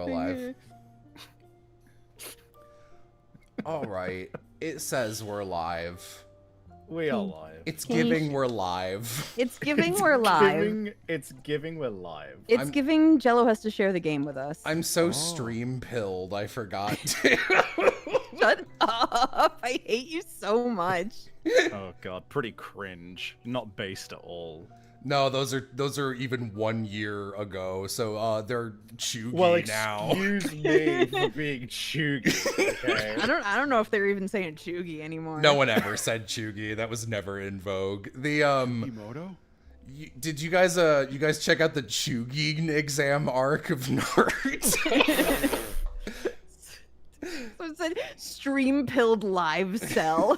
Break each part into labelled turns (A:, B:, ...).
A: alive. All right. It says we're live.
B: We are live.
A: It's giving we're live.
C: It's giving we're live.
B: It's giving we're live.
C: It's giving Jello has to share the game with us.
A: I'm so stream pilled, I forgot to.
C: Shut up. I hate you so much.
B: Oh god, pretty cringe. Not based at all.
A: No, those are even 1 year ago, so they're chuggy now.
B: Excuse me for being chuggy. Okay.
C: I don't know if they're even saying chuggy anymore.
A: No one ever said chuggy. That was never in vogue. The
D: Emoto?
A: did you guys check out the chuggy exam arc of Naruto?
C: So it said stream pilled live cell.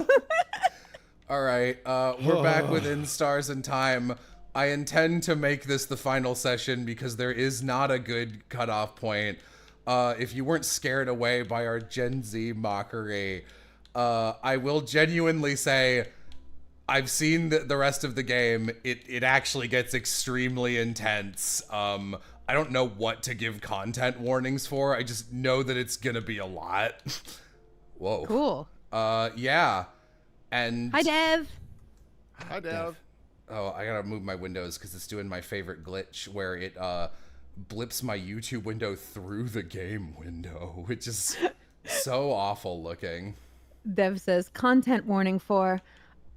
A: All right, we're back within Stars and Time. I intend to make this the final session because there is not a good cutoff point. If you weren't scared away by our Gen Z mockery, I will genuinely say I've seen the rest of the game. It actually gets extremely intense. I don't know what to give content warnings for. I just know that it's gonna be a lot. Whoa.
C: Cool.
A: Yeah. And
C: Hi, Dev.
D: Hi, Dev.
A: Oh, I gotta move my windows because it's doing my favorite glitch where it blips my YouTube window through the game window, which is so awful looking.
C: Dev says content warning for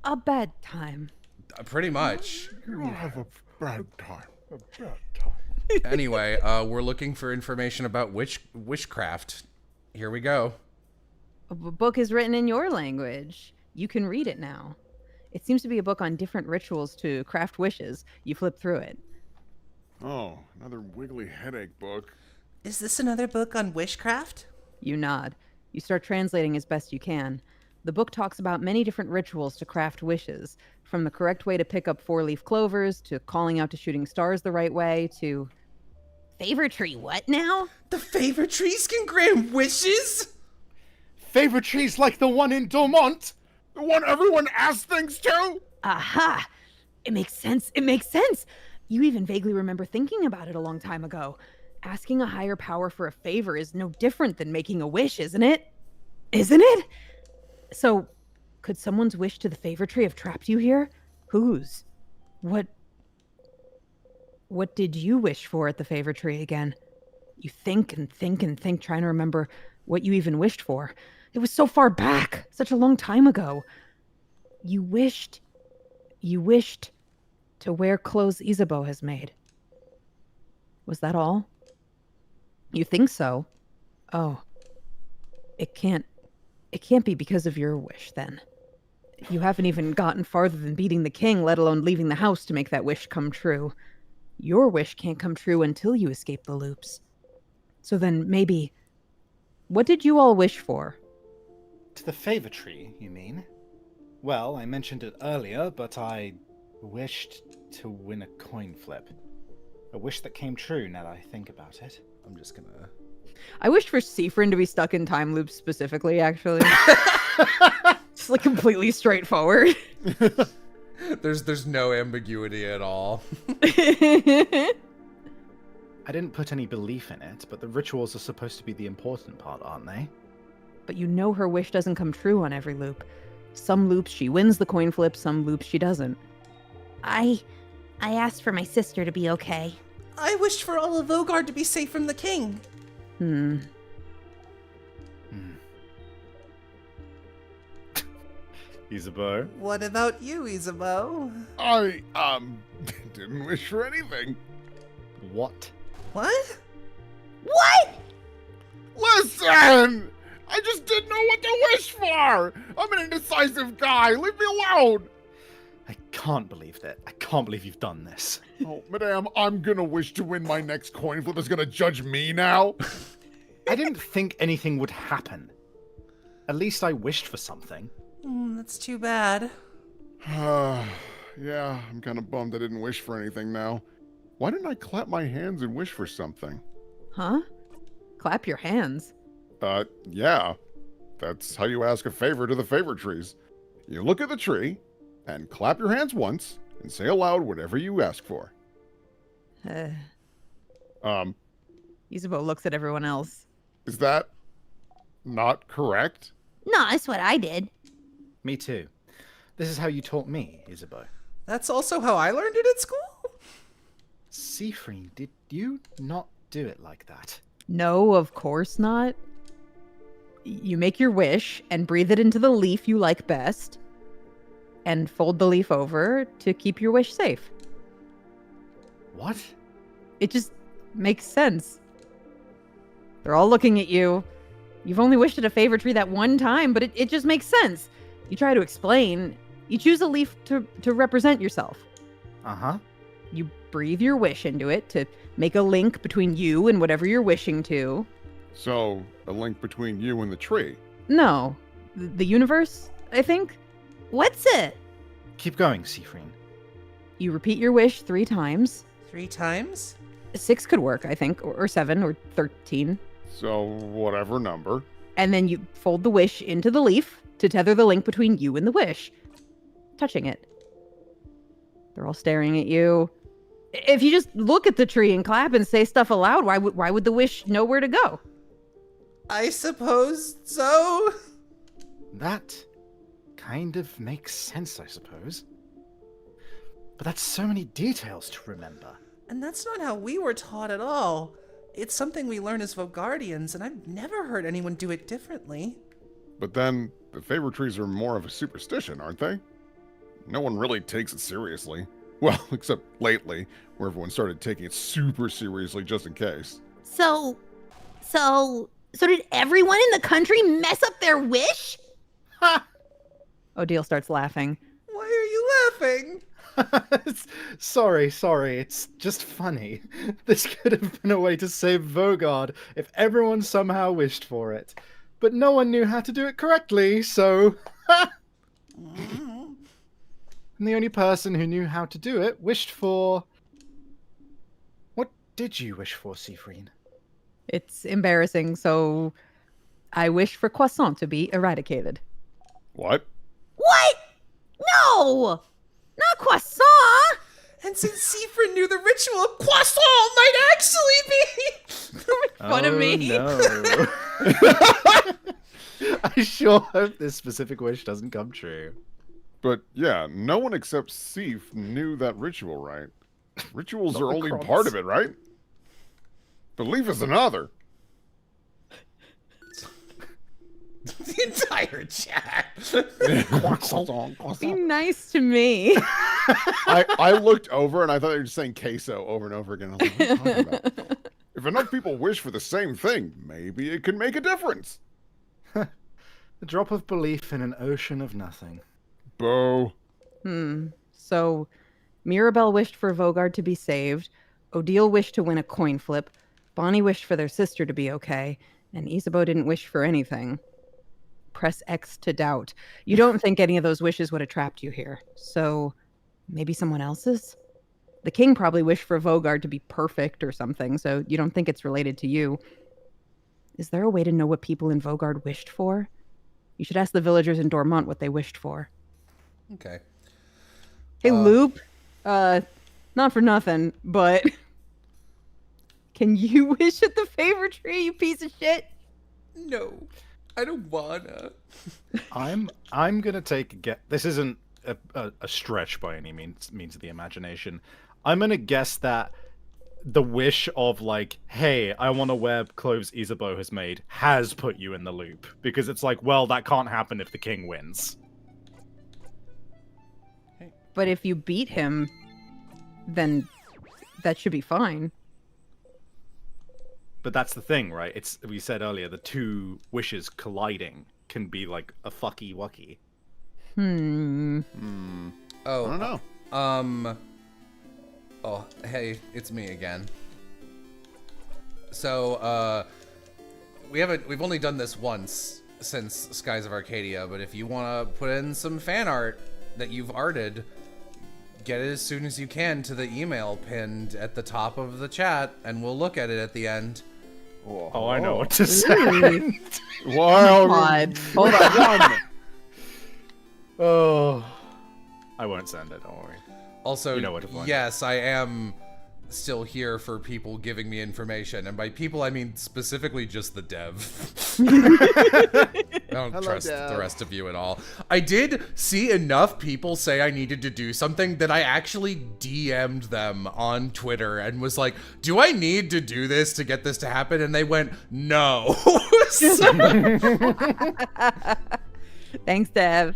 C: a bad time.
A: Pretty much.
D: You'll have a bad time. A bad time.
A: Anyway, we're looking for information about witchcraft. Here we go.
C: A book is written in your language. You can read it now. It seems to be a book on different rituals to craft wishes. You flip through it.
D: Oh, another wiggly headache book.
A: Is this another book on witchcraft?
C: You nod. You start translating as best you can. The book talks about many different rituals to craft wishes, from the correct way to pick up four-leaf clovers, to calling out to shooting stars the right way, to... Favor tree what now?
A: The favor trees can grant wishes?
D: Favorite trees like the one in Domont? The one everyone asks things to?
C: Aha! It makes sense. It makes sense. You even vaguely remember thinking about it a long time ago. Asking a higher power for a favor is no different than making a wish, isn't it? Isn't it? So, could someone's wish to the favor tree have trapped you here? Whose? What did you wish for at the favor tree again? You think and think and think, trying to remember what you even wished for. It was so far back, such a long time ago. You wished to wear clothes Isabeau has made. Was that all? You think so? Oh. It can't be because of your wish, then. You haven't even gotten farther than beating the king, let alone leaving the house to make that wish come true. Your wish can't come true until you escape the loops. So then, maybe... What did you all wish for?
E: To the favor tree, you mean? Well, I mentioned it earlier, but I wished to win a coin flip. A wish that came true now that I think about it.
A: I'm just gonna...
C: I wished for Seafrin to be stuck in time loops specifically, actually. It's like completely straightforward.
A: There's no ambiguity at all.
E: I didn't put any belief in it, but the rituals are supposed to be the important part, aren't they?
C: But you know her wish doesn't come true on every loop. Some loops she wins the coin flip, some loops she doesn't.
F: I asked for my sister to be okay.
G: I wished for all of Vogard to be safe from the king.
B: Isabeau.
G: What about you, Isabeau?
D: I, didn't wish for anything.
E: What?
G: What?
F: What?
D: Listen! I just didn't know what to wish for! I'm an indecisive guy, leave me alone!
E: I can't believe that. I can't believe you've done this.
D: Oh, madame, I'm gonna wish to win my next coin flip is gonna judge me now?
E: I didn't think anything would happen. At least I wished for something.
G: That's too bad.
D: Yeah, I'm kinda bummed I didn't wish for anything now. Why didn't I clap my hands and wish for something?
C: Huh? Clap your hands.
D: Yeah. That's how you ask a favor to the favor trees. You look at the tree, and clap your hands once, and say aloud whatever you ask for.
C: Isabeau looks at everyone else.
D: Is that not correct?
F: No, that's what I did.
E: Me too. This is how you taught me, Isabeau.
G: That's also how I learned it at school?
E: Siegfried, did you not do it like that?
C: No, of course not. You make your wish and breathe it into the leaf you like best, and fold the leaf over to keep your wish safe.
E: What?
C: It just makes sense. They're all looking at you. You've only wished at a favor tree that one time, but it just makes sense. You try to explain. You choose a leaf to represent yourself.
E: Uh-huh.
C: You breathe your wish into it to make a link between you and whatever you're wishing to.
D: So, a link between you and the tree.
C: No, the universe, I think.
F: What's it?
E: Keep going, Siegfried.
C: You repeat your wish 3 times.
G: 3 times?
C: 6 could work, I think, or 7 or 13.
D: So, whatever number.
C: And then you fold the wish into the leaf to tether the link between you and the wish, touching it. They're all staring at you. If you just look at the tree and clap and say stuff aloud, why would the wish know where to go?
G: I suppose so.
E: That kind of makes sense, I suppose. But that's so many details to remember.
G: And that's not how we were taught at all. It's something we learn as Vogardians, and I've never heard anyone do it differently.
D: But then, the favor trees are more of a superstition, aren't they? No one really takes it seriously. Well, except lately, where everyone started taking it super seriously just in case.
F: So did everyone in the country mess up their wish?
E: Ha!
C: Odile starts laughing.
G: Why are you laughing?
E: Sorry, it's just funny. This could have been a way to save Vogard if everyone somehow wished for it. But no one knew how to do it correctly, so... And the only person who knew how to do it wished for... What did you wish for, Siegfried?
C: It's embarrassing, so I wish for croissant to be eradicated.
D: What?
F: What? No! Not croissant!
G: And since Siegfried knew the ritual, croissant might actually be...
C: Fun of me.
E: No. I sure hope this specific wish doesn't come true.
D: But yeah, no one except Sif knew that ritual, right? Rituals
E: Not
D: are
E: the
D: only
E: Kronks.
D: part of it, right? Belief is another.
G: the entire chat.
C: Be nice to me.
D: I looked over and I thought they were just saying queso over and over again. I was like, what are you talking about? If enough people wish for the same thing, maybe it could make a difference.
E: A drop of belief in an ocean of nothing.
D: Boo.
C: So Mirabelle wished for Vogard to be saved. Odile wished to win a coin flip. Bonnie wished for their sister to be okay. And Isabeau didn't wish for anything. Press X to doubt. You don't think any of those wishes would have trapped you here. So maybe someone else's? The king probably wished for Vogard to be perfect or something, so you don't think it's related to you. Is there a way to know what people in Vogard wished for? You should ask the villagers in Dormont what they wished for.
A: Okay.
C: Hey, Loop. Not for nothing, but can you wish at the favor tree, you piece of shit?
G: No, I don't wanna.
E: I'm gonna take a guess. This isn't a stretch by any means of the imagination. I'm gonna guess that the wish of like, hey, I want to wear clothes Isabeau has made, has put you in the loop, because it's like, well, that can't happen if the king wins.
C: But if you beat him, then that should be fine.
E: But that's the thing, right? It's, we said earlier, the two wishes colliding can be like a fucky wucky.
C: Hmm.
A: Oh,
D: I don't know.
A: Oh, hey, it's me again. So, we've only done this once since Skies of Arcadia, but if you want to put in some fan art that you've arted, get it as soon as you can to the email pinned at the top of the chat, and we'll look at it at the end.
E: Oh, I know what to say.
D: Wow.
C: God. Hold on.
E: Oh, I won't send it. Don't worry.
A: Also,
E: You know where to find
A: yes, I am still here for people giving me information. And by people, I mean specifically just the dev. I don't
D: Hello,
A: trust
D: Dev.
A: the rest of you at all. I did see enough people say I needed to do something that I actually DM'd them on Twitter and was like, do I need to do this to get this to happen? And they went, no. So-
C: Thanks, Dev.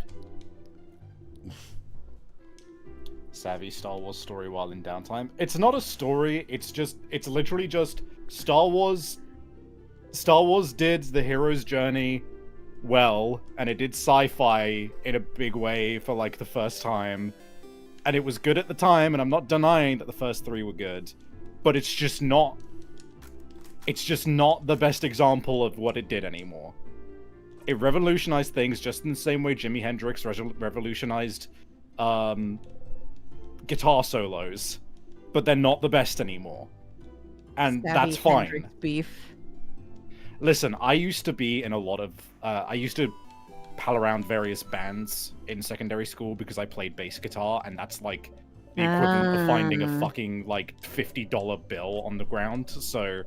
E: Savvy Star Wars story while in downtime. It's not a story, it's literally just Star Wars did the hero's journey well, and it did sci-fi in a big way for like the first time. And it was good at the time, and I'm not denying that the first 3 were good, but it's just not the best example of what it did anymore. It revolutionized things just in the same way Jimi Hendrix revolutionized guitar solos, but they're not the best anymore. And
C: Savvy
E: that's fine.
C: Hendrix beef.
E: Listen, I used to be in a lot of... I used to pal around various bands in secondary school because I played bass guitar, and that's like the equivalent of finding a fucking like $50 bill on the ground. So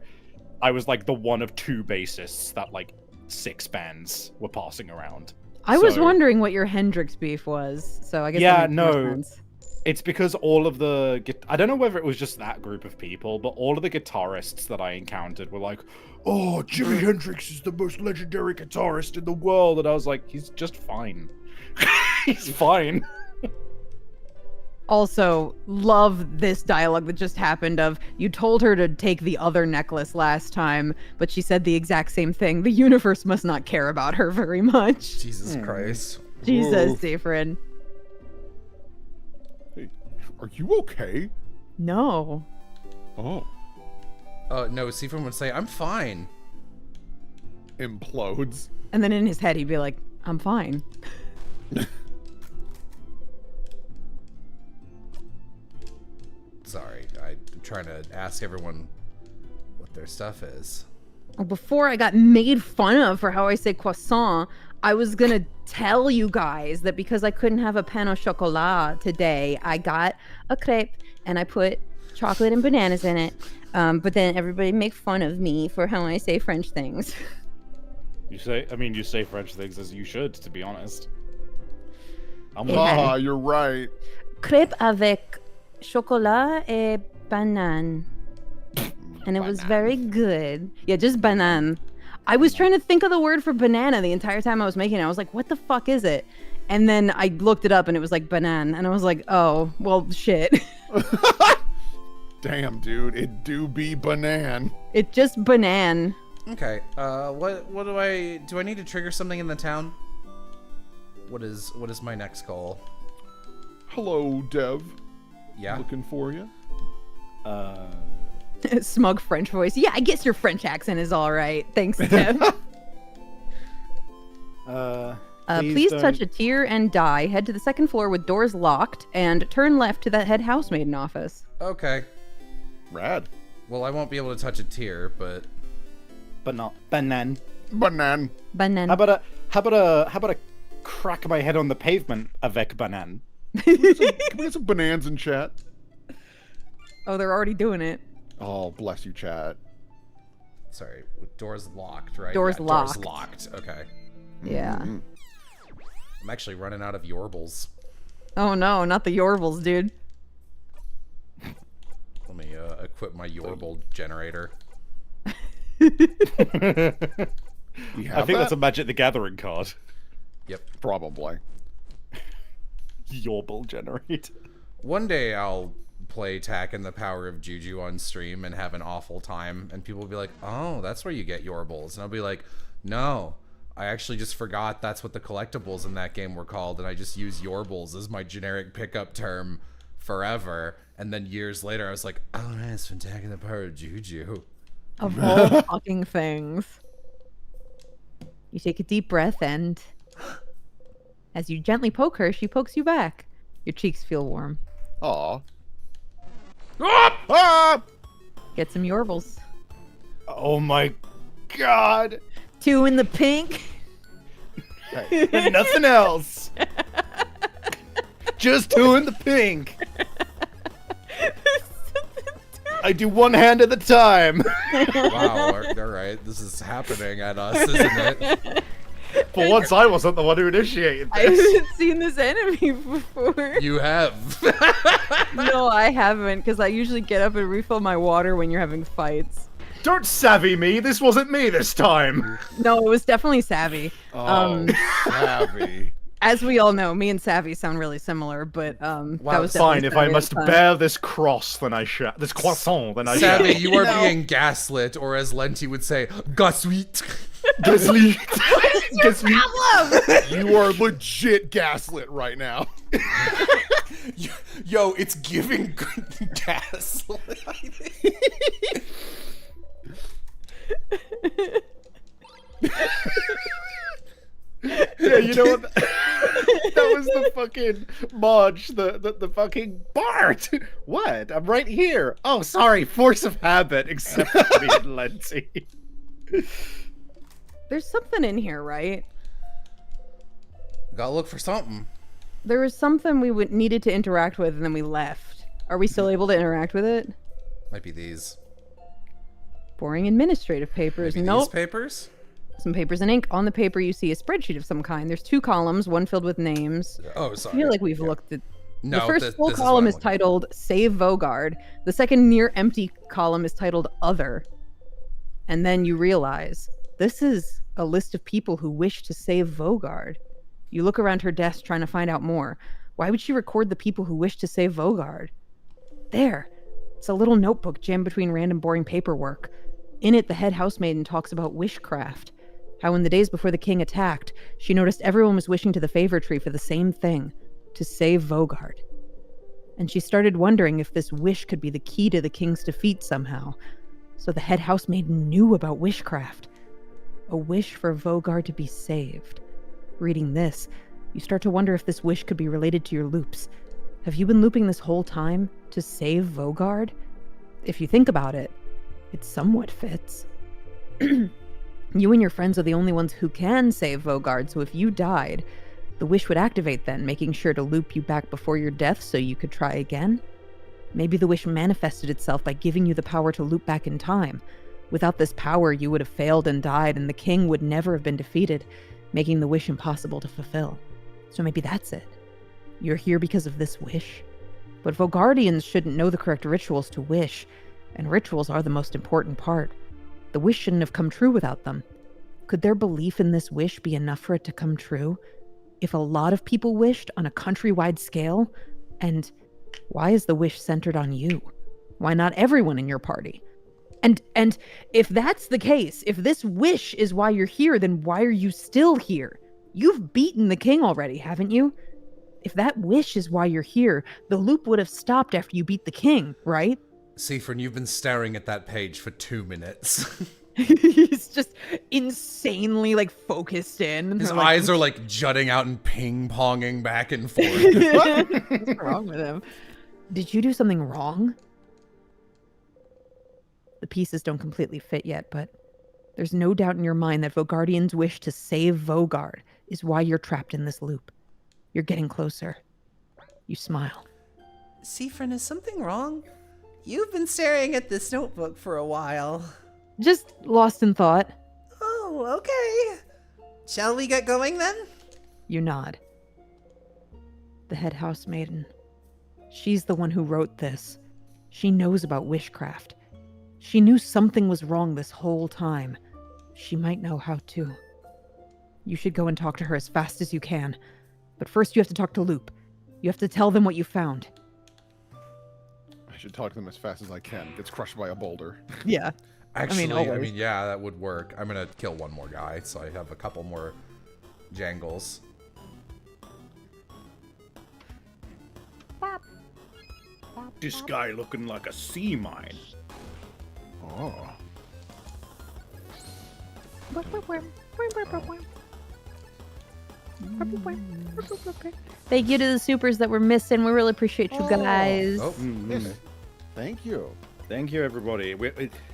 E: I was like the one of 2 bassists that like 6 bands were passing around.
C: I was
E: So-
C: wondering what your Hendrix beef was, so I guess
E: Yeah,
C: that makes more
E: no.
C: sense.
E: It's because all of the... I don't know whether it was just that group of people, but all of the guitarists that I encountered were like, oh, Jimi Hendrix is the most legendary guitarist in the world. And I was like, he's just fine. He's fine.
C: Also, love this dialogue that just happened of, you told her to take the other necklace last time, but she said the exact same thing. The universe must not care about her very much.
A: Jesus Christ.
C: Jesus,
D: Whoa.
C: Seyfried.
D: Hey, are you okay?
C: No.
D: Oh,
A: No, Seafram would say, I'm fine.
D: implodes.
C: And then in his head, he'd be like, I'm fine.
A: Sorry, I'm trying to ask everyone what their stuff is.
C: Before I got made fun of for how I say croissant, I was gonna tell you guys that because I couldn't have a pain au chocolat today, I got a crepe and I put chocolate and bananas in it. But then everybody make fun of me for how I say French things.
E: You say French things as you should, to be honest. I'm
C: Yeah.
D: Ah, you're right.
C: Crepe avec chocolat et banane. And it was very good. Yeah, just banane. I was trying to think of the word for banana the entire time I was making it. I was like, what the fuck is it? And then I looked it up and it was like banane. And I was like, oh, well, shit.
D: Damn, dude, it do be banan.
C: It just banane.
A: Okay, what do I need to trigger something in the town? What is my next goal?
D: Hello, Dev.
A: Yeah?
D: Looking for you.
C: Smug French voice. Yeah, I guess your French accent is all right. Thanks, Tim. Please touch a tear and die. Head to the second floor with doors locked and turn left to that head housemaiden office.
A: Okay.
D: Rad.
A: Well, I won't be able to touch a tear, but
E: But not banan.
D: Banan.
C: Banane.
E: How about a crack my head on the pavement avec banan?
D: Can we get some banans in chat?
C: Oh, they're already doing it.
D: Oh, bless you, chat.
A: sorry, with doors locked, right?
C: Doors locked.
A: Doors locked. Okay.
C: Yeah.
D: Mhm.
A: I'm actually running out of Yorbles.
C: Oh no, not the Yorvils, dude.
A: Let me equip my Yorble generator.
D: We
E: I
D: have
E: think that's
D: that?
E: a Magic the Gathering card.
A: Yep.
D: Probably.
E: Your bull generate.
A: One day I'll play Tack and the Power of Juju on stream and have an awful time, and people will be like, oh, that's where you get Yorbles. And I'll be like, no, I actually just forgot that's what the collectibles in that game were called, and I just use Yorbles as my generic pickup term forever. And then years later I was like, oh, nice, from Tack and the Power of Juju.
C: Of all fucking things. You take a deep breath and as you gently poke her, she pokes you back. Your cheeks feel warm.
D: Aw. Ah!
C: Get some Yorvils.
E: Oh my god!
C: 2 in the pink.
E: And nothing else. Just 2 in the pink.
B: I do one hand at a time.
A: Wow, all right. This is happening at us, isn't it?
B: For once, I wasn't the one who initiated
C: I
B: this.
C: haven't seen this enemy before.
A: You have.
C: No, I haven't, because I usually get up and refill my water when you're having fights.
B: Don't savvy me. This wasn't me this time.
C: No, it was definitely Savvy.
D: Oh, savvy.
C: As we all know, me and Savvy sound really similar, but that was
B: Fine.
C: definitely
B: If I
C: Savvy
B: must
C: at the time.
B: bear this cross, then I shall. This croissant, then I
A: Savvy,
B: shall.
A: you are being gaslit, or as Lenti would say, gaslit.
B: Gaslit.
D: You are legit gaslit right now.
A: Yo, it's giving gaslit.
B: Yeah, you know what? That was the fucking Marge, the fucking Bart. What? I'm right here. Oh, sorry, force of habit, except for me and Lenti.
C: There's something in here, right?
A: Gotta look for something.
C: There was something we needed to interact with, and then we left. Are we still able to interact with it?
A: Might be these.
C: Boring administrative papers.
A: Maybe
C: Nope.
A: these papers?
C: Some papers and ink. On the paper, you see a spreadsheet of some kind. There's 2 columns, one filled with names.
A: Oh,
C: I
A: sorry.
C: feel like we've looked at.
A: No,
C: The first
A: this
C: full
A: is what
C: column
A: I'm
C: is
A: looking at.
C: titled Save Vogard. The second near empty column is titled Other. And then you realize this is a list of people who wish to save Vogard. You look around her desk trying to find out more. Why would she record the people who wish to save Vogard? There. It's a little notebook jammed between random boring paperwork. In it, the head housemaiden talks about wishcraft. How in the days before the king attacked, she noticed everyone was wishing to the favor tree for the same thing, to save Vogard. And she started wondering if this wish could be the key to the king's defeat somehow. So the head housemaiden knew about wishcraft. A wish for Vogard to be saved. Reading this, you start to wonder if this wish could be related to your loops. Have you been looping this whole time to save Vogard? If you think about it, it somewhat fits. You and your friends are the only ones who can save Vogard, so if you died, the wish would activate then, making sure to loop you back before your death so you could try again. Maybe the wish manifested itself by giving you the power to loop back in time. Without this power, you would have failed and died, and the king would never have been defeated, making the wish impossible to fulfill. So maybe that's it. You're here because of this wish. But Vogardians shouldn't know the correct rituals to wish, and rituals are the most important part. The wish shouldn't have come true without them. Could their belief in this wish be enough for it to come true? If a lot of people wished on a countrywide scale? And why is the wish centered on you? Why not everyone in your party? And if that's the case, if this wish is why you're here, then why are you still here? You've beaten the king already, haven't you? If that wish is why you're here, the loop would have stopped after you beat the king, right?
A: Seafrin, you've been staring at that page for 2 minutes.
C: He's just insanely focused in.
A: His eyes are jutting out and ping-ponging back and forth.
C: What's wrong with him? Did you do something wrong? The pieces don't completely fit yet, but there's no doubt in your mind that Vogardian's wish to save Vogard is why you're trapped in this loop. You're getting closer. You smile.
G: Seafrin, is something wrong? You've been staring at this notebook for a while.
C: Just lost in thought.
G: Oh, okay. Shall we get going then?
C: You nod. The head housemaiden. She's the one who wrote this. She knows about wishcraft. She knew something was wrong this whole time. She might know how too. You should go and talk to her as fast as you can. But first you have to talk to Loop. You have to tell them what you found.
D: I should talk to them as fast as I can. Gets crushed by a boulder.
C: Yeah.
A: Actually,
C: always.
A: yeah, that would work. I'm gonna kill one more guy, so I have a couple more jangles.
B: This guy looking like a sea mine.
D: Oh.
C: Thank you to the supers that were missing. We really appreciate you guys.
A: Oh,
D: Yes. Thank you.
B: Thank you, everybody.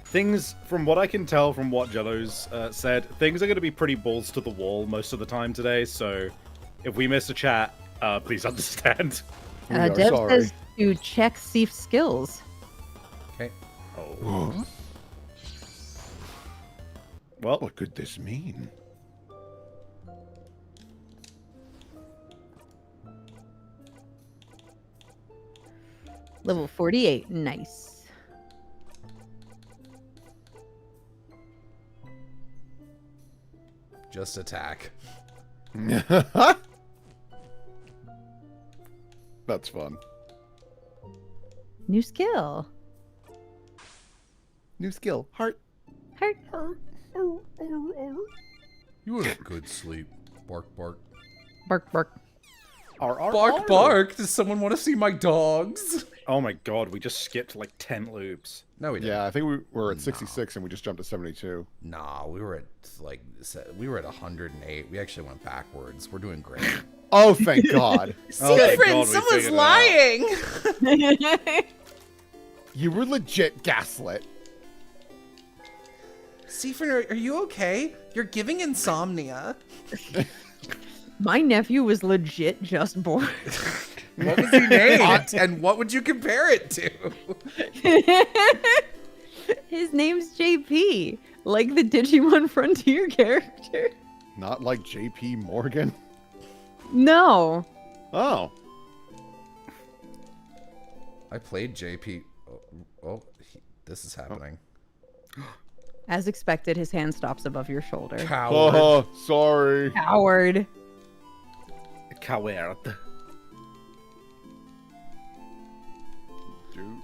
B: Things, from what I can tell from what Jello's said, things are going to be pretty balls to the wall most of the time today, so if we miss a chat, please understand.
D: We are
C: Deb
D: sorry.
C: says to check Seif's skills.
A: okay.
B: Oh. Well,
D: What could this mean?
C: Level 48. Nice.
A: Just attack.
D: That's fun.
C: New skill.
B: new skill. Heart.
C: Heart.
A: You had a good sleep. Bark, bark.
C: Bark, bark.
A: Bark, bark. Does someone want to see my dogs?
E: Oh my god, we just skipped like 10 loops.
A: No, we didn't.
D: Yeah, I think we were at 66 and we just jumped to 72.
A: Nah, we were at 108. We actually went backwards. We're doing great.
D: Oh, thank God.
E: Oh, thank
G: Siegfried,
E: God we
G: someone's
E: figured it out.
G: lying.
D: You were legit gaslit.
G: Siegfried, are you okay? You're giving insomnia.
C: My nephew was legit just born.
A: What was he named? And what would you compare it to?
C: His name's JP, like the Digimon Frontier character.
D: Not like JP Morgan.
C: No.
D: Oh.
A: I played JP. This is happening.
C: As expected, his hand stops above your shoulder.
A: Coward.
D: Oh, sorry.
C: Coward.
E: Coward.
D: Dude.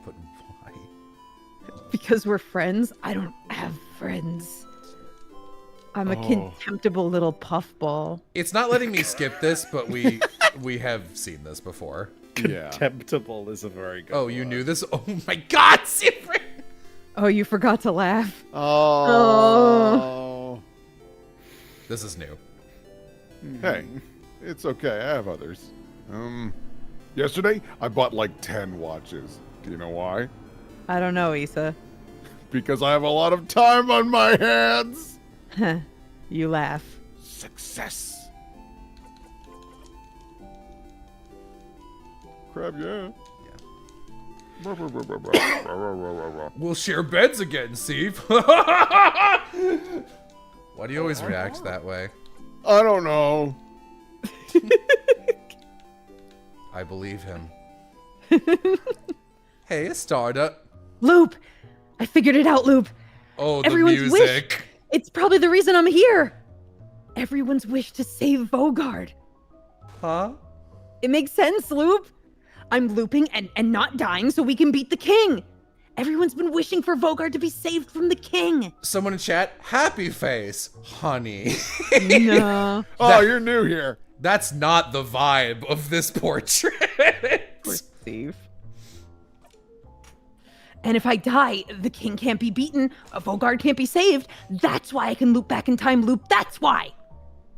A: But why?
C: Because we're friends? I don't have friends. I'm a
D: Oh.
C: contemptible little puffball.
A: It's not letting me skip this, but we have seen this before.
D: Yeah.
E: Contemptible is a very good
A: Oh, you
E: word.
A: knew this? Oh my God, Siegfried!
C: Oh, you forgot to laugh.
D: Oh.
A: This is new.
D: Hey, it's okay. I have others. Yesterday I bought like 10 watches. Do you know why?
C: I don't know, Issa.
D: Because I have a lot of time on my hands.
C: You laugh.
D: Success. Crab, yeah.
A: We'll share beds again, Steve. Why do you always react that way?
D: I don't know.
A: I believe him. Hey, it's Stardust.
C: Loop! I figured it out, Loop.
A: Oh, the
C: Everyone's
A: music.
C: wish. It's probably the reason I'm here. Everyone's wish to save Vogard.
A: Huh?
C: It makes sense, Loop. I'm looping and not dying so we can beat the king. Everyone's been wishing for Vogard to be saved from the king.
A: Someone in chat, happy face, honey.
C: No.
D: Oh, you're new here.
A: That's not the vibe of this portrait.
C: Poor Steve. And if I die, the king can't be beaten, Vogard can't be saved. That's why I can loop back in time, Loop. That's why.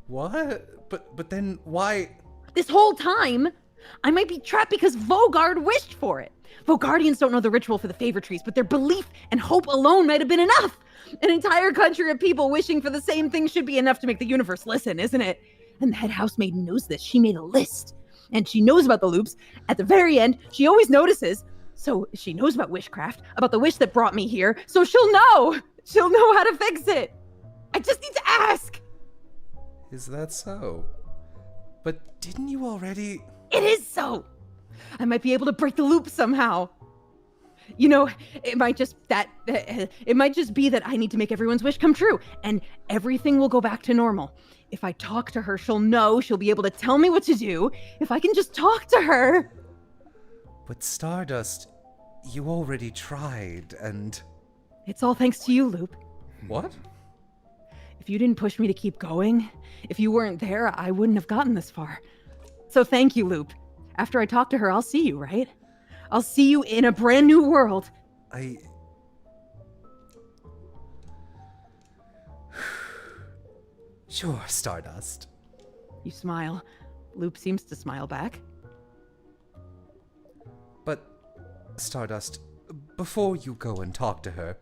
A: What? But then why?
C: This whole time, I might be trapped because Vogard wished for it. Vogardians don't know the ritual for the favor trees, but their belief and hope alone might have been enough. An entire country of people wishing for the same thing should be enough to make the universe listen, isn't it? And the head housemaid knows this. She made a list. And she knows about the loops. At the very end, she always notices. So she knows about witchcraft, about the wish that brought me here. So she'll know. She'll know how to fix it. I just need to ask.
A: Is that so? But didn't you already?
C: It is so. I might be able to break the loop somehow. You know, it might just be that I need to make everyone's wish come true, and everything will go back to normal. If I talk to her, she'll know. She'll be able to tell me what to do. If I can just talk to her.
A: But Stardust, you already tried, and
C: It's all thanks to you, Loop.
A: what?
C: If you didn't push me to keep going, if you weren't there, I wouldn't have gotten this far. So thank you, Loop. After I talk to her, I'll see you, right? I'll see you in a brand new world.
A: Sure, Stardust.
C: You smile. Loop seems to smile back.
A: But, Stardust, before you go and talk to her,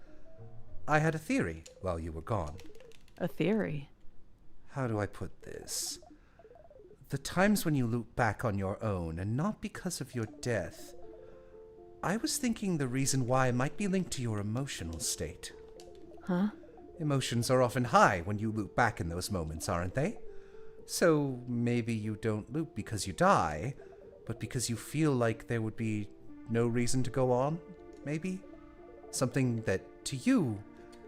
A: I had a theory while you were gone.
C: A theory.
A: How do I put this?
G: the times when you loop back on your own and not because of your death, I was thinking the reason why might be linked to your emotional state.
C: Huh?
G: Emotions are often high when you loop back in those moments, aren't they? So maybe you don't loop because you die, but because you feel like there would be no reason to go on, maybe? Something that, to you,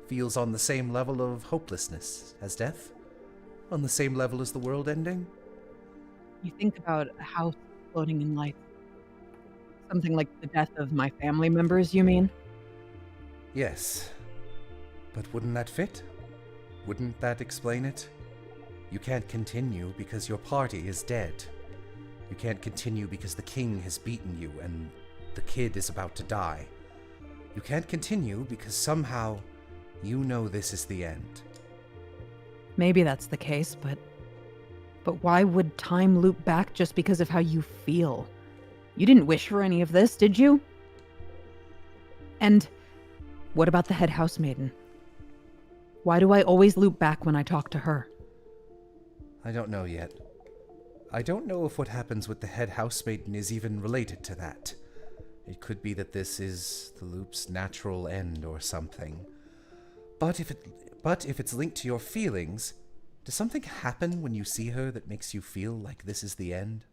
G: feels on the same level of hopelessness as death? On the same level as the world ending?
C: You think about a house floating in light. Something like the death of my family members, you mean?
G: Yes. But wouldn't that fit? Wouldn't that explain it? You can't continue because your party is dead. You can't continue because the king has beaten you and the kid is about to die. You can't continue because somehow you know this is the end.
C: Maybe that's the case, but why would time loop back just because of how you feel? You didn't wish for any of this, did you? And what about the head housemaiden? Why do I always loop back when I talk to her?
G: I don't know yet. I don't know if what happens with the head housemaiden is even related to that. It could be that this is the loop's natural end or something. But if it's linked to your feelings, does something happen when you see her that makes you feel like this is the end?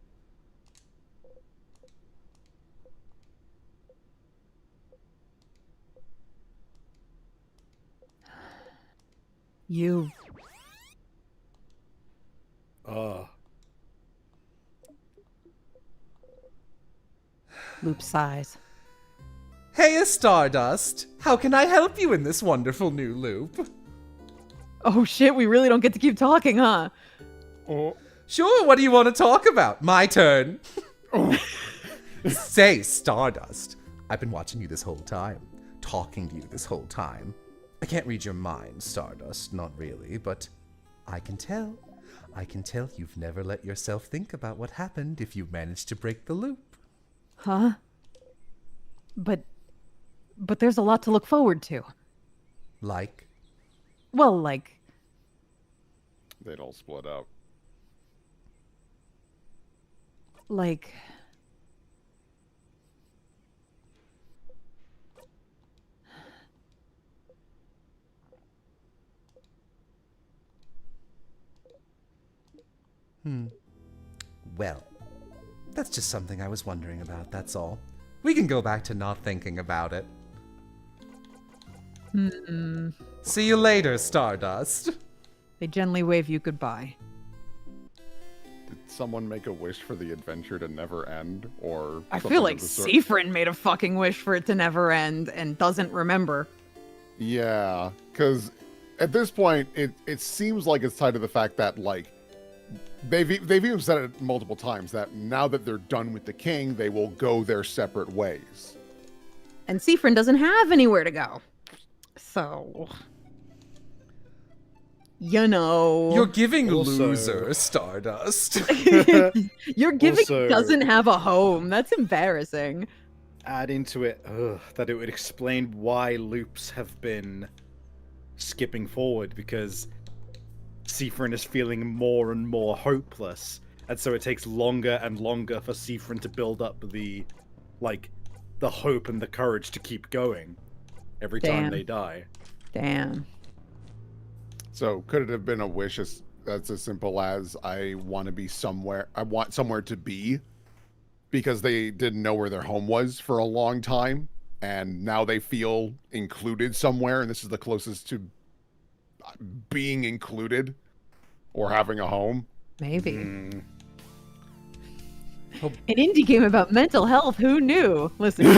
C: You. Loop sighs.
G: Hey, Stardust! How can I help you in this wonderful new loop?
C: Oh shit, we really don't get to keep talking, huh?
D: Oh.
G: Sure, what do you want to talk about? My turn. Say, Stardust, I've been watching you this whole time, talking to you this whole time. I can't read your mind, Stardust, not really, but I can tell. I can tell you've never let yourself think about what happened if you managed to break the loop.
C: Huh? But there's a lot to look forward to.
G: Like?
C: Well, like,
D: They'd all split up.
C: like...
G: Well, that's just something I was wondering about, that's all. We can go back to not thinking about it. See you later, Stardust.
C: They gently wave you goodbye.
D: Did someone make a wish for the adventure to never end, or
C: I
D: something
C: feel
D: of
C: like
D: the sort?
C: Seafrin made a fucking wish for it to never end and doesn't remember.
D: Yeah, because at this point, it seems like it's tied to the fact that, like, they've even said it multiple times that now that they're done with the king, they will go their separate ways.
C: And Seafrin doesn't have anywhere to go. So... You know...
G: You're giving
E: Also-
G: loser, Stardust.
C: Your giving
E: Also-
C: doesn't have a home. That's embarrassing.
E: Add into it that it would explain why loops have been skipping forward, because Seafrin is feeling more and more hopeless, and so it takes longer and longer for Seafrin to build up the hope and the courage to keep going every time
C: Damn.
E: they die.
C: Damn.
D: So could it have been a wish that's as simple as I want somewhere to be, because they didn't know where their home was for a long time, and now they feel included somewhere, and this is the closest to being included or having a home?
C: Maybe. An indie game about mental health. Who knew? Listen.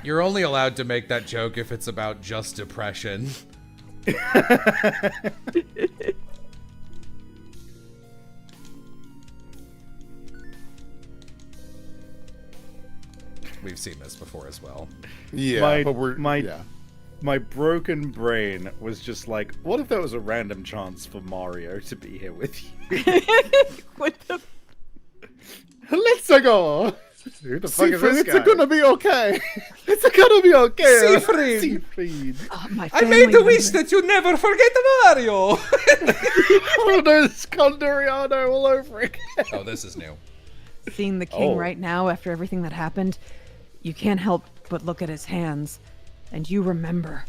A: You're only allowed to make that joke if it's about just depression. We've seen this before as well.
D: Yeah, but
E: My broken brain was just like, what if there was a random chance for Mario to be here with you?
C: What the...
B: Let's go. Who the fuck is
D: Siegfried,
B: this
D: it's
B: guy?
D: gonna be okay.
B: It's gonna be okay.
A: Siegfried!
B: Siegfried.
C: My
A: I
C: family
A: made the wish
C: member.
A: that you never forget Mario!
B: Oh no, this Condoriano all over again.
A: Oh, this is new.
C: Seeing the king
B: Oh.
C: right now after everything that happened, you can't help but look at his hands, and you remember.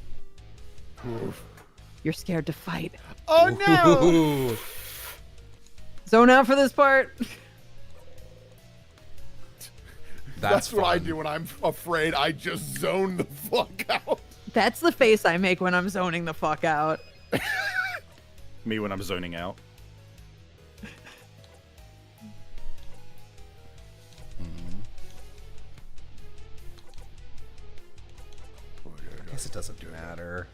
C: You're scared to fight.
B: Oh no!
A: Ooh.
C: Zone out for this part.
D: That's what I
A: fun.
D: do when I'm afraid. I just zone the fuck out.
C: That's the face I make when I'm zoning the fuck out.
B: Me when I'm zoning out.
A: I guess it doesn't matter.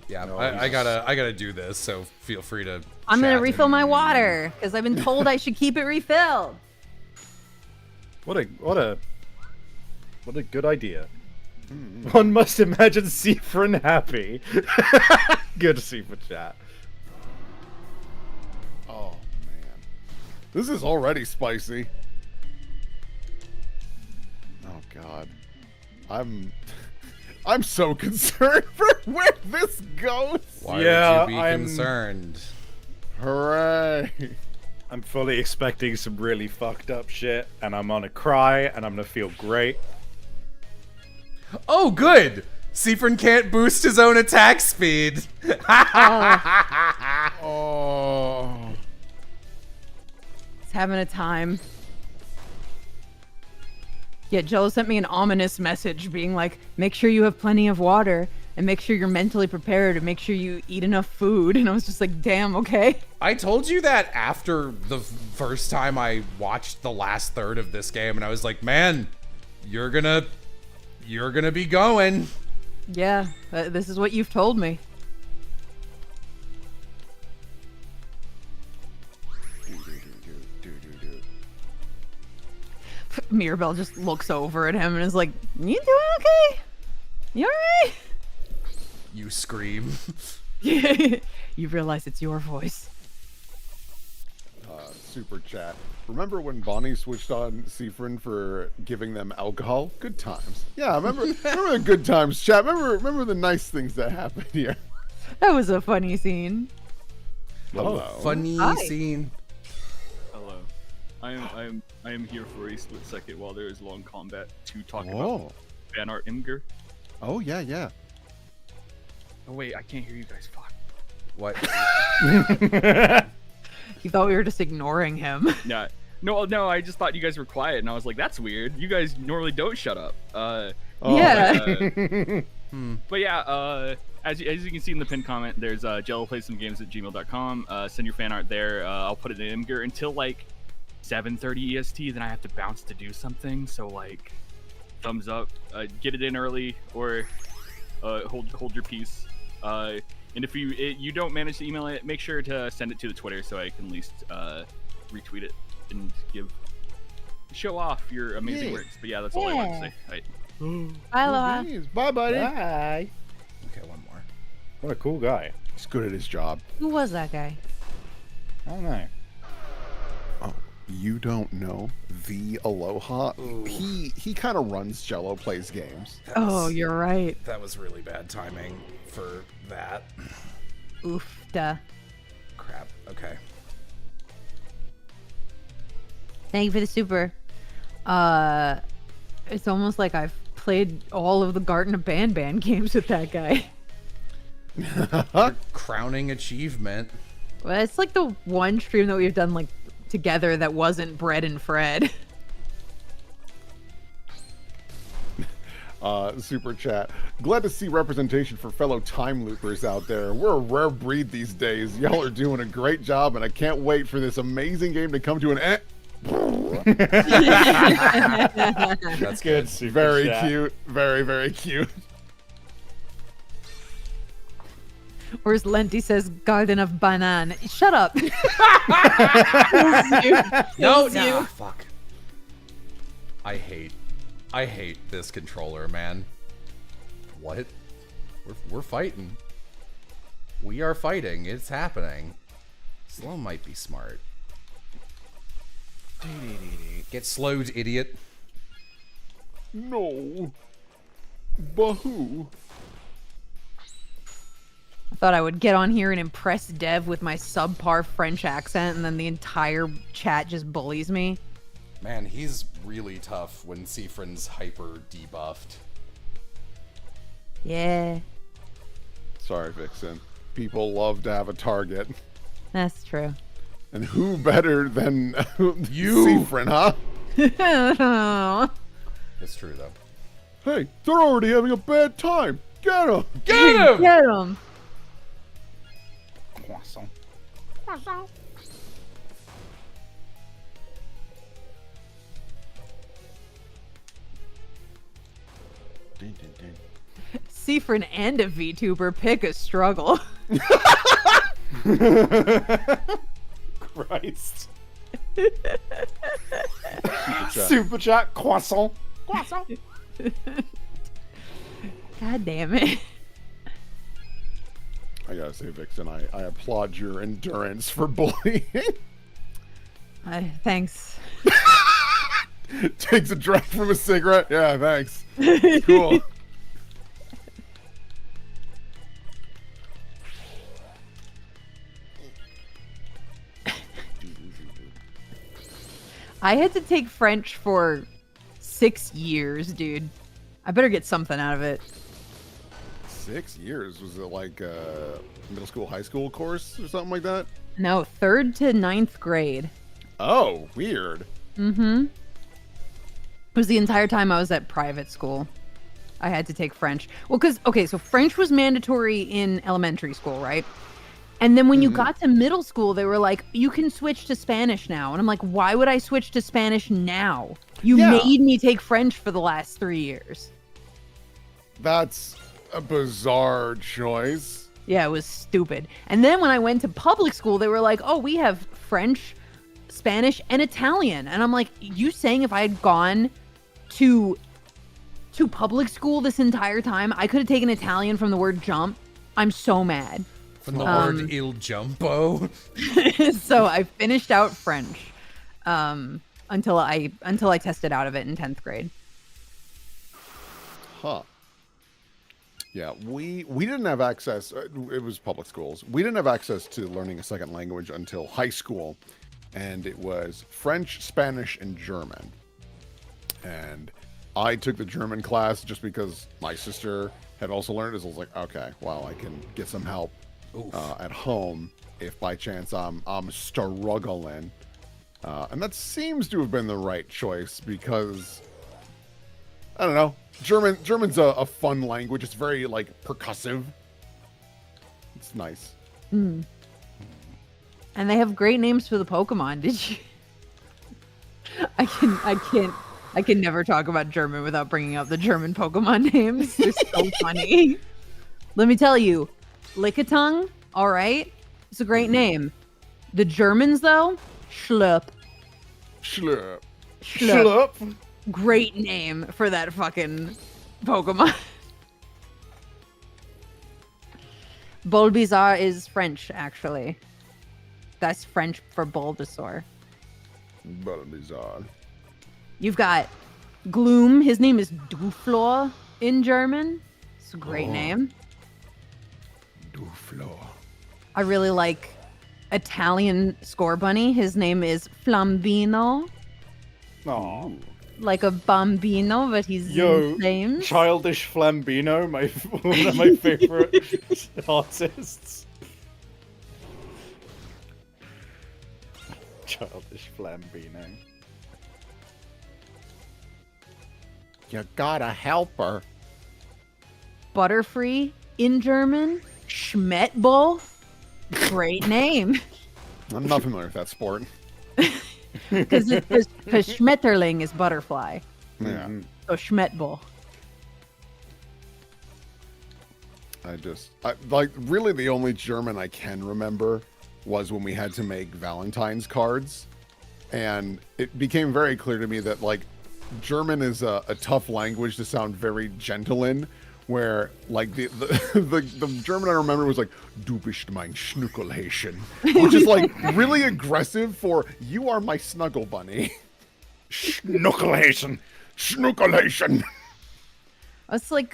A: Yeah,
B: No,
A: I gotta do this, so feel free to.
C: I'm gonna
A: chat
C: refill
A: and-
C: my water because I've been told I should keep it refilled.
B: What a good idea. One must imagine Siegfried happy. Good Siegfried chat.
D: Oh man, this is already spicy. Oh god, I'm so concerned for where this goes.
A: Why
B: Yeah,
A: would you be
B: I'm-
A: concerned?
D: Hooray!
B: I'm fully expecting some really fucked up shit, and I'm gonna cry, and I'm gonna feel great.
A: Oh, good! Siefren can't boost his own attack speed.
D: Oh,
C: He's having a time. Yeah, Jello sent me an ominous message being like, make sure you have plenty of water and make sure you're mentally prepared and make sure you eat enough food. And I was just like, damn, okay.
A: I told you that after the first time I watched the last third of this game, and I was like, man, you're gonna be going.
C: Yeah, this is what you've told me. Mirabelle just looks over at him and is like, you doing okay? You alright?
A: You scream.
C: You realize it's your voice.
D: super chat. Remember when Bonnie switched on Siefren for giving them alcohol? Good times. Yeah, remember the good times, chat. Remember the nice things that happened here.
C: That was a funny scene.
D: Hello.
A: Funny
C: Hi.
A: scene.
H: Hello. I am here for a split second while there is long combat to talk
D: Whoa.
H: about fan art Imgur.
D: Oh yeah.
H: Oh wait, I can't hear you guys. Fuck.
A: What?
C: You thought we were just ignoring him.
H: Nah. No, I just thought you guys were quiet, and I was like, that's weird. You guys normally don't shut up.
D: Oh,
C: Yeah.
H: But yeah, as you can see in the pinned comment, there's JelloPlaysSomeGames@gmail.com. Send your fan art there. I'll put it in Imgur until like 7:30 EST. Then I have to bounce to do something. So like, thumbs up, get it in early, or hold your peace. And if you don't manage to email it, make sure to send it to the Twitter so I can at least retweet it and show off your amazing
D: Yeah.
H: works. But yeah, that's all I want to say. All right.
C: Bye, Loa.
D: Bye, buddy.
B: Bye.
A: Okay, one more.
B: What a cool guy.
D: He's good at his job.
C: Who was that guy?
B: I don't know.
D: Oh, you don't know the Aloha? He kind of runs Jello Plays Games.
C: Oh, you're right.
A: That was really bad timing for that.
C: Oof, duh.
A: Crap. Okay.
C: Thank you for the super. It's almost like I've played all of the Garten of Ban games with that guy.
A: Crowning achievement.
C: Well, it's like the one stream that we've done like together that wasn't Bread and Fred.
D: Super chat. Glad to see representation for fellow time loopers out there. We're a rare breed these days. Y'all are doing a great job, and I can't wait for this amazing game to come to an end.
A: That's
B: Good. Super
D: Very
B: chat.
D: cute. Very, very cute.
C: Whereas Lenti says Garden of Banan. Shut up.
A: No,
C: Kills
A: no.
C: you.
A: Fuck. I hate this controller, man. What? We're fighting. We are fighting. It's happening. Slow might be smart. Get slowed, idiot.
D: No. Bahoo.
C: I thought I would get on here and impress Dev with my subpar French accent, and then the entire chat just bullies me.
A: Man, he's really tough when Siffrin's hyper debuffed.
C: Yeah,
D: Sorry, Vixen. People love to have a target.
C: that's true.
D: And who better than
A: You.
D: Siffrin, huh?
A: It's true, though.
D: Hey, they're already having a bad time. Get them.
A: Get him!
C: Get him!
E: Croissant.
C: Siffrin and a VTuber pick a struggle.
B: Christ.
D: Chat.
B: Super chat, croissant.
C: God damn it.
D: I gotta say, Vixen, I applaud your endurance for bullying.
C: Thanks.
D: Takes a drag from a cigarette. Yeah, thanks. Cool.
C: I had to take French for 6 years, dude. I better get something out of it.
D: 6 years? Was it like a middle school, high school course or something like that?
C: No, 3rd to 9th grade.
D: Oh, weird.
C: Mm-hmm. It was the entire time I was at private school. I had to take French. Well, because, okay, so French was mandatory in elementary school, right? And then when you got to middle school, they were like, you can switch to Spanish now. And I'm like, why would I switch to Spanish now? You
D: Yeah.
C: made me take French for the last 3 years.
D: That's a bizarre choice.
C: Yeah, it was stupid. And then when I went to public school, they were like, oh, we have French, Spanish, and Italian. And I'm like, you saying if I had gone to public school this entire time, I could have taken Italian from the word jump? I'm so mad.
A: From the word il jumpo.
C: So I finished out French until I tested out of it in 10th grade.
D: Huh. Yeah, we didn't have access. It was public schools. We didn't have access to learning a second language until high school, and it was French, Spanish, and German. And I took the German class just because my sister had also learned it. So I was like, okay, well, I can get some help at home if by chance I'm struggling. And that seems to have been the right choice because I don't know. German's a fun language. It's very like percussive. It's nice.
C: And they have great names for the Pokemon. Did you? I can never talk about German without bringing up the German Pokemon names. They're so funny. Let me tell you, Lickitung, all right, it's a great name. The Germans, though, Schlup.
D: Schlurp.
B: Schlup.
C: Great name for that fucking Pokemon. Bulbasaur is French, actually. That's French for Bulbasaur.
D: Bulbasaur.
C: You've got Gloom. His name is Duflor in German. It's a great name.
D: Duflo.
C: I really like Italian Scorbunny. His name is Flambino.
B: Aw.
C: Like a bambino, but he's
B: Yo,
C: insane.
B: Childish Flambino, one of my favorite artists. Childish Flambino.
D: You gotta help her.
C: Butterfree in German. Schmetbull. Great name.
D: I'm not familiar with that sport.
C: Because Schmetterling is butterfly.
D: Yeah.
C: So Schmetbull.
D: Like really the only German I can remember was when we had to make Valentine's cards. And it became very clear to me that like German is a tough language to sound very gentle in, where like the German I remember was like "Du bist mein Schnuckelhäschen," which is like really aggressive for "you are my snuggle bunny." Schnuckelhäschen, Schnuckelhäschen.
C: It's like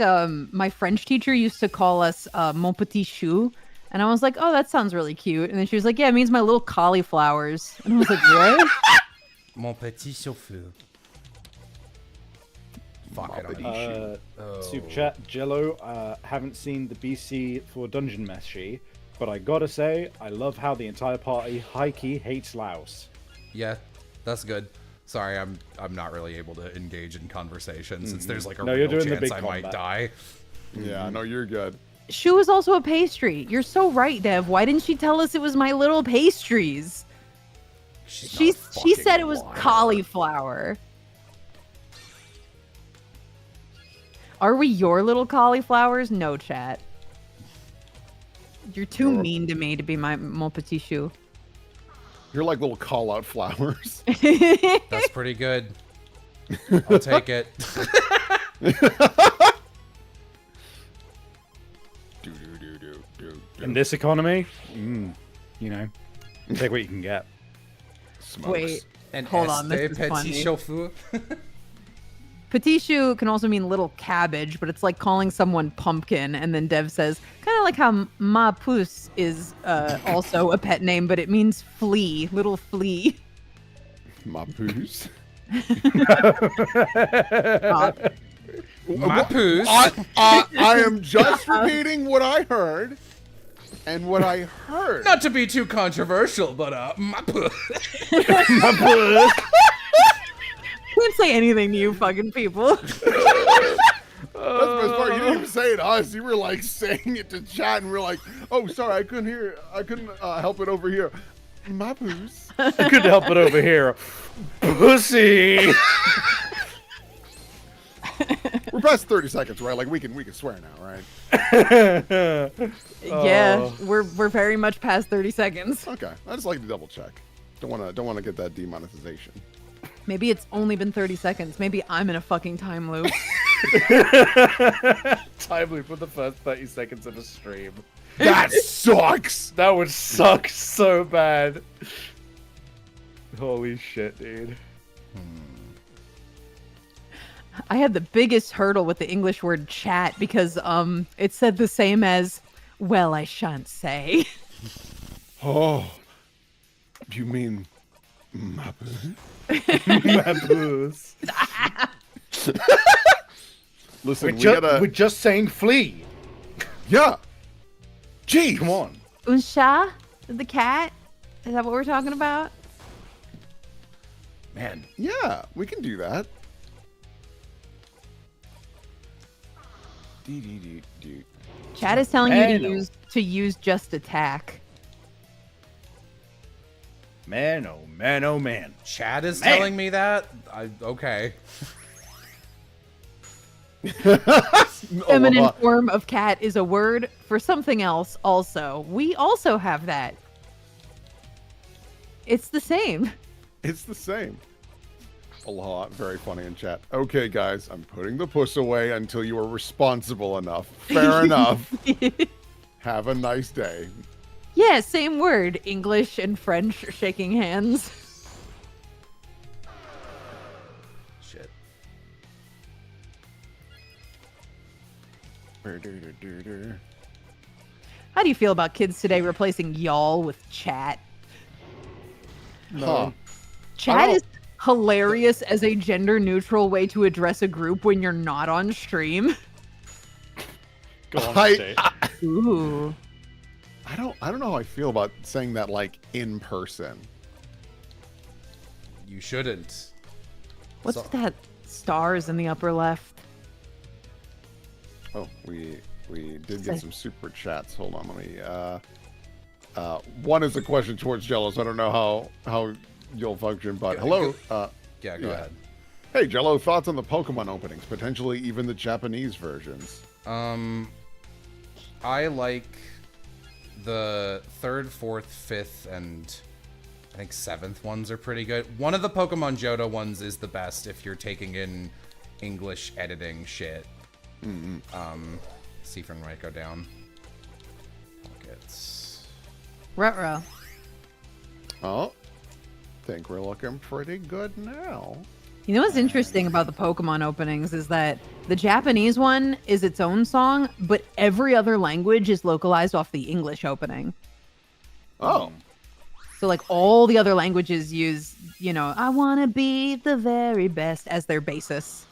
C: my French teacher used to call us mon petit chou, and I was like, oh, that sounds really cute. And then she was like, yeah, it means my little cauliflowers. And I was like, what?
G: Mon petit chauffeur. Fuck, I don't know.
E: Super chat, Jello. Haven't seen the BC for Dungeon Meshi, but I gotta say, I love how the entire party high-key hates Laos.
A: Yeah, that's good. Sorry, I'm not really able to engage in conversation since there's like a
E: No, you're
A: real
E: doing the
A: chance
E: big
A: I might
E: combat.
A: die.
D: Yeah, no, you're good.
C: Chou is also a pastry. You're so right, Dev. Why didn't she tell us it was my little pastries? She said it was cauliflower. Are we your little cauliflowers? No, chat. You're too mean to me to be mon petit chou.
D: You're like little call out flowers.
A: That's pretty good. I'll take it.
E: In this economy, you know, take what you can get.
D: Smokes.
C: Wait,
A: And
C: hold on. This is
A: petit
C: funny.
A: chauffeur.
C: Petit chou can also mean little cabbage, but it's like calling someone pumpkin. And then Dev says, kind of like how ma pousse is also a pet name, but it means flea, little flea.
D: My poos.
A: My poos.
D: I am just repeating what I heard. And what I heard.
A: Not to be too controversial, but my poos.
C: Can't say anything to you fucking people.
D: That's the best part. You didn't even say it to us. You were like saying it to chat, and we are like, "Oh, sorry, I couldn't hear. I couldn't help it over here." My poos.
E: I couldn't help it over here. Pussy.
D: We're past 30 seconds, right? Like we can swear now, right?
C: Yeah, we're very much past 30 seconds.
D: Okay. I just like to double check. Don't wanna get that demonetization.
C: Maybe it's only been 30 seconds. Maybe I'm in a fucking time loop.
E: Time loop for the first 30 seconds of a stream.
D: That sucks.
E: That would suck so bad. Holy shit, dude.
C: I had the biggest hurdle with the English word chat because it said the same as, well, I shan't say.
D: Oh, you mean my poos? Listen,
E: We're just saying flee.
D: Yeah. Gee,
E: Come on.
C: Unsha? The cat? Is that what we're talking about?
D: Man, yeah, we can do that.
C: Chat is telling you
E: Hello.
C: to use just attack.
E: Man, oh man, oh man.
A: Chad is
E: Man.
A: telling me that? Okay.
C: Feminine form of cat is a word for something else also. We also have that. It's the same.
D: It's the same. Aloha, very funny in chat. Okay, guys, I'm putting the puss away until you are responsible enough. Fair enough. Have a nice day.
C: Yeah, same word. English and French shaking hands.
A: Shit.
C: How do you feel about kids today replacing y'all with chat?
D: Huh.
C: Chat is hilarious as a gender neutral way to address a group when you're not on stream.
E: Go on,
D: I-
E: State.
C: Ooh.
D: I don't know how I feel about saying that like in person.
A: You shouldn't.
C: What's
A: So-
C: that stars in the upper left?
D: Oh, we did get some super chats. Hold on, let me one is a question towards Jello, so I don't know how you'll function, but hello.
A: Yeah, go ahead.
D: Hey Jello, thoughts on the Pokemon openings, potentially even the Japanese versions?
A: I like the 3rd, 4th, 5th, and I think 7th ones are pretty good. One of the Pokemon Johto ones is the best if you're taking in English editing shit. Seafrin might go down. Pockets.
C: Ruh-roh.
D: Oh, think we're looking pretty good now.
C: You know what's interesting about the Pokemon openings is that the Japanese one is its own song, but every other language is localized off the English opening.
D: Oh,
C: So like all the other languages use, I want to be the very best as their basis.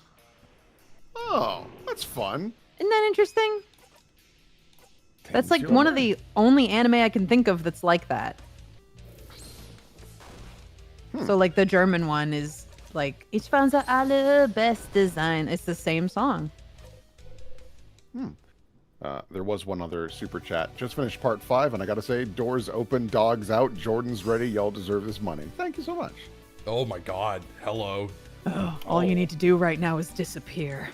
D: oh, that's fun.
C: Isn't that interesting? That's like
D: Thank
C: one
D: you.
C: of the only anime I can think of that's like that. So like the German one is like Ich fand the allerbest design. It's the same song.
D: There was one other super chat. Just finished part 5, and I gotta say, doors open, dogs out, Jordan's ready. Y'all deserve this money. Thank you so much.
A: Oh my god. Hello.
C: All you need to do right now is disappear.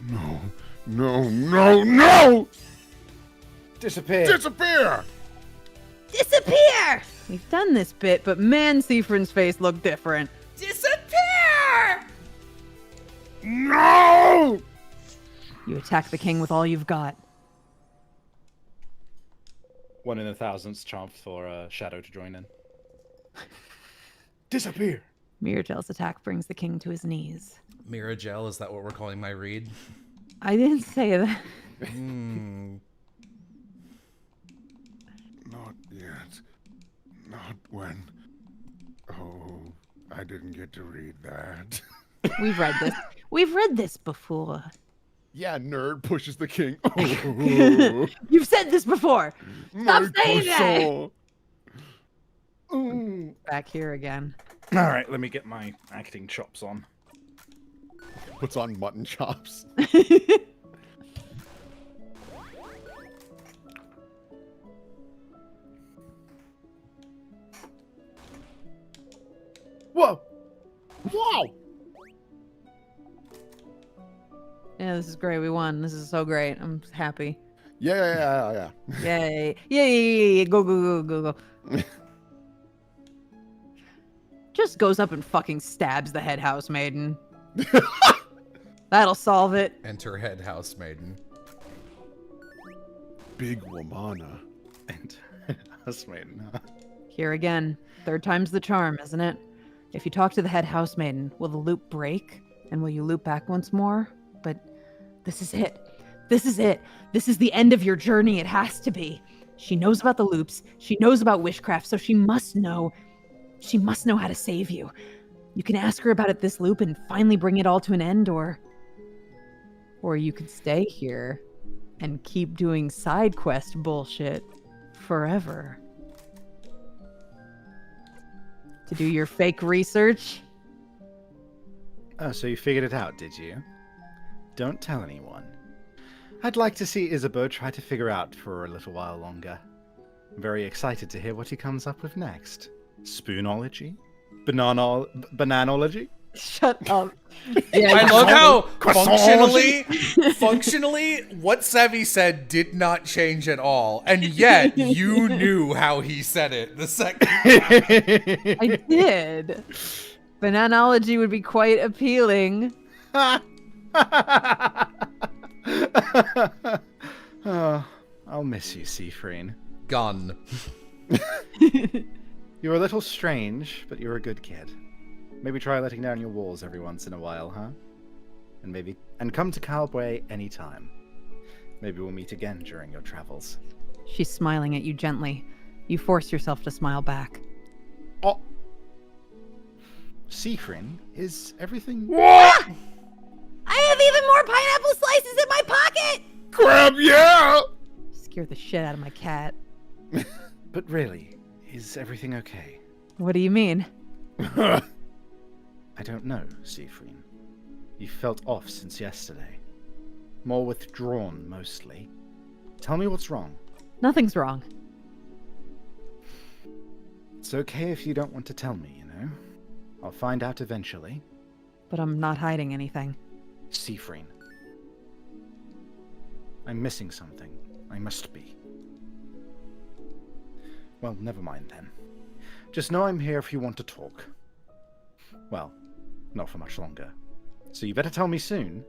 D: No, no, no, no!
E: Disappear.
D: Disappear!
F: Disappear!
C: We've done this bit, but man, Seafrin's face looked different.
F: Disappear!
D: No!
C: You attack the king with all you've got.
E: 1 in 1,000's chance for Shadow to join in. Disappear.
C: Miragel's attack brings the king to his knees.
A: Miragel, is that what we're calling my read?
C: I didn't say that.
D: Not yet. Not when. Oh, I didn't get to read that.
C: We've read this. We've read this before.
D: Yeah, nerd pushes the king. Oh,
C: You've said this before. Stop
D: my
C: saying that.
D: croissant. Ooh.
C: Back here again.
E: All right, let me get my acting chops on.
D: Puts on mutton chops. Whoa! Wow!
C: Yeah, this is great. We won. This is so great. I'm happy.
D: Yeah.
C: Yay. Yay. Go, go, go, go, go. Just goes up and fucking stabs the head housemaiden. That'll solve it.
A: Enter head housemaiden.
D: Big Womana.
E: And housemaiden, huh?
C: Here again. Third time's the charm, isn't it? If you talk to the head housemaiden, will the loop break? And will you loop back once more? But this is it. This is it. This is the end of your journey. It has to be. She knows about the loops. She knows about witchcraft, so she must know. She must know how to save you. You can ask her about it this loop and finally bring it all to an end, or you can stay here and keep doing side quest bullshit forever. To do your fake research?
E: Oh, so you figured it out, did you? Don't tell anyone. I'd like to see Isabeau try to figure out for a little while longer. I'm very excited to hear what he comes up with next. Spoonology? Bananology?
C: Shut up.
A: I love how
D: Croissant.
A: functionally, what Savvy said did not change at all, and yet you knew how he said it the second.
C: I did. Bananology would be quite appealing.
E: Oh, I'll miss you, Seafreen.
A: Gun.
E: You're a little strange, but you're a good kid. Maybe try letting down your walls every once in a while, huh? And come to Calway anytime. Maybe we'll meet again during your travels.
C: She's smiling at you gently. You force yourself to smile back.
E: Oh, Seafrin, is everything?
F: I have even more pineapple slices in my pocket!
D: Crab, yeah!
C: Scared the shit out of my cat.
E: But really, is everything okay?
C: What do you mean?
E: I don't know, Seafrin. You felt off since yesterday. More withdrawn, mostly. Tell me what's wrong.
C: Nothing's wrong.
E: It's okay if you don't want to tell me, you know? I'll find out eventually.
C: But I'm not hiding anything.
E: Seafrin. I'm missing something. I must be. Well, never mind then. Just know I'm here if you want to talk. Well, not for much longer. So you better tell me soon.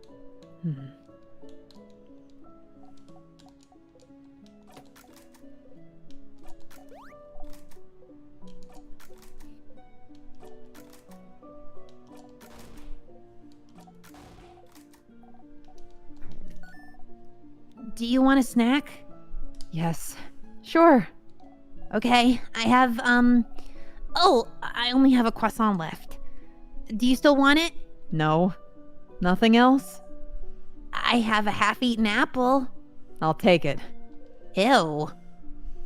F: Do you want a snack?
C: Yes. Sure.
F: Okay, I have, oh, I only have a croissant left. Do you still want it?
C: No. Nothing else?
F: I have a half-eaten apple.
C: I'll take it.
F: Ew.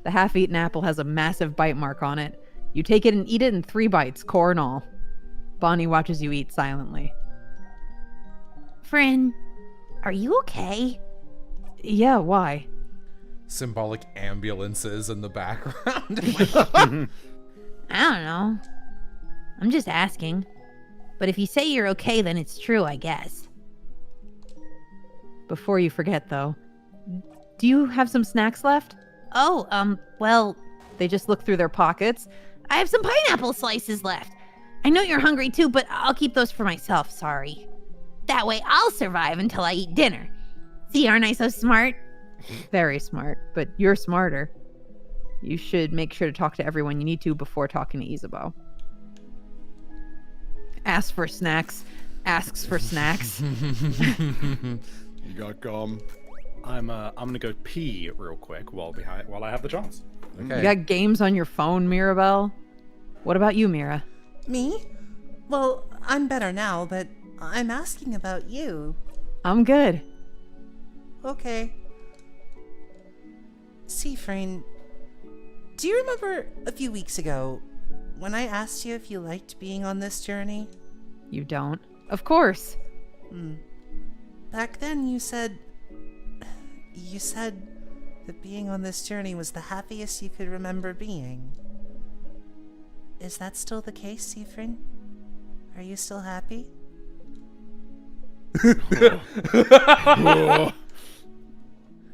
C: The half-eaten apple has a massive bite mark on it. You take it and eat it in 3 bites, core and all. Bonnie watches you eat silently.
F: Friend, are you okay?
C: Yeah, why?
A: Symbolic ambulances in the background.
F: I don't know. I'm just asking. But if you say you're okay, then it's true, I guess.
C: Before you forget, though, do you have some snacks left?
F: Oh, well,
C: They just look through their pockets.
F: I have some pineapple slices left. I know you're hungry too, but I'll keep those for myself, sorry. That way I'll survive until I eat dinner. See, aren't I so smart?
C: Very smart, but you're smarter. You should make sure to talk to everyone you need to before talking to Isabeau. Ask for snacks. Asks for snacks.
D: You got gum?
B: I'm gonna go pee real quick while I have the chance.
A: Okay.
C: You got games on your phone, Mirabelle? What about you, Mira?
G: Me? Well, I'm better now, but I'm asking about you.
C: I'm good.
G: Okay. Seafrain, do you remember a few weeks ago when I asked you if you liked being on this journey?
C: You don't. Of course.
G: Back then you said that being on this journey was the happiest you could remember being. Is that still the case, Seafrain? Are you still happy?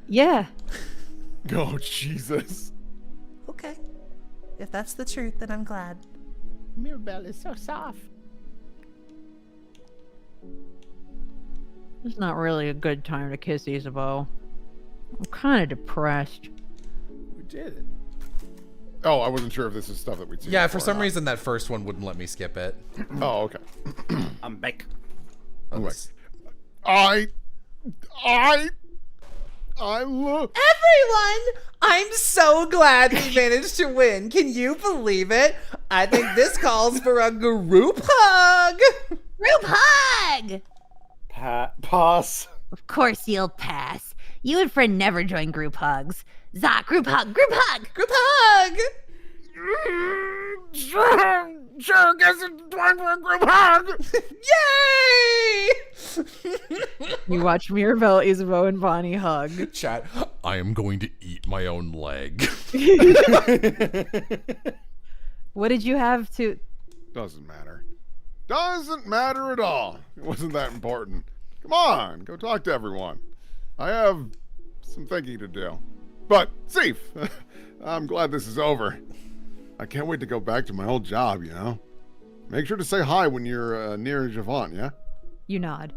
C: Yeah.
D: Oh, Jesus.
G: Okay. If that's the truth, then I'm glad.
B: Mirabelle is so soft.
C: It's not really a good time to kiss Isabeau. I'm kind of depressed.
B: We did it.
D: Oh, I wasn't sure if this is stuff that we'd seen
A: Yeah,
D: before
A: for
D: or
A: some
D: not.
A: reason that first one wouldn't let me skip it.
D: Oh, okay.
B: I'm back.
D: I'm like, I love.
I: Everyone! I'm so glad we managed to win. Can you believe it? I think this calls for a group hug.
F: Group hug!
B: Pass.
F: Of course you'll pass. You and friend never join group hugs. Zah, group hug, group hug!
I: Group hug!
B: Sure, guess it's time for a group hug.
I: Yay!
C: You watch Mirabelle, Isabeau, and Bonnie hug.
A: Chat, I am going to eat my own leg.
C: What did you have to...
D: Doesn't matter. Doesn't matter at all. It wasn't that important. Come on, go talk to everyone. I have some thinking to do. But, Seif, I'm glad this is over. I can't wait to go back to my old job, you know? Make sure to say hi when you're near Javon, yeah?
C: You nod.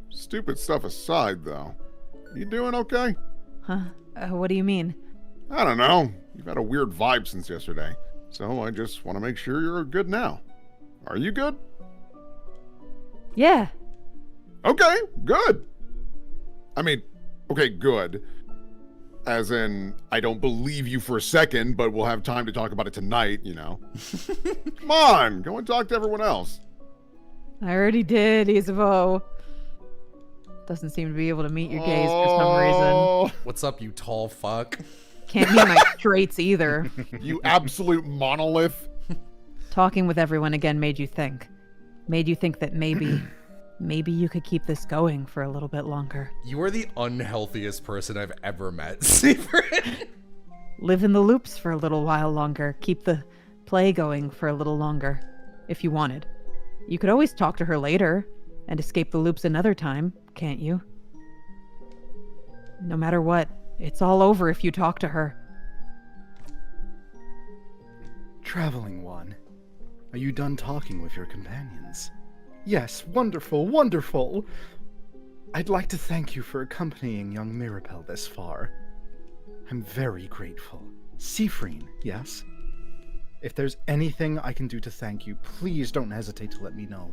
D: Stupid stuff aside, though. You doing okay?
C: Huh? What do you mean?
D: I don't know. You've had a weird vibe since yesterday. So I just want to make sure you're good now. Are you good?
C: Yeah.
D: Okay, good. I mean, okay, good. As in, I don't believe you for a second, but we'll have time to talk about it tonight, you know. Come on, go and talk to everyone else.
C: I already did, Isabeau. Doesn't seem to be able to meet your gaze for some reason.
D: Oh,
A: What's up, you tall fuck?
C: Can't meet my traits either.
D: you absolute monolith.
C: Talking with everyone again made you think. Made you think that maybe you could keep this going for a little bit longer.
A: You are the unhealthiest person I've ever met, Seafrain.
C: Live in the loops for a little while longer. Keep the play going for a little longer, if you wanted. You could always talk to her later and escape the loops another time, can't you? No matter what, it's all over if you talk to her.
E: Traveling one, are you done talking with your companions? Yes, wonderful, wonderful. I'd like to thank you for accompanying young Mirabelle this far. I'm very grateful. Seafrain, yes? If there's anything I can do to thank you, please don't hesitate to let me know.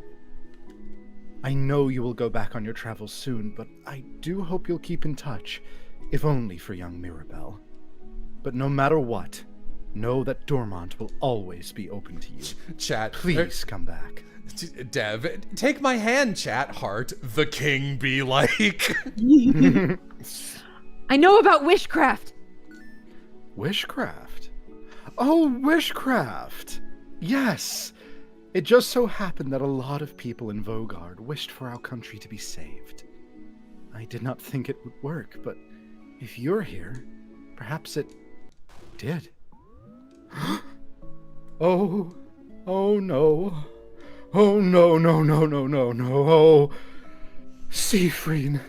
B: I know you will go back on your travels soon, but I do hope you'll keep in touch, if only for young Mirabelle. But no matter what, know that Dormont will always be open to you.
A: Chat.
B: Please come back.
A: Dev, take my hand, chat. Heart, the king be like.
C: I know about wishcraft.
B: Wishcraft? Oh, wishcraft! Yes! It just so happened that a lot of people in Vogard wished for our country to be saved. I did not think it would work, but if you're here, perhaps it did. Oh no. Oh no, no, no, no, no, no. Oh, Siegfried.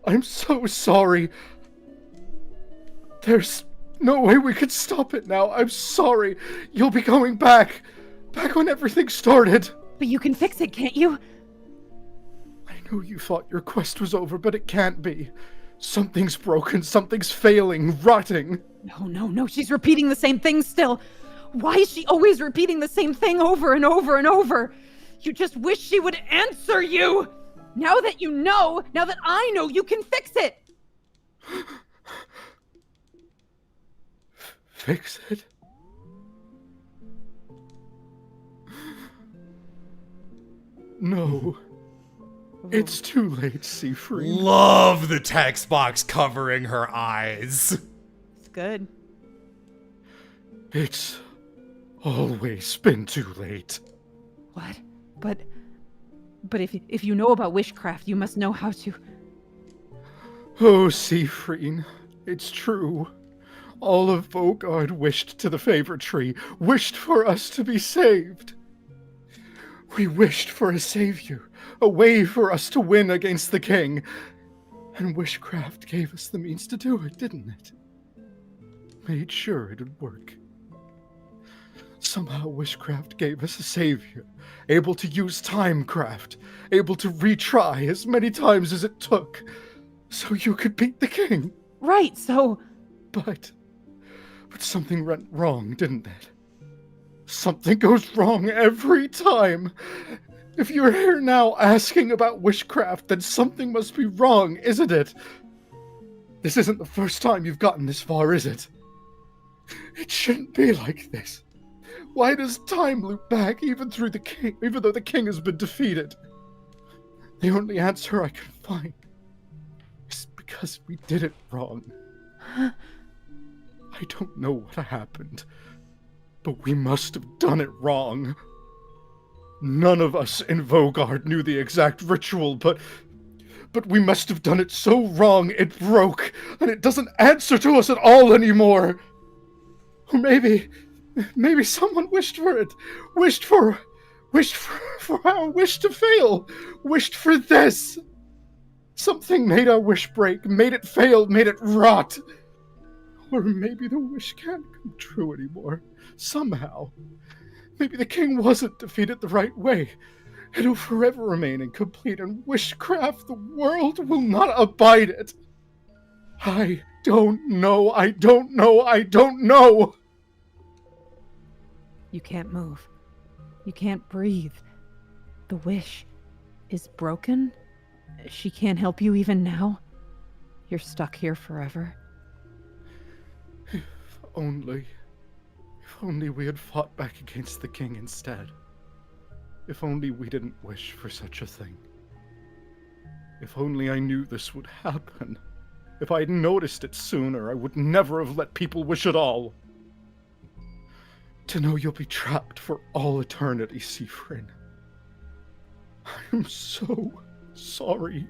B: I'm so sorry. There's no way we could stop it now. I'm sorry. You'll be going back. Back when everything started.
C: But you can fix it, can't you?
B: I know you thought your quest was over, but it can't be. Something's broken, something's failing, rotting.
C: No, she's repeating the same thing still. Why is she always repeating the same thing over and over and over? You just wish she would answer you! Now that you know, now that I know, you can fix it!
B: Fix it? No. It's too late, Siegfried.
A: Love the text box covering her eyes.
C: It's good.
B: It's always been too late.
C: What? But if you know about wishcraft, you must know how to...
B: Oh, Siegfried, it's true. All of Vogard wished to the favor tree, wished for us to be saved. We wished for a savior, a way for us to win against the king. And wishcraft gave us the means to do it, didn't it? Made sure it would work. Somehow wishcraft gave us a savior, able to use timecraft, able to retry as many times as it took, so you could beat the king.
C: Right, so...
B: But something went wrong, didn't it? Something goes wrong every time. If you're here now asking about wishcraft, then something must be wrong, isn't it? This isn't the first time you've gotten this far, is it? It shouldn't be like this. Why does time loop back even though the king has been defeated? The only answer I can find is because we did it wrong. I don't know what happened, but we must have done it wrong. None of us in Vogard knew the exact ritual, but we must have done it so wrong it broke, and it doesn't answer to us at all anymore. Or maybe someone wished for it, wished for our wish to fail, wished for this. Something made our wish break, made it fail, made it rot. Or maybe the wish can't come true anymore, somehow. Maybe the king wasn't defeated the right way. It'll forever remain incomplete, and wishcraft, the world will not abide it. I don't know.
C: You can't move. You can't breathe. The wish is broken? She can't help you even now? You're stuck here forever?
B: If only we had fought back against the king instead. If only we didn't wish for such a thing. If only I knew this would happen. If I'd noticed it sooner, I would never have let people wish at all. To know you'll be trapped for all eternity, Siegfried. I'm so sorry.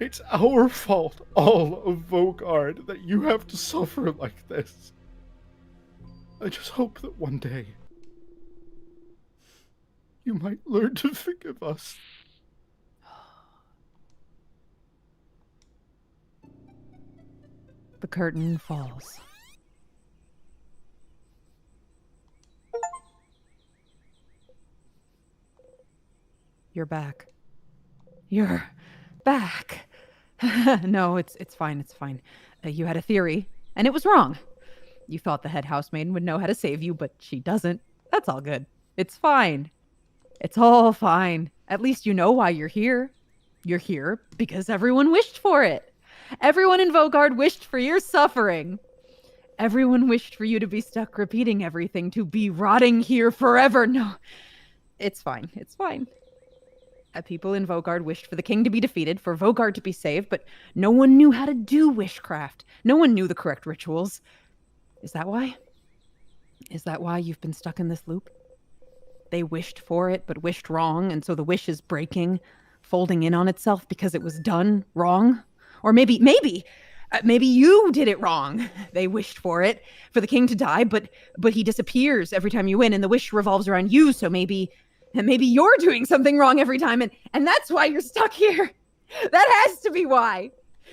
B: It's our fault, all of Vogard, that you have to suffer like this. I just hope that one day you might learn to forgive us.
C: The curtain falls. You're back. You're back. No, it's fine, it's fine. You had a theory, and it was wrong. You thought the head housemaiden would know how to save you, but she doesn't. That's all good. It's fine. It's all fine. At least you know why you're here. You're here because everyone wished for it. Everyone in Vogard wished for your suffering. Everyone wished for you to be stuck repeating everything, to be rotting here forever. No, it's fine. It's fine. People in Vogard wished for the king to be defeated, for Vogard to be saved, but no one knew how to do wishcraft. No one knew the correct rituals. Is that why? Is that why you've been stuck in this loop? They wished for it, but wished wrong, and so the wish is breaking, folding in on itself because it was done wrong? Or maybe you did it wrong. They wished for it, for the king to die, but he disappears every time you win, and the wish revolves around you, so maybe you're doing something wrong every time, and that's why you're stuck here. That has to be why.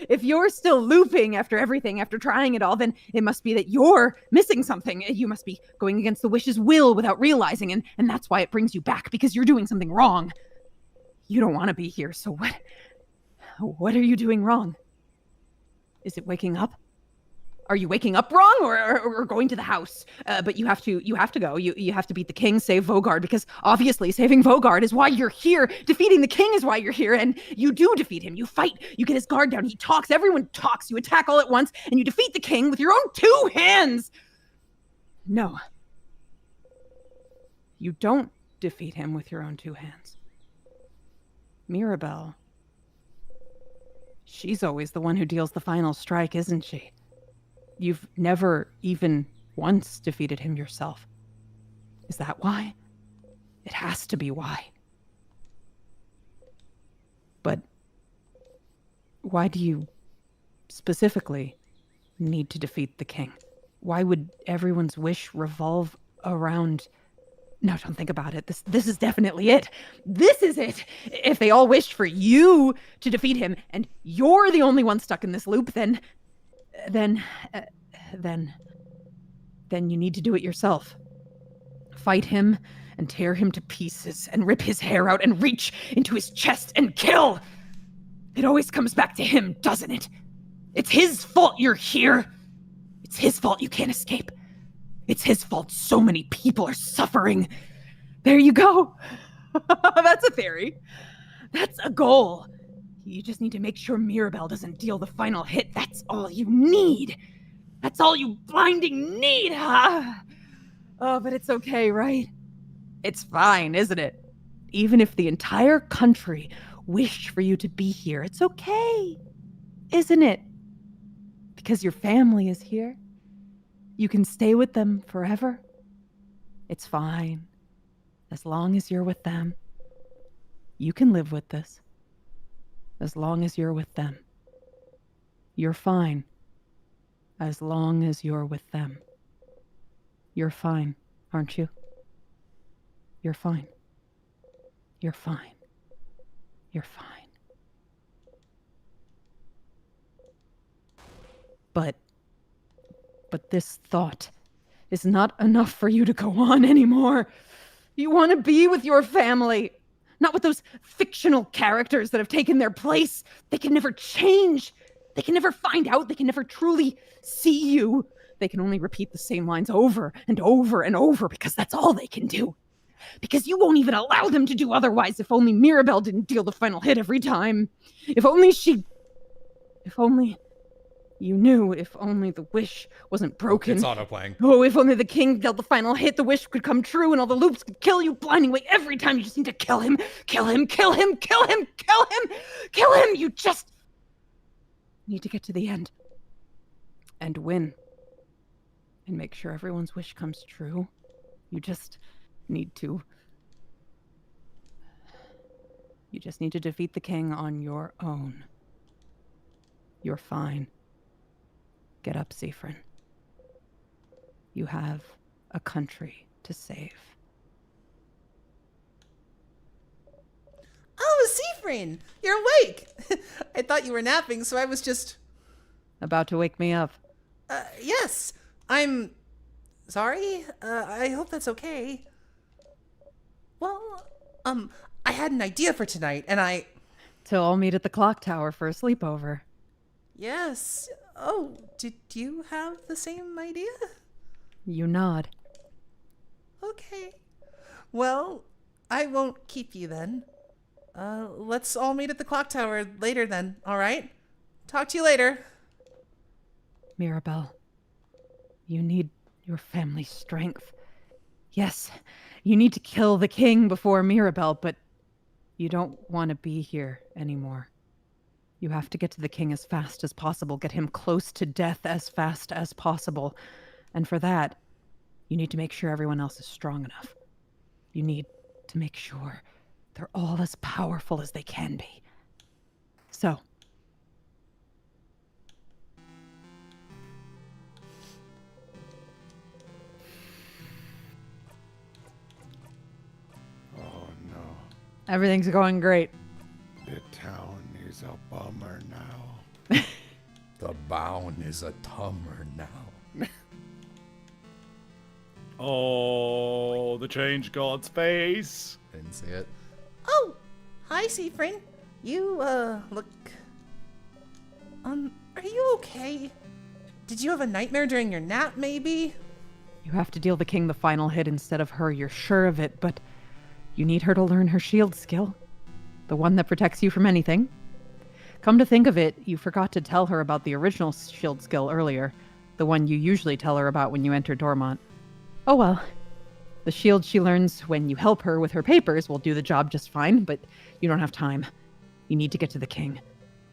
C: If you're still looping after everything, after trying it all, then it must be that you're missing something. You must be going against the wish's will without realizing, and that's why it brings you back, because you're doing something wrong. You don't want to be here, so what are you doing wrong? Is it waking up? Are you waking up wrong or going to the house? But you have to go. You have to beat the king, save Vogard, because obviously saving Vogard is why you're here. Defeating the king is why you're here, and you do defeat him. You fight. You get his guard down. He talks. Everyone talks. You attack all at once, and you defeat the king with your own 2 hands. No. You don't defeat him with your own 2 hands. Mirabelle. She's always the one who deals the final strike, isn't she? You've never even once defeated him yourself. Is that why? It has to be why. But why do you specifically need to defeat the king? Why would everyone's wish revolve around... No, don't think about it. This is definitely it. This is it. If they all wished for you to defeat him, and you're the only one stuck in this loop, then you need to do it yourself. Fight him and tear him to pieces and rip his hair out and reach into his chest and kill. It always comes back to him, doesn't it? It's his fault you're here. It's his fault you can't escape. It's his fault so many people are suffering. There you go. That's a theory. That's a goal. You just need to make sure Mirabelle doesn't deal the final hit. That's all you need. That's all you blinding need, huh? Oh, but it's okay, right? It's fine, isn't it? Even if the entire country wished for you to be here, it's okay, isn't it? Because your family is here. You can stay with them forever. It's fine. As long as you're with them. You can live with this. As long as you're with them. You're fine. As long as you're with them. You're fine, aren't you? You're fine. You're fine. You're fine. But this thought is not enough for you to go on anymore. You want to be with your family, not with those fictional characters that have taken their place. They can never change. They can never find out. They can never truly see you. They can only repeat the same lines over and over and over because that's all they can do. Because you won't even allow them to do otherwise. If only Mirabelle didn't deal the final hit every time. If only you knew, if only the wish wasn't broken.
A: It's auto-playing.
C: Oh, if only the king dealt the final hit, the wish could come true and all the loops could kill you blindingly every time. You just need to kill him, kill him, kill him, kill him, kill him, kill him. You just need to get to the end and win and make sure everyone's wish comes true. You just need to defeat the king on your own. You're fine. Get up, Siffrin. You have a country to save.
I: Oh, Siffrin, you're awake. I thought you were napping, so I was just...
C: About to wake me up.
I: Yes. I'm sorry. I hope that's okay. Well, I had an idea for tonight, and
C: So I'll meet at the clock tower for a sleepover.
I: Yes. Oh, did you have the same idea?
C: You nod.
I: Okay. Well, I won't keep you then. Let's all meet at the clock tower later then, all right? Talk to you later.
C: Mirabelle, you need your family's strength. Yes, you need to kill the king before Mirabelle, but you don't want to be here anymore. You have to get to the king as fast as possible, get him close to death as fast as possible. And for that, you need to make sure everyone else is strong enough. You need to make sure they're all as powerful as they can be. So,
D: Oh no.
C: everything's going great.
D: The town is a bummer now.
A: The bound is a tummer now.
B: Oh, the change god's face.
A: Didn't see it.
I: Oh, hi, Seafrin. You, look... are you okay? Did you have a nightmare during your nap, maybe?
C: You have to deal the king the final hit instead of her, you're sure of it, but you need her to learn her shield skill. The one that protects you from anything. Come to think of it, you forgot to tell her about the original shield skill earlier. The one you usually tell her about when you enter Dormont. Oh well. The shield she learns when you help her with her papers will do the job just fine, but you don't have time. You need to get to the king.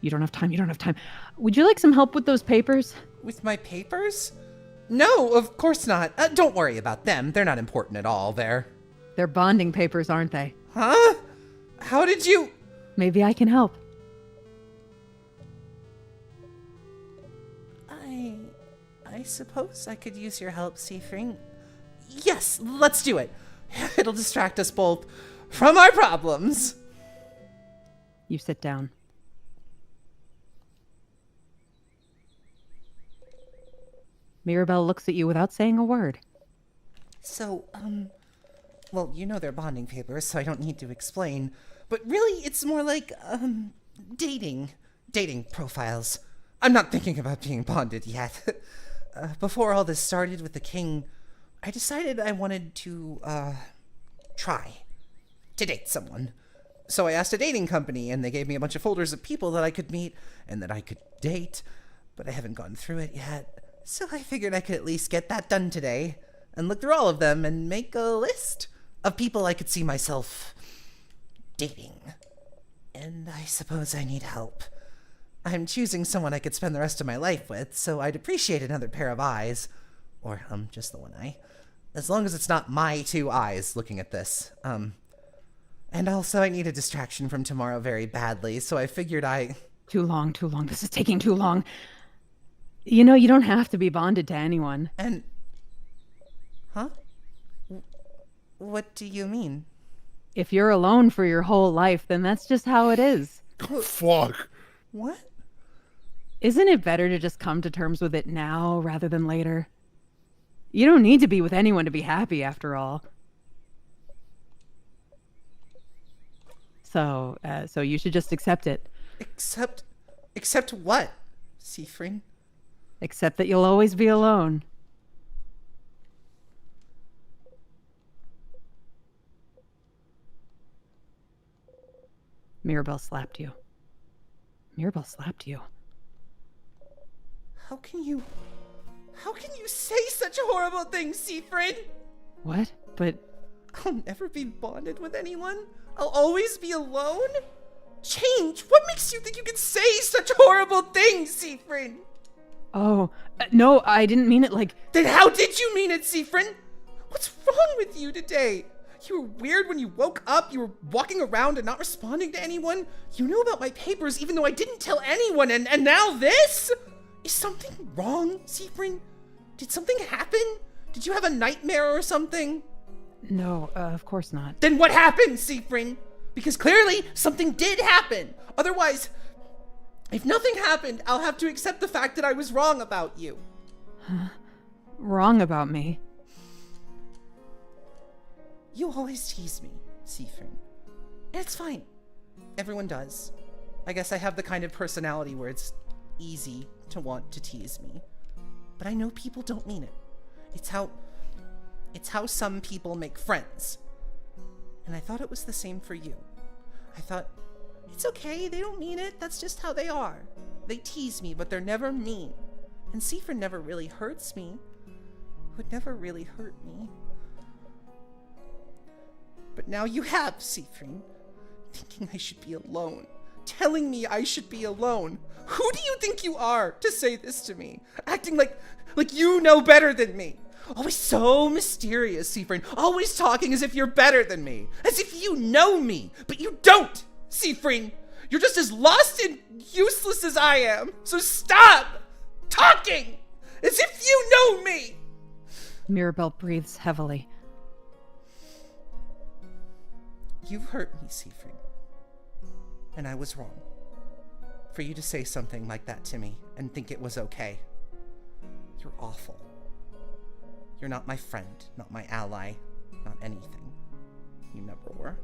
C: You don't have time, you don't have time. Would you like some help with those papers?
I: With my papers? No, of course not. Don't worry about them. They're not important at all, they're...
C: They're bonding papers, aren't they?
I: Huh? How did you...
C: Maybe I can help.
I: I suppose I could use your help, Seafring. Yes, let's do it. It'll distract us both from our problems.
C: You sit down. Mirabelle looks at you without saying a word.
I: So, well, you know they're bonding papers, so I don't need to explain. But really, it's more like, dating profiles. I'm not thinking about being bonded yet. Before all this started with the king, I decided I wanted to, try to date someone. So I asked a dating company, and they gave me a bunch of folders of people that I could meet and that I could date, but I haven't gone through it yet. So I figured I could at least get that done today and look through all of them and make a list of people I could see myself dating. And I suppose I need help. I'm choosing someone I could spend the rest of my life with, so I'd appreciate another pair of eyes. Or, just the one eye. As long as it's not my two eyes looking at this. And also I need a distraction from tomorrow very badly, so I figured
C: Too long. This is taking too long. You know, you don't have to be bonded to anyone.
I: And... Huh? What do you mean?
C: If you're alone for your whole life, then that's just how it is.
D: Fuck.
I: What?
C: Isn't it better to just come to terms with it now rather than later? You don't need to be with anyone to be happy, after all. So you should just accept it.
I: Accept what, Seafrin?
C: Accept that you'll always be alone. Mirabelle slapped you. Mirabelle slapped you.
I: How can you say such horrible things, Seafrin?
C: What? But
I: I'll never be bonded with anyone. I'll always be alone. Change. What makes you think you can say such horrible things, Seafrin?
C: oh, no, I didn't mean it like...
I: Then how did you mean it, Seafrin? What's wrong with you today? You were weird when you woke up. You were walking around and not responding to anyone. You knew about my papers even though I didn't tell anyone. And now this? Is something wrong, Seafrin? Did something happen? Did you have a nightmare or something?
C: No, of course not.
I: Then what happened, Seafrin? Because clearly something did happen. Otherwise, if nothing happened, I'll have to accept the fact that I was wrong about you.
C: Wrong about me?
I: You always tease me, Seafrin. And it's fine. Everyone does. I guess I have the kind of personality where it's easy to want to tease me. But I know people don't mean it. It's how some people make friends. And I thought it was the same for you. I thought, it's okay, they don't mean it, that's just how they are. They tease me, but they're never mean. And Siffrin never really hurts me. Would never really hurt me. But now you have, Siffrin. Thinking I should be alone. Telling me I should be alone. Who do you think you are to say this to me? Acting like you know better than me. Always so mysterious, Siffrin. Always talking as if you're better than me. As if you know me. But you don't, Siffrin. You're just as lost and useless as I am. So stop talking as if you know me.
C: Mirabelle breathes heavily.
I: You've hurt me, Siffrin. And I was wrong. For you to say something like that to me and think it was okay. You're awful. You're not my friend, not my ally, not anything. You never were.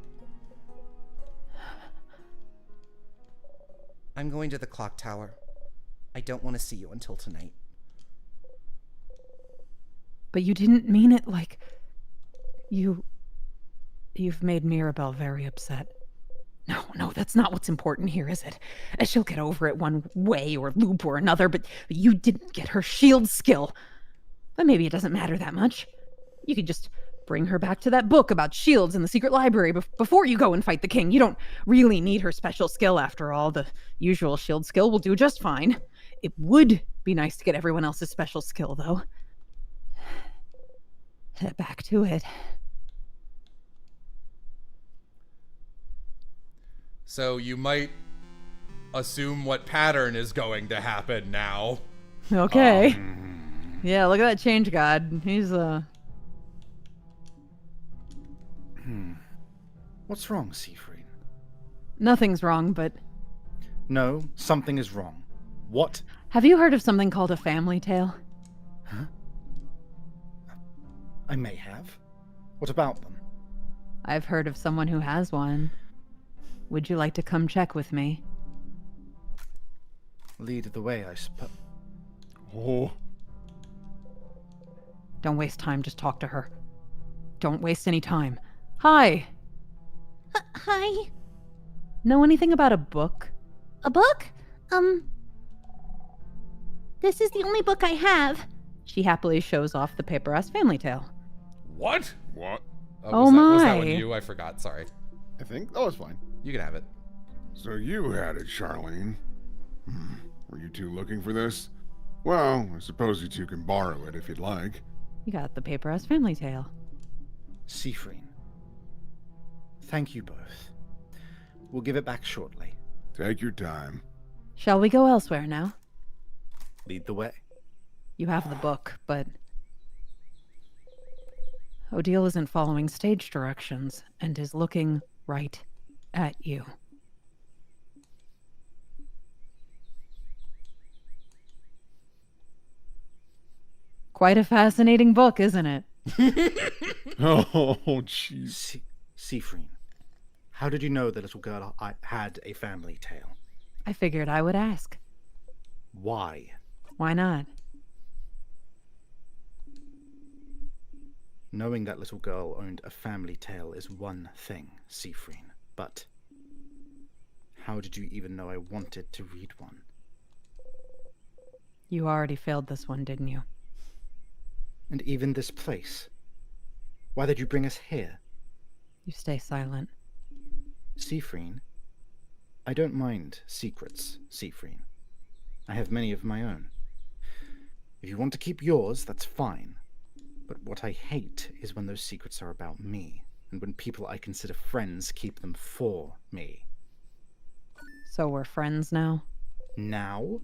I: I'm going to the clock tower. I don't want to see you until tonight.
C: But you didn't mean it like... You've made Mirabelle very upset. No, that's not what's important here, is it? She'll get over it one way or loop or another, but you didn't get her shield skill. But maybe it doesn't matter that much. You could just bring her back to that book about shields in the secret library before you go and fight the king. You don't really need her special skill after all. The usual shield skill will do just fine. It would be nice to get everyone else's special skill, though. Back to it.
A: So you might assume what pattern is going to happen now.
C: Okay. Yeah, look at that change god. He's,
E: What's wrong, Siffrin?
C: Nothing's wrong, but...
E: No, something is wrong. What?
C: Have you heard of something called a family tale?
E: Huh? I may have. What about them?
C: I've heard of someone who has one. Would you like to come check with me?
E: Lead the way, I suppose.
D: Oh.
C: Don't waste time, just talk to her. Don't waste any time. Hi!
F: Hi.
C: Know anything about a book?
F: A book? This is the only book I have.
C: She happily shows off the paper-ass family tale.
A: What?
D: What?
C: Oh
A: was that one
C: my.
A: you? I forgot, sorry.
D: I think that was fine.
A: You can have it.
J: So you had it, Charlene. Were you two looking for this? Well, I suppose you two can borrow it if you'd like.
C: You got the paper-ass family tale.
E: Siffrin. Thank you both. We'll give it back shortly.
J: Take your time.
C: Shall we go elsewhere now?
E: Lead the way.
C: You have the book, but... Odile isn't following stage directions and is looking right at you. Quite a fascinating book, isn't it?
D: Oh, jeez.
E: Siffrin, how did you know the little girl had a family tale?
C: I figured I would ask.
E: Why?
C: Why not?
E: Knowing that little girl owned a family tale is one thing, Siffrin, but how did you even know I wanted to read one?
C: You already failed this one, didn't you?
E: And even this place. Why did you bring us here?
C: You stay silent.
E: Siffrin, I don't mind secrets, Siffrin. I have many of my own. If you want to keep yours, that's fine. But what I hate is when those secrets are about me, and when people I consider friends keep them for me.
C: So we're friends now?
E: Now?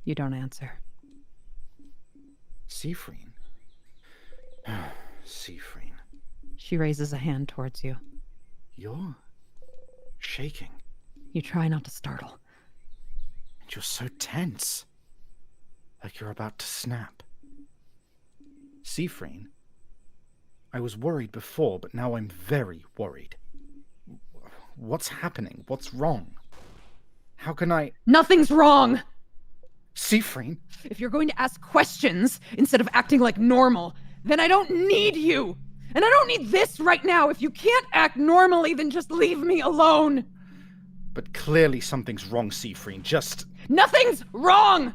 C: You don't answer.
E: Siffrin. Siffrin.
C: She raises a hand towards you.
E: You're shaking.
C: You try not to startle.
E: And you're so tense. Like you're about to snap. Siffrin, I was worried before, but now I'm very worried. What's happening? What's wrong? How can I...
C: Nothing's wrong!
E: Siffrin?
C: If you're going to ask questions instead of acting like normal, then I don't need you! And I don't need this right now. If you can't act normally, then just leave me alone.
E: But clearly something's wrong, Seafreen. Just...
C: Nothing's wrong!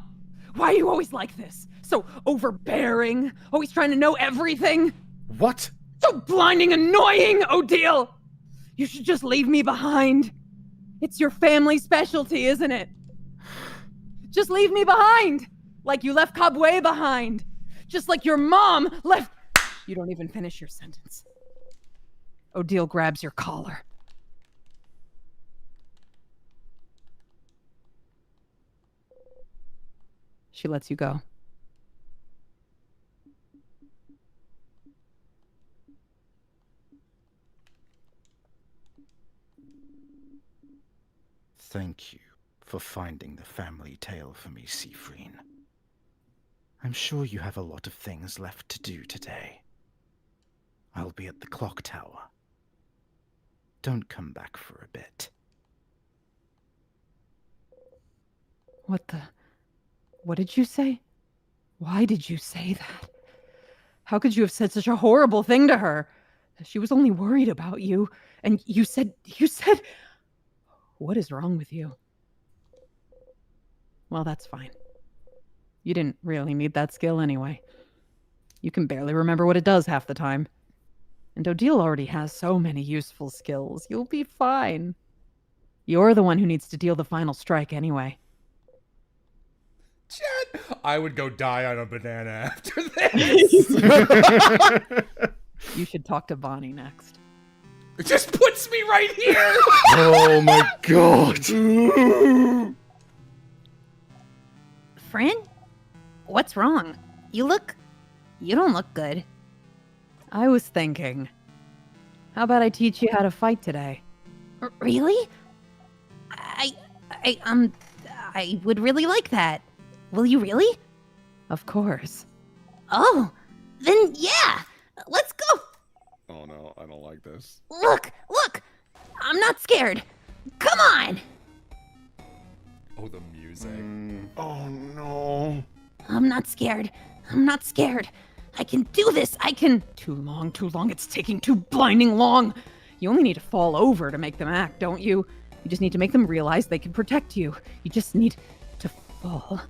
C: Why are you always like this? So overbearing? Always trying to know everything?
E: What?
C: So blinding annoying, Odile! You should just leave me behind. It's your family specialty, isn't it? Just leave me behind! Like you left Kabwe behind. Just like your mom left... You don't even finish your sentence. Odile grabs your collar. She lets you go.
E: Thank you for finding the family tale for me, Seafreen. I'm sure you have a lot of things left to do today. I'll be at the clock tower. Don't come back for a bit.
C: What did you say? Why did you say that? How could you have said such a horrible thing to her? She was only worried about you. And you said... What is wrong with you? Well, that's fine. You didn't really need that skill anyway. You can barely remember what it does half the time. And Odile already has so many useful skills. You'll be fine. You're the one who needs to deal the final strike anyway.
A: Chat, I would go die on a banana after this.
C: You should talk to Bonnie next.
A: It just puts me right here.
B: Oh my god.
F: Friend? What's wrong? You don't look good.
C: I was thinking, how about I teach you how to fight today?
F: Really? I would really like that. Will you really?
C: Of course.
F: Oh, then yeah, let's go.
D: Oh no, I don't like this.
F: Look, I'm not scared. Come on.
A: Oh, the music.
D: Oh no.
F: I'm not scared. I can do this.
C: Too long. It's taking too blinding long. You only need to fall over to make them act, don't you? You just need to make them realize they can protect you. You just need to fall.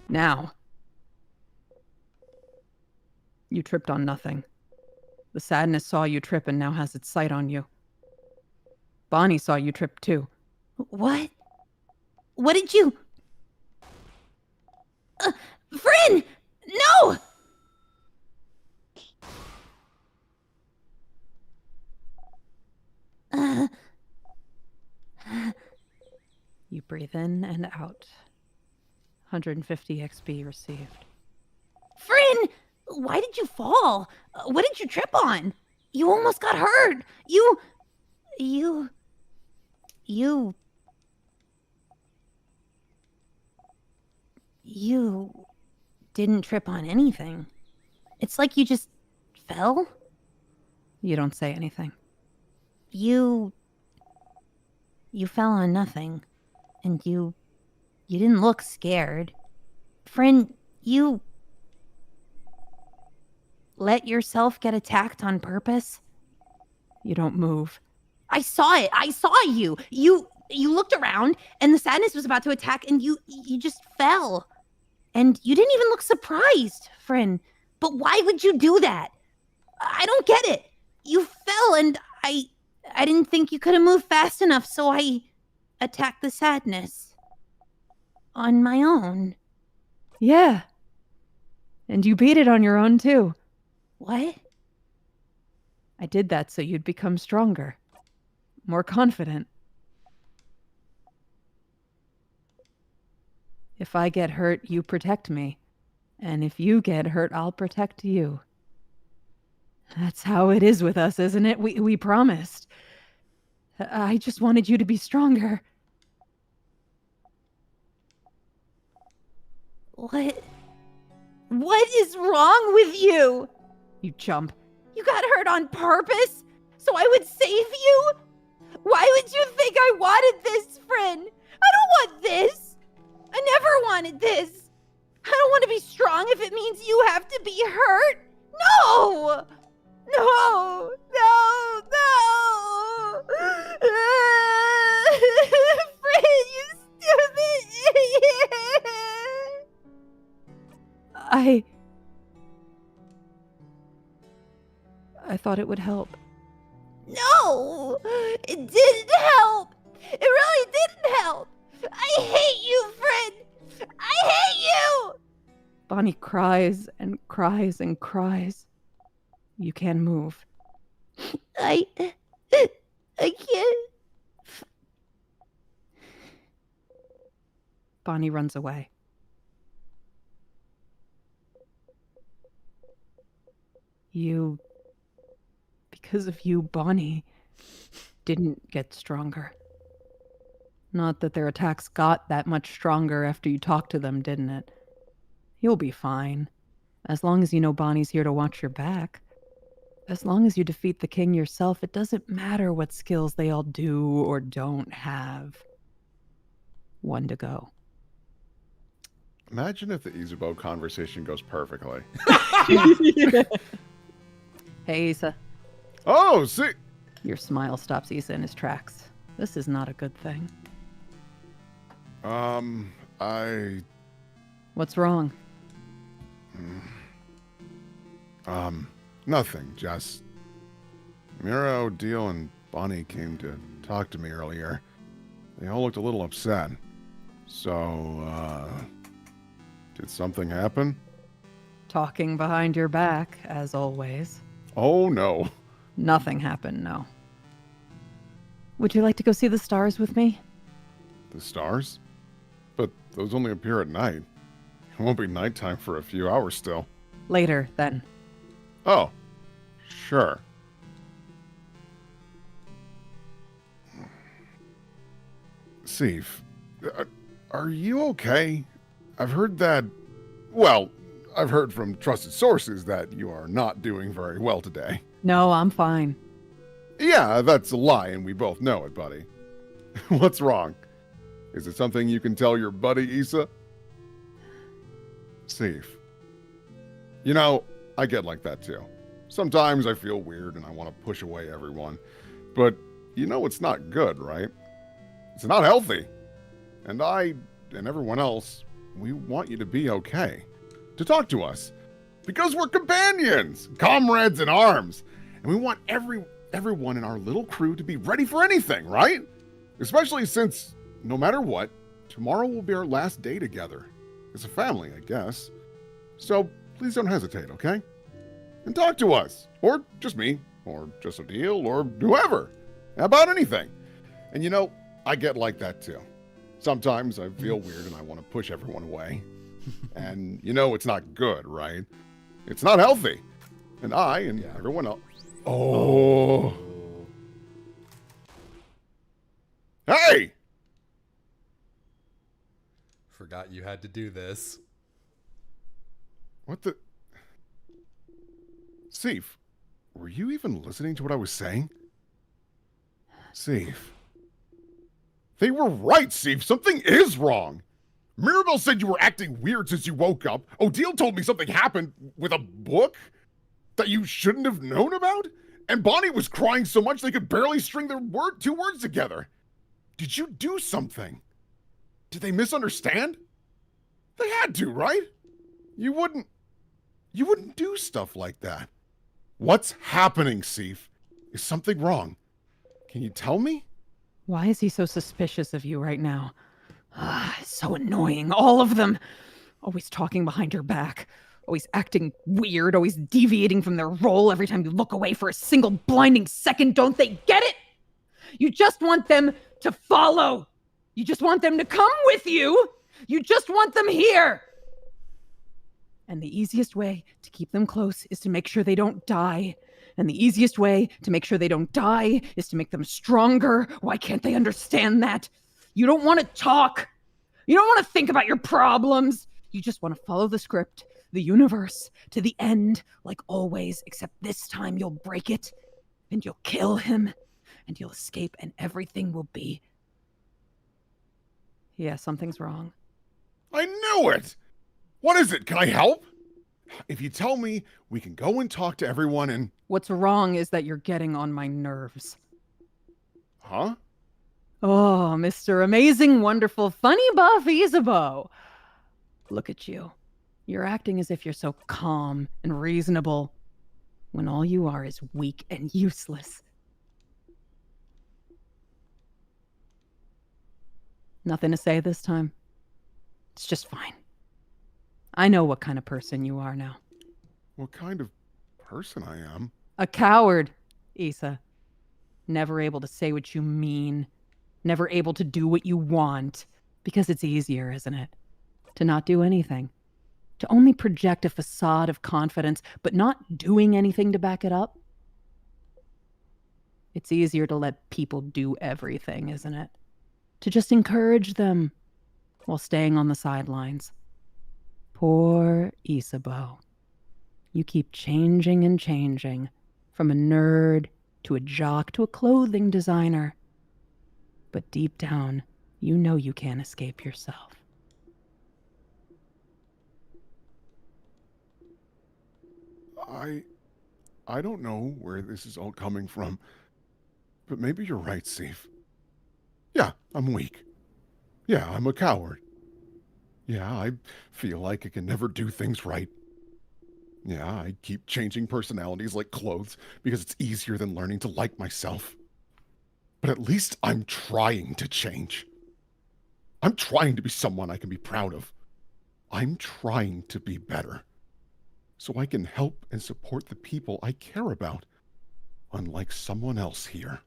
C: Now. You tripped on nothing. The sadness saw you trip and now has its sight on you. Bonnie saw you trip too.
F: What? What did you... Friend! No!
C: You breathe in and out. 150 XP received.
F: Friend! Why did you fall? What did you trip on? You almost got hurt. You didn't trip on anything. It's like you just fell.
C: You don't say anything.
F: You fell on nothing. And you didn't look scared. Friend, you let yourself get attacked on purpose?
C: You don't move.
F: I saw it. I saw you. You looked around and the sadness was about to attack and you just fell. And you didn't even look surprised, friend. But why would you do that? I don't get it. You fell and I didn't think you could have moved fast enough, so I attacked the sadness on my own.
C: Yeah. And you beat it on your own too.
F: What?
C: I did that so you'd become stronger. More confident. If I get hurt, you protect me. And if you get hurt, I'll protect you. That's how it is with us, isn't it? We promised. I just wanted you to be stronger.
F: What is wrong with you?
C: You chump.
F: You got hurt on purpose? So I would save you? Why would you think I wanted this, friend? I don't want this. I never wanted this. I don't want to be strong if it means you have to be hurt. No! No! No! No! Fred, you stupid idiot!
C: I thought it would help.
F: No! It didn't help! It really didn't help! I hate you, Fred! I hate you!
C: Bonnie cries and cries and cries. You can move.
F: I can't.
C: Bonnie runs away. Because of you, Bonnie didn't get stronger. Not that their attacks got that much stronger after you talked to them, didn't it? You'll be fine. As long as you know Bonnie's here to watch your back. As long as you defeat the king yourself, it doesn't matter what skills they all do or don't have. One to go.
D: Imagine if the Isabeau conversation goes perfectly.
C: Hey, Issa.
D: Oh, see.
C: Your smile stops Issa in his tracks. This is not a good thing. What's wrong?
D: Nothing. Just Mira, Odile, and Bonnie came to talk to me earlier. They all looked a little upset. So, did something happen?
C: Talking behind your back, as always.
D: Oh, no.
C: Nothing happened, no. Would you like to go see the stars with me?
D: The stars? But those only appear at night. It won't be nighttime for a few hours still.
C: Later, then.
D: Oh, sure. Steve, are you okay? I've heard that... Well, I've heard from trusted sources that you are not doing very well today.
C: No, I'm fine.
D: Yeah, that's a lie, and we both know it, buddy. What's wrong? Is it something you can tell your buddy, Issa? Steve. You know, I get like that too. Sometimes I feel weird and I want to push away everyone. But you know it's not good, right? It's not healthy. And I, and everyone else, we want you to be okay. To talk to us. Because we're companions, comrades in arms. And we want everyone in our little crew to be ready for anything, right? Especially since, no matter what, tomorrow will be our last day together. As a family, I guess. So, please don't hesitate, okay? And talk to us. Or just me. Or just Odile. Or whoever. About anything. And you know, I get like that too. Sometimes I feel weird and I want to push everyone away. And you know, it's not good, right? It's not healthy. And I and everyone else... Oh. Hey!
A: Forgot you had to do this.
D: What the... Steve, were you even listening to what I was saying? Steve. They were right, Steve. Something is wrong. Mirabelle said you were acting weird since you woke up. Odile told me something happened with a book that you shouldn't have known about. And Bonnie was crying so much they could barely string their two words together. Did you do something? Did they misunderstand? They had to, right? You wouldn't do stuff like that. What's happening, Steve? Is something wrong? Can you tell me?
C: Why is he so suspicious of you right now? So annoying, all of them. Always talking behind your back. Always acting weird, always deviating from their role every time you look away for a single blinding second. Don't they get it? You just want them to follow. You just want them to come with you. You just want them here. And the easiest way to keep them close is to make sure they don't die. And the easiest way to make sure they don't die is to make them stronger. Why can't they understand that? You don't want to talk. You don't want to think about your problems. You just want to follow the script, the universe, to the end, like always, except this time you'll break it, and you'll kill him, and you'll escape, and everything will be... Yeah, something's wrong.
D: I knew it! What is it? Can I help? If you tell me, we can go and talk to everyone and...
C: What's wrong is that you're getting on my nerves.
D: Huh?
C: Oh, Mr. Amazing, Wonderful, Funny Buff Isabeau. Look at you. You're acting as if you're so calm and reasonable, when all you are is weak and useless. Nothing to say this time. It's just fine. I know what kind of person you are now.
D: What kind of person I am?
C: A coward, Issa. Never able to say what you mean. Never able to do what you want. Because it's easier, isn't it? To not do anything. To only project a facade of confidence, but not doing anything to back it up. It's easier to let people do everything, isn't it? To just encourage them while staying on the sidelines. Poor Isabeau. You keep changing and changing, from a nerd to a jock to a clothing designer. But deep down, you know you can't escape yourself.
D: I don't know where this is all coming from, but maybe you're right, Steve. Yeah, I'm weak. Yeah, I'm a coward. Yeah, I feel like I can never do things right. Yeah, I keep changing personalities like clothes because it's easier than learning to like myself. But at least I'm trying to change. I'm trying to be someone I can be proud of. I'm trying to be better. So I can help and support the people I care about, unlike someone else here.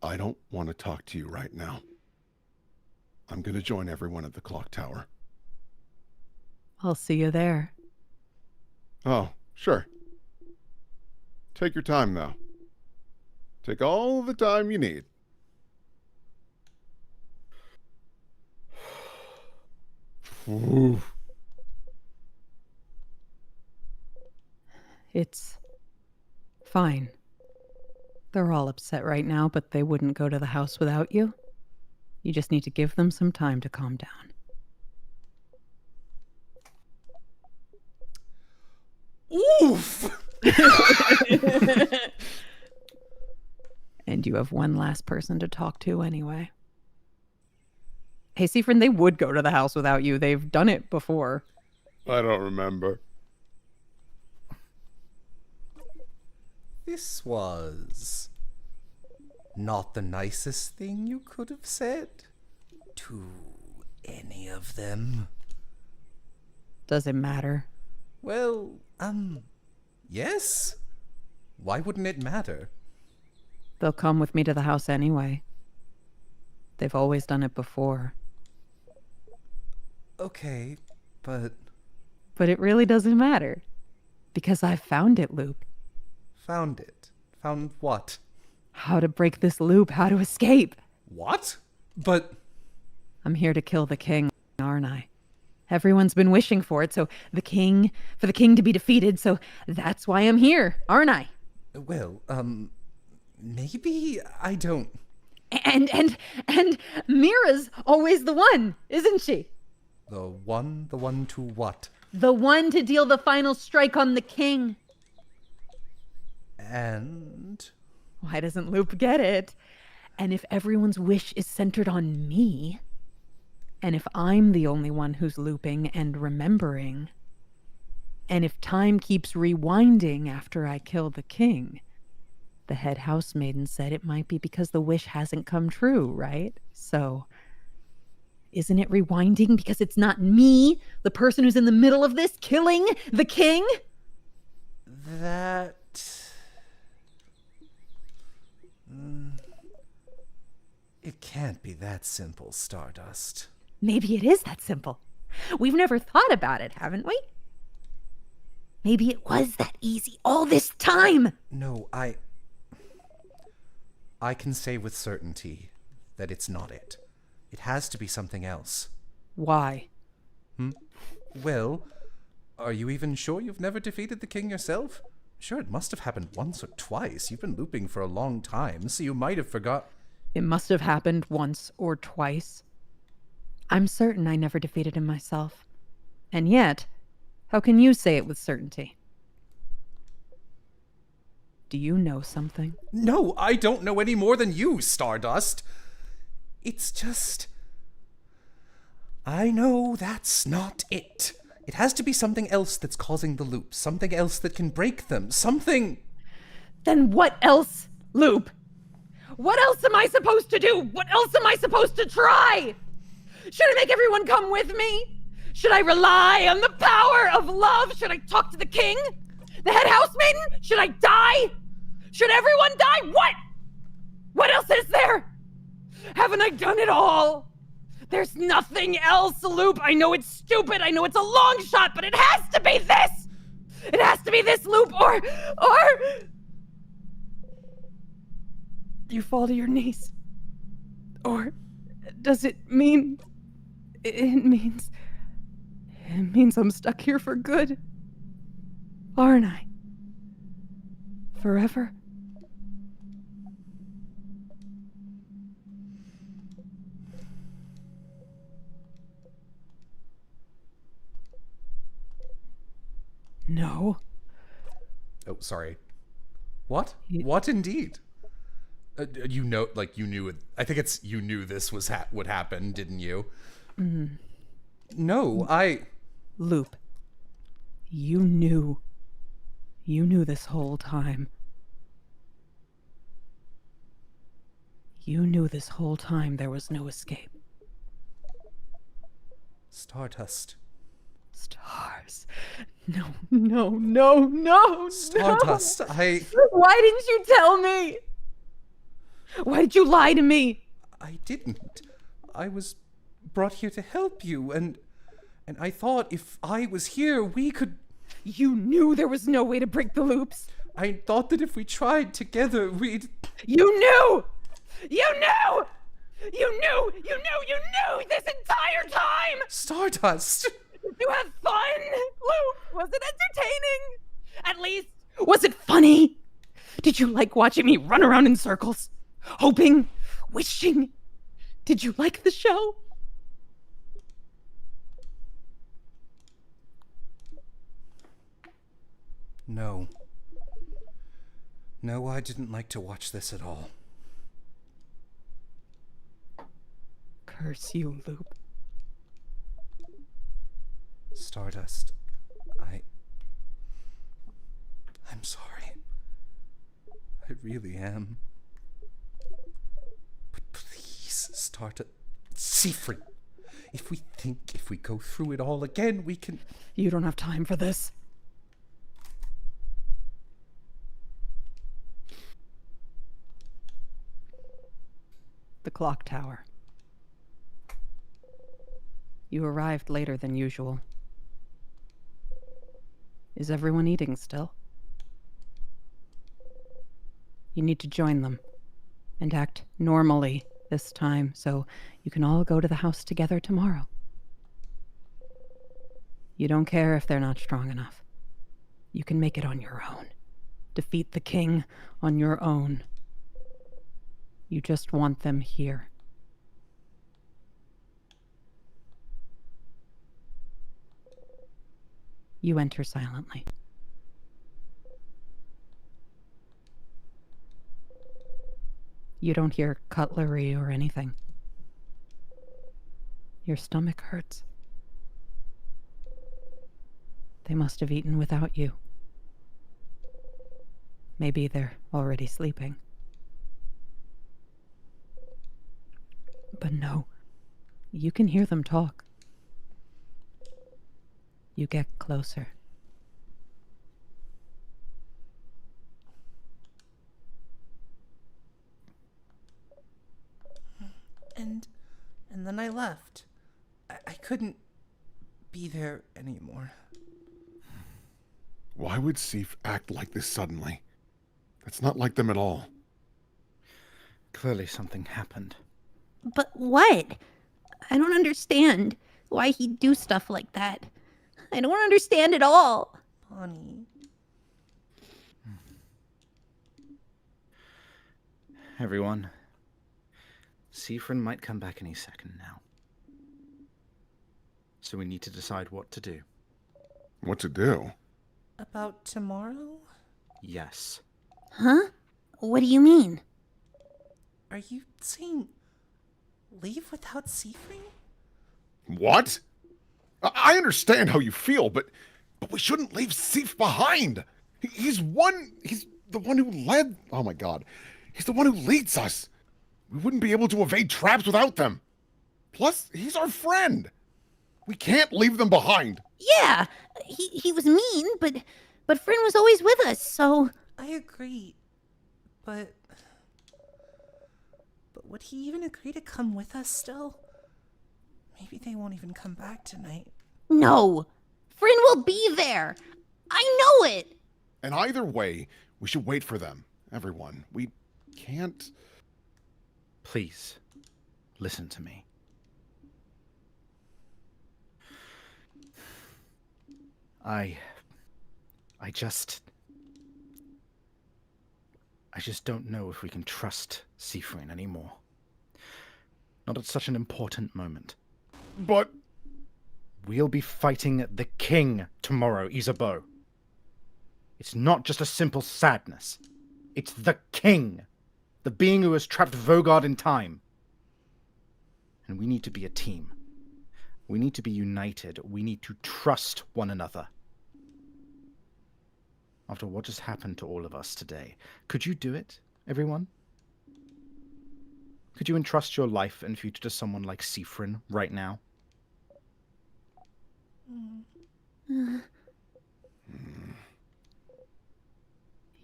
D: I don't want to talk to you right now. I'm going to join everyone at the clock tower.
C: I'll see you there.
D: Oh, sure. Take your time, though. Take all the time you need. Ooh.
C: It's fine. They're all upset right now, but they wouldn't go to the house without you. You just need to give them some time to calm down.
A: Oof!
C: And you have one last person to talk to anyway. Hey, Seafrin, they would go to the house without you. They've done it before.
D: I don't remember.
G: This was not the nicest thing you could have said to any of them.
C: Does it matter?
G: Well, yes. Why wouldn't it matter?
C: They'll come with me to the house anyway. They've always done it before.
G: Okay, but...
C: But it really doesn't matter. Because I found it, Luke.
G: Found it? Found what?
C: How to break this loop, how to escape.
G: What? But...
C: I'm here to kill the king, aren't I? Everyone's been wishing for it, for the king to be defeated, so that's why I'm here, aren't I?
G: Well, maybe I don't...
C: And Mira's always the one, isn't she?
G: The one to what?
C: The one to deal the final strike on the king.
G: And...
C: Why doesn't Loop get it? And if everyone's wish is centered on me, and if I'm the only one who's looping and remembering, and if time keeps rewinding after I kill the king, the head housemaiden said it might be because the wish hasn't come true, right? So, isn't it rewinding because it's not me, the person who's in the middle of this, killing the king?
G: That... It can't be that simple, Stardust.
F: Maybe it is that simple. We've never thought about it, haven't we? Maybe it was that easy all this time.
G: No, I can say with certainty that it's not it. It has to be something else.
C: Why?
G: Well, are you even sure you've never defeated the king yourself? Sure, it must have happened once or twice. You've been looping for a long time, so you might have forgot...
C: It must have happened once or twice. I'm certain I never defeated him myself. And yet, how can you say it with certainty? Do you know something?
G: No, I don't know any more than you, Stardust. It's just... I know that's not it. It has to be something else that's causing the loops, something else that can break them, something...
C: Then what else, Loop? What else am I supposed to do? What else am I supposed to try? Should I make everyone come with me? Should I rely on the power of love? Should I talk to the king? The head housemaiden? Should I die? Should everyone die? What? What else is there? Haven't I done it all? There's nothing else, Loop. I know it's stupid. I know it's a long shot, but it has to be this. It has to be this, Loop, or... You fall to your knees. Or does it mean... It means I'm stuck here for good. Aren't I? Forever? No.
A: Oh, sorry. What?
C: You-
A: What indeed? You know, like you knew it. I think it's you knew this was would happen, didn't you?
G: No,
C: Loop. You knew. You knew this whole time. You knew this whole time there was no escape.
G: Stardust.
C: Stars. No, no, no, no,
G: Stardust,
C: no.
G: I
C: Why didn't you tell me? Why did you lie to me?
G: didn't. I was brought here to help you, and I thought if I was here, we could...
C: You knew there was no way to break the loops.
G: I thought that if we tried together, we'd...
C: You knew! You knew! You knew this entire time!
G: Stardust!
C: Did you have fun, Luke? Was it entertaining? At least, was it funny? Did you like watching me run around in circles? Hoping? Wishing? Did you like the show?
G: No. No, I didn't like to watch this at all.
C: Curse you, Loop.
G: Stardust, I'm sorry. I really am. But please, Siegfried, if we go through it all again, we can...
C: You don't have time for this. The clock tower. You arrived later than usual. Is everyone eating still? You need to join them and act normally this time so you can all go to the house together tomorrow. You don't care if they're not strong enough. You can make it on your own. Defeat the king on your own. You just want them here. You enter silently. You don't hear cutlery or anything. Your stomach hurts. They must have eaten without you. Maybe they're already sleeping. But no, you can hear them talk. You get closer.
I: And then I left. I couldn't be there anymore.
J: Why would Sif act like this suddenly? That's not like them at all.
E: Clearly something happened.
F: But what? I don't understand why he'd do stuff like that. I don't understand at all.
I: Bonnie.
E: Everyone, Siegfried might come back any second now. So we need to decide what to do.
J: What to do?
I: About tomorrow?
E: Yes.
F: Huh? What do you mean?
I: Are you saying leave without Seafree?
J: What? I understand how you feel, but we shouldn't leave Sif behind. He's the one who led. Oh my God, he's the one who leads us. We wouldn't be able to evade traps without them. Plus, he's our friend. We can't leave them behind.
F: Yeah, he was mean, but Friend was always with us, so...
I: I agree, but would he even agree to come with us still? Maybe they won't even come back tonight.
F: No! Friend will be there! I know it!
J: And either way, we should wait for them. Everyone, we can't...
E: Please, listen to me. I just don't know if we can trust Seafrin anymore. Not at such an important moment.
J: But...
E: We'll be fighting the king tomorrow, Isabeau. It's not just a simple sadness. It's the king. The being who has trapped Vogard in time. And we need to be a team. We need to be united. We need to trust one another. After what has happened to all of us today, could you do it, everyone? Could you entrust your life and future to someone like Seafrin right now?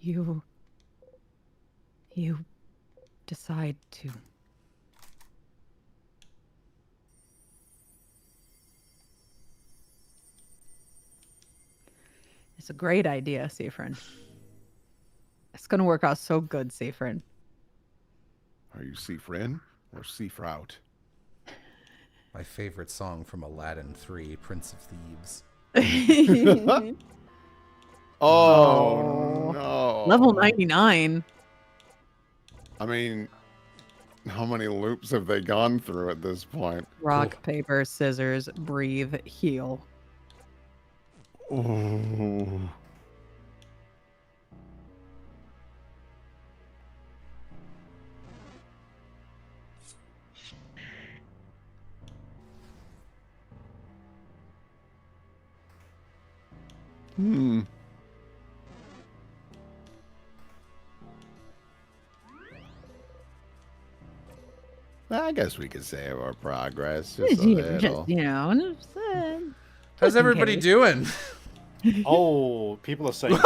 C: You decide to. It's a great idea, Seafrin. It's gonna work out so good, Seafrin.
J: Are you Seafrin or Seafrout?
G: My favorite song from Aladdin 3, Prince of Thieves.
J: Oh, no.
C: Level 99.
J: I mean, how many loops have they gone through at this point?
C: Rock, paper, scissors, breathe, heal.
J: Oh. I guess we could save our progress just a little.
C: Just, you know,
G: How's everybody doing?
E: Oh, people are saying...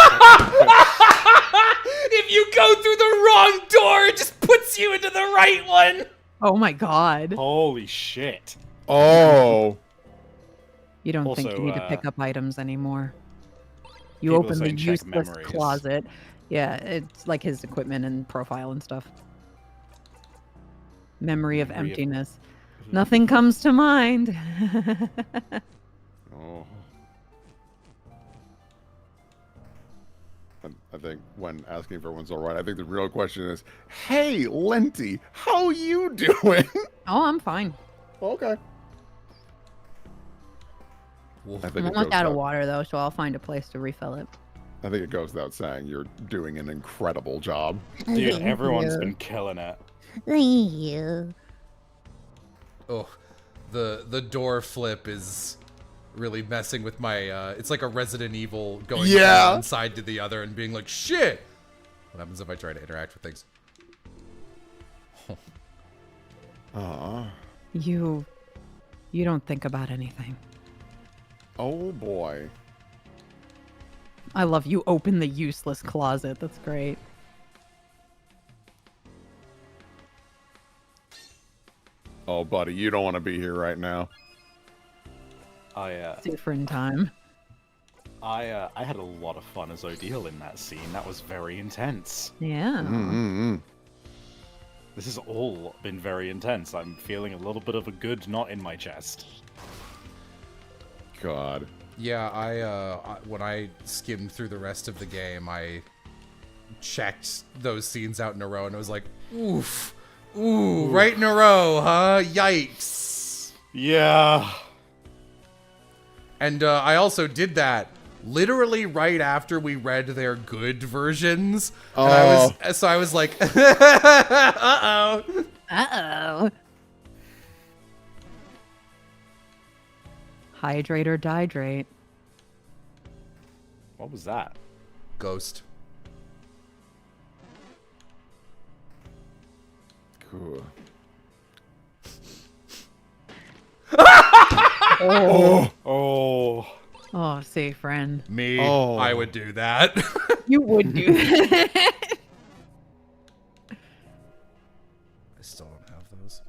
G: If you go through the wrong door, it just puts you into the right one.
C: Oh my god.
E: Holy shit.
J: Oh.
C: You don't think
E: Also,
C: you need to pick up items anymore. You
E: people are
C: open the
E: saying check
C: useless
E: memories.
C: closet. Yeah, it's like his equipment and profile and stuff. Memory of emptiness. Nothing comes to mind.
J: Oh. I think when asking if everyone's all right, I think the real question is, hey, Lenti, how you doing?
C: Oh, I'm fine.
J: Okay.
G: Wolf.
J: I
C: I'm
J: think it
C: almost
J: goes
C: out of
J: without-
C: water though, so I'll find a place to refill it.
J: I think it goes without saying you're doing an incredible job.
E: Dude,
F: Thank
E: everyone's
F: you.
E: been killing it.
F: Thank you.
A: Oh, the door flip is really messing with my, it's like a Resident Evil going
J: Yeah.
A: from one side to the other and being like, shit! What happens if I try to interact with things?
J: Aw.
C: You don't think about anything.
J: Oh, boy.
C: I love you open the useless closet. That's great.
J: Oh, buddy, you don't want to be here right now.
C: Different time.
E: I had a lot of fun as Odile in that scene. That was very intense.
C: Yeah.
J: Mm-hmm.
E: This has all been very intense. I'm feeling a little bit of a good knot in my chest.
J: God.
A: Yeah, when I skimmed through the rest of the game, I checked those scenes out in a row, and I was like, oof. Ooh, right in a row, huh? Yikes.
E: Yeah.
A: And I also did that literally right after we read their good versions. And I was like, uh-oh.
F: Uh-oh.
C: Hydrate or dihydrate.
B: What was that?
A: Ghost.
D: Cool.
B: Oh.
C: Oh, see, friend.
A: Me,
D: Oh.
A: I would do that.
C: You would do that.
A: I still don't have those.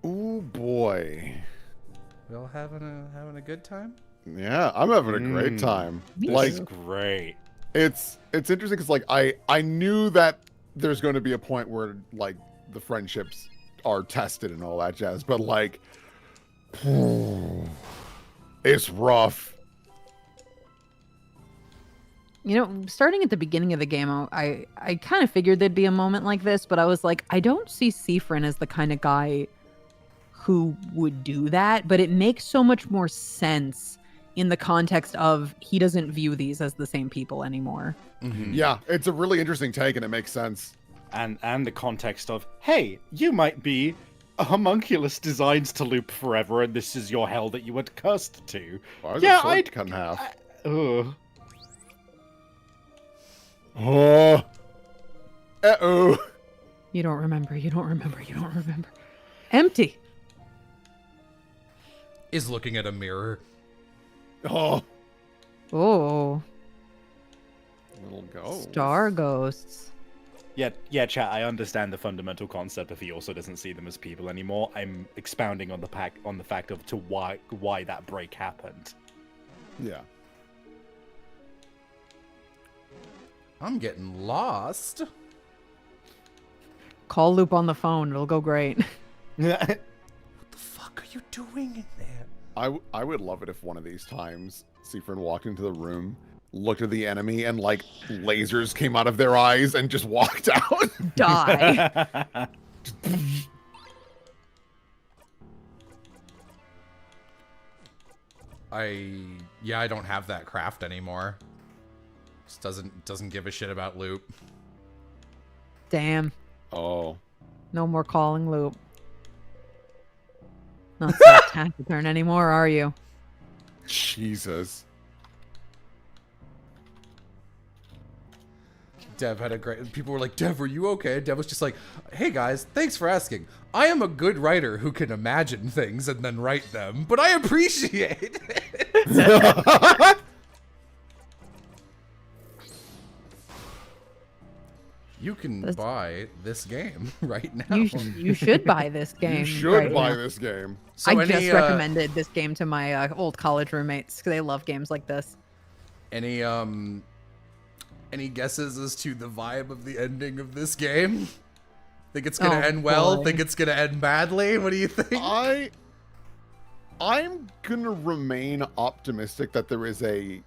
D: Ooh boy.
A: We all having a good time?
D: Yeah, I'm having a great time.
B: This
D: Like
B: is great.
D: it's interesting because like I knew that there's going to be a point where like the friendships are tested and all that jazz, but like it's rough.
C: You know, starting at the beginning of the game, I kind of figured there'd be a moment like this, but I was like, I don't see Seafrin as the kind of guy who would do that, but it makes so much more sense in the context of he doesn't view these as the same people anymore.
A: Mm-hmm.
D: Yeah, it's a really interesting take and it makes sense.
B: And the context of, hey, you might be a homunculus designs to loop forever, and this is your hell that you were cursed to.
D: Why is
B: Yeah,
D: the sword
B: I'd-
D: cut in half?
B: Ugh.
D: Oh. Uh-oh.
C: You don't remember, you don't remember, you don't remember. Empty.
A: Is looking at a mirror.
D: Oh.
C: Oh,
D: Little ghost.
C: star ghosts.
B: Yeah, chat. I understand the fundamental concept of he also doesn't see them as people anymore. I'm expounding on the fact of why that break happened.
D: Yeah.
A: I'm getting lost.
C: Call Loop on the phone, it'll go great.
A: What the fuck are you doing in there?
D: I would love it if one of these times Seafrin walked into the room, looked at the enemy, and like lasers came out of their eyes and just walked out.
C: Die.
A: I don't have that craft anymore. Just doesn't give a shit about loot.
C: Damn.
D: Oh.
C: No more calling Loop. Not so taciturn anymore, are you?
D: Jesus.
A: Dev had a great... People were like, Dev, are you okay? Dev was just like, hey guys, thanks for asking. I am a good writer who can imagine things and then write them, but I appreciate it. You can buy this game right now.
C: You should buy this game.
D: You should
C: right
D: buy
C: now.
D: this game.
A: So
C: I just recommended this game to my old college roommates because they love games like this.
A: Any guesses as to the vibe of the ending of this game? Think it's gonna end well?
C: boy.
A: Think it's gonna end badly? What do you think?
D: I'm gonna remain optimistic that there is a,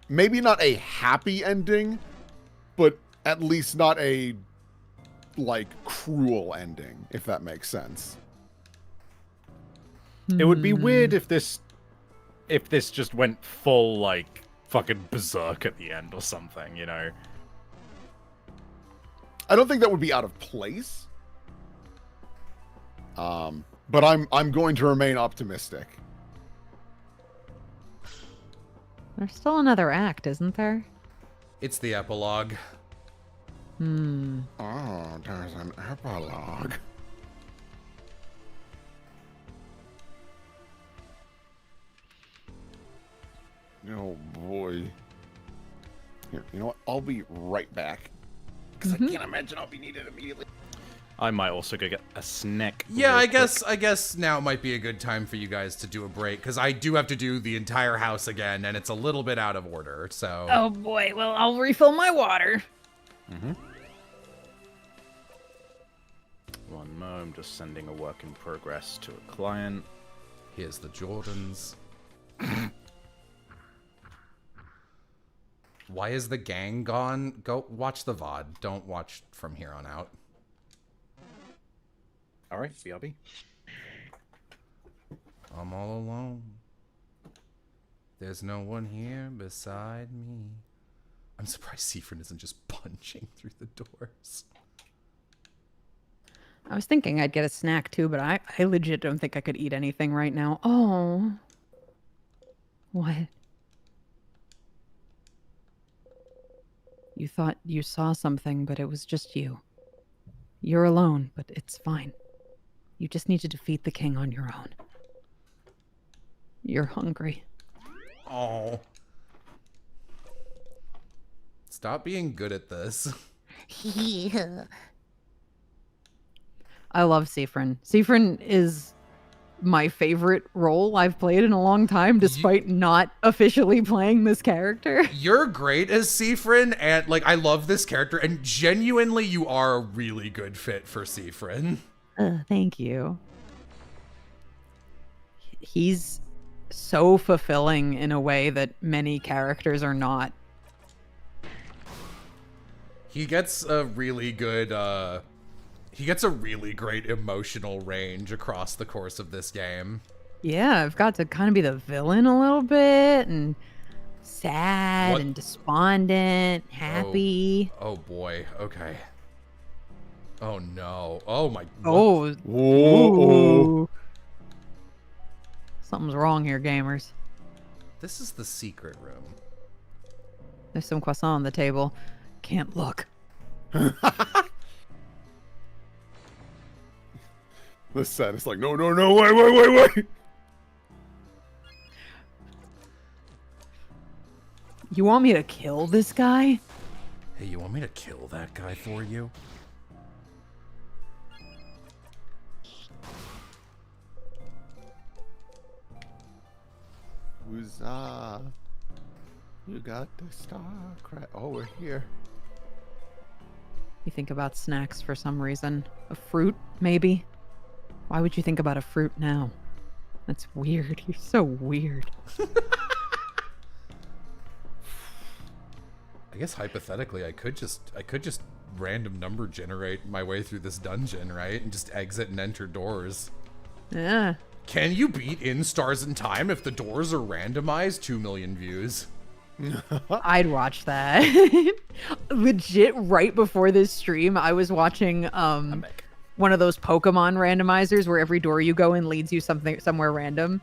D: maybe not a happy ending, but at least not a like cruel ending, if that makes sense.
B: It would be weird if this just went full like fucking berserk at the end or something, you know.
D: I don't think that would be out of place. But I'm going to remain optimistic.
C: There's still another act, isn't there?
A: It's the epilogue.
D: Oh, there's an epilogue. Oh boy. Here, you know what? I'll be right back. Because I can't imagine I'll be needed immediately.
B: I might also go get a snack.
A: Yeah,
B: real
A: I
B: quick.
A: guess now might be a good time for you guys to do a break because I do have to do the entire house again, and it's a little bit out of order. So
C: Oh boy, well, I'll refill my water.
B: One mo, I'm just sending a work in progress to a client.
A: here's the Jordans. Why is the gang gone? Go watch the VOD. Don't watch from here on out.
B: All right, BRB.
A: I'm all alone. There's no one here beside me. I'm surprised Seafrin isn't just punching through the doors.
C: I was thinking I'd get a snack too, but I legit don't think I could eat anything right now. Oh. What? You thought you saw something, but it was just you. You're alone, but it's fine. You just need to defeat the king on your own. You're hungry.
A: Oh. Stop being good at this.
F: Yeah.
C: I love Seafrin. Seafrin is my favorite role I've played in a long time, despite not officially playing this character.
A: You're great as Seafrin, and like I love this character, and genuinely you are a really good fit for Seafrin.
C: Thank you. He's so fulfilling in a way that many characters are not.
A: He gets a really good he gets a really great emotional range across the course of this game.
C: Yeah, I've got to kind of be the villain a little bit, and sad
A: What?
C: and despondent, happy.
A: Oh boy, okay. Oh no. Oh my.
C: Oh, ooh. Something's wrong here, gamers.
A: This is the secret room.
C: There's some croissant on the table. Can't look.
D: The set is like, no, wait.
C: You want me to kill this guy?
A: Hey, you want me to kill that guy for you?
D: Huzzah. You got the star crack. Oh, we're here.
C: You think about snacks for some reason. A fruit, maybe? Why would you think about a fruit now? That's weird. You're so weird.
A: I guess hypothetically I could just random number generate my way through this dungeon, right? And just exit and enter doors.
C: Yeah.
A: Can you beat In Stars in Time if the doors are randomized? 2 million views.
C: I'd watch that. Legit, right before this stream, I was watching one of those Pokemon randomizers where every door you go in leads you somewhere random.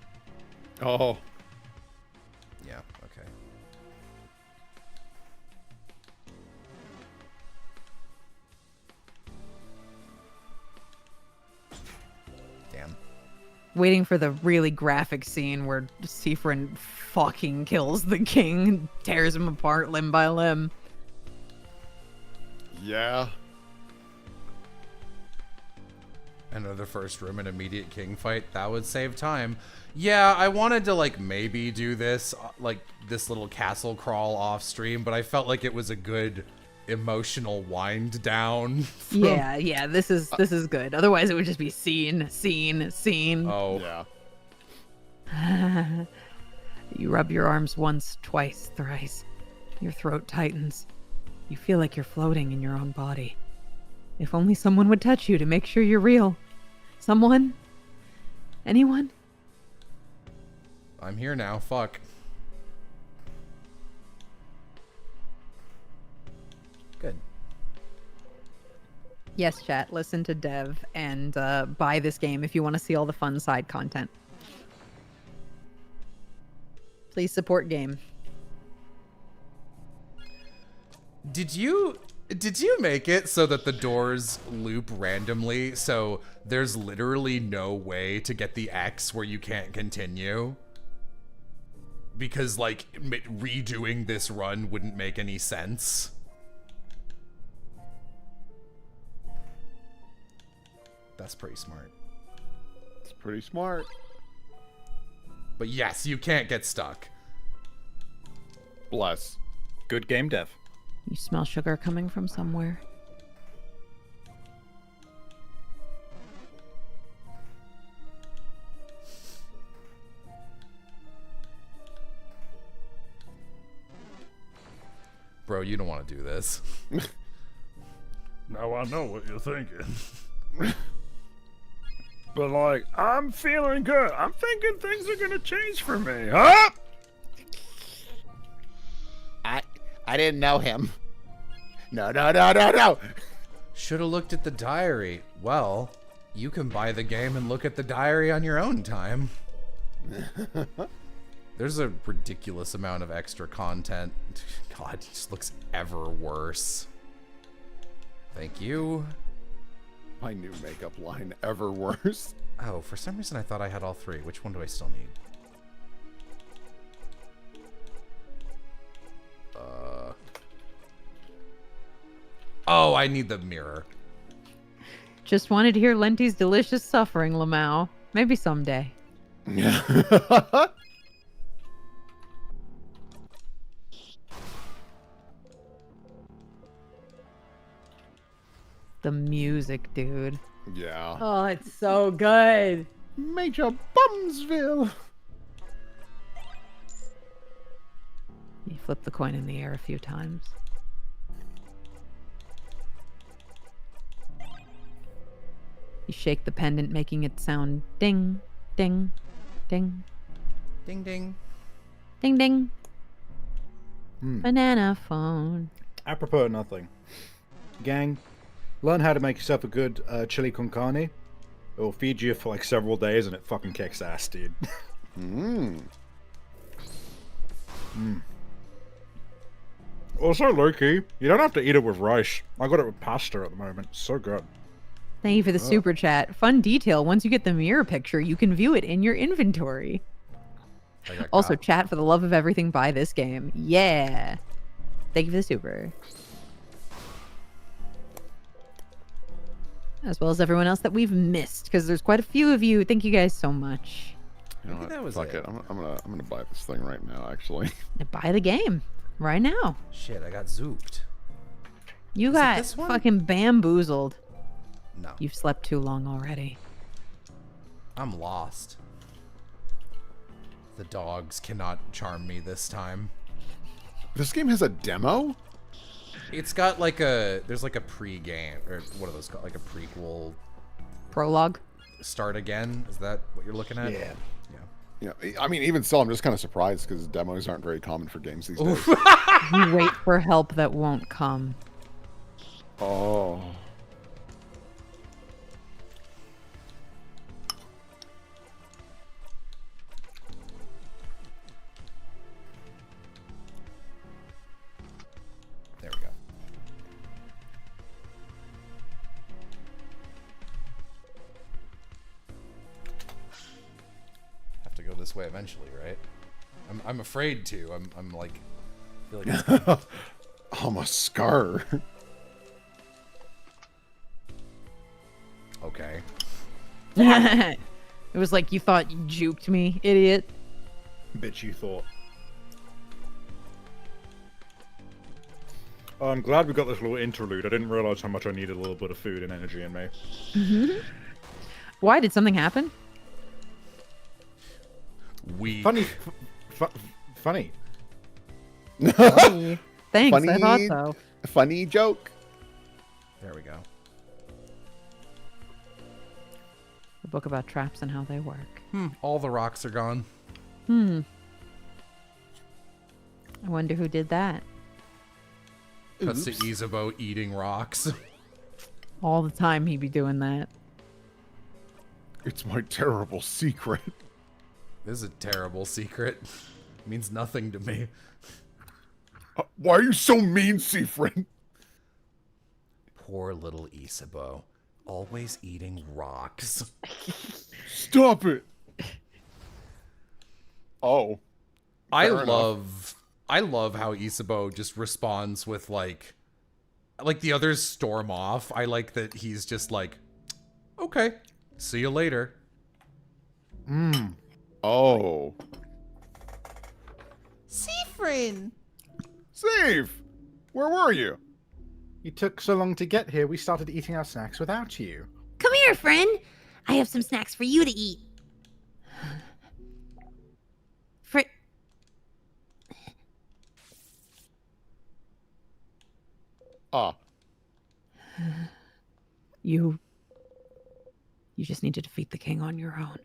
D: Oh.
A: Yeah, okay. Damn.
C: Waiting for the really graphic scene where Seafrin fucking kills the king and tears him apart limb by limb.
D: Yeah.
A: Another first room and immediate king fight. That would save time. Yeah, I wanted to like maybe do this, like this little castle crawl off stream, but I felt like it was a good emotional wind down.
C: Yeah, this is good. Otherwise it would just be scene.
A: Oh.
D: Yeah.
C: You rub your arms once, twice, thrice. Your throat tightens. You feel like you're floating in your own body. If only someone would touch you to make sure you're real. Someone? Anyone?
A: I'm here now. Fuck. Good.
C: Yes, chat. Listen to Dev and buy this game if you want to see all the fun side content. Please support game.
A: Did you make it so that the doors loop randomly, so there's literally no way to get the X where you can't continue? Because, like, redoing this run wouldn't make any sense. That's pretty smart.
D: It's pretty smart.
A: But yes, you can't get stuck.
D: Bless.
E: Good game dev.
C: You smell sugar coming from somewhere.
A: Bro, you don't want to do this.
K: Now I know what you're thinking. But like, I'm feeling good. I'm thinking things are gonna change for me. Huh?
B: I didn't know him. No.
A: Should have looked at the diary. Well, you can buy the game and look at the diary on your own time. There's a ridiculous amount of extra content. God, it just looks ever worse. Thank you.
D: My new makeup line, ever worse.
A: Oh, for some reason I thought I had all three. Which one do I still need? Oh, I need the mirror.
C: Just wanted to hear Lenti's delicious suffering, Lamau. Maybe someday. The music, dude.
D: Yeah.
C: Oh, it's so good.
D: Major Bumsville.
C: You flip the coin in the air a few times. You shake the pendant, making it sound ding, ding, ding,
A: Ding ding.
C: ding, ding. Banana phone.
E: Apropos of nothing. Gang, learn how to make yourself a good chili con carne. It will feed you for like several days and it fucking kicks ass, dude. Also, Loki, you don't have to eat it with rice. I got it with pasta at the moment. It's so good.
C: Thank you for the super chat. Fun detail. Once you get the mirror picture, you can view it in your inventory. Also, chat, for the love of everything, buy this game. Yeah. Thank you for the super. As well as everyone else that we've missed, because there's quite a few of you. Thank you guys so much.
D: You know
A: Maybe
D: what?
A: that was
D: Fuck
A: it.
D: it. I'm gonna buy this thing right now. Actually.
C: Buy the game right now.
A: Shit, I got zooped.
C: You
A: Is it
C: got
A: this one?
C: fucking bamboozled.
A: No.
C: You've slept too long already.
A: I'm lost. The dogs cannot charm me this time.
D: This game has a demo?
A: It's got like a, there's like a pre-game, or what are those called? Like a prequel
C: Prologue.
A: start again? Is that what you're looking at?
E: Yeah.
D: Yeah. I mean, even still, I'm just kind of surprised because demos aren't very common for games these days.
C: You wait for help that won't come.
D: Oh.
A: There we go. Have to go this way eventually, right? I'm afraid to. I'm like, I feel like it's
D: I'm a scar.
A: okay.
C: It was like you thought you juked me, idiot.
E: Bitch, you thought. Oh, I'm glad we got this little interlude. I didn't realize how much I needed a little bit of food and energy in me.
C: Why? Did something happen?
A: We
E: Funny. Funny.
C: Funny. Thanks, I
D: Funny.
C: thought so.
D: Funny joke.
A: There we go.
C: The book about traps and how they work.
A: All the rocks are gone.
C: I wonder who did that.
A: Cuts to Isabeau eating rocks.
C: All the time he'd be doing that.
D: It's my terrible secret.
A: This is a terrible secret. It means nothing to me.
D: Why are you so mean, Seafriend?
A: Poor little Isabeau. Always eating rocks.
D: Stop it. Oh.
A: I
D: Fair
A: love how Isabeau just responds with like the others storm off. I like that he's just like, okay, see you later.
D: Oh.
I: Seafrin!
D: Safe! Where were you?
E: You took so long to get here, we started eating our snacks without you.
F: Come here, friend. I have some snacks for you to eat.
D: Ah.
C: You You just need to defeat the king on your own.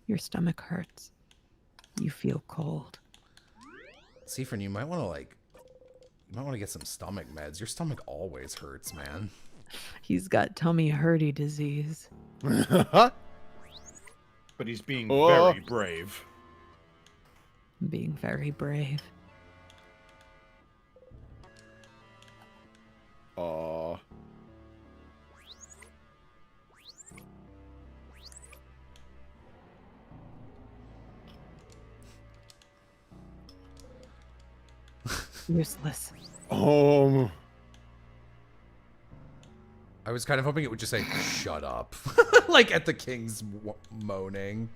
C: Your stomach hurts. You feel cold.
A: Seafrin, you might want to get some stomach meds. Your stomach always hurts, man.
C: He's got tummy hurty disease.
B: But he's being very brave.
C: Being very brave. Useless.
A: I was kind of hoping it would just say, shut up. Like at the king's moaning.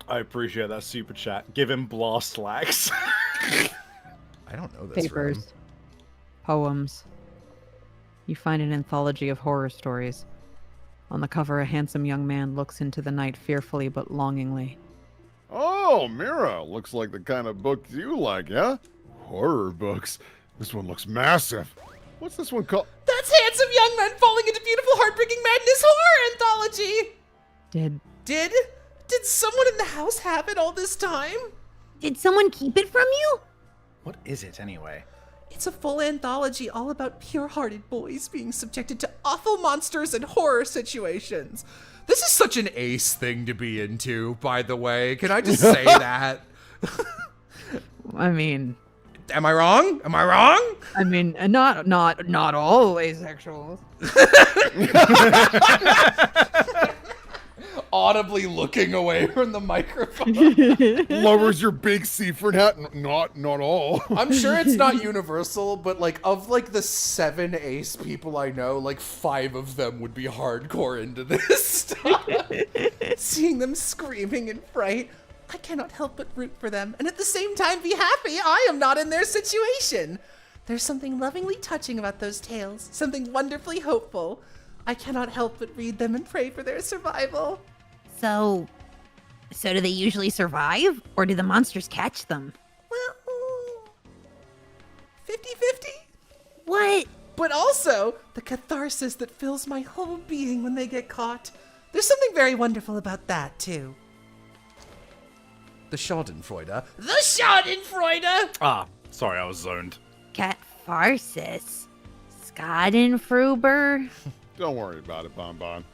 B: I appreciate that super chat. Give him blast lax.
A: I don't know this
C: Papers.
A: room.
C: Poems. You find an anthology of horror stories. On the cover, a handsome young man looks into the night fearfully but longingly.
J: Oh, Mira, looks like the kind of book you like, yeah? Horror books. This one looks massive. What's this one called?
I: That's Handsome Young Men Falling into Beautiful Heartbreaking Madness Horror Anthology! Did someone in the house have it all this time?
F: Did someone keep it from you?
E: What is it anyway?
I: It's a full anthology all about pure-hearted boys being subjected to awful monsters and horror situations.
A: This is such an ace thing to be into, by the way. Can I just say that?
C: I mean...
A: Am I wrong? Am I wrong?
C: I mean, not all asexuals.
A: Audibly looking away from the microphone.
J: Lowers your big Seaford hat. Not all.
A: I'm sure it's not universal, but like of like the 7 ace people I know, like 5 of them would be hardcore into this stuff.
I: Seeing them screaming in fright, I cannot help but root for them, and at the same time be happy I am not in their situation. There's something lovingly touching about those tales, something wonderfully hopeful. I cannot help but read them and pray for their survival.
F: So do they usually survive, or do the monsters catch them?
I: Well, 50-50.
F: What?
I: But also, the catharsis that fills my whole being when they get caught. There's something very wonderful about that, too.
A: The Schadenfreude.
I: The Schadenfreude!
B: Ah, sorry, I was zoned.
F: Catharsis. Schadenfreude.
J: Don't worry about it, Bonbon.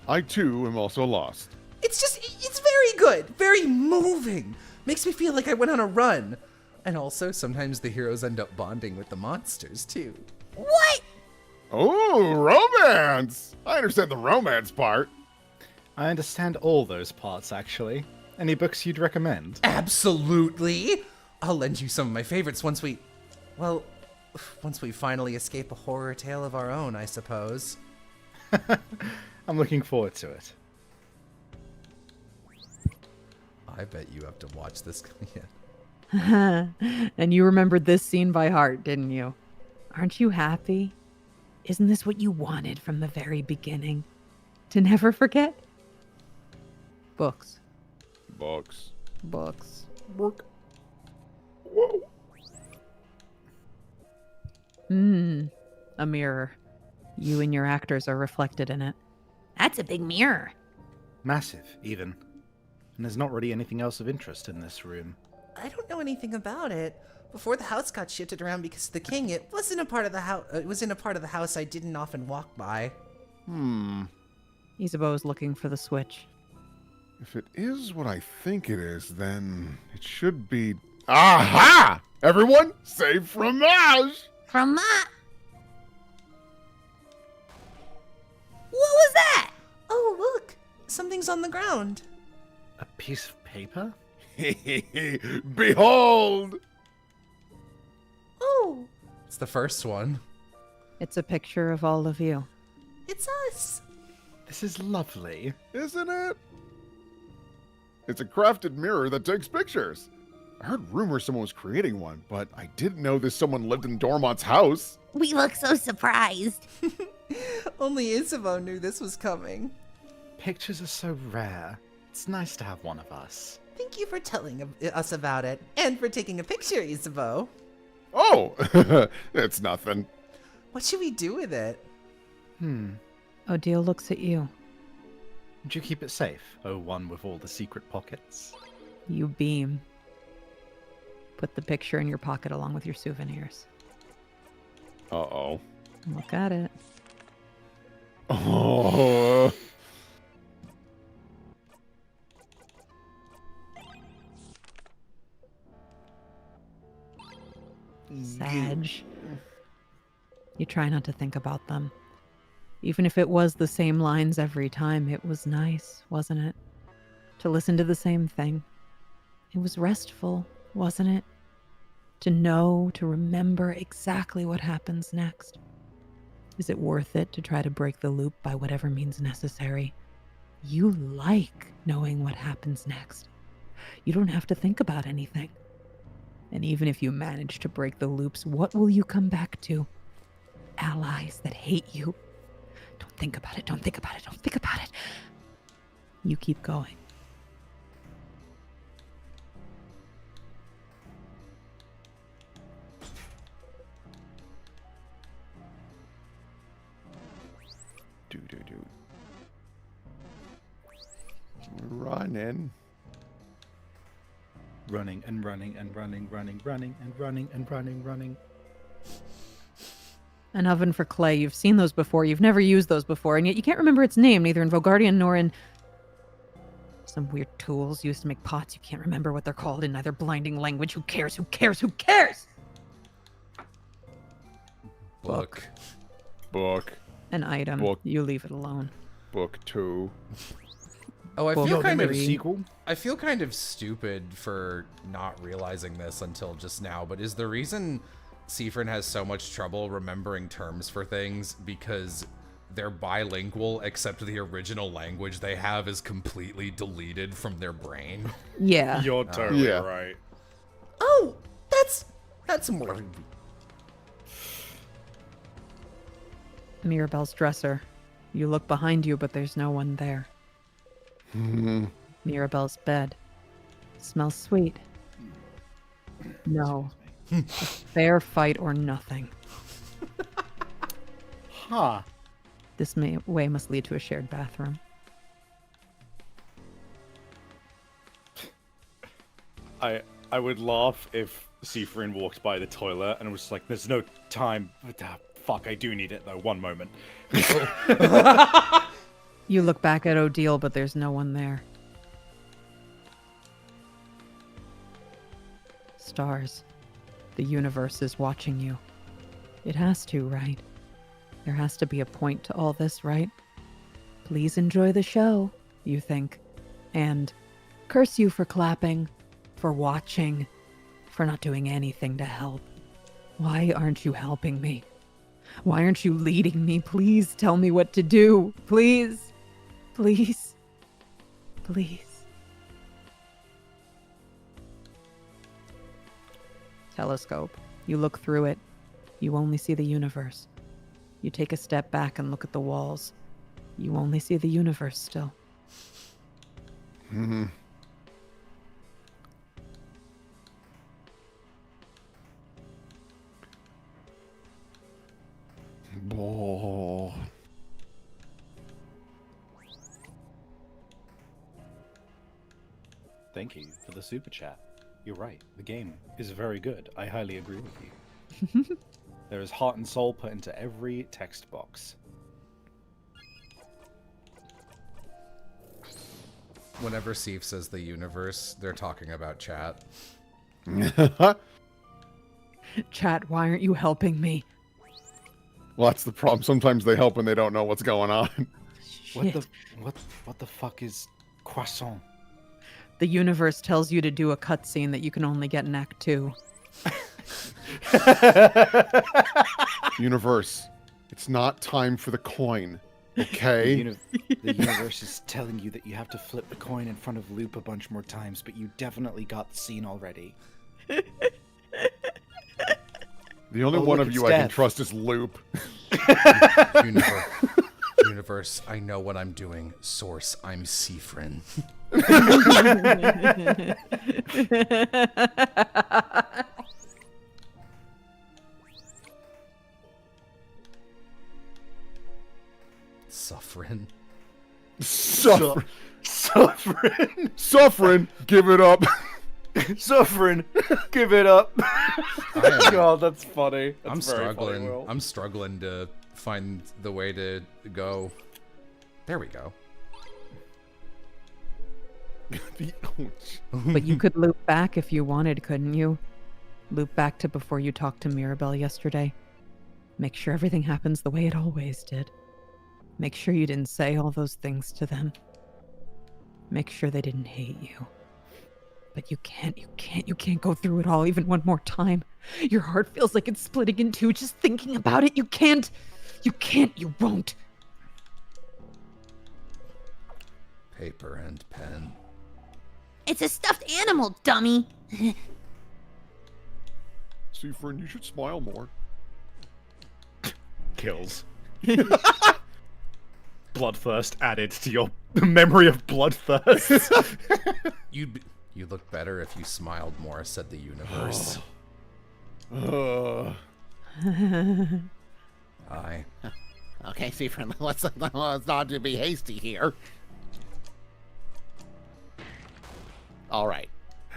J: I, too, am also lost.
I: It's very good, very moving. Makes me feel like I went on a run.
A: And also, sometimes the heroes end up bonding with the monsters, too.
F: What?
J: Oh, romance! I understand the romance part.
E: I understand all those parts, actually. Any books you'd recommend?
A: Absolutely! I'll lend you some of my favorites once we finally escape a horror tale of our own, I suppose.
E: I'm looking forward to it.
A: I bet you have to watch this again.
C: And you remembered this scene by heart, didn't you? Aren't you happy? Isn't this what you wanted from the very beginning? To never forget? Books.
J: Books.
C: Books.
J: Book.
C: A mirror. You and your actors are reflected in it.
F: That's a big mirror.
E: Massive, even. And there's not really anything else of interest in this room.
I: I don't know anything about it. Before the house got shifted around because of the king, it wasn't a part of the house. It was in a part of the house I didn't often walk by.
C: Isabeau's looking for the switch.
J: If it is what I think it is, then it should be... Aha! Everyone, save fromage!
F: From that. What was that?
I: Oh, look! Something's on the ground.
E: A piece of paper?
J: Behold!
I: Oh,
A: It's the first one.
C: It's a picture of all of you.
I: it's us.
E: This is lovely.
J: Isn't it? It's a crafted mirror that takes pictures. I heard rumors someone was creating one, but I didn't know this someone lived in Dormont's house.
F: We look so surprised.
I: Only Isabeau knew this was coming.
E: Pictures are so rare. It's nice to have one of us.
I: Thank you for telling us about it, and for taking a picture, Isabeau.
J: Oh, it's nothing.
I: What should we do with it?
C: Odile looks at you.
E: Would you keep it safe, oh one with all the secret pockets?
C: You beam. Put the picture in your pocket along with your souvenirs.
D: Uh-oh.
C: Look at it.
D: Oh.
C: Sag. You try not to think about them. Even if it was the same lines every time, it was nice, wasn't it? To listen to the same thing. It was restful, wasn't it? To know, to remember exactly what happens next. Is it worth it to try to break the loop by whatever means necessary? You like knowing what happens next. You don't have to think about anything. And even if you manage to break the loops, what will you come back to? Allies that hate you. Don't think about it, don't think about it, don't think about it. You keep going.
D: Do. Running.
E: Running and running and running, running, running and running and running, running.
C: An oven for clay. You've seen those before. You've never used those before, and yet you can't remember its name, neither in Vogardian nor in some weird tools used to make pots. You can't remember what they're called in either blinding language. Who cares? Who cares? Who cares?
A: Book.
D: Book.
C: An item.
D: Book.
C: You leave it alone.
D: Book 2.
A: Oh, I
C: Well,
A: feel
C: they
A: kind
C: made
A: of
C: a
E: sequel?
A: I feel kind of stupid for not realizing this until just now, but is the reason Seafrin has so much trouble remembering terms for things because they're bilingual, except the original language they have is completely deleted from their brain?
C: Yeah.
K: You're totally
D: Yeah.
K: right.
I: Oh, that's more.
C: Mirabelle's dresser. You look behind you, but there's no one there. Mirabelle's bed. Smells sweet. No. A fair fight or nothing.
E: Huh.
C: This way must lead to a shared bathroom.
K: I would laugh if Seafrin walked by the toilet and was like, "There's no time." Fuck, I do need it though. One moment.
C: You look back at Odile, but there's no one there. Stars. The universe is watching you. It has to, right? There has to be a point to all this, right? Please enjoy the show, you think. And curse you for clapping, for watching, for not doing anything to help. Why aren't you helping me? Why aren't you leading me? Please tell me what to do. Please. Please. Please. Telescope. You look through it. You only see the universe. You take a step back and look at the walls. You only see the universe still.
D: Oh.
E: Thank you for the super chat. You're right. The game is very good. I highly agree with you. There is heart and soul put into every text box.
A: Whenever Seif says the universe, they're talking about chat.
C: Chat, why aren't you helping me?
D: Well, that's the problem. Sometimes they help when they don't know what's going on.
C: Shit.
E: What the fuck is croissant?
C: The universe tells you to do a cutscene that you can only get in Act 2.
D: Universe, it's not time for the coin, okay?
E: The universe is telling you that you have to flip the coin in front of Loop a bunch more times, but you definitely got the scene already.
D: The only
E: Oh,
D: one
E: look,
D: of
E: it's
D: you I can
E: death.
D: trust is Loop.
A: Universe, I know what I'm doing. Source, I'm Seafrin. Suffering.
J: Suffering.
K: Suffering.
J: Suffering. Give it up.
K: Suffering. Give it up.
A: am-
K: God, that's funny. That's
A: I'm
K: very
A: struggling.
K: Funny, Will.
A: I'm struggling to find the way to go. There we go.
C: But you could loop back if you wanted, couldn't you? Loop back to before you talked to Mirabelle yesterday. Make sure everything happens the way it always did. Make sure you didn't say all those things to them. Make sure they didn't hate you. But you can't go through it all even one more time. Your heart feels like it's splitting in two just thinking about it. You can't, you won't.
A: Paper and pen.
F: It's a stuffed animal, dummy.
J: Seafrin, you should smile more.
K: Kills. Bloodthirst added to your memory of bloodthirst.
A: You look better if you smiled more, said the universe. Aye.
B: Okay, Seafrin, let's not to be hasty here. All right.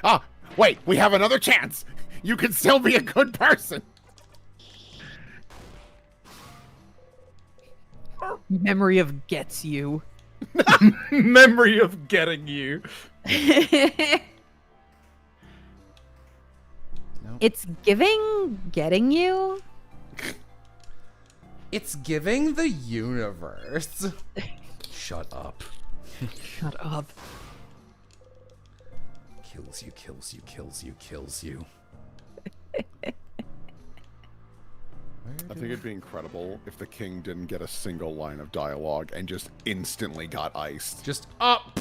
B: Ah, wait, we have another chance. You can still be a good person.
C: Memory of gets you.
K: Memory of getting you.
C: It's getting you.
A: It's giving the universe. Shut up.
C: Shut up.
A: Kills you, kills you, kills you, kills you.
D: I think it'd be incredible if the king didn't get a single line of dialogue and just instantly got iced.
A: Just up.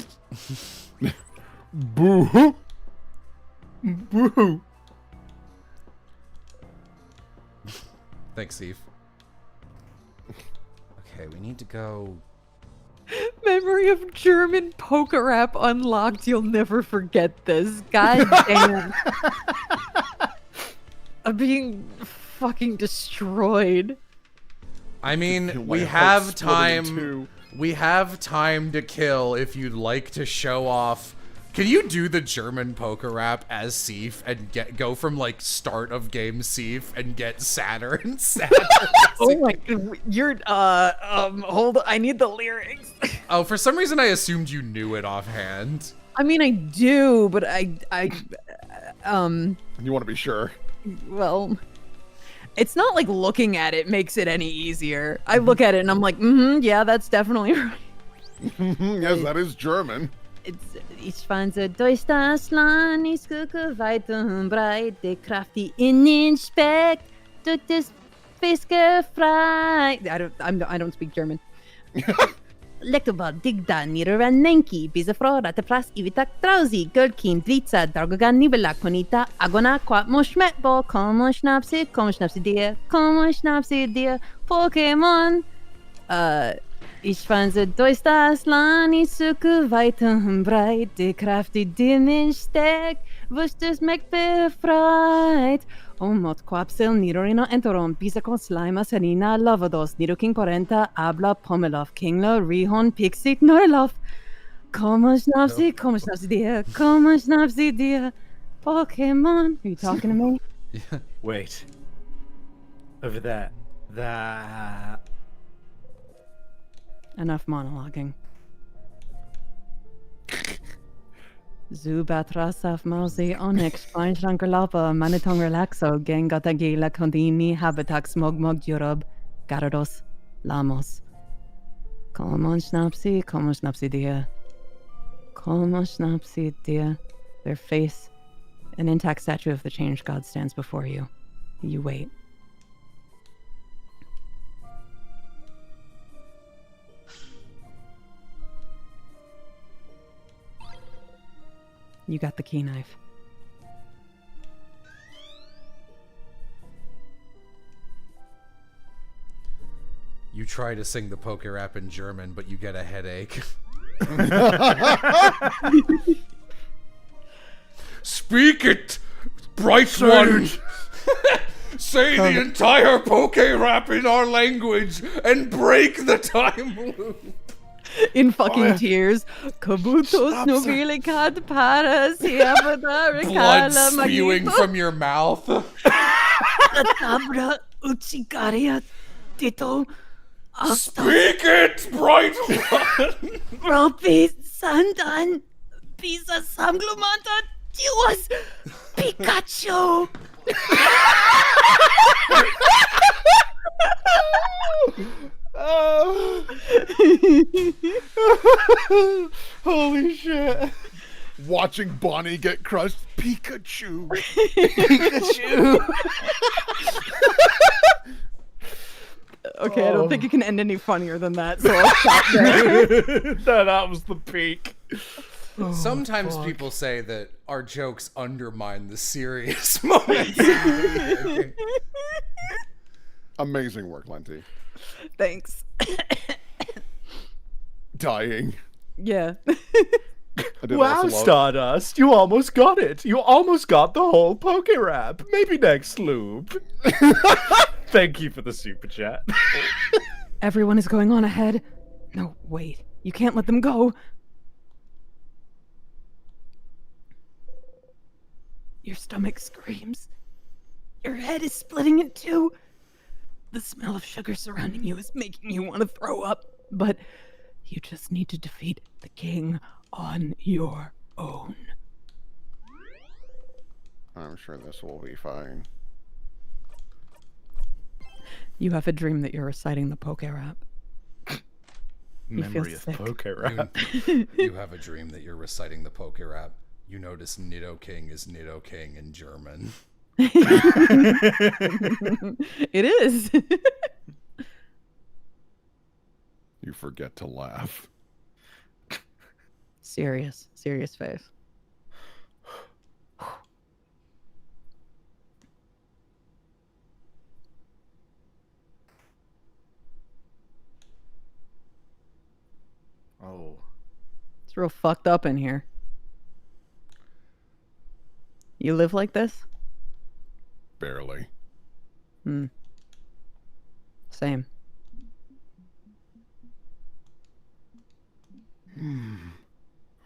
D: Boo-hoo!
K: Woohoo.
A: Thanks, Steve. Okay, we need to go.
C: Memory of German poker app unlocked. You'll never forget this. God damn. I'm being fucking destroyed.
A: I mean, we
D: My
A: have
D: heart's split in
A: time.
D: two.
A: We have time to kill if you'd like to show off. Can you do the German poker app as Seif and go from like start of game Seif and get sadder and sadder?
C: Oh my god, you're hold on, I need the lyrics.
A: Oh, for some reason I assumed you knew it offhand.
C: I mean I do, but I
D: You want to be sure.
C: well, it's not like looking at it makes it any easier. I look at it and I'm like, yeah, that's definitely right.
D: Yes, that is German.
C: Ich fand durch das Land, ich gucke weit und breit, die Kraft, die in den Speck, durch das Fiske frei. I don't speak German. Lektoba digda nira nenki, biza frora te plas ivitak trauzi, gölkin blitza, dargogan nibela konita, agona quat moshmetbo, como schnapsi dia, Pokémon. Ich fand durch das Land, ich suche weit und breit, die Kraft, die in steckt, wusste es mich befreit. Mot quapsel nirorino entoron, bisa con slima serina lavados, nido king porenta, abla pomelov, kinglo rihon pixit norlov. Como schnapsi dia, Pokémon. Are you talking to me?
A: Yeah.
K: Wait. Over there. That.
C: Enough monologuing. Zubatras af mausi onyx Feinschrankerlapa manitong relaxo gengatagila condini habitax mogmog jurub garados lamos. Como schnapsi dia. Como schnapsi dia. Their face, an intact statue of the changed god stands before you. You wait. You got the key knife.
A: You try to sing the poker app in German, but you get a headache. Speak it, bright one! Say the entire poke rap in our language and break the time loop!
C: In fucking tears. Kabutos nobilicat paras hiabada
A: Blood
C: recala
A: spewing
C: magito.
A: from your mouth.
F: Katabra utsikaria tito.
A: Speak it, bright one.
F: Ropi sandan. Pisa samglumanta. Tiwas. Pikachu.
B: Holy shit.
D: Watching Bonnie get crushed. Pikachu.
B: Pikachu.
C: Okay, I don't think it can end any funnier than that, so I'll stop there.
B: No, that was the peak.
A: Sometimes people say that our jokes undermine the serious moments. Okay.
D: Amazing work, Lenti.
C: Thanks.
D: Dying.
C: Yeah.
D: I did
B: Wow,
D: also love-
B: Stardust, you almost got it. You almost got the whole poke rap. Maybe next loop. Thank you for the super chat.
C: Everyone is going on ahead. No, wait. You can't let them go. Your stomach screams. Your head is splitting in two. The smell of sugar surrounding you is making you want to throw up. But you just need to defeat the king on your own.
D: I'm sure this will be fine.
C: You have a dream that you're reciting the poke rap. You feel
B: Memory of
C: sick.
B: poke rap.
A: You have a dream that you're reciting the poke rap. You notice Nido King is Nido King in German.
C: It is.
D: You forget to laugh.
C: Serious face.
B: Oh.
C: It's real fucked up in here. You live like this?
D: Barely.
C: Same.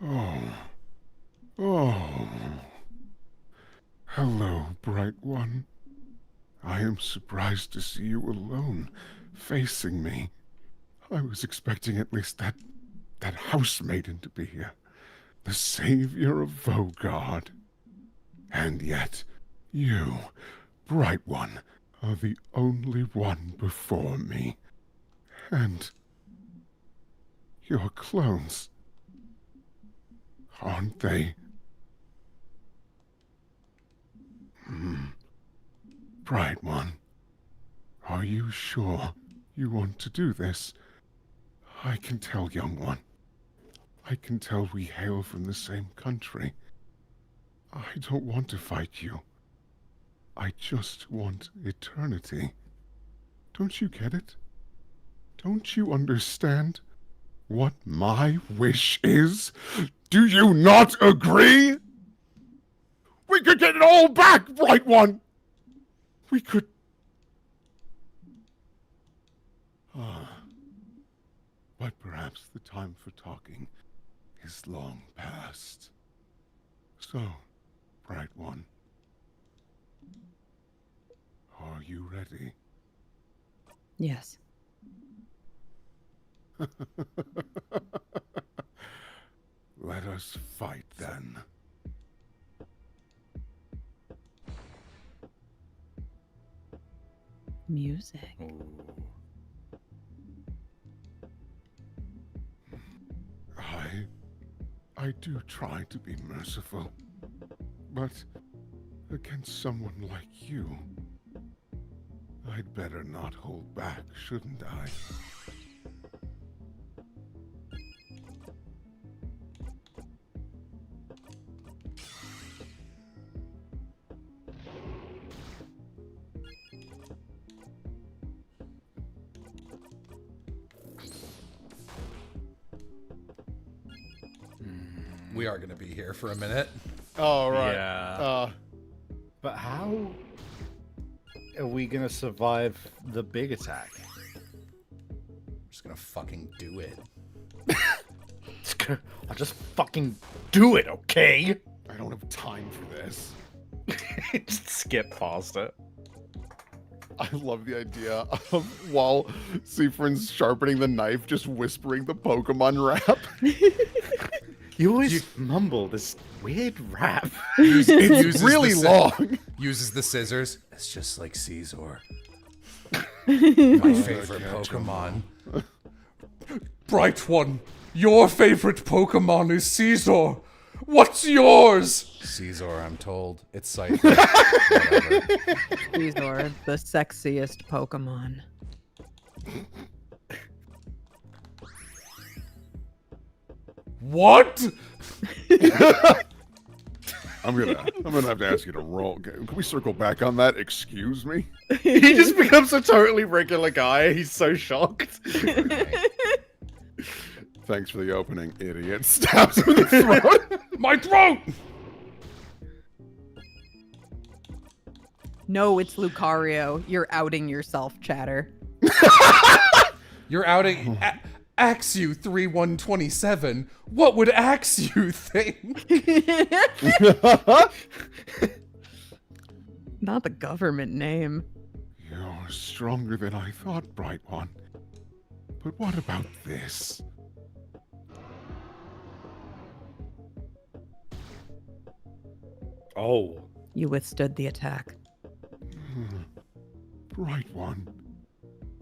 D: Oh. Oh. Hello, bright one. I am surprised to see you alone, facing me. I was expecting at least that housemaiden to be here, the savior of Vogard. And yet, you, bright one, are the only one before me. And your clones, aren't they? Bright one, are you sure you want to do this? I can tell, young one. I can tell we hail from the same country. I don't want to fight you. I just want eternity. Don't you get it? Don't you understand what my wish is? Do you not agree? We could get it all back, bright one! We could... But perhaps the time for talking is long past. So, bright one, are you ready?
C: Yes.
D: Let us fight then.
C: Music.
D: I do try to be merciful, but against someone like you, I'd better not hold back, shouldn't I?
A: We are going to be here for a minute.
D: Oh, right.
B: Yeah. But how are we gonna survive the big attack?
A: I'm just going to fucking do it.
B: I'll just fucking do it, okay?
J: I don't have time for this.
B: Just skip past it.
J: I love the idea of while Seafrin's sharpening the knife, just whispering the Pokemon rap.
B: You always mumble this weird rap.
J: It's really long.
A: Uses the scissors. It's just like Caesar.
G: My favorite Pokemon. Bright one, your favorite Pokemon is Caesar. What's yours?
A: Caesar, I'm told. It's Scyther. Whatever.
C: These are the sexiest Pokemon.
G: What?
J: I'm gonna have to ask you to roll. Can we circle back on that? Excuse me?
B: He just becomes a totally regular guy. He's so shocked.
J: Thanks for the opening, idiot. Stabs him in the throat.
G: My throat!
C: No, it's Lucario. You're outing yourself, Chatter.
A: You're outing Axew 3127. What would Axew think?
C: Not the government name.
J: You're stronger than I thought, Bright One. But what about this?
B: Oh.
C: You withstood the attack.
J: Bright One,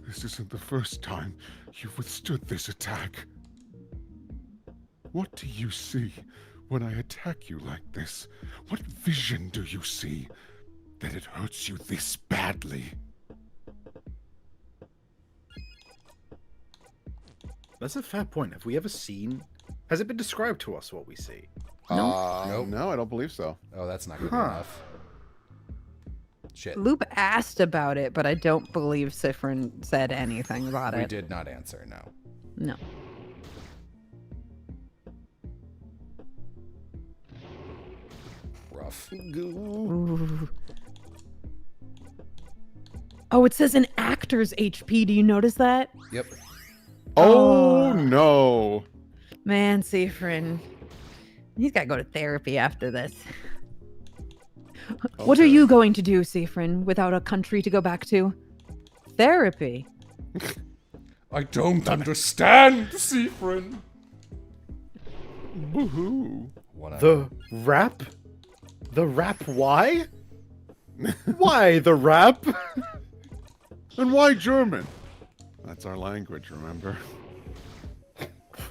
J: this isn't the first time you've withstood this attack. What do you see when I attack you like this? What vision do you see that it hurts you this badly?
B: That's a fair point. Have we ever seen... Has it been described to us what we see?
A: Nope.
J: No, I don't believe so.
A: Oh, that's not good enough. Shit.
C: Loop asked about it, but I don't believe Sifrin said anything about
A: We
C: it.
A: did not answer, no.
C: No.
A: Rough.
C: Ooh. Oh, it says an actor's HP. Do you notice that?
A: Yep.
J: Oh, no.
C: Man, Sifrin. He's got to go to therapy after this. What are you going to do, Sifrin, without a country to go back to? Therapy.
G: I don't understand, Seafrin.
J: Woohoo.
B: The rap? The rap why? Why the rap?
J: And why German? That's our language, remember?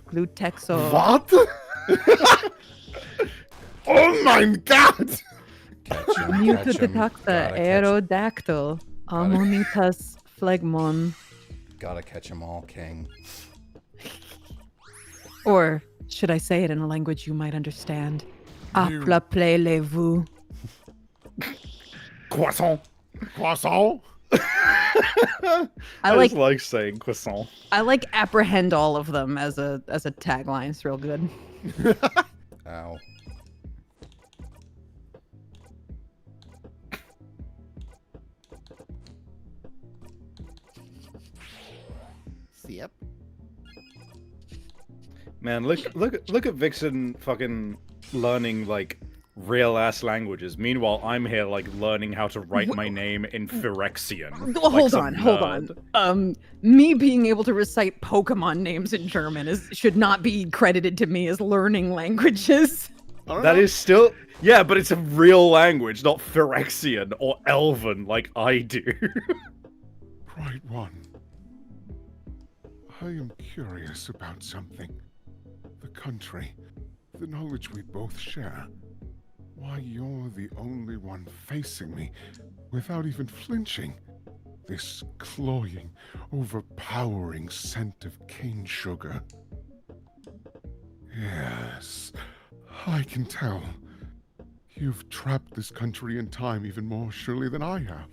C: Glutexo.
B: What?
J: Oh my god!
A: Catch him.
C: Mutataxa aerodactyl. Ammonitas phlegmon.
A: Gotta catch 'em all, King.
C: Or should I say it in a language you might understand? Appelez-vous.
B: Croissant.
J: Croissant?
C: I like
B: just like saying croissant.
C: I like apprehend all of them as a tagline. It's real good.
A: Ow.
D: Yep.
B: Man, look at Vixen fucking learning like real ass languages. Meanwhile, I'm here like learning how to write my name in Phyrexian.
C: Hold on. Me being able to recite Pokemon names in German should not be credited to me as learning languages.
B: That is still yeah, but it's a real language, not Phyrexian or Elven like I do.
J: Right one. I am curious about something. The country, the knowledge we both share. Why you're the only one facing me without even flinching. This cloying, overpowering scent of cane sugar. Yes, I can tell. You've trapped this country in time even more surely than I have.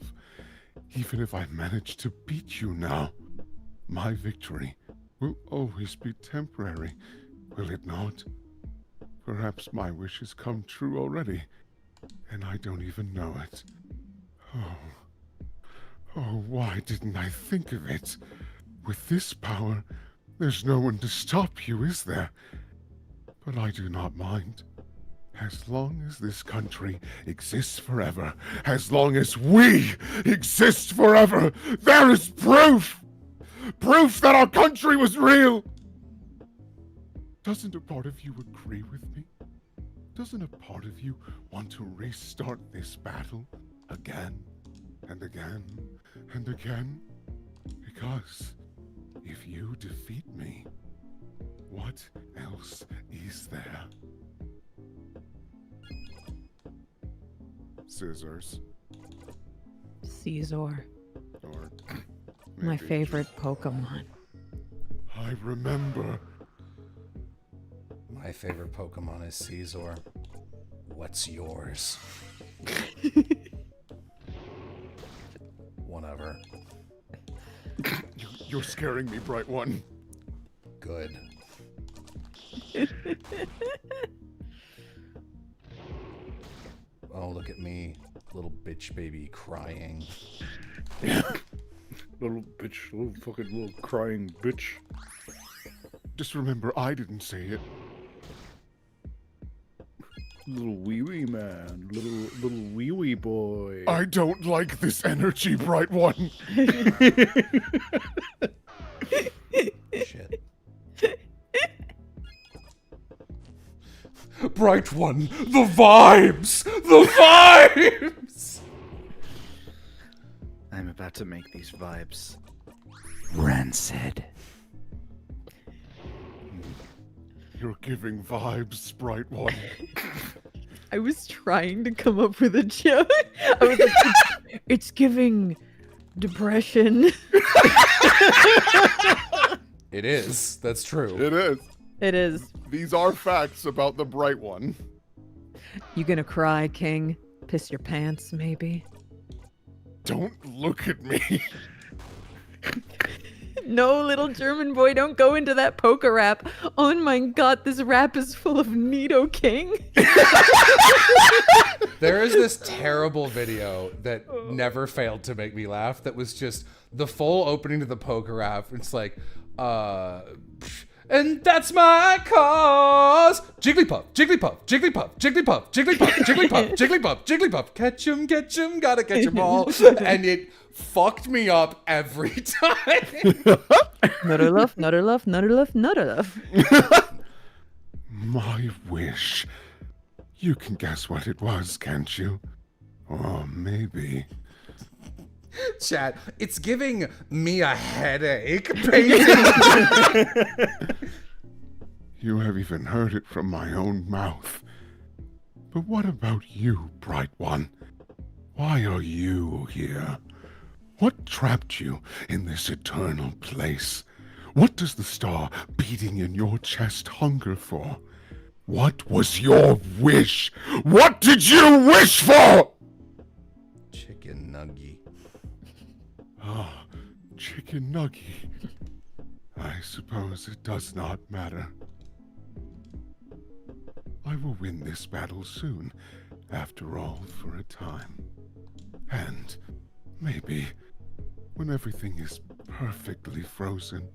J: Even if I manage to beat you now, my victory will always be temporary, will it not? Perhaps my wish has come true already, and I don't even know it. Oh, why didn't I think of it? With this power, There's no one to stop you, is there? But I do not mind. As long as this country exists forever, as long as we exist forever, there is proof! Proof that our country was real! Doesn't a part of you agree with me? Doesn't a part of you want to restart this battle again and again and again? Because if you defeat me, what else is there? Scissors.
C: Caesar,
J: Or
C: my
J: maybe
C: favorite Pokemon.
J: I remember.
G: My favorite Pokemon is Caesar. What's yours? Whatever.
J: You're scaring me, Bright One.
G: Good. Oh, look at me. Little bitch baby crying.
B: Little bitch, little fucking little crying bitch.
J: Just remember, I didn't say it.
B: Little wee wee man, little wee wee boy.
J: I don't like this energy, Bright One.
G: Shit.
A: Bright One, the vibes! The vibes!
E: I'm about to make these vibes rancid.
J: You're giving vibes, Bright One.
C: I was trying to come up with a joke. I was like, it's giving depression.
A: It is. That's true.
J: It is.
C: It is.
J: These are facts about the Bright One.
C: You gonna cry, King? Piss your pants, maybe?
J: Don't look at me.
C: No, little German boy, don't go into that poker rap. Oh my god, this rap is full of Nido King.
A: There is this terrible video that never failed to make me laugh that was just the full opening to the poker rap. It's like, and that's my cause. Jigglypuff, Jigglypuff, Jigglypuff, Jigglypuff, Jigglypuff, Jigglypuff, Jigglypuff, Jigglypuff. Catch 'em, gotta catch 'em all. And it fucked me up every time.
C: Nutter love, nutter love, nutter love, nutter love.
J: My wish. You can guess what it was, can't you? Or maybe.
A: Chat, it's giving me a headache painting.
J: You have even heard it from my own mouth. But what about you, Bright One? Why are you here? What trapped you in this eternal place? What does the star beating in your chest hunger for? What was your wish? What did you wish for?
G: Chicken nugget.
J: Ah, chicken nugget. I suppose it does not matter. I will win this battle soon, after all, for a time. And maybe, when everything is perfectly frozen,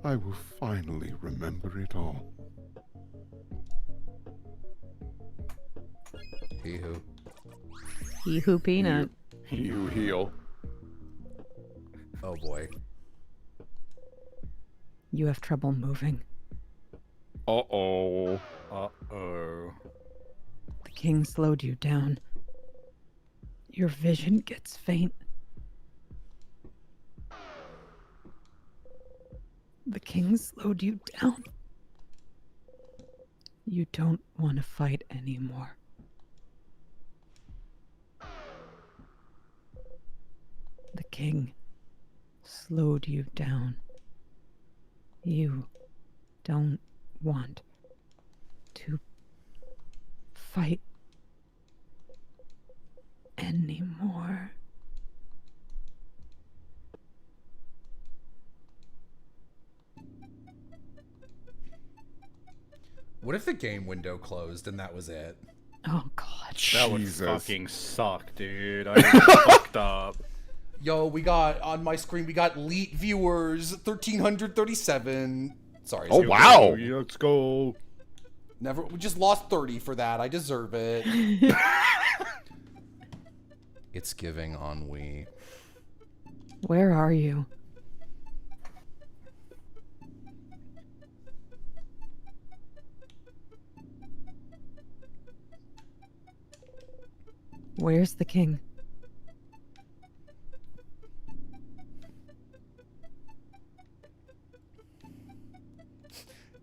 J: I will finally remember it all.
G: He who.
C: He who peanut.
J: You heal.
G: Oh boy.
C: You have trouble moving.
B: Uh-oh. Uh-oh.
C: The king slowed you down. Your vision gets faint. The king slowed you down. You don't want to fight anymore. The king slowed you down. You don't want to fight anymore.
A: What if the game window closed and that was it?
C: Oh god.
E: That would
J: Jesus.
E: fucking suck, dude. I fucked up.
A: Yo, we got on my screen. We got elite viewers 1,337. Sorry.
J: Oh, wow.
K: Let's go.
A: Never. We just lost 30 for that. I deserve it. It's giving ennui.
C: Where are you? Where's the king?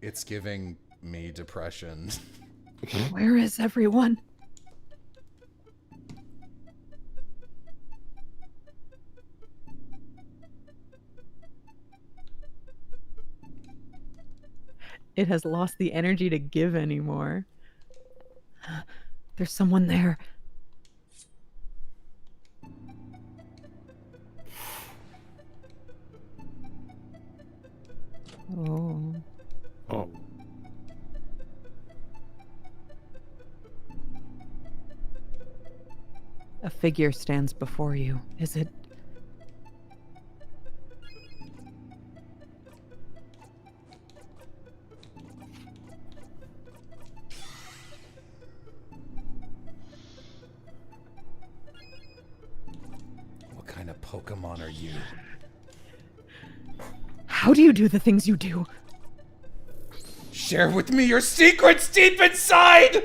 A: It's giving me depression.
C: Where is everyone? It has lost the energy to give anymore. There's someone there. Oh.
J: Oh.
C: A figure stands before you. Is it?
A: What kind of Pokemon are you?
C: How do you do the things you do?
A: Share with me your secrets deep inside!
C: Your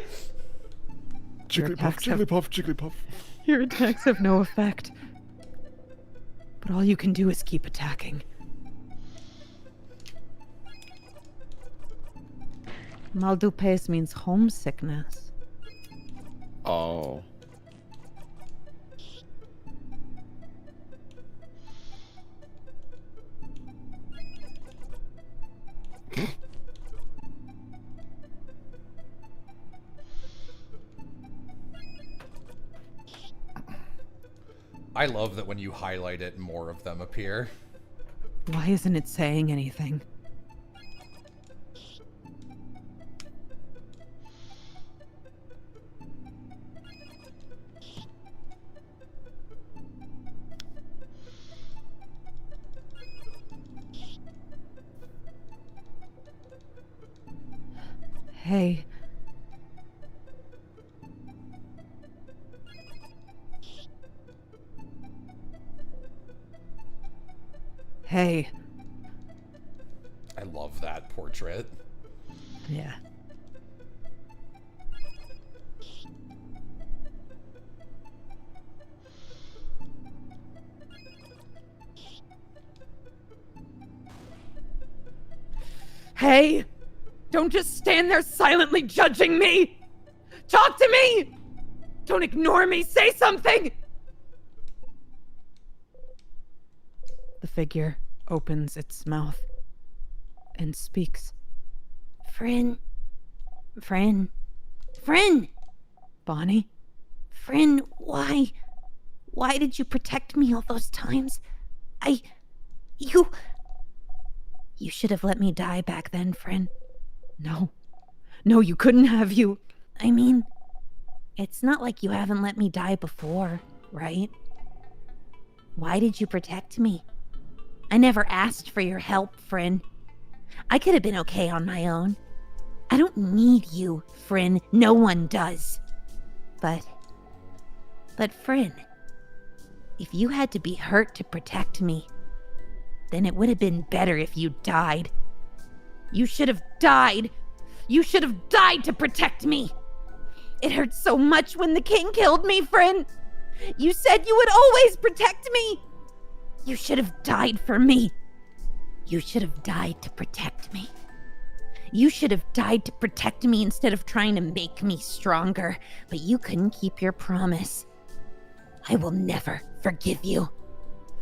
J: Jigglypuff,
C: attacks have-
J: Jigglypuff, Jigglypuff.
C: Your attacks have no effect. But all you can do is keep attacking. Maldupes means homesickness.
J: Oh.
A: I love that when you highlight it, more of them appear.
C: Why isn't it saying anything? Hey. Hey.
A: I love that portrait.
C: Yeah. Hey! Don't just stand there silently judging me! Talk to me! Don't ignore me! Say something! The figure opens its mouth and speaks.
F: Friend.
C: Bonnie?
F: Friend, why? Why did you protect me all those times? You should have let me die back then, friend.
C: No. No, you couldn't have. You.
F: I mean, it's not like you haven't let me die before, right? Why did you protect me? I never asked for your help, friend. I could have been okay on my own. I don't need you, friend. No one does. But, friend, if you had to be hurt to protect me, then it would have been better if you died. You should have died. You should have died to protect me. It hurt so much when the king killed me, friend. You said you would always protect me. You should have died for me. You should have died to protect me. You should have died to protect me instead of trying to make me stronger, but you couldn't keep your promise. I will never forgive you.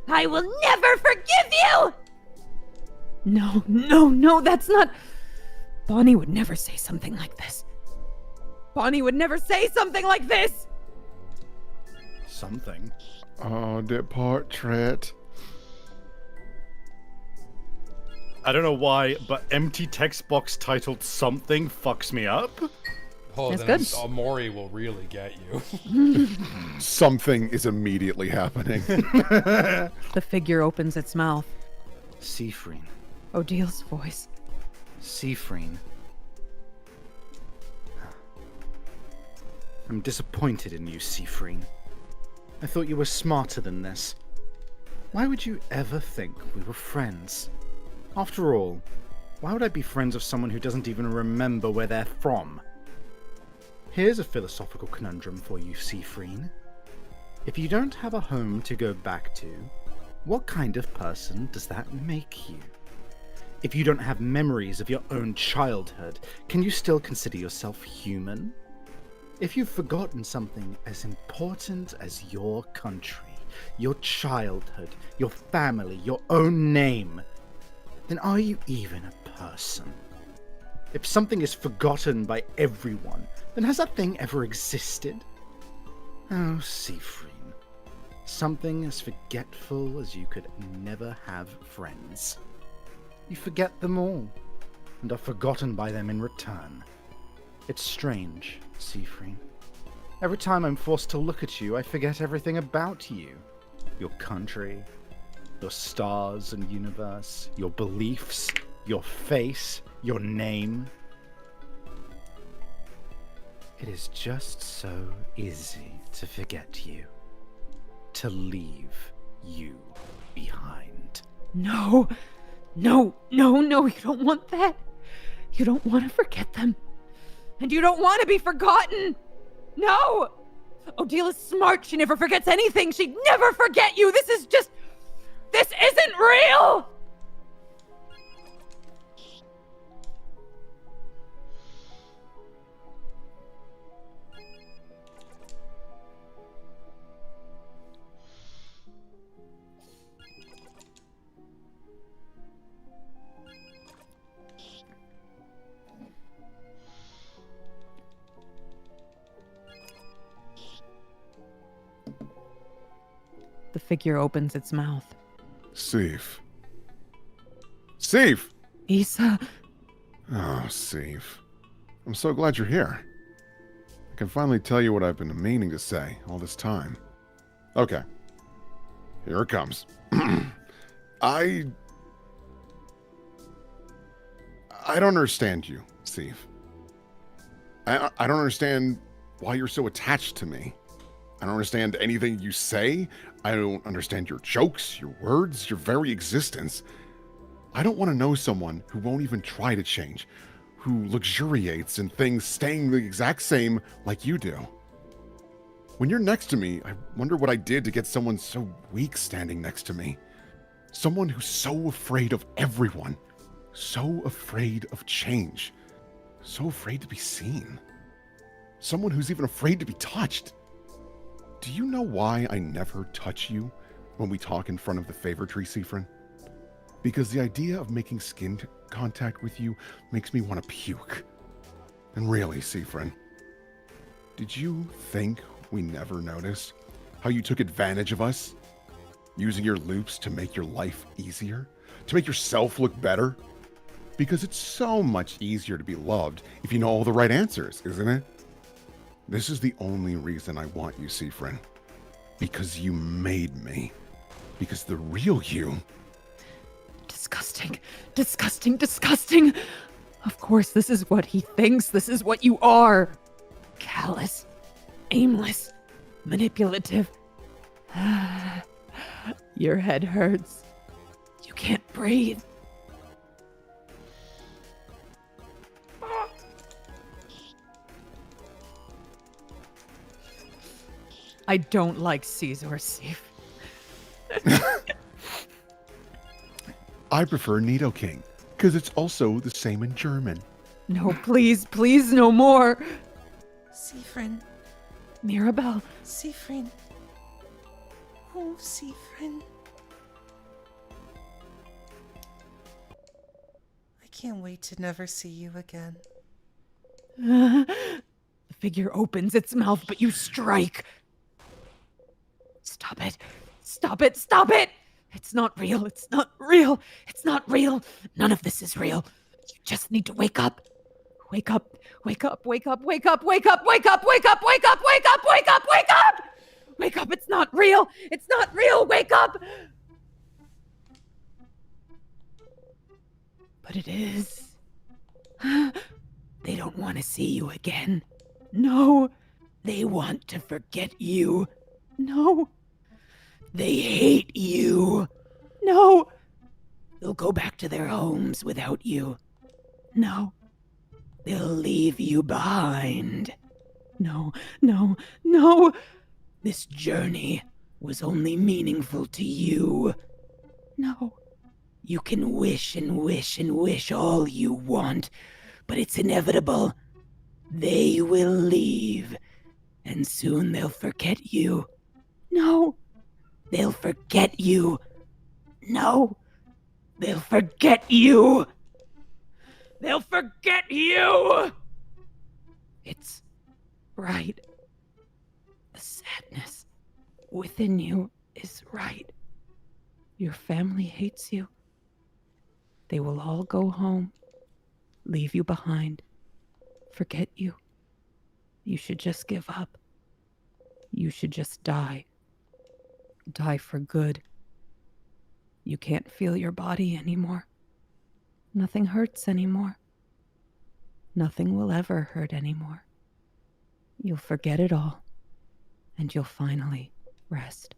F: I will never forgive you!
C: No, that's not... Bonnie would never say something like this. Bonnie would never say something like this!
K: Something.
J: Oh, that portrait.
K: I don't know why, but empty text box titled something fucks me up.
A: Oh,
C: That's
A: then
C: good.
A: Maury will really get you.
D: Something is immediately happening.
C: The figure opens its mouth.
E: Seafreen.
C: Odil's voice.
E: Seafreen. I'm disappointed in you, Seafreen. I thought you were smarter than this. Why would you ever think we were friends? After all, why would I be friends with someone who doesn't even remember where they're from? Here's a philosophical conundrum for you, Seafreen. If you don't have a home to go back to, what kind of person does that make you? If you don't have memories of your own childhood, can you still consider yourself human? If you've forgotten something as important as your country, your childhood, your family, your own name, then are you even a person? If something is forgotten by everyone, then has that thing ever existed? Oh, Seafreen. Something as forgetful as you could never have friends. You forget them all, and are forgotten by them in return. It's strange, Seafreen. Every time I'm forced to look at you, I forget everything about you. Your country, your stars and universe, your beliefs, your face, your name. It is just so easy to forget you. To leave you behind.
C: No, no, no, no, you don't want that. You don't want to forget them. And you don't want to be forgotten. No! Odile is smart. She never forgets anything. She'd never forget you. This isn't real! The figure opens its mouth.
D: Sif. Sif!
C: Isa.
D: Oh, Sif. I'm so glad you're here. I can finally tell you what I've been meaning to say all this time. Okay. Here it comes. I don't understand you, Sif. I don't understand why you're so attached to me. I don't understand anything you say. I don't understand your jokes, your words, your very existence. I don't want to know someone who won't even try to change, who luxuriates in things staying the exact same like you do. When you're next to me, I wonder what I did to get someone so weak standing next to me. Someone who's so afraid of everyone, so afraid of change, so afraid to be seen. Someone who's even afraid to be touched. Do you know why I never touch you when we talk in front of the favor tree, Seafrin? Because the idea of making skin contact with you makes me want to puke. And really, Seafrin, did you think we never noticed how you took advantage of us? Using your loops to make your life easier? To make yourself look better? Because it's so much easier to be loved if you know all the right answers, isn't it? This is the only reason I want you, Seafrin. Because you made me. Because the real you...
C: Disgusting, disgusting, disgusting. Of course, this is what he thinks. This is what you are. Callous, aimless, manipulative. Your head hurts. You can't breathe. I don't like Caesar, Sif.
D: I prefer Nidoking, because it's also the same in German.
C: No, please, please, no more.
I: Seafrin.
C: Mirabelle.
I: Seafrin. Oh, Seafrin. I can't wait to never see you again.
C: The figure opens its mouth, but you strike. Stop it. Stop it. Stop it. It's not real. It's not real. It's not real. None of this is real. You just need to wake up. Wake up, wake up, wake up, wake up, wake up, wake up, wake up, wake up, wake up, wake up, wake up! Wake up, it's not real! It's not real! Wake up! But it is. They don't want to see you again. No, they want to forget you. No, they hate you. No, they'll go back to their homes without you. No, they'll leave you behind. No, no, no. This journey was only meaningful to you. No. You can wish and wish and wish all you want, but it's inevitable. They will leave, and soon they'll forget you. No, they'll forget you. No, they'll forget you. They'll forget you! It's right. The sadness within you is right. Your family hates you. They will all go home, leave you behind, forget you. You should just give up. You should just die. Die for good. You can't feel your body anymore. Nothing hurts anymore. Nothing will ever hurt anymore. You'll forget it all, and you'll finally rest.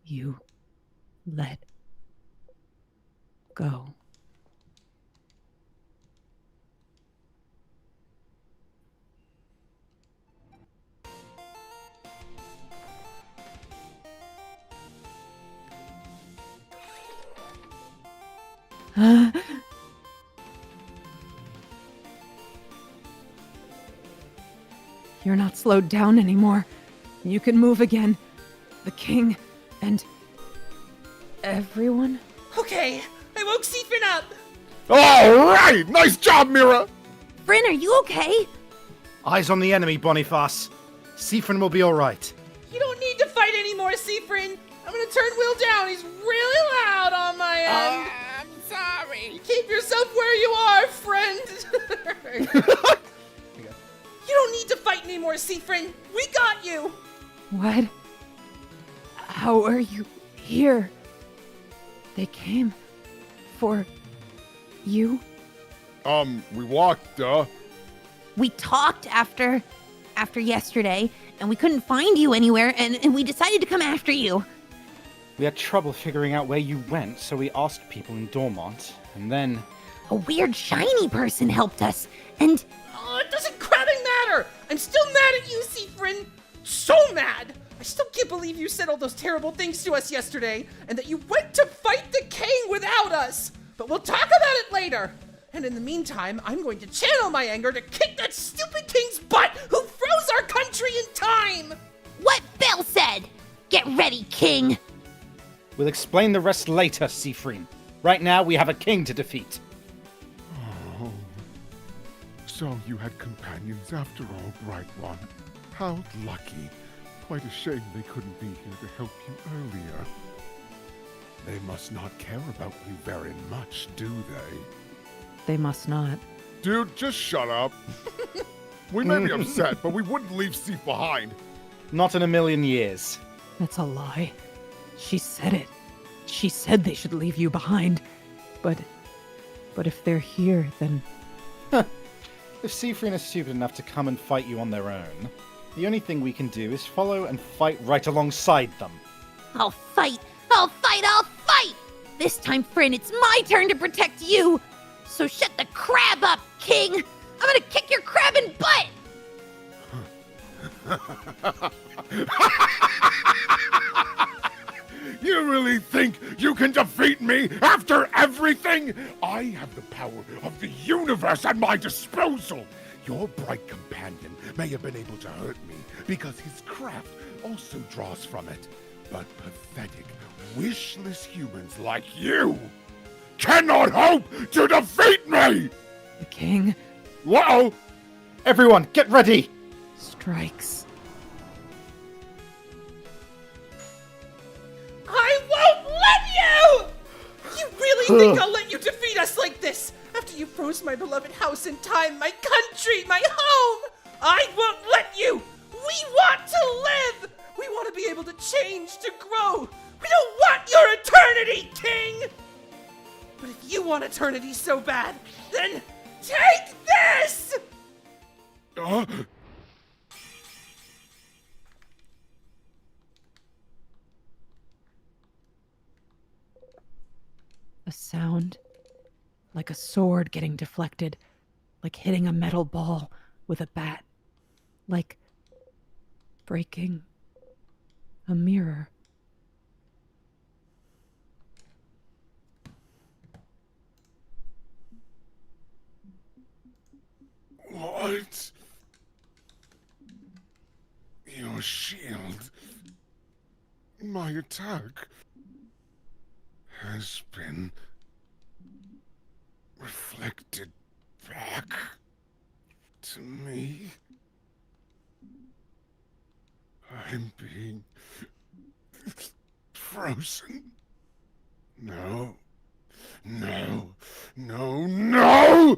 C: You let go. You're not slowed down anymore. You can move again. The king and everyone.
I: Okay, I woke Siegfried up.
J: All right! Nice job, Mira!
F: Bryn, are you okay?
E: Eyes on the enemy, Boniface. Siegfried will be all right.
I: You don't need to fight anymore, Siegfried. I'm gonna turn Will down. He's really loud on my end.
D: I'm sorry.
I: Keep yourself where you are, friend. You don't need to fight anymore, Siegfried. We got you.
C: What? How are you here? They came for you?
J: We walked,
F: We talked after yesterday, and we couldn't find you anywhere, and we decided to come after you.
E: We had trouble figuring out where you went, so we asked people in Dormont, and then...
F: A weird shiny person helped us, and...
I: Oh, it doesn't crowding matter. I'm still mad at you, Siegfried. So mad. I still can't believe you said all those terrible things to us yesterday, and that you went to fight the king without us. But we'll talk about it later. And in the meantime, I'm going to channel my anger to kick that stupid king's butt who froze our country in time.
F: What Belle said! Get ready, king!
E: We'll explain the rest later, Siegfried. Right now, we have a king to defeat.
J: Oh. So you had companions after all, Bright One. How lucky. Quite a shame they couldn't be here to help you earlier. They must not care about you very much, do they?
C: They must not.
J: Dude, just shut up. We may be upset, but we wouldn't leave Steve behind.
E: Not in a million years.
C: That's a lie. She said it. She said they should leave you behind. But if they're here, then...
E: If Siegfried is stupid enough to come and fight you on their own, the only thing we can do is follow and fight right alongside them.
F: I'll fight! I'll fight! I'll fight! This time, Fryn, it's my turn to protect you! So shut the crab up, king! I'm gonna kick your crabbing butt!
J: You really think you can defeat me after everything? I have the power of the universe at my disposal. Your bright companion may have been able to hurt me because his craft also draws from it. But pathetic, wishless humans like you cannot hope to defeat me!
C: The king
J: Whoa!
E: Everyone, get ready!
C: strikes.
I: I won't let you! You really think I'll let you defeat us like this? After
L: After you froze my beloved house in time, my country, my home, I won't let you! We want to live! We want to be able to change, to grow! We don't want your eternity, King! But if you want eternity so bad, then take this!
C: A sound like a sword getting deflected, like hitting a metal ball with a bat, like breaking a mirror.
J: What? Your shield. My attack has been reflected back to me. I'm being frozen. No. No. No. No!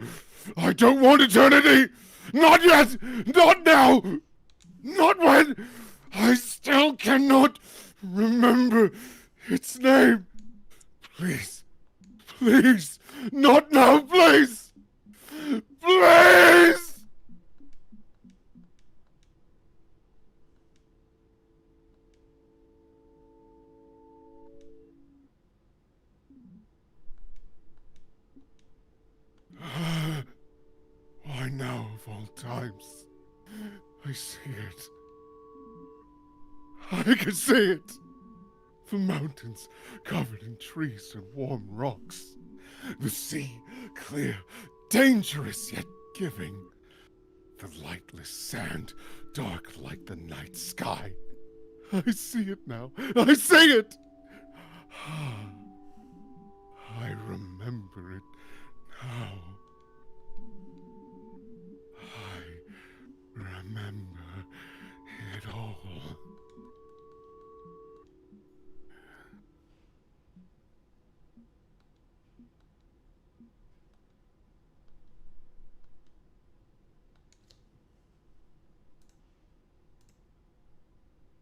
J: I don't want eternity! Not yet! Not now! Not when I still cannot remember its name. Please. Please. Not now, please! Please! Why now of all times? I see it. I can see it. The mountains covered in trees and warm rocks. The sea clear, dangerous yet giving. The lightless sand dark like the night sky. I see it now. I see it. I remember it now. I remember it all.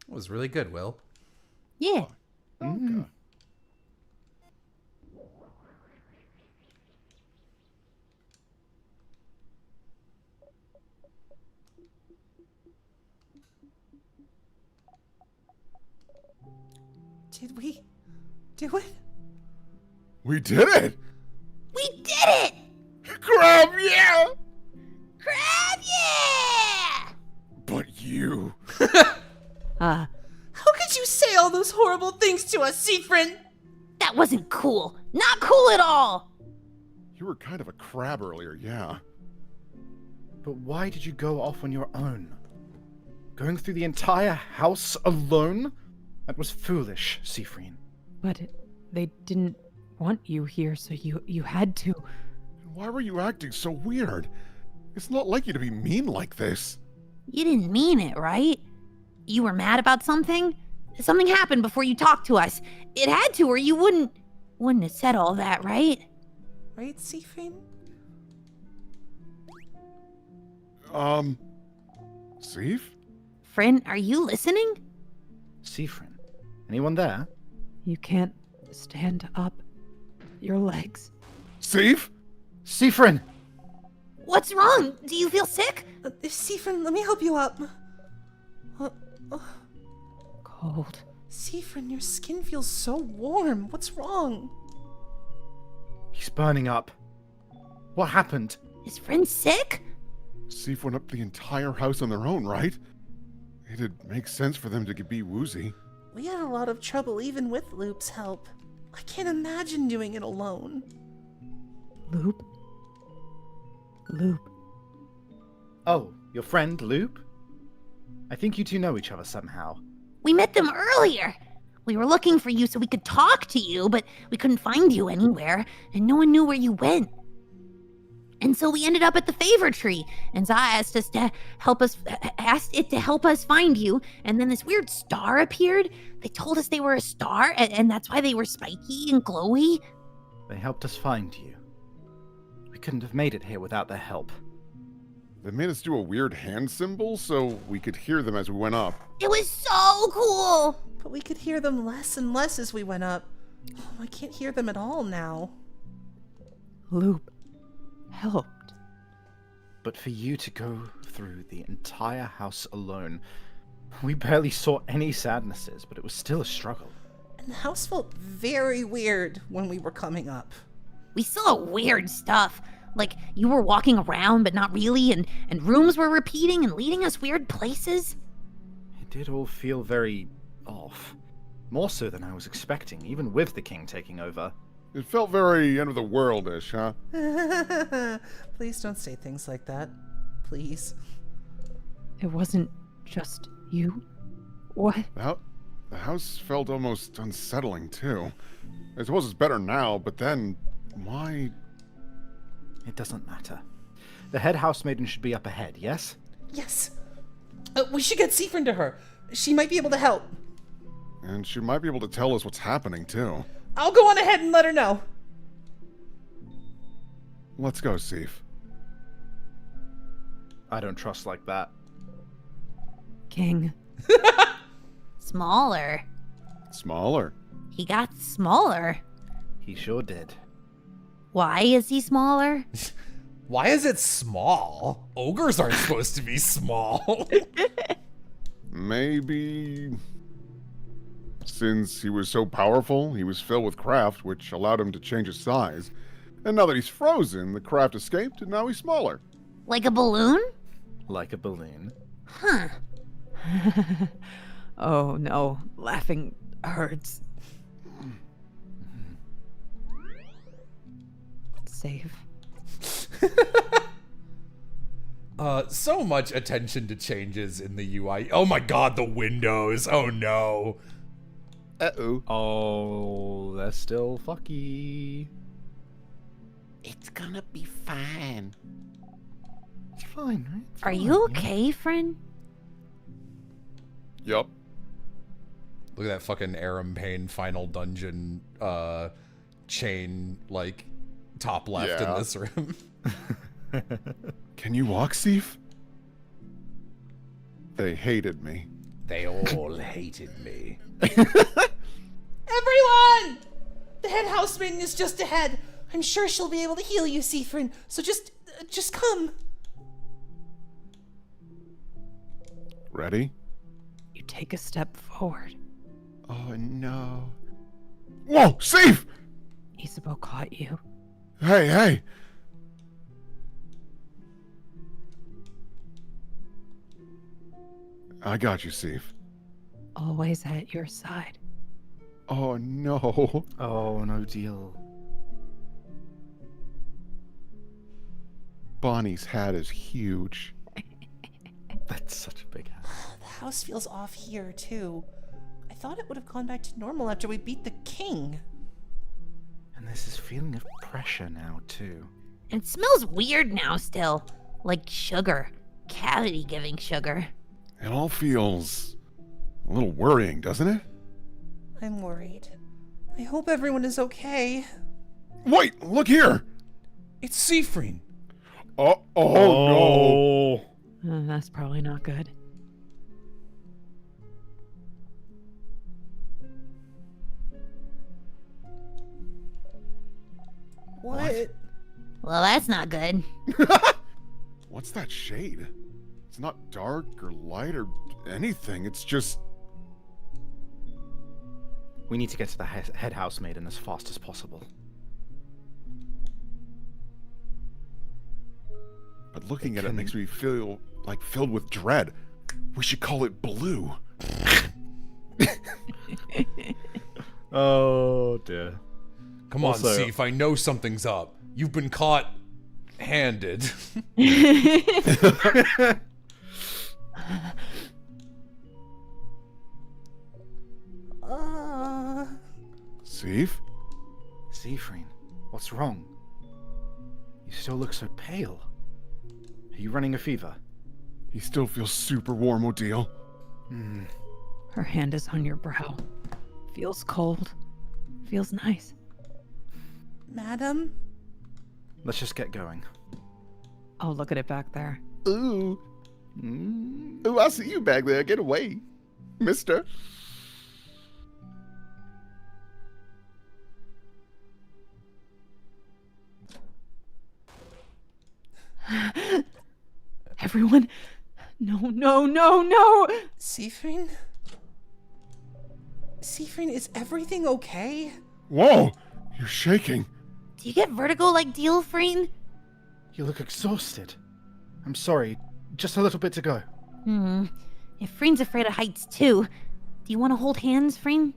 A: It was really good, Will.
F: Yeah.
D: Okay.
L: Did we do it?
J: We did it!
F: We did it!
J: Crab, yeah!
F: Crab, yeah!
J: But you...
L: How could you say all those horrible things to us, Siegfried?
F: That wasn't cool. Not cool at all.
D: You were kind of a crab earlier, yeah.
B: But why did you go off on your own? Going through the entire house alone? That was foolish, Siegfried.
C: But they didn't want you here, so you had to.
J: Why were you acting so weird? It's not like you to be mean like this.
F: You didn't mean it, right? You were mad about something? Something happened before you talked to us. It had to, or you wouldn't have said all that, right?
L: Right, Siegfried?
J: Sief?
F: Friend, are you listening?
B: Siegfried, anyone there?
C: You can't stand up. Your legs.
J: Sief?
B: Siegfried!
F: What's wrong? Do you feel sick?
L: Siegfried, let me help you up.
C: Cold.
L: Siegfried, your skin feels so warm. What's wrong?
B: He's burning up. What happened?
F: Is friend sick?
J: Sief went up the entire house on their own, right? It'd make sense for them to be woozy.
L: We had a lot of trouble even with Loop's help. I can't imagine doing it alone.
C: Loop? Loop.
B: Oh, your friend, Loop? I think you two know each other somehow.
F: We met them earlier. We were looking for you so we could talk to you, but we couldn't find you anywhere, and no one knew where you went. And so we ended up at the favor tree, and Za asked it to help us find you, and then this weird star appeared. They told us they were a star, and that's why they were spiky and glowy.
B: They helped us find you. We
E: couldn't have made it here without their help.
D: They made us do a weird hand symbol so we could hear them as we went up.
F: It was so cool.
I: But we could hear them less and less as we went up. Oh, I can't hear them at all now.
C: Loop helped.
E: But for you to go through the entire house alone, we barely saw any sadnesses, but it was still a struggle.
I: And the house felt very weird when we were coming up.
F: We saw weird stuff. Like you were walking around, but not really, and rooms were repeating and leading us weird places.
E: It did all feel very off. More so than I was expecting, even with the king taking over.
D: It felt very end of the world-ish, huh?
I: Please don't say things like that. Please.
C: It wasn't just you. What?
D: The house felt almost unsettling, too. I suppose it's better now, but then, why?
E: It doesn't matter. The head housemaiden should be up ahead, yes?
I: Yes. We should get Seafrin to her. She might be able to help.
D: And she might be able to tell us what's happening, too.
I: I'll go on ahead and let her know.
D: Let's go, Seif.
E: I don't trust like that.
C: King.
F: Smaller.
D: Smaller.
F: He got smaller.
E: He sure did.
F: Why is he smaller?
A: Why is it small? Ogres aren't supposed to be small.
D: Maybe since he was so powerful, he was filled with craft, which allowed him to change his size. And now that he's frozen, the craft escaped, and now he's smaller.
F: Like a balloon?
E: Like a balloon.
F: Huh.
C: Oh no, laughing hurts. Save.
A: So much attention to changes in the UI. Oh my god, the windows. Oh no.
D: Uh-oh.
E: Oh, that's still fucky.
J: It's gonna be fine.
E: It's fine, right? It's
F: Are
E: fine,
F: you
E: yeah.
F: okay, friend?
D: Yup.
A: Look at that fucking Aram Payne final dungeon chain, like, top left in
D: Yeah.
A: this room.
J: Can you walk, Seif?
D: They hated me.
A: They all hated me.
I: Everyone! The head housemaiden is just ahead. I'm sure she'll be able to heal you, Seafrin. So just come.
D: Ready?
C: You take a step forward.
J: Oh no.
D: Whoa, Seif!
C: Isabeau caught you.
D: Hey! I got you, Seif.
C: Always at your side.
D: Oh no.
E: Oh, no deal.
D: Bonnie's hat is huge.
E: That's such a big hat.
I: The house feels off here, too. I thought it would have gone back to normal after we beat the king.
E: And there's this feeling of pressure now, too.
F: And it smells weird now still. Like sugar. Cavity-giving sugar.
D: It all feels a little worrying, doesn't it?
I: I'm worried. I hope everyone is okay.
D: Wait, look here!
A: It's Seafrin.
D: Oh no!
C: That's probably not good.
I: What?
F: Well, that's not good.
D: What's that shade? It's not dark or light or anything. It's just...
E: We need to get to the head housemaiden as fast as possible.
D: But looking at it makes me feel like filled with dread. We should call it blue.
E: Oh, dear.
A: Come on,
E: Also-
A: Seif, I know something's up. You've been caught handed.
D: Seif?
E: Seafrin, what's wrong? You still look so pale. Are you running a fever?
D: He still feels super warm, Odile.
C: Her hand is on your brow. Feels cold. Feels nice.
I: Madam?
E: Let's just get going.
C: Oh, look at it back there.
D: Ooh. Ooh, I see you back there. Get away, mister.
C: Everyone, no, no, no, no!
I: Siffrin? Siffrin, is everything okay?
J: Whoa! You're shaking.
F: Do you get vertigo like Dealfreen?
E: You look exhausted. I'm sorry, just a little bit to go.
F: If Freen's afraid of heights too, do you want to hold hands, Freen?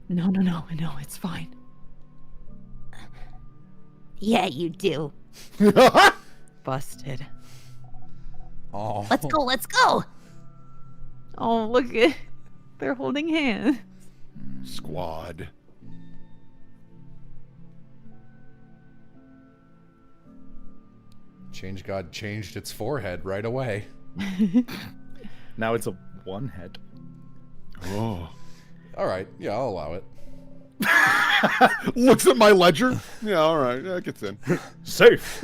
C: No, no, no, no, it's fine.
F: Yeah, you do.
C: Busted.
A: Oh.
F: Let's go, let's go!
C: Oh, look at they're holding hands.
J: Squad.
A: Change God changed its forehead right away.
E: Now it's a one head.
J: Oh.
A: All right, yeah, I'll allow it.
D: Looks at my ledger. Yeah, all right. That gets in.
E: Safe!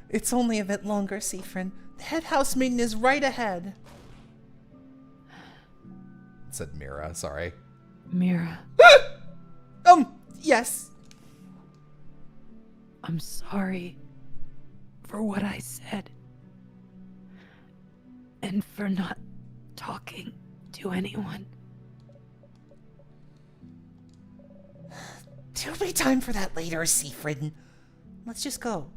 I: It's only a bit longer, Siffrin. The head house maiden is right ahead.
A: Said Mira, sorry.
C: Mira,
I: Yes.
C: I'm sorry for what I said. And for not talking to anyone.
I: There'll be time for that later, Siffrin. Let's just go.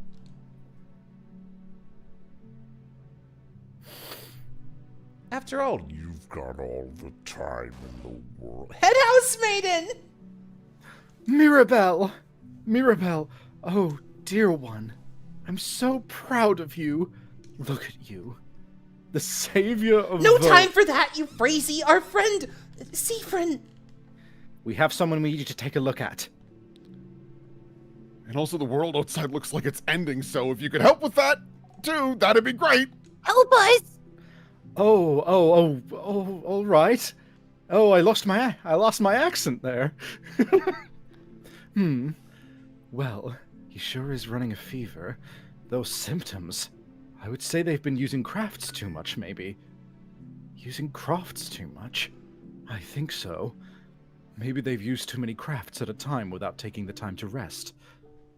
G: After all, you've got all the time in the world.
I: Head house maiden!
E: Mirabelle! Mirabelle! Oh, dear one. I'm so proud of you. Look at you. The savior of
I: No
E: the...
I: time for that, you Frazee! Our friend, Siffrin!
E: We have someone we need to take a look at.
D: And also, the world outside looks like it's ending, so if you could help with that, too, that'd be great.
F: Help us!
E: Oh, all right. Oh, I lost my accent there. Well, he sure is running a fever. Those symptoms. I would say they've been using crafts too much, maybe. Using crafts too much? I think so. Maybe they've used too many crafts at a time without taking the time to rest.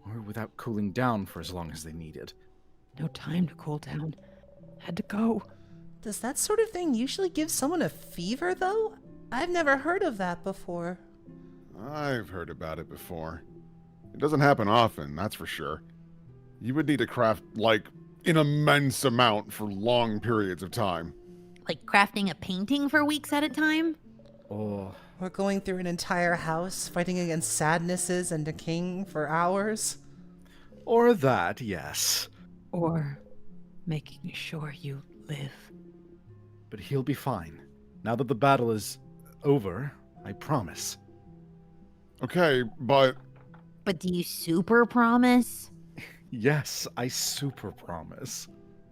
E: Or without cooling down for as long as they needed.
C: No time to cool down. Had to go.
I: Does that sort of thing usually give someone a fever, though? I've never heard of that before.
D: I've heard about it before. It doesn't happen often, that's for sure. You would need to craft, like, an immense amount for long periods of time.
F: Like crafting a painting for weeks at a time?
E: Or
I: We're going through an entire house, fighting against sadnesses and decaying for hours.
E: that, yes.
C: Or making sure you live.
E: But he'll be fine. Now that the battle is over, I promise.
D: Okay, but
F: But do you super promise?
E: Yes, I super promise.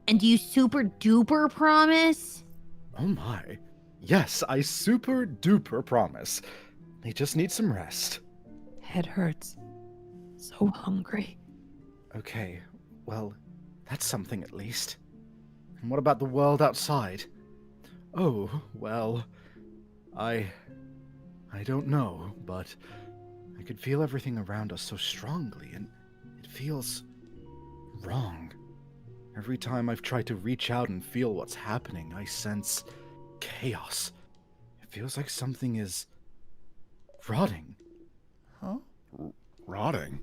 F: And do you super duper promise?
E: Oh my. Yes, I super duper promise. They just need some rest.
C: Head hurts. So hungry.
E: Okay, well, that's something at least. And what about the world outside? Oh, well, I don't know, but I could feel everything around us so strongly, and it feels wrong. Every time I've tried to reach out and feel what's happening, I sense chaos. It feels like something is rotting.
I: Huh?
D: rotting.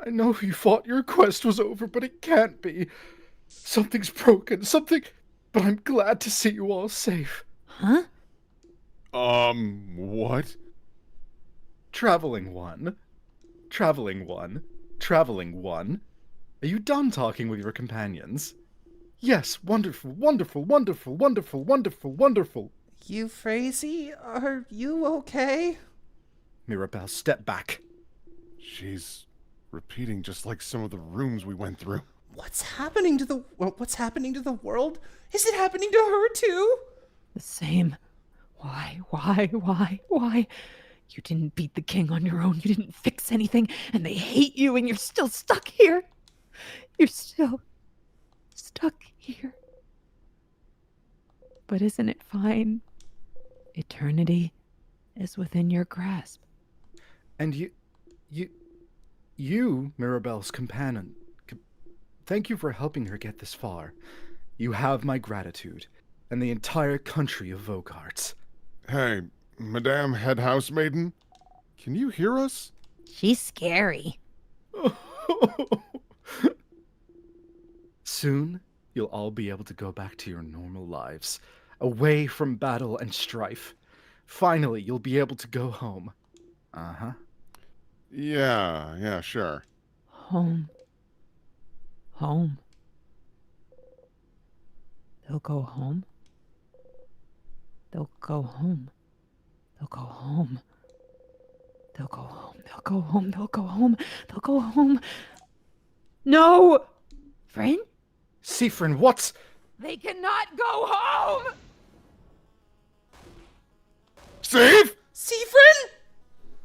E: I know you thought your quest was over, but it can't be. Something's broken, but I'm glad to see you all safe.
F: Huh?
D: What?
E: Traveling one. Traveling one. Traveling one. Are you done talking with your companions? Yes, wonderful, wonderful, wonderful, wonderful, wonderful, wonderful.
I: Euphrasie, are you okay?
E: Mirabelle, step back.
D: She's repeating just like some of the rooms we went through.
I: What's happening to the world? Is it happening to her too?
C: The same. Why? You didn't beat the king on your own. You didn't fix anything, and they hate you, and you're still stuck here. You're still stuck here. But isn't it fine? Eternity is within your grasp.
B: And you, Mirabelle's companion, thank you for helping her get this far. You have my gratitude, and the entire country of Vogarts.
J: Hey, Madame Head Housemaiden, can you hear us?
F: She's scary.
B: Soon, you'll all be able to go back to your normal lives, away from battle and strife. Finally, you'll be able to go home. Uh-huh.
J: Yeah, sure.
C: Home. Home. They'll go home. They'll go home. They'll go home. They'll go home. They'll go home. They'll go home. They'll go home. No!
F: Friend?
B: Siffrin, what's...
C: They cannot go home!
J: Steve?
L: Siffrin?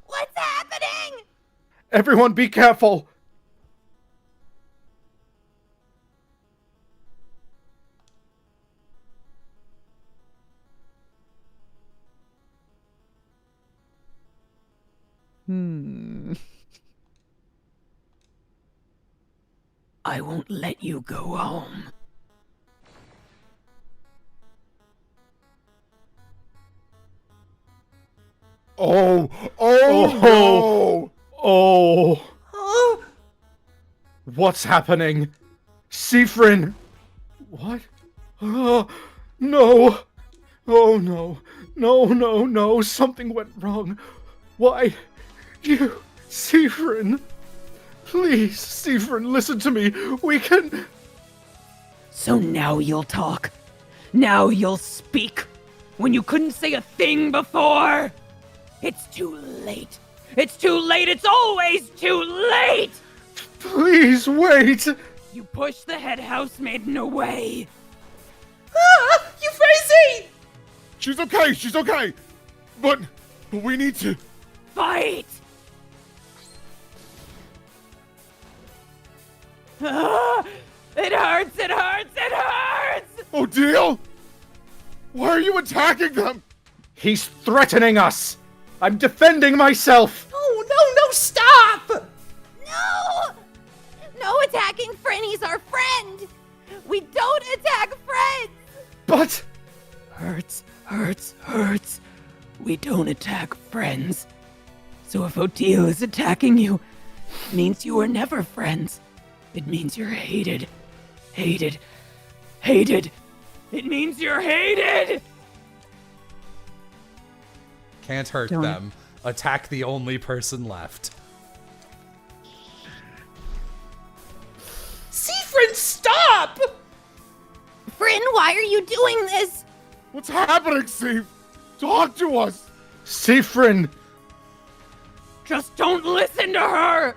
F: What's happening?
B: Everyone be careful!
C: I won't let you go home.
J: Oh no!
B: Oh!
L: Oh,
B: What's happening? Siffrin! What? Oh, no! Oh no! No! Something went wrong. Why? You... Siffrin! Please, Siffrin, listen to me. We can...
C: So now you'll talk. Now you'll speak. When you couldn't say a thing before. It's too late. It's too late. It's always too late.
B: Please, wait!
C: You push the head housemaiden away.
L: ah, Euphrasie!
J: She's okay! But we need to...
C: Fight! Ah, it hurts! It hurts! It hurts!
J: Odile? Why are you attacking them?
B: He's threatening us! I'm defending myself!
L: No, stop!
F: No! No attacking Friend, he's our friend! We don't attack friends!
B: But...
C: Hurts. We don't attack friends. So if Odile is attacking you, it means you were never friends. It means you're hated. Hated. It means you're hated!
A: Can't hurt
C: Don't-
A: them. Attack the only person left.
L: Siffrin, stop!
F: Friend, why are you doing this?
J: What's happening, Steve? Talk to us!
B: Siffrin!
C: Just don't listen to her!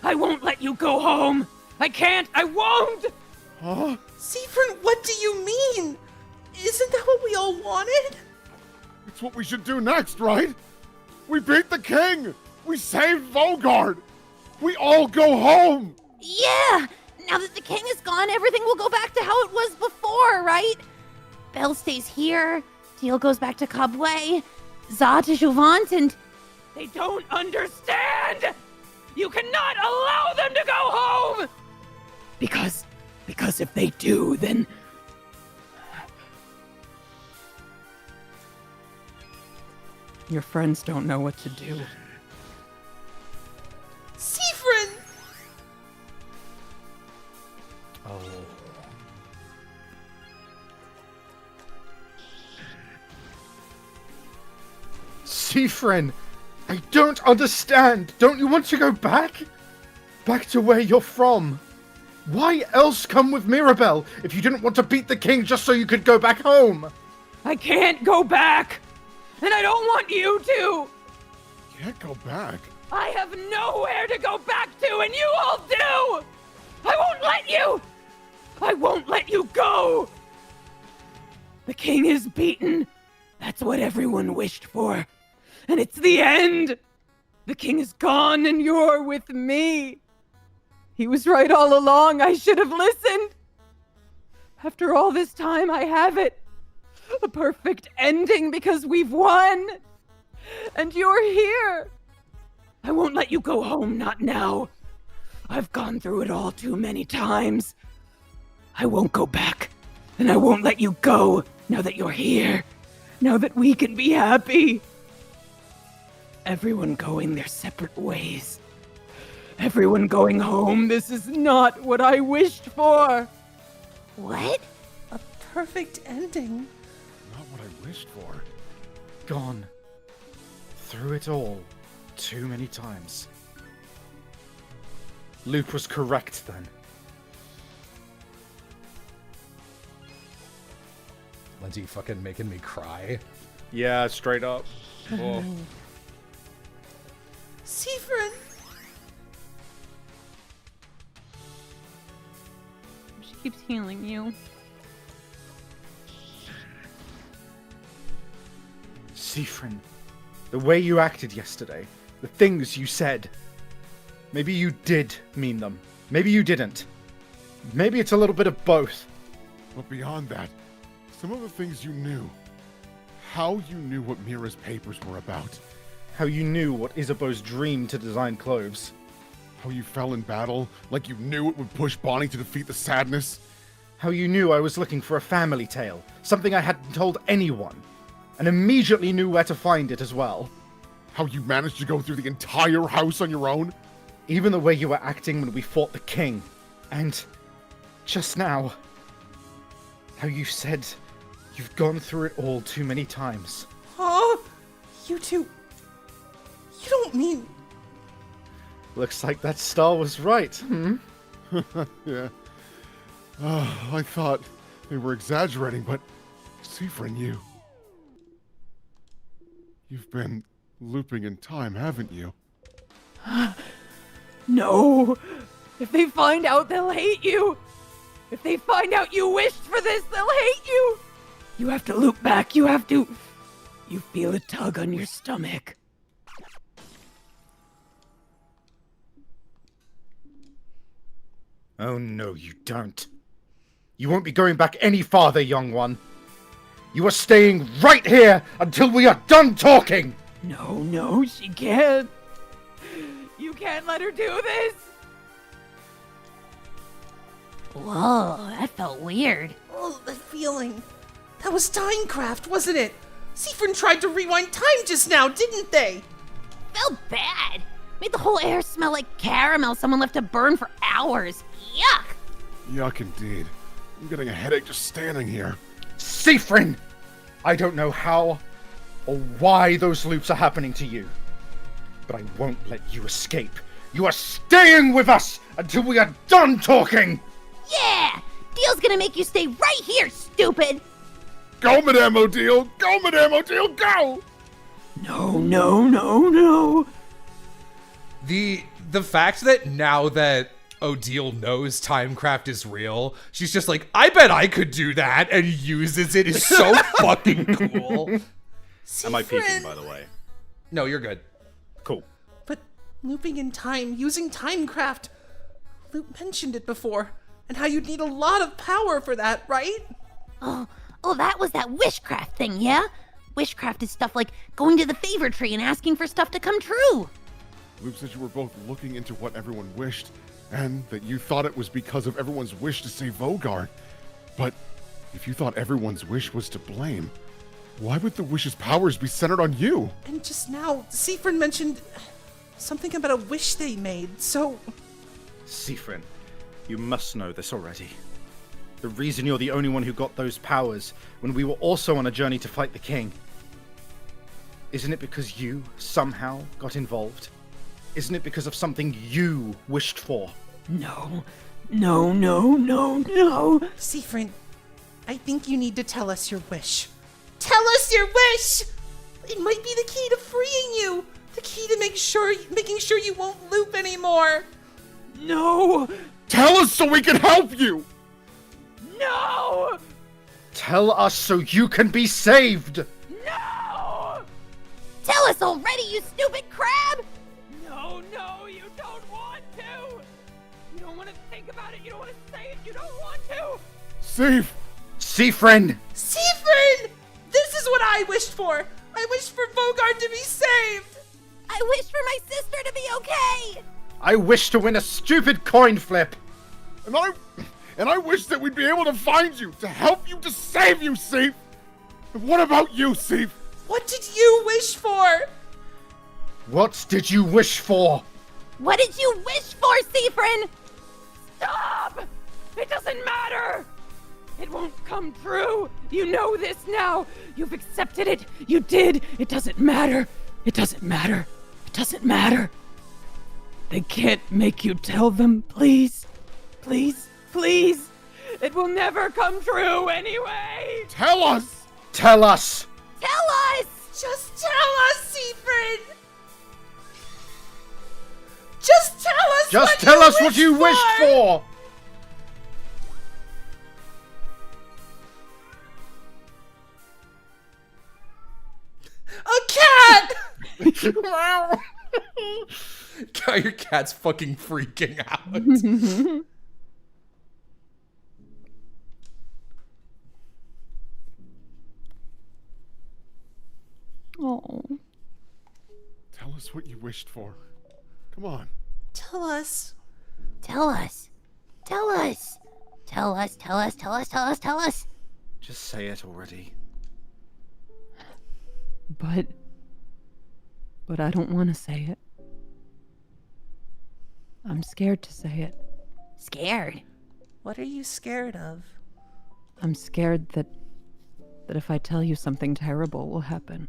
C: I won't let you go home! I can't! I won't!
J: Huh?
L: Siffrin, what do you mean? Isn't that what we all wanted?
J: It's what we should do next, right? We beat the king! We saved Vogard! We all go home!
F: Yeah! Now that the king is gone, everything will go back to how it was before, right? Belle stays here, Teal goes back to Cobway, Za to Jouvant, and...
C: They don't understand! You cannot allow them to go home! Because if they do, then... Your friends don't know what to do.
L: Siffrin!
B: Oh. Siffrin! I don't understand! Don't you want to go back? Back to where you're from? Why else come with Mirabelle if you didn't want to beat the king just so you could go back home?
C: I can't go back! And I don't want you to!
J: Can't go back.
C: I have nowhere to go back to, and you all do! I won't let you! I won't let you go! The king is beaten. That's what everyone wished for. And it's the end! The king is gone and you're with me! He was right all along, I should have listened! After all this time, I have it! A perfect ending because we've won! And you're here! I won't let you go home, not now. I've gone through it all too many times. I won't go back, and I won't let you go now that you're here. Now that we can be happy. Everyone going their separate ways. Everyone going home. This is not what I wished for.
F: What?
I: A perfect ending.
J: Not what I wished for.
E: Gone. Through it all. Too many times. Luke was correct then.
A: Lindsay fucking making me cry.
B: Yeah, straight up. Oh.
I: Siffrin!
C: She keeps healing you.
E: Siffrin, the way you acted yesterday, the things you said, maybe you did mean them. Maybe you didn't. Maybe it's a little bit of both.
J: But beyond that, some of the things you knew. How you knew what Mira's papers were about.
E: How you knew what Isabeau's dream to design clothes.
J: How you fell in battle, like you knew it would push Bonnie to defeat the sadness.
E: How you knew I was looking for a family tale, something I hadn't told anyone, and immediately knew where to find it as well.
J: How you managed to go through the entire house on your own.
E: Even the way you were acting when we fought the king. And just now, how you said you've gone through it all too many times.
I: Oh, you two. You don't mean...
E: Looks like that star was right,
J: Yeah. I thought they were exaggerating, but Siffrin, you've been looping in time, haven't you?
C: No! If they find out, they'll hate you! If they find out you wished for this, they'll hate you! You have to loop back, you have to... You feel a tug on your stomach.
E: Oh no, you don't. You won't be going back any farther, young one. You are staying right here until we are done talking!
C: No, she can't. You can't let her do this!
F: Whoa, that felt weird.
I: Oh, the feeling. That was Timecraft, wasn't it? Siffrin tried to rewind time just now, didn't they?
F: Felt bad. Made the whole air smell like caramel someone left to burn for hours. Yuck!
J: Yuck indeed. I'm getting a headache just standing here.
E: Siffrin! I don't know how or why those loops are happening to you, but I won't let you escape. You are staying with us until we are done talking!
F: Yeah! Deal's gonna make you stay right here, stupid!
J: Go, Madame Odile! Go, Madame Odile, go!
C: No.
A: The fact that now that Odile knows Timecraft is real, she's just like, I bet I could do that, and uses it is so fucking cool.
K: Am I peeking, by the way?
A: No, you're good.
K: Cool.
I: But looping in time, using Timecraft. Luke mentioned it before, and how you'd need a lot of power for that, right?
F: Oh, that was that wishcraft thing, yeah? Wishcraft is stuff like going to the favor tree and asking for stuff to come true.
J: Luke said you were both looking into what everyone wished, and that you thought it was because of everyone's wish to save Vogard. But if you thought everyone's wish was to blame, why would the wish's powers be centered on you?
I: And just now, Siffrin mentioned something about a wish they made, so...
E: Siffrin, you must know this already. The reason you're the only one who got those powers when we were also on a journey to fight the king. Isn't it because you somehow got involved? Isn't it because of something you wished for?
C: No.
I: Siffrin, I think you need to tell us your wish. Tell us your wish! It might be the key to freeing you! The key to making sure you won't loop anymore!
C: No!
J: Tell us so we can help you!
C: No!
E: Tell us so you can be saved!
C: No!
F: Tell tell us already, you stupid crab!
L: No, you don't want to! You don't want to think about it, you don't want to say it, you don't want to!
J: Sif!
B: Siegfried!
L: Siegfried! This is what I wished for! I wished for Vogard to be saved!
F: I wish for my sister to be okay!
B: I wish to win a stupid coin flip!
J: And I wish that we'd be able to find you, to help you, to save you, Sif! And what about you, Sif?
L: What did you wish for?
B: What did you wish for?
F: What did you wish for, Siegfried?
L: Stop! It doesn't matter! It won't come true! You know this now! You've accepted it! You did! It doesn't matter! It doesn't matter! It doesn't matter! They can't make you tell them, please! Please! Please! It will never come true anyway!
J: Tell us!
B: Tell us!
F: Tell us!
L: Just tell us, Siegfried! Just tell us
B: Just tell us what you wished for!
L: A cat!
A: God, your cat's fucking freaking out.
C: Oh.
J: Tell us what you wished for. Come on.
F: Tell us. Tell us. Tell us. Tell us, tell us, tell us, tell us, tell us.
E: Just say it already.
C: But I don't want to say it. I'm scared to say it.
F: Scared?
I: What are you scared of?
C: I'm scared that if I tell you something terrible will happen.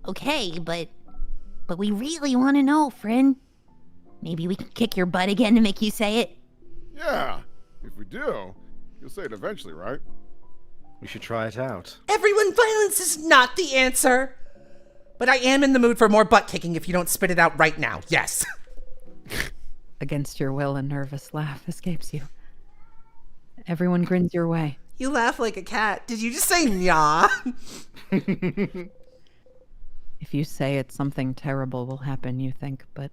F: Okay, but we really want to know, friend. Maybe we can kick your butt again to make you say it.
J: Yeah, if we do, you'll say it eventually, right?
E: We should try it out.
I: Everyone, violence is not the answer. But I am in the mood for more butt kicking if you don't spit it out right now. Yes.
C: Against your will, a nervous laugh escapes you. Everyone grins your way.
I: You laugh like a cat. Did you just say nyah?
C: If you say it, something terrible will happen, you think, but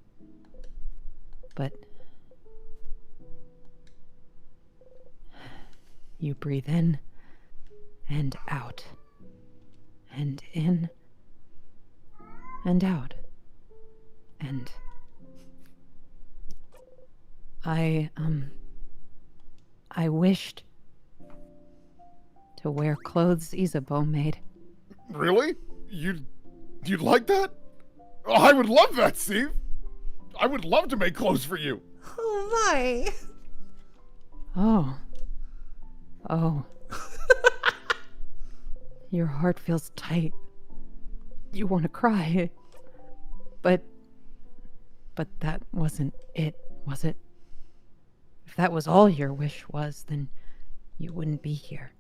C: you breathe in and out and in and out. And I wished to wear clothes Isabeau made.
J: Really? You'd like that? Oh, I would love that, Steve. I would love to make clothes for you.
I: Oh my.
C: Oh. Your heart feels tight. You want to cry. But that wasn't it, was it? If that was all your wish was, then you wouldn't be here.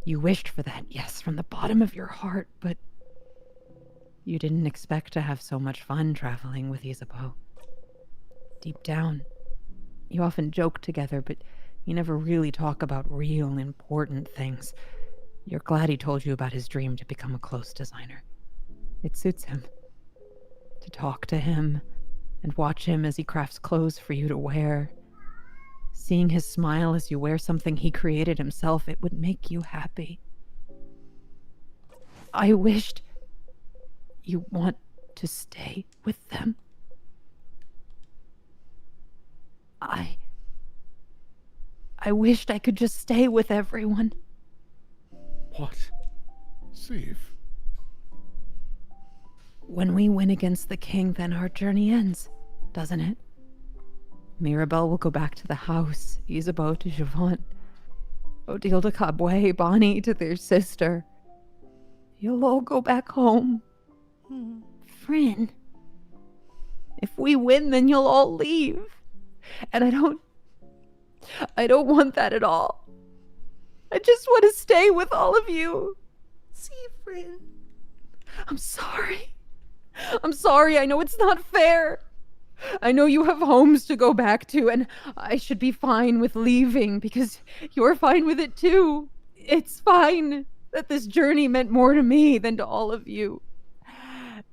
C: You wished for that, yes, from the bottom of your heart, but you didn't expect to have so much fun traveling with Isabeau. Deep down, you often joke together, but you never really talk about real, important things. You're glad he told you about his dream to become a clothes designer. It suits him. To talk to him and watch him as he crafts clothes for you to wear. Seeing his smile as you wear something he created himself, it would make you happy. I wished you want to stay with them. I wished I could just stay with everyone.
J: What? Steve.
C: When we win against the king, then our journey ends, doesn't it? Mirabelle will go back to the house, Isabeau to Javant, Odile to Caboué, Bonnie to their sister. You'll all go back home.
F: Friend.
C: If we win, then you'll all leave. And I don't want that at all. I just want to stay with all of you.
I: Siegfried.
C: I'm sorry. I know it's not fair. I know you have homes to go back to, and I should be fine with leaving because you're fine with it too. It's fine. that this journey meant more to me than to all of you.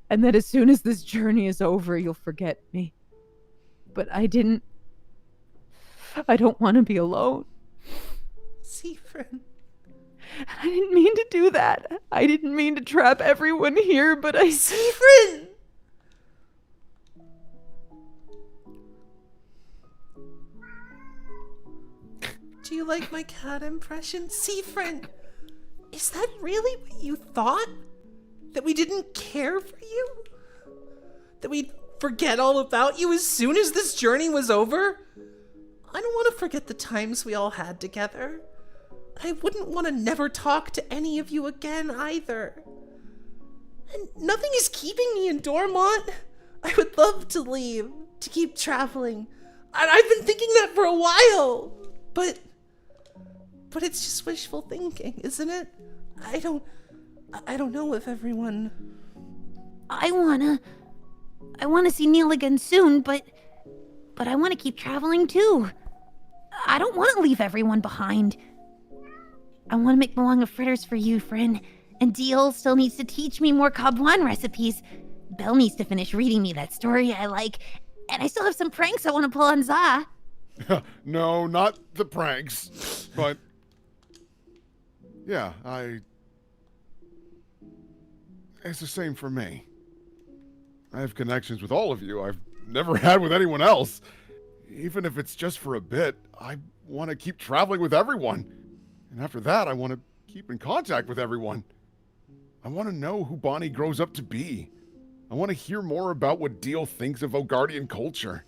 C: And that as soon as this journey is over, you'll forget me. But I don't want to be alone.
I: Siffrin.
C: I didn't mean to do that. I didn't mean to trap everyone here, but I...
I: Siffrin! Do you like my cat impression? Siffrin! Is that really what you thought? That we didn't care for you? That we'd forget all about you as soon as this journey was over? I don't want to forget the times we all had together. I wouldn't want to never talk to any of you again either. And nothing is keeping me in Dormont. I would love to leave, to keep traveling. I've been thinking that for a while. But it's just wishful thinking, isn't it? I don't know if everyone...
F: I wanna see Neil again soon, but I wanna keep traveling too. I don't wanna leave everyone behind. I wanna make Malanga fritters for you, friend. And Deal still needs to teach me more Kabwan recipes. Belle needs to finish reading me that story I like. And I still have some pranks I wanna pull on Za.
J: No, not the pranks. But yeah, it's the same for me. I have connections with all of you I've never had with anyone else. Even if it's just for a bit, I want to keep traveling with everyone. And after that, I want to keep in contact with everyone. I want to know who Bonnie grows up to be. I want to hear more about what Deal thinks of Ogardian culture.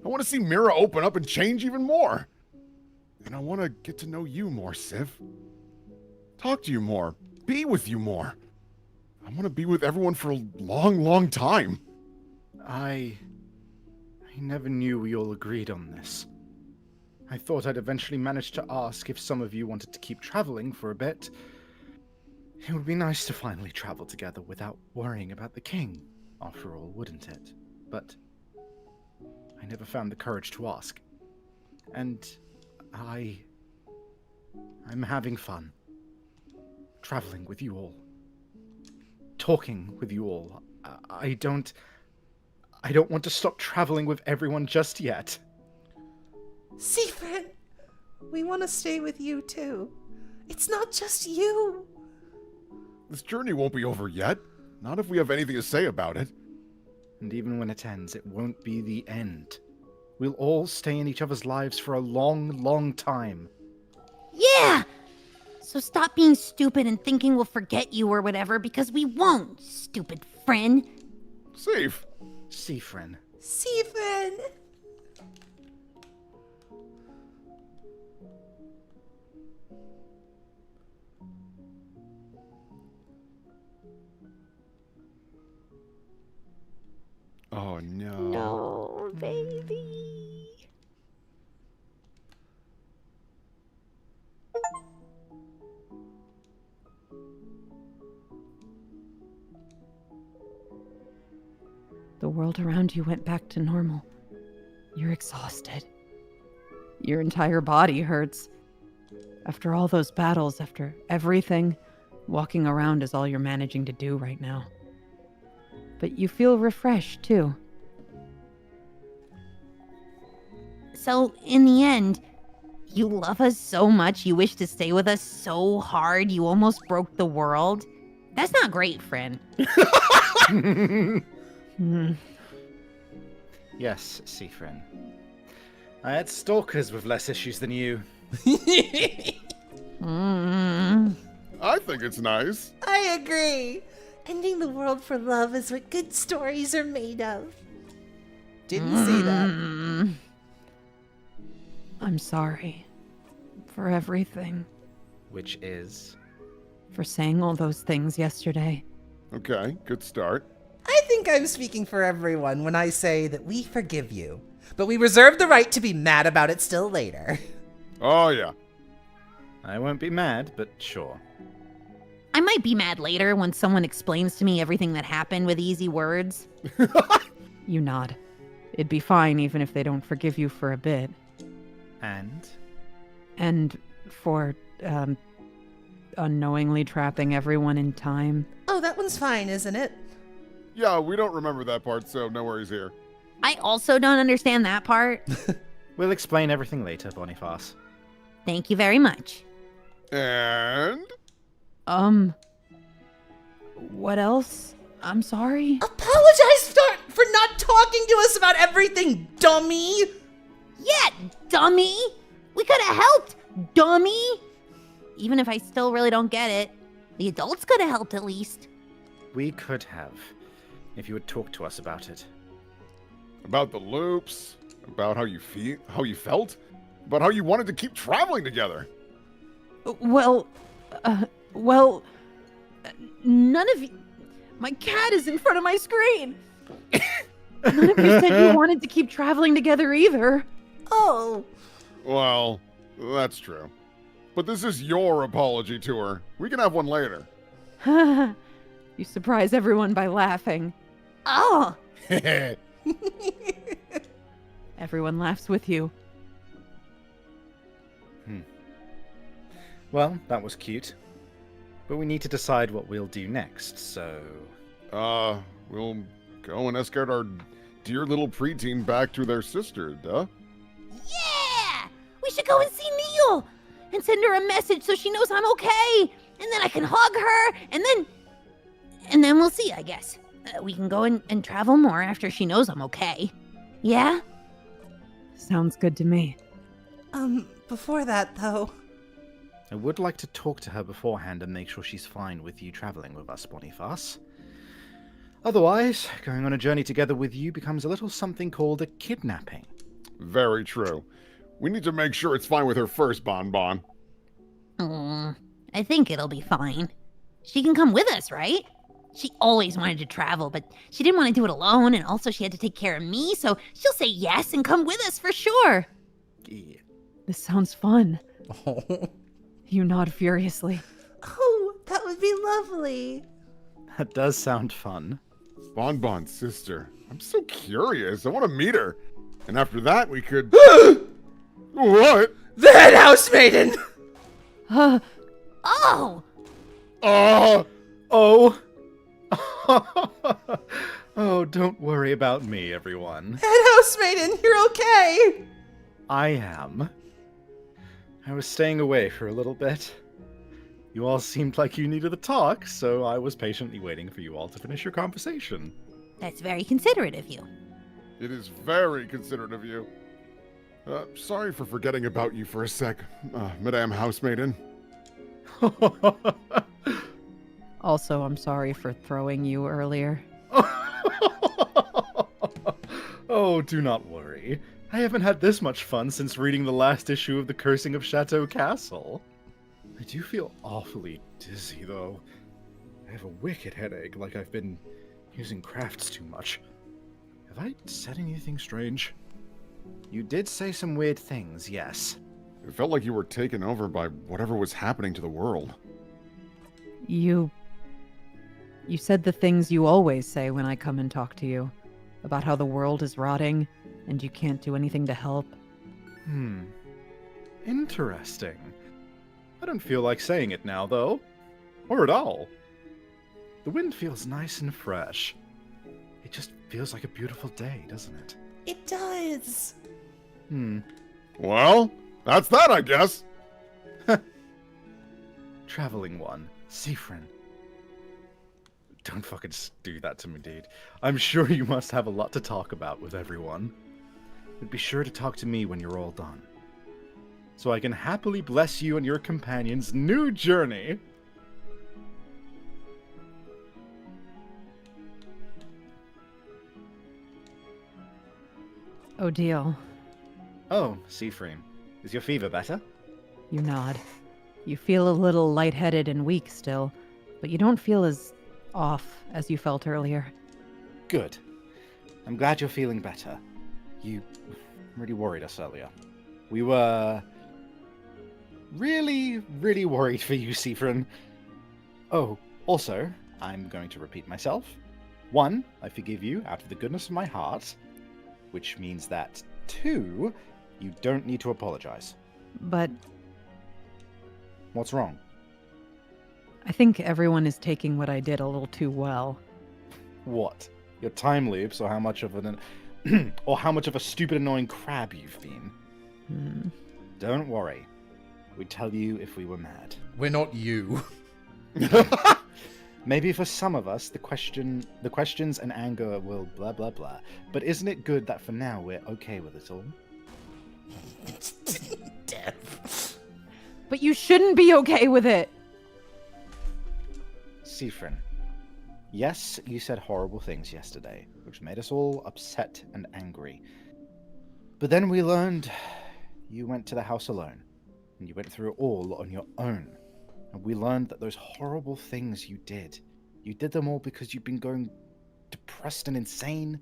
J: I want to see Mira open up and change even more. And I want to get to know you more, Civ. Talk to you more. Be with you more. I want to be with everyone for a long, long time.
E: I never knew we all agreed on this. I thought I'd eventually manage to ask if some of you wanted to keep traveling for a bit. It would be nice to finally travel together without worrying about the king, after all, wouldn't it? But I never found the courage to ask. And I'm having fun. Traveling with you all. Talking with you all. I don't want to stop traveling with everyone just yet.
I: Siffrin, we want to stay with you too. It's not just you.
J: This journey won't be over yet. Not if we have anything to say about it.
E: And even when it ends, it won't be the end. We'll all stay in each other's lives for a long, long time.
F: Yeah! So stop being stupid and thinking we'll forget you or whatever, because we won't, stupid friend.
J: Safe.
E: Siffrin.
I: Siffrin.
J: Oh no.
F: No, baby.
C: The world around you went back to normal. You're exhausted. Your entire body hurts. After all those battles, after everything, walking around is all you're managing to do right now. But you feel refreshed, too.
F: So, in the end, you love us so much, you wish to stay with us so hard, you almost broke the world? That's not great, friend.
E: Yes, Siffrin. I had stalkers with less issues than you.
J: I think it's nice.
I: I agree. Ending the world for love is what good stories are made of. Didn't say that.
C: I'm sorry. For everything.
E: Which is?
C: For saying all those things yesterday.
J: Okay, good start.
I: I think I'm speaking for everyone when I say that we forgive you, but we reserve the right to be mad about it still later.
J: Oh, yeah.
E: I won't be mad, but sure.
F: I might be mad later when someone explains to me everything that happened with easy words.
C: You nod. It'd be fine even if they don't forgive you for a bit.
E: And?
C: And for, unknowingly trapping everyone in time.
I: Oh, that one's fine, isn't it?
D: Yeah, we don't remember that part, so no worries here.
F: I also don't understand that part.
E: We'll explain everything later, Boniface.
F: Thank you very much.
D: And
C: What else? I'm sorry.
L: Apologize for not talking to us about everything, dummy!
F: Yeah, dummy! We could have helped, dummy! Even if I still really don't get it, the adults could have helped at least.
E: We could have, if you had talked to us about it.
D: about the loops, about how you felt, about how you wanted to keep traveling together.
C: Well, none of you. My cat is in front of my screen. None of you said you wanted to keep traveling together either.
F: Oh.
D: Well, that's true. But this is your apology tour. We can have one later.
C: You surprise everyone by laughing.
F: Oh.
C: Everyone laughs with you.
E: Well, that was cute. But we need to decide what we'll do next, so...
D: We'll go and escort our dear little preteen back to their sister, duh?
F: Yeah! We should go and see Neil! And send her a message so she knows I'm okay! And then I can hug her, and then we'll see, I guess. We can go and travel more after she knows I'm okay. Yeah?
C: Sounds good to me.
I: Before that, though...
E: I would like to talk to her beforehand and make sure she's fine with you traveling with us, Boniface. Otherwise, going on a journey together with you becomes a little something called a kidnapping.
D: Very true. We need to make sure it's fine with her first, Bon Bon.
F: I think it'll be fine. She can come with us, right? She always wanted to travel, but she didn't want to do it alone, and also she had to take care of me, so she'll say yes and come with us for sure.
E: Yeah.
C: This sounds fun. You nod furiously.
I: Oh, that would be lovely.
E: That does sound fun.
D: Bon Bon's sister. I'm so curious. I want to meet her. And after that, we could... What?
L: The head housemaiden!
F: Oh!
E: Oh! Oh, don't worry about me, everyone.
L: Head housemaiden, you're okay!
E: I am. I was staying away for a little bit. You all seemed like you needed to talk, so I was patiently waiting for you all to finish your conversation.
F: That's very considerate of you.
D: It is very considerate of you. Sorry for forgetting about you for a sec, Madame Housemaiden.
C: Also, I'm sorry for throwing you earlier.
E: Oh, do not worry. I haven't had this much fun since reading the last issue of The Cursing of Chateau Castle. I do feel awfully dizzy, though. I have a wicked headache, like I've been using crafts too much. Have I said anything strange? You did say some weird things, yes.
D: It felt like you were taken over by whatever was happening to the world.
C: You said the things you always say when I come and talk to you. About how the world is rotting, and you can't do anything to help.
E: Interesting. I don't feel like saying it now, though. Or at all. The wind feels nice and fresh. It just feels like a beautiful day, doesn't it?
I: It does.
D: Well, that's that, I guess.
E: Traveling one, Seafrin. Don't fucking do that to me, dude. I'm sure you must have a lot to talk about with everyone. But be sure to talk to me when you're all done, so I can happily bless you and your companion's new journey.
C: Odile.
E: Oh, Seafrin. Is your fever better?
C: You nod. You feel a little lightheaded and weak still, but you don't feel as off as you felt earlier.
E: Good. I'm glad you're feeling better. You really worried us earlier. We were really, really worried for you, Seafrin. Oh, also, I'm going to repeat myself. 1, I forgive you out of the goodness of my heart, which means that 2, you don't need to apologize.
C: But
E: What's wrong?
C: I think everyone is taking what I did a little too well.
E: What? Your time loops, or how much of an or how much of a stupid, annoying crab you've been?
C: Hmm.
E: Don't worry. We'd tell you if we were mad.
A: We're not you.
E: Maybe for some of us, the questions and anger will blah blah blah. But isn't it good that for now we're okay with it all?
I: Dev.
C: But you shouldn't be okay with it.
E: Sifrin, yes, you said horrible things yesterday, which made us all upset and angry. But then we learned you went to the house alone, and you went through it all on your own. And we learned that those horrible things you did them all because you've been going depressed and insane,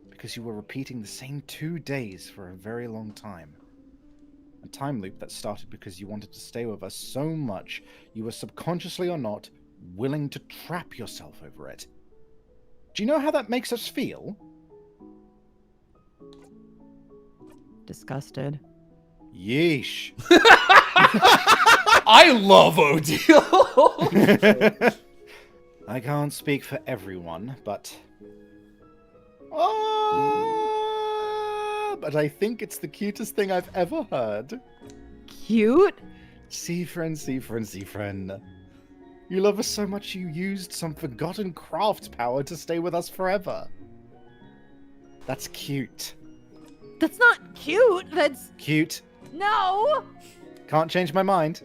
E: because you were repeating the same 2 days for a very long time. A time loop that started because you wanted to stay with us so much you were subconsciously or not willing to trap yourself over it. Do you know how that makes us feel?
C: Disgusted.
E: Yeesh.
A: I love Odile.
E: I can't speak for everyone, but but I think it's the cutest thing I've ever heard.
C: Cute?
E: Sifrin. You love us so much you used some forgotten craft power to stay with us forever. That's cute.
C: That's not cute. That's...
E: Cute.
C: No!
E: Can't change my mind.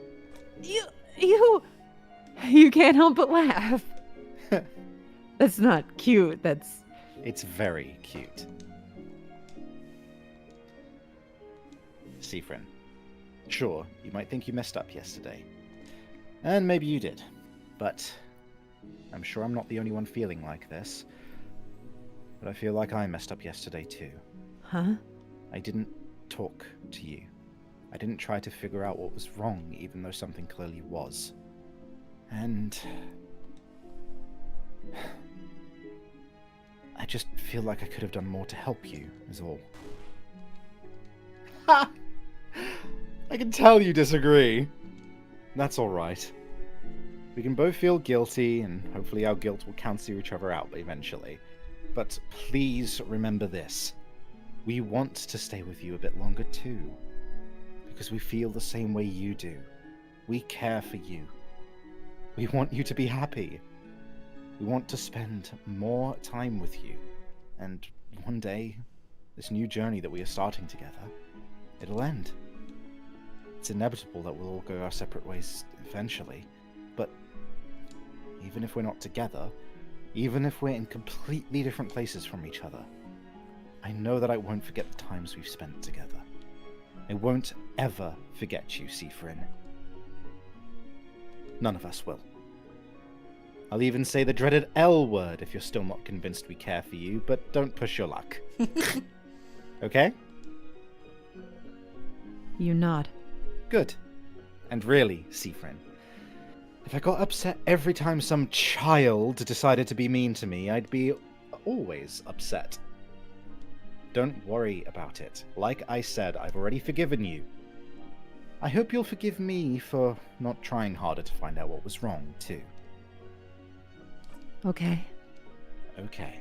C: You can't help but laugh. That's not cute. That's...
E: It's very cute. Sifrin. Sure, you might think you messed up yesterday. And maybe you did. But I'm sure I'm not the only one feeling like this. But I feel like I messed up yesterday too.
C: Huh?
E: I didn't talk to you. I didn't try to figure out what was wrong, even though something clearly was. And I just feel like I could have done more to help you, is all. Ha! I can tell you disagree. That's alright. We can both feel guilty, and hopefully our guilt will cancel each other out eventually. But please remember this. We want to stay with you a bit longer too. Because we feel the same way you do. We care for you. We want you to be happy. We want to spend more time with you. And one day, this new journey that we are starting together, it'll end. It's inevitable that we'll all go our separate ways eventually. But even if we're not together, even if we're in completely different places from each other, I know that I won't forget the times we've spent together. I won't ever forget you, Sifrin. None of us will. I'll even say the dreaded L word if you're still not convinced we care for you, but don't push your luck. Okay?
C: You nod.
E: Good. And really, Sifrin, if I got upset every time some child decided to be mean to me, I'd be always upset. Don't worry about it. Like I said, I've already forgiven you. I hope you'll forgive me for not trying harder to find out what was wrong, too.
C: Okay.
E: Okay.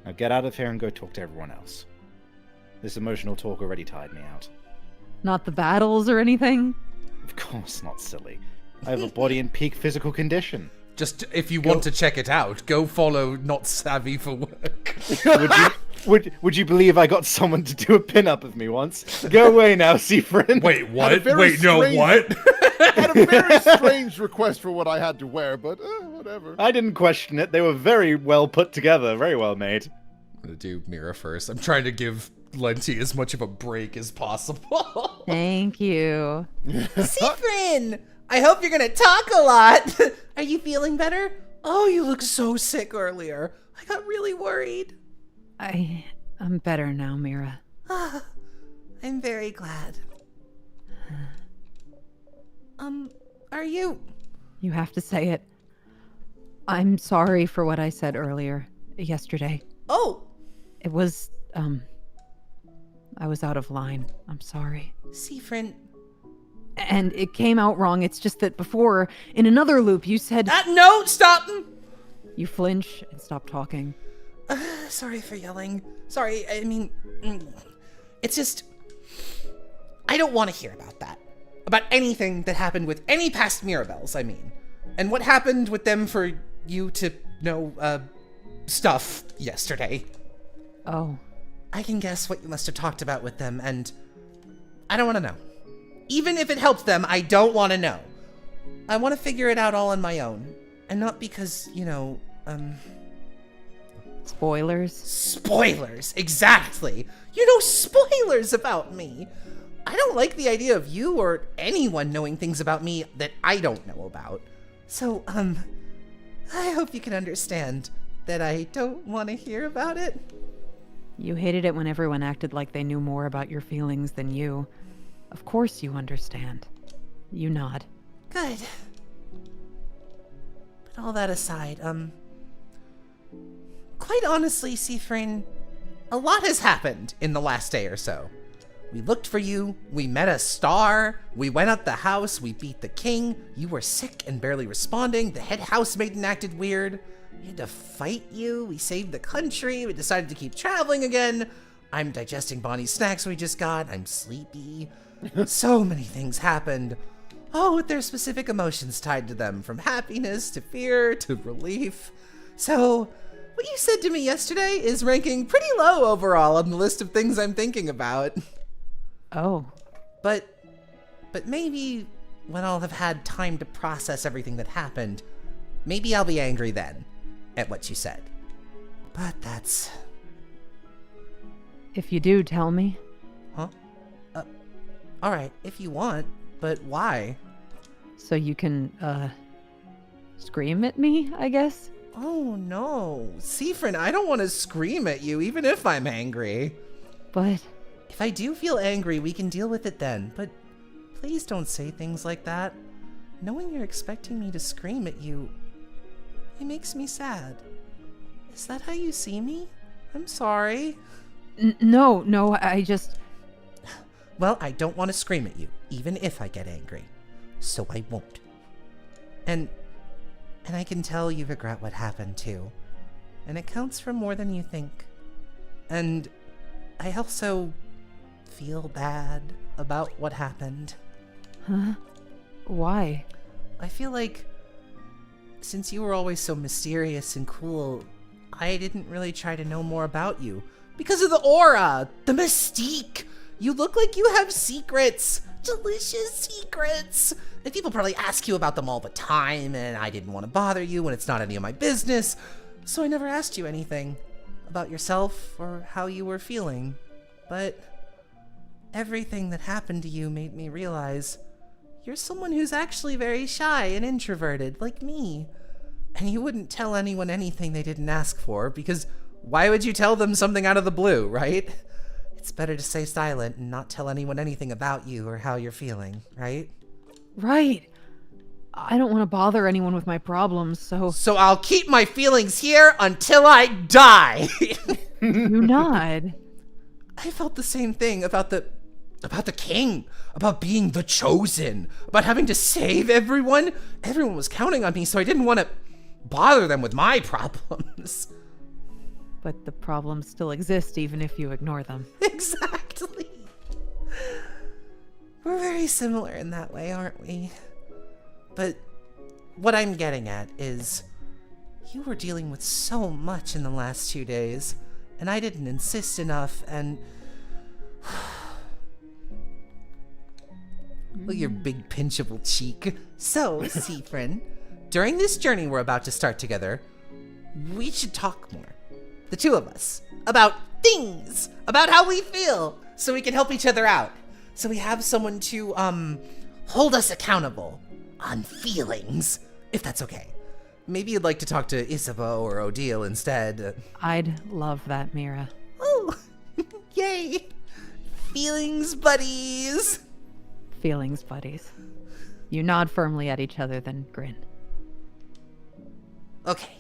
E: Now get out of here and go talk to everyone else. This emotional talk already tired me out.
C: Not the battles or anything?
E: Of course not, silly. I have a body in peak physical condition.
A: Just if you want to check it out, go follow Not Savvy for Work.
E: Would you believe I got someone to do a pin-up of me once? Go away now, Sifrin.
A: Wait, what?
D: very
A: Wait, no,
D: strange-
A: what?
D: Had a very strange request for what I had to wear, but whatever.
E: I didn't question it. They were very well put together, very well made.
A: I'm gonna do Mira first. I'm trying to give Lenti as much of a break as possible.
C: Thank you.
I: Sifrin! I hope you're gonna talk a lot. Are you feeling better? Oh, you look so sick earlier. I got really worried.
C: I'm better now, Mira.
I: I'm very glad. Are you?
C: You have to say it. I'm sorry for what I said earlier, yesterday.
I: Oh!
C: It was, I was out of line. I'm sorry.
I: Sifrin,
C: and it came out wrong. It's just that before, in another loop, you said...
L: No, stop!
C: You flinch and stop talking.
I: Sorry for yelling. Sorry, I mean, it's just, I don't want to hear about that. About anything that happened with any past Mirabelles, I mean. And what happened with them for you to know, stuff yesterday.
C: Oh.
I: I can guess what you must have talked about with them, and I don't want to know. Even if it helped them, I don't want to know. I want to figure it out all on my own. And not because,
C: Spoilers?
I: Spoilers, exactly. You know spoilers about me. I don't like the idea of you or anyone knowing things about me that I don't know about. So, I hope you can understand that I don't want to hear about it.
C: You hated it when everyone acted like they knew more about your feelings than you. Of course you understand. You nod.
I: Good. But all that aside, quite honestly, Seafrin, a lot has happened in the last day or so. We looked for you, we met a star, we went up the house, we beat the king, you were sick and barely responding, the head housemaiden acted weird, we had to fight you, we saved the country, we decided to keep traveling again, I'm digesting Bonnie's snacks we just got, I'm sleepy. So many things happened, all with their specific emotions tied to them, from happiness to fear to relief. So, what you said to me yesterday is ranking pretty low overall on the list of things I'm thinking about.
C: Oh.
I: But maybe when I'll have had time to process everything that happened, maybe I'll be angry then at what you said. But that's...
C: If you do, tell me.
I: Huh? Alright, if you want, but why?
C: So you can, scream at me, I guess?
I: Oh no, Seafrin, I don't want to scream at you even if I'm angry.
C: But...
I: If I do feel angry, we can deal with it then, but please don't say things like that. Knowing you're expecting me to scream at you, it makes me sad. Is that how you see me? I'm sorry.
C: No, I just...
I: Well, I don't want to scream at you, even if I get angry. So I won't. And I can tell you regret what happened too. And it counts for more than you think. And I also feel bad about what happened.
C: Huh? Why?
I: I feel like since you were always so mysterious and cool, I didn't really try to know more about you. Because of the aura, the mystique. You look like you have secrets. Delicious secrets. And people probably ask you about them all the time, and I didn't want to bother you when it's not any of my business. So I never asked you anything about yourself or how you were feeling. But everything that happened to you made me realize you're someone who's actually very shy and introverted, like me. And you wouldn't tell anyone anything they didn't ask for, because why would you tell them something out of the blue, right? It's better to stay silent and not tell anyone anything about you or how you're feeling, right?
C: Right. I don't want to bother anyone with my problems, so...
I: So I'll keep my feelings here until I die!
C: You nod.
I: I felt the same thing about the king, about being the chosen, about having to save everyone. Everyone was counting on me, so I didn't want to bother them with my problems.
C: But the problems still exist even if you ignore them.
I: Exactly. We're very similar in that way, aren't we? But what I'm getting at is you were dealing with so much in the last 2 days, and I didn't insist enough, and... Look at your big pinchable cheek. So, Seafrin, during this journey we're about to start together, we should talk more. The two of us. About things. About how we feel. So we can help each other out. So we have someone to, hold us accountable on feelings. If that's okay. Maybe you'd like to talk to Isabeau or Odile instead.
C: I'd love that, Mira.
I: Oh, yay. Feelings buddies.
C: Feelings buddies. You nod firmly at each other, then grin.
I: Okay.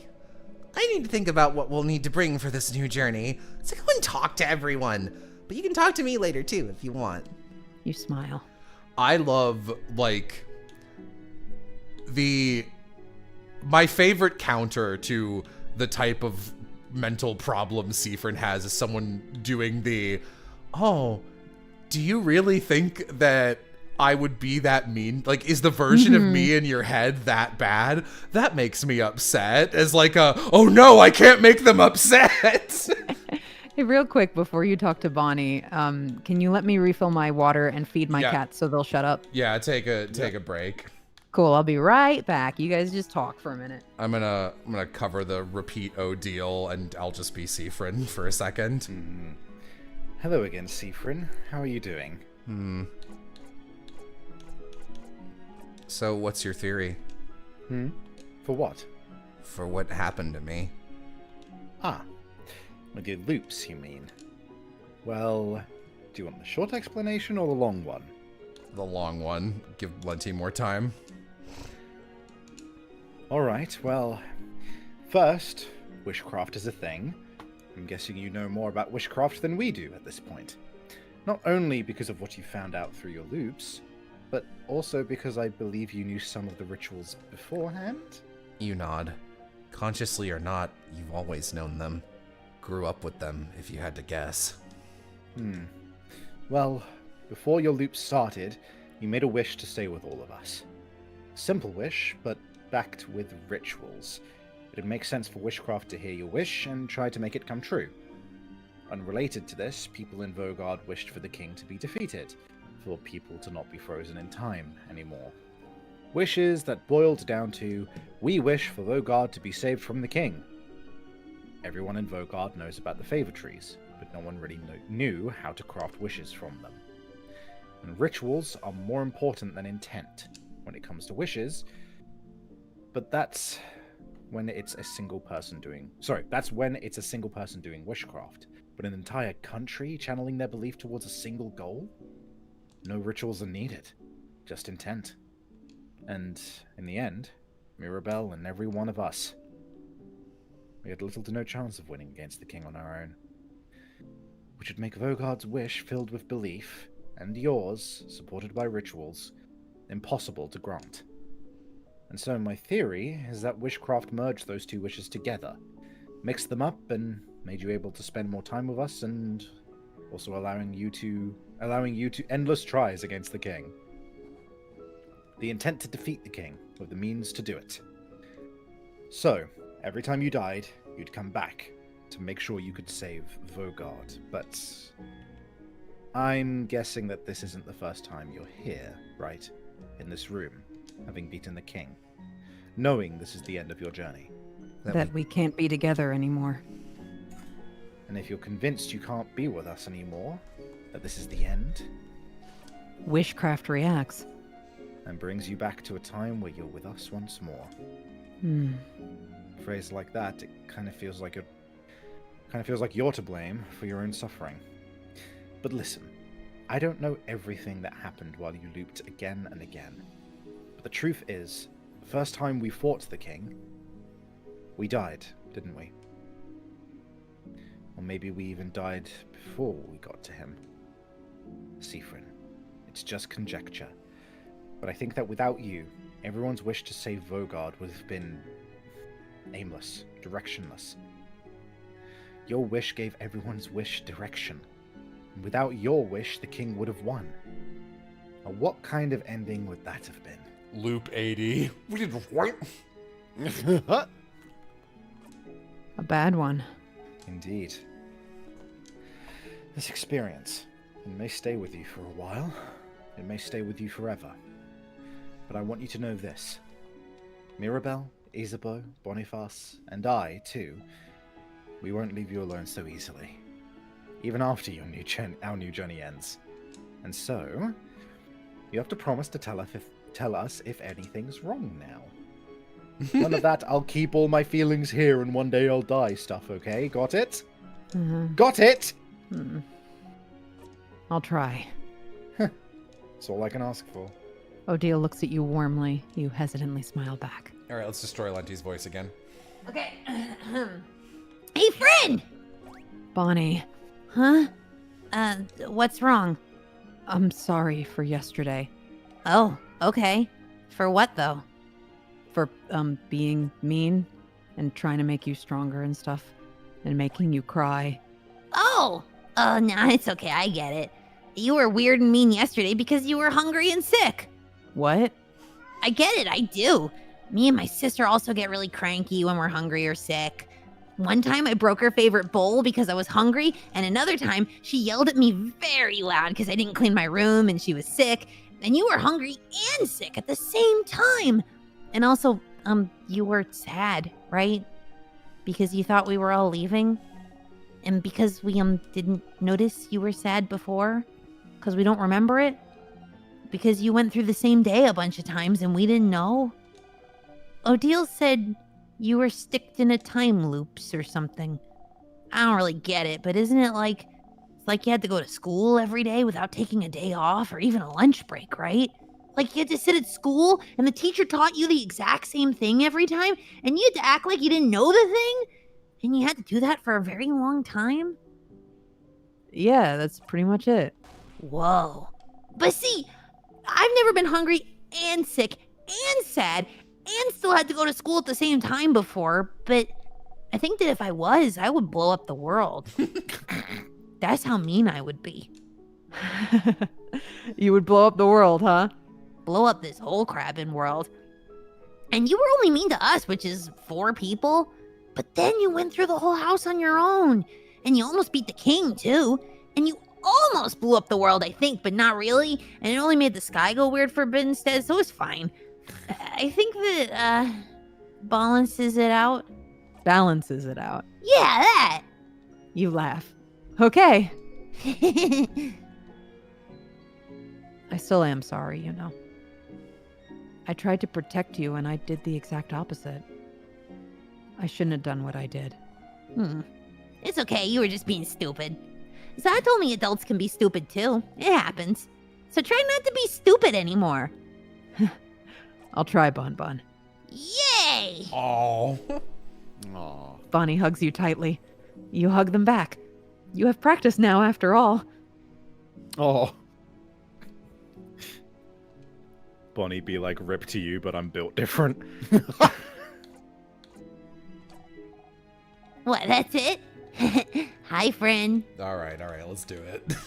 I: I need to think about what we'll need to bring for this new journey. So go and talk to everyone. But you can talk to me later too if you want.
C: You smile.
A: I love, like, my favorite counter to the type of mental problem Seafrin has is someone doing oh, do you really think that I would be that mean? Like, is the version of me in your head that bad? That makes me upset. As like oh no, I can't make them upset.
C: Hey, real quick before you talk to Bonnie, can you let me refill my water and feed my cats so they'll shut up?
A: Yeah, take a break.
C: Cool, I'll be right back. You guys just talk for a minute.
A: I'm gonna cover the repeat deal, and I'll just be Seafrin for a second.
E: Hello again, Seafrin. How are you doing?
A: So, what's your theory?
E: For what?
A: For what happened to me?
E: With your loops, you mean? Well, do you want the short explanation or the long one?
A: The long one. Give Lenty more time.
E: Alright, well, first, wishcraft is a thing. I'm guessing you know more about wishcraft than we do at this point. Not only because of what you found out through your loops, but also because I believe you knew some of the rituals beforehand?
A: You nod. Consciously or not, you've always known them. Grew up with them, if you had to guess.
E: Well, before your loop started, you made a wish to stay with all of us. Simple wish, but backed with rituals. It makes sense for wishcraft to hear your wish and try to make it come true. Unrelated to this, people in Vogard wished for the king to be defeated, for people to not be frozen in time anymore. Wishes that boiled down to, we wish for Vogard to be saved from the king. Everyone in Vogard knows about the favor trees, but no one really knew how to craft wishes from them. And rituals are more important than intent when it comes to wishes, but that's when it's a single person doing wishcraft. But an entire country channeling their belief towards a single goal? No rituals are needed, just intent. And in the end, Mirabelle and every one of us, we had little to no chance of winning against the king on our own. Which would make Vogard's wish filled with belief, and yours, supported by rituals, impossible to grant. And so my theory is that wishcraft merged those two wishes together, mixed them up, and made you able to spend more time with us, and also allowing you to endless tries against the king. The intent to defeat the king, with the means to do it. So, every time you died, you'd come back to make sure you could save Vogard, but I'm guessing that this isn't the first time you're here, right? In this room, having beaten the king, knowing this is the end of your journey.
C: That we can't be together anymore.
E: And if you're convinced you can't be with us anymore, that this is the end,
C: Wishcraft reacts.
E: and brings you back to a time where you're with us once more. A phrase like that, it kind of feels like you're to blame for your own suffering. But listen, I don't know everything that happened while you looped again and again. But the truth is, the first time we fought the king, we died, didn't we? Or maybe we even died before we got to him. Seafrin, it's just conjecture. But I think that without you, everyone's wish to save Vogard would have been aimless, directionless. Your wish gave everyone's wish direction. And without your wish, the king would have won. Now, what kind of ending would that have been?
A: Loop 80. We did what?
C: A bad one.
E: Indeed. This experience, it may stay with you for a while. It may stay with you forever. But I want you to know this. Mirabelle, Isabeau, Boniface, and I, too, we won't leave you alone so easily. Even after our new journey ends. And so, you have to promise to tell us if anything's wrong now. None of that, I'll keep all my feelings here and one day I'll die stuff, okay? Got it? Got it?
C: I'll try.
E: That's all I can ask for.
C: Odile looks at you warmly. You hesitantly smile back.
A: All right, let's destroy Lenty's voice again.
F: Okay. Hey, friend!
C: Bonnie.
F: Huh? What's wrong?
C: I'm sorry for yesterday.
F: Oh, okay. For what, though?
C: For being mean and trying to make you stronger and stuff and making you cry.
F: Oh! Nah, it's okay, I get it. You were weird and mean yesterday because you were hungry and sick.
C: What?
F: I get it, I do. Me and my sister also get really cranky when we're hungry or sick. One time I broke her favorite bowl because I was hungry, and another time she yelled at me very loud because I didn't clean my room and she was sick. And you were hungry and sick at the same time. And also, you were sad, right? Because you thought we were all leaving? And because we, didn't notice you were sad before? Because we don't remember it? Because you went through the same day a bunch of times and we didn't know? Odile said you were sticked in a time loops or something. I don't really get it, but isn't it like, it's like you had to go to school every day without taking a day off or even a lunch break, right? Like you had to sit at school and the teacher taught you the exact same thing every time and you had to act like you didn't know the thing? And you had to do that for a very long time?
C: Yeah, that's pretty much it.
F: Whoa. But see, I've never been hungry and sick and sad and still had to go to school at the same time before, but I think that if I was, I would blow up the world. That's how mean I would be.
C: You would blow up the world, huh?
F: Blow up this whole crabbing world. And you were only mean to us, which is 4 people. But then you went through the whole house on your own. And you almost beat the king, too. And you almost blew up the world, I think, but not really. And it only made the sky go weird for a bit instead, so it's fine. I think that, balances it out.
C: Balances it out.
F: Yeah, that!
C: You laugh. Okay. I still am sorry, you know. I tried to protect you and I did the exact opposite. I shouldn't have done what I did.
F: It's okay, you were just being stupid. Zod told me adults can be stupid too. It happens. So try not to be stupid anymore.
C: I'll try, Bon Bon.
F: Yay!
A: Oh.
D: Aw.
C: Bonnie hugs you tightly. You hug them back. You have practice now, after all.
D: Oh.
K: Bonnie be like, rip to you, but I'm built different.
F: What, that's it? Hi, friend.
A: All right, let's do it.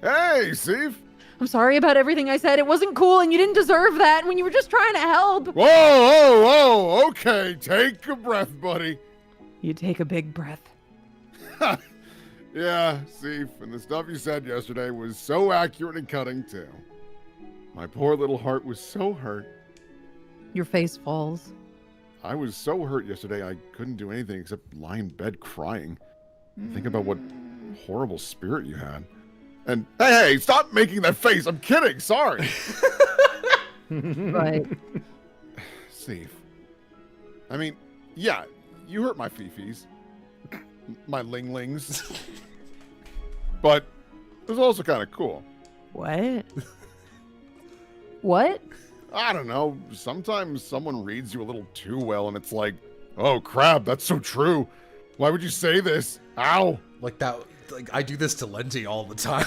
J: Hey, Steve.
C: I'm sorry about everything I said. It wasn't cool and you didn't deserve that when you were just trying to help.
J: Whoa, okay. Take a breath, buddy.
C: You take a big breath.
J: Yeah, Steve, and the stuff you said yesterday was so accurate and cutting, too. My poor little heart was so hurt.
C: Your face falls.
J: I was so hurt yesterday I couldn't do anything except lie in bed crying. Think about what horrible spirit you had. And hey, stop making that face. I'm kidding. Sorry.
C: Right.
J: Steve. I mean, yeah, you hurt my fifis. My linglings. But it was also kind of cool.
C: What? What?
J: I don't know. Sometimes someone reads you a little too well and it's like, oh crap, that's so true. Why would you say this? Ow.
A: Like that. Like I do this to Lenty all the time.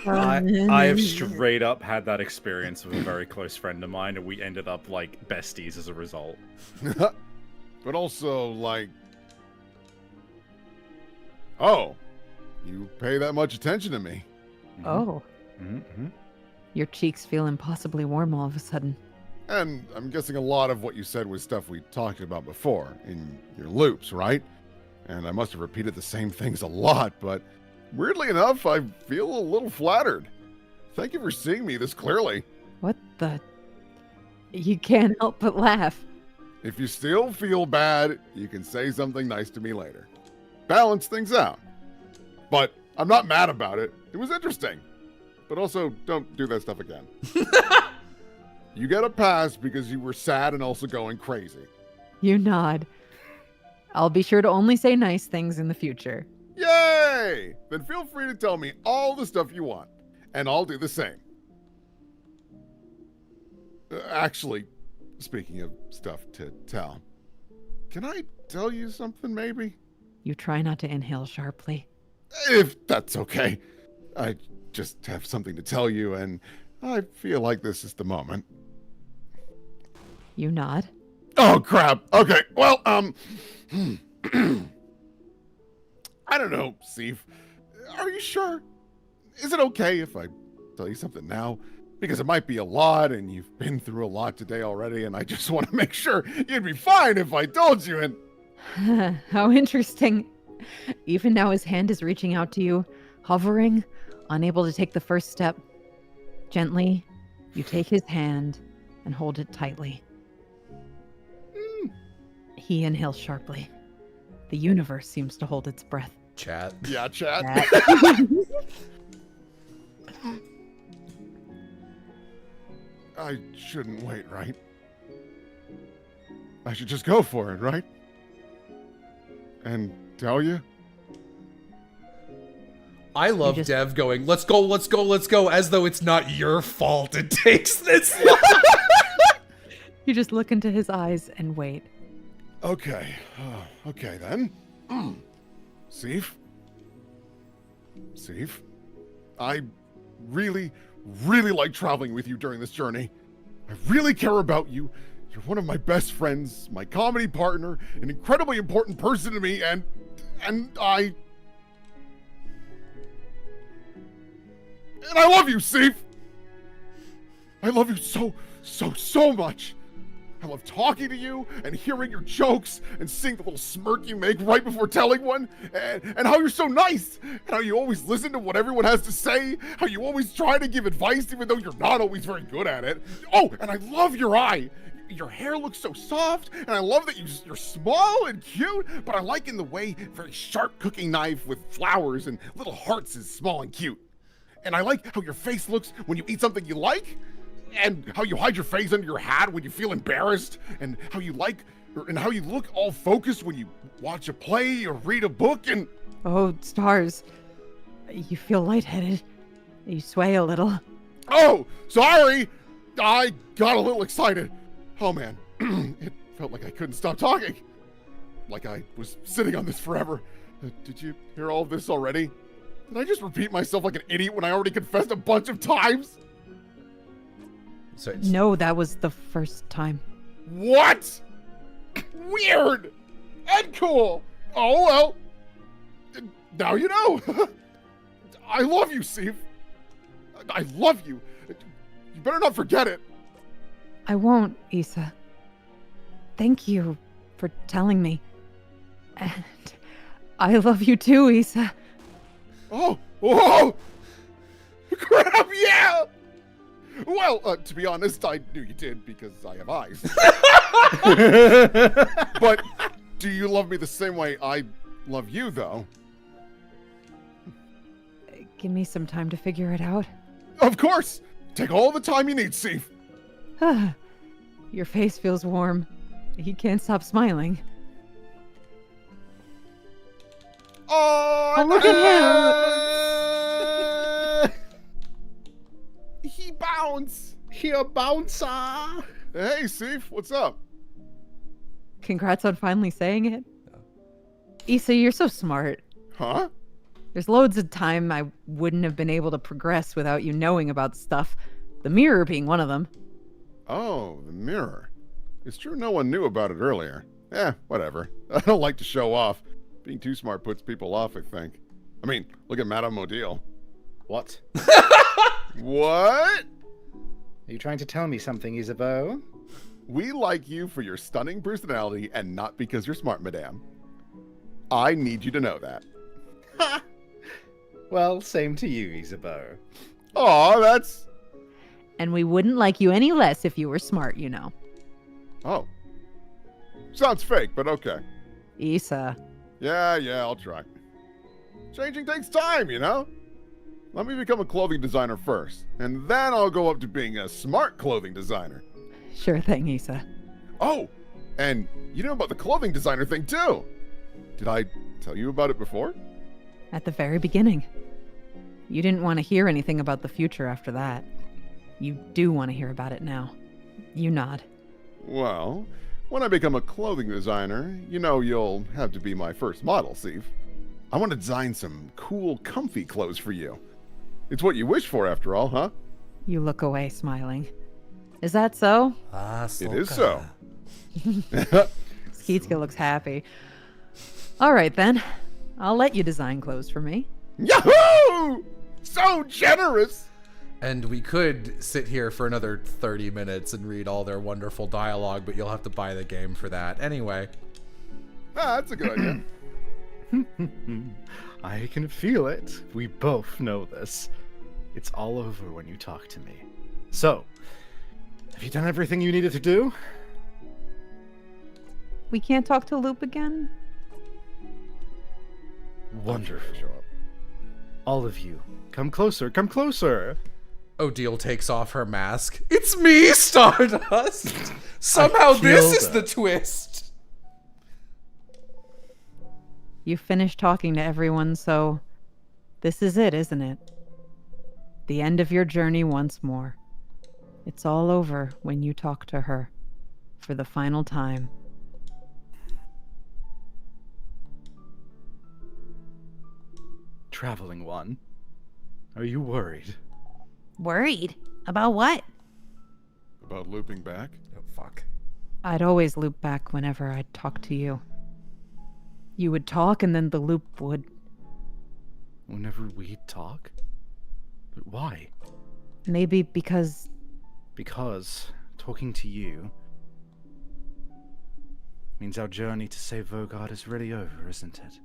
K: I have straight up had that experience with a very close friend of mine, and we ended up like besties as a result.
J: But also, like, oh, you pay that much attention to me.
C: Oh.
K: Mm-hmm.
C: Your cheeks feel impossibly warm all of a sudden.
J: And I'm guessing a lot of what you said was stuff we talked about before in your loops, right? And I must have repeated the same things a lot, but weirdly enough, I feel a little flattered. Thank you for seeing me this clearly.
C: What the? You can't help but laugh.
J: If you still feel bad, you can say something nice to me later. Balance things out. But I'm not mad about it. It was interesting. But also, don't do that stuff again. You get a pass because you were sad and also going crazy.
C: You nod. I'll be sure to only say nice things in the future.
J: Yay! Then feel free to tell me all the stuff you want, and I'll do the same. Actually, speaking of stuff to tell, can I tell you something maybe?
C: You try not to inhale sharply.
J: If that's okay. I just have something to tell you, and I feel like this is the moment.
C: You nod.
J: Oh, crap. Okay, well, I don't know, Steve. Are you sure? Is it okay if I tell you something now? Because it might be a lot, and you've been through a lot today already, and I just want to make sure you'd be fine if I told you, and...
C: How interesting. Even now his hand is reaching out to you, hovering, unable to take the first step. Gently, you take his hand and hold it tightly. He inhales sharply. The universe seems to hold its breath.
A: Chat.
J: Yeah, chat. I shouldn't wait, right? I should just go for it, right? And tell you?
A: I love
C: just-
A: Dev going, let's go, let's go, let's go, as though it's not your fault it takes this long.
C: You just look into his eyes and wait.
J: Okay. Okay, then. Steve? Steve? I really, really like traveling with you during this journey. I really care about you. You're one of my best friends, my comedy partner, an incredibly important person to me, and I love you, Steve! I love you so much. I love talking to you and hearing your jokes and seeing the little smirk you make right before telling one, and how you're so nice, and how you always listen to what everyone has to say, how you always try to give advice even though you're not always very good at it. Oh, and I love your eye. Your hair looks so soft, and I love that you're small and cute, but I like in the way very sharp cooking knife with flowers and little hearts is small and cute. And I like how your face looks when you eat something you like, and how you hide your face under your hat when you feel embarrassed, and how you look all focused when you watch a play or read a book, and...
C: Oh, stars. You feel lightheaded. You sway a little.
J: Oh, sorry! I got a little excited. Oh man, it felt like I couldn't stop talking. Like I was sitting on this forever. Did you hear all of this already? Did I just repeat myself like an idiot when I already confessed a bunch of times?
A: So
C: No, that was the first time.
J: What? Weird! And cool! Oh well. Now you know. I love you, Steve. I love you. You better not forget it.
C: I won't, Issa. Thank you for telling me. And I love you too, Issa.
J: Oh! Whoa! Crap, yeah! Well, to be honest, I knew you did because I have eyes. But do you love me the same way I love you, though?
C: Give me some time to figure it out.
J: Of course! Take all the time you need, Steve.
C: Your face feels warm. He can't stop smiling.
J: Oh,
C: look
J: at him! He bounced.
B: He a bouncer.
J: Hey, Steve, what's up?
C: Congrats on finally saying it. Issa, you're so smart.
J: Huh?
C: There's loads of time I wouldn't have been able to progress without you knowing about stuff. The mirror being one of them.
J: Oh, the mirror. It's true no one knew about it earlier. Whatever. I don't like to show off. Being too smart puts people off, I think. I mean, look at Madame Odile.
E: What?
J: What?
E: Are you trying to tell me something, Isabeau?
J: We like you for your stunning personality and not because you're smart, madame. I need you to know that.
E: Well, same to you, Isabeau.
J: Aw, that's...
C: And we wouldn't like you any less if you were smart, you know.
J: Oh. Sounds fake, but okay.
C: Issa.
J: Yeah, I'll try. Changing takes time, you know? Let me become a clothing designer first, and then I'll go up to being a smart clothing designer.
C: Sure thing, Issa.
J: Oh, and you know about the clothing designer thing, too. Did I tell you about it before?
C: At the very beginning. You didn't want to hear anything about the future after that. You do want to hear about it now. You nod.
J: Well, when I become a clothing designer, you know you'll have to be my first model, Steve. I want to design some cool, comfy clothes for you. It's what you wish for, after all, huh?
C: You look away, smiling. Is that so?
D: It is so.
C: Skeetska looks happy. All right, then. I'll let you design clothes for me.
D: Yahoo! So generous!
A: And we could sit here for another 30 minutes and read all their wonderful dialogue, but you'll have to buy the game for that. Anyway.
D: That's a good idea.
B: I can feel it. We both know this. It's all over when you talk to me. So, have you done everything you needed to do?
C: We can't talk to Loop again?
B: Wonderful. All of you, come closer, come closer.
A: Odile takes off her mask. It's me, Stardust! Somehow this is the twist!
C: You finished talking to everyone, so this is it, isn't it? The end of your journey once more. It's all over when you talk to her for the final time.
B: Traveling one, are you worried?
F: Worried? About what?
D: About looping back?
A: Oh, fuck.
C: I'd always loop back whenever I'd talk to you. You would talk and then the loop would...
B: Whenever we talk? But why?
C: Maybe because...
B: Because talking to you means our journey to save Vogard is really over, isn't it?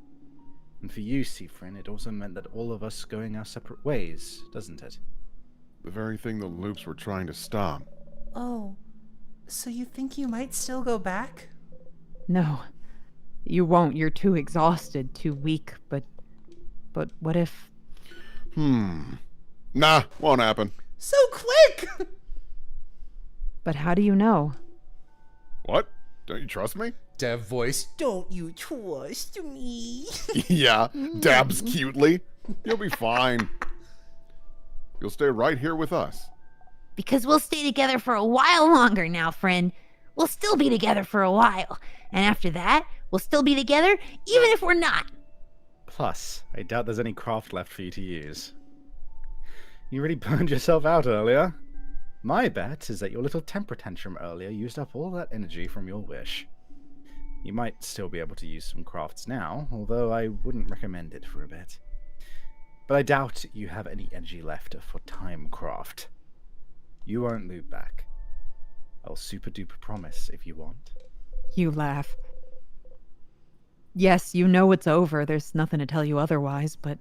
B: And for you, Seafrin, it also meant that all of us going our separate ways, doesn't it?
D: The very thing the loops were trying to stop.
I: Oh, so you think you might still go back?
C: No. You won't. You're too exhausted, too weak, but what if...
D: Nah, won't happen.
I: So quick!
C: But how do you know?
D: What? Don't you trust me?
A: Dev voice.
I: Don't you trust me?
D: Yeah, dabs cutely. You'll be fine. You'll stay right here with us.
F: Because we'll stay together for a while longer now, friend. We'll still be together for a while. And after that, we'll still be together, even if we're not.
B: Plus, I doubt there's any craft left for you to use. You really burned yourself out earlier. My bet is that your little temper tantrum earlier used up all that energy from your wish. You might still be able to use some crafts now, although I wouldn't recommend it for a bit. But I doubt you have any energy left for time craft. You won't loop back. I'll super duper promise if you want.
C: You laugh. Yes, you know it's over. There's nothing to tell you otherwise, but...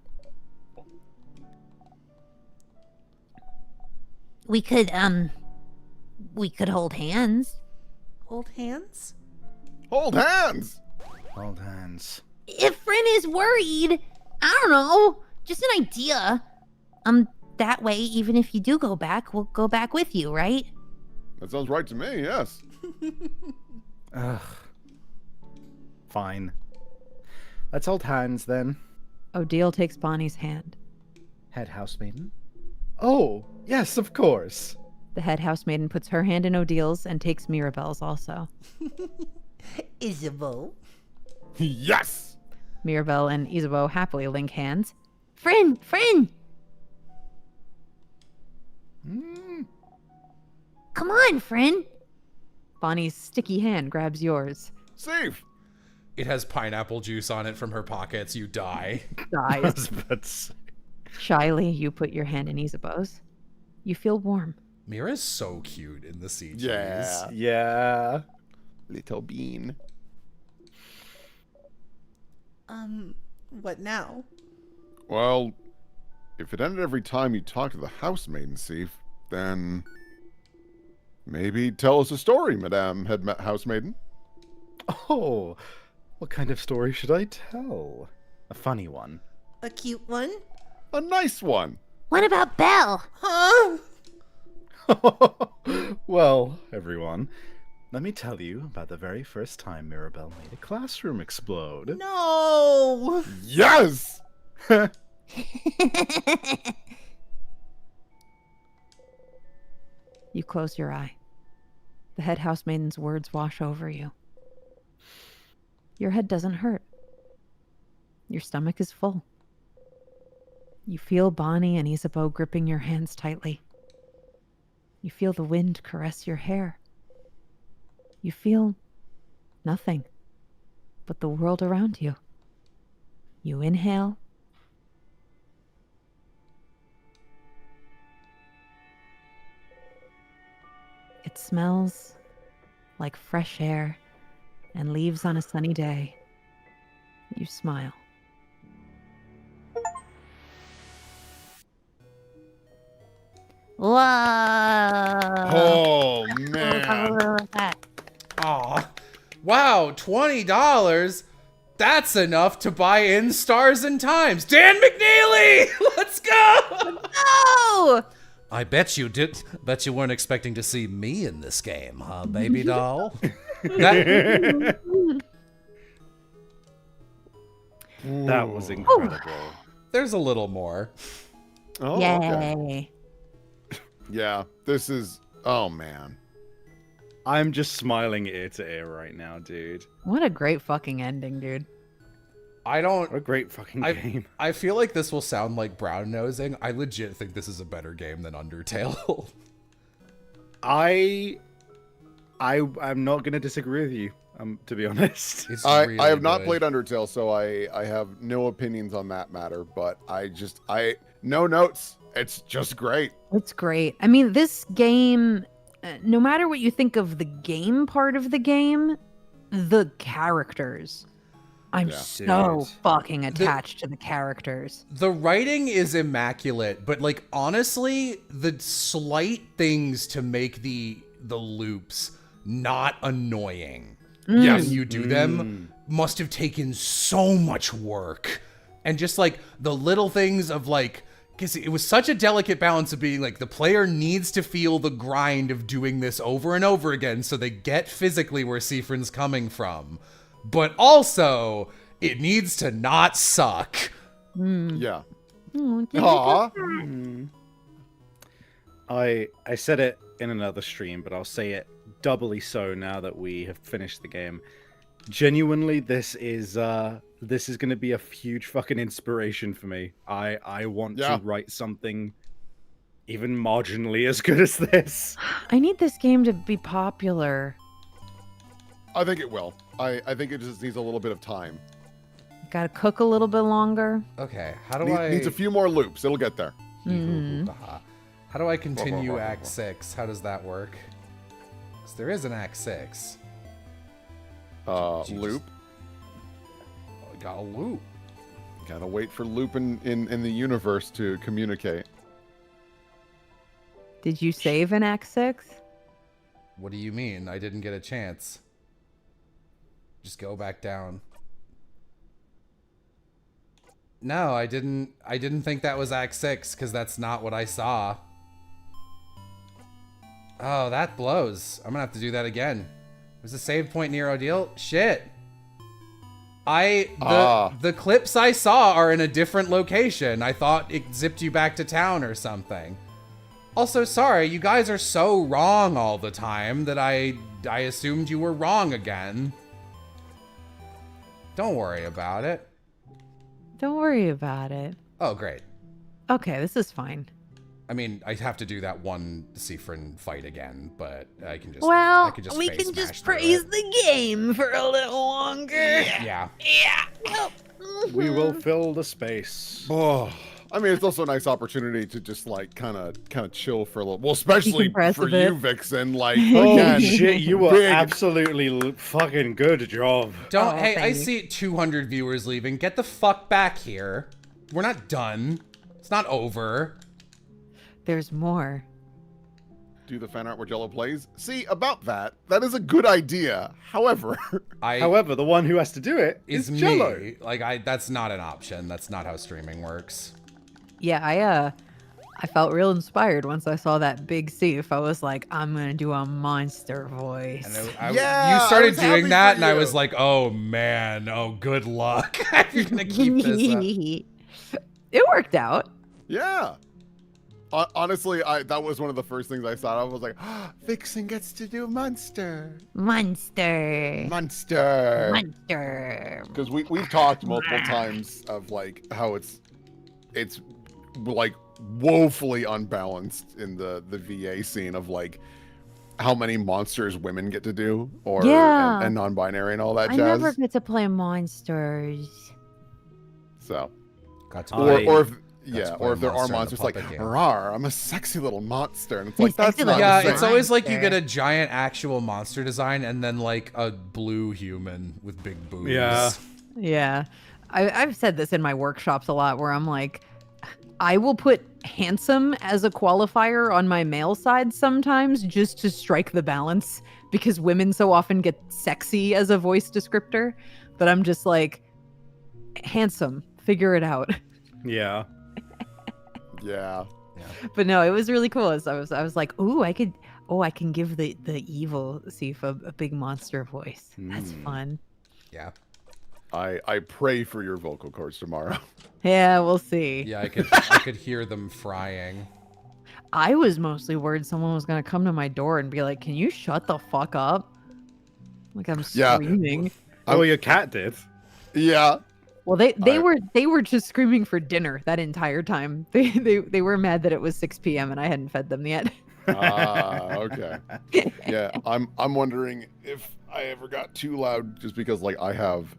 F: We could hold hands.
I: Hold hands?
D: Hold hands!
B: Hold hands.
F: If Frin is worried, I don't know, just an idea. That way, even if you do go back, we'll go back with you, right?
D: That sounds right to me, yes.
B: Ugh. Fine. Let's hold hands then.
C: Odile takes Bonnie's hand.
B: Head housemaiden? Oh, yes, of course.
C: The head housemaiden puts her hand in Odile's and takes Mirabelle's also.
I: Isabeau?
D: Yes!
C: Mirabelle and Isabeau happily link hands.
F: Frin! Come on, Frin!
C: Bonnie's sticky hand grabs yours.
D: Safe!
A: It has pineapple juice on it from her pockets. You die.
C: Dies. Shyly, you put your hand in Isabeau's. You feel warm.
A: Mira's so cute in the CGs.
D: Yeah.
B: Yeah.
D: Little bean.
I: What now?
D: Well, if it ended every time you talk to the housemaiden, Sif, then... Maybe tell us a story, Madame Head Housemaiden.
B: Oh, what kind of story should I tell? A funny one.
I: A cute one?
D: A nice one.
F: What about Belle?
I: Huh?
B: Well, everyone, let me tell you about the very first time Mirabelle made a classroom explode.
I: No!
D: Yes!
C: You close your eye. The head housemaiden's words wash over you. Your head doesn't hurt. Your stomach is full. You feel Bonnie and Isabeau gripping your hands tightly. You feel the wind caress your hair. You feel nothing but the world around you. You inhale. It smells like fresh air and leaves on a sunny day. You smile.
F: Whoa!
D: Oh man.
A: Aw. Wow, $20? That's enough to buy in Stars and Times. Dan McNeely! Let's go!
F: Oh!
G: I bet you weren't expecting to see me in this game, huh, baby doll?
A: That,
K: That was incredible.
A: there's a little more.
D: Oh,
F: Yay.
D: okay. Yeah, this is. Oh man.
K: I'm just smiling ear to ear right now, dude.
C: What a great fucking ending, dude.
A: I don't.
K: What a great fucking game.
A: I feel like this will sound like brown nosing. I legit think this is a better game than Undertale.
K: I'm not gonna disagree with you. To be honest.
A: It's
D: I
A: really
D: have not
A: good.
D: played Undertale, so I have no opinions on that matter. But no notes. It's just great.
C: It's great. I mean, this game, no matter what you think of the game part of the game, the characters. I'm
D: Yeah.
C: so
K: Dude.
C: fucking attached to the characters.
A: The writing is immaculate, but like honestly, the slight things to make the loops not annoying
D: Yes.
A: when you do them must have taken so much work. And just like the little things of like, because it was such a delicate balance of being like the player needs to feel the grind of doing this over and over again so they get physically where Siffrin's coming from. But also, it needs to not suck.
D: Yeah.
C: Oh,
D: Aw.
K: I said it in another stream, but I'll say it doubly so now that we have finished the game. Genuinely, this is going to be a huge fucking inspiration for me. I want
D: Yeah.
K: to write something even marginally as good as this.
C: I need this game to be popular.
D: I think it will. I think it just needs a little bit of time.
C: Gotta cook a little bit longer.
A: Okay, how do
D: Needs a few more loops. It'll get there.
A: How do I continue Act 6? How does that work? 'Cause there is an Act 6. Jesus.
D: Loop.
A: Oh, got a loop.
D: Gotta wait for loop in the universe to communicate.
C: Did you save in Act 6?
A: What do you mean? I didn't get a chance. Just go back down. No, I didn't think that was Act 6 because that's not what I saw. Oh, that blows. I'm gonna have to do that again. Was the save point near Odile? Shit. The clips I saw are in a different location. I thought it zipped you back to town or something. Also, sorry, you guys are so wrong all the time that I assumed you were wrong again. Don't worry about it.
C: Don't worry about it.
A: Oh, great.
C: Okay, this is fine.
A: I mean, I have to do that one Siffrin fight again, but I can just
F: Well,
A: I can just
F: we
A: face
F: can
A: smash
F: just
A: through
F: praise
A: it.
F: the game for a little longer.
A: Yeah.
F: Yeah.
K: We will fill the space.
D: Oh, I mean, it's also a nice opportunity to just like kind of chill for a little. Well, especially
C: Decompress
D: for
C: a bit.
D: you, Vixen. Like,
K: Oh
D: again,
K: shit, you were
D: big.
K: absolutely fucking good job.
A: Don't.
C: Oh,
A: Hey, I
C: thank you.
A: see 200 viewers leaving. Get the fuck back here. We're not done. It's not over.
C: There's more.
D: Do the fan art where Jello plays. See, about that is a good idea. However,
K: However, the one who has to do it
A: is
K: is Jello.
A: me. Like that's not an option. That's not how streaming works.
C: Yeah, I felt real inspired once I saw that big Sif. I was like, I'm gonna do a monster voice.
A: And
D: Yeah,
A: you
D: I
A: started
D: was happy
A: doing that,
D: for
A: and I
D: you.
A: was like, oh man, oh good luck. You're gonna keep this up.
C: It worked out.
D: yeah. Honestly, that was one of the first things I saw. I was like, Vixen gets to do monster.
F: Monster. Monster.
D: Because we've talked multiple times of like how it's like woefully unbalanced in the VA scene of like how many monsters women get to do, or
C: Yeah.
D: and non-binary and all that
C: I
D: jazz.
C: never get to play monsters.
D: So,
G: Got to
D: or
G: play-
D: or if,
G: got to
D: yeah,
G: play
D: or if there are
G: monster in the
D: monsters like,
G: puppet game.
D: "Rawr, I'm a sexy little monster," and it's like
C: Sexy
D: that's not
C: little
D: the
A: Yeah,
D: same.
A: it's always like you
C: Monster.
A: get a giant actual monster design and then like a blue human with big boobs.
K: Yeah.
C: Yeah. I've said this in my workshops a lot where I'm like, I will put handsome as a qualifier on my male side sometimes just to strike the balance because women so often get sexy as a voice descriptor that I'm just like, handsome, figure it out.
K: Yeah.
D: Yeah.
C: But no, it was really cool. I was like, ooh, I can give the evil Sif a big monster voice. That's fun.
G: Yeah.
D: I pray for your vocal cords tomorrow.
C: Yeah, we'll see.
A: Yeah, I could hear them frying.
C: I was mostly worried someone was gonna come to my door and be like, "Can you shut the fuck up?" Like I'm
D: Yeah.
C: screaming.
K: Oh, your cat did.
D: Yeah.
C: Well, they were just screaming for dinner that entire time. They were mad that it was 6 p.m. and I hadn't fed them yet.
D: Okay. Yeah, I'm wondering if I ever got too loud just because like I have,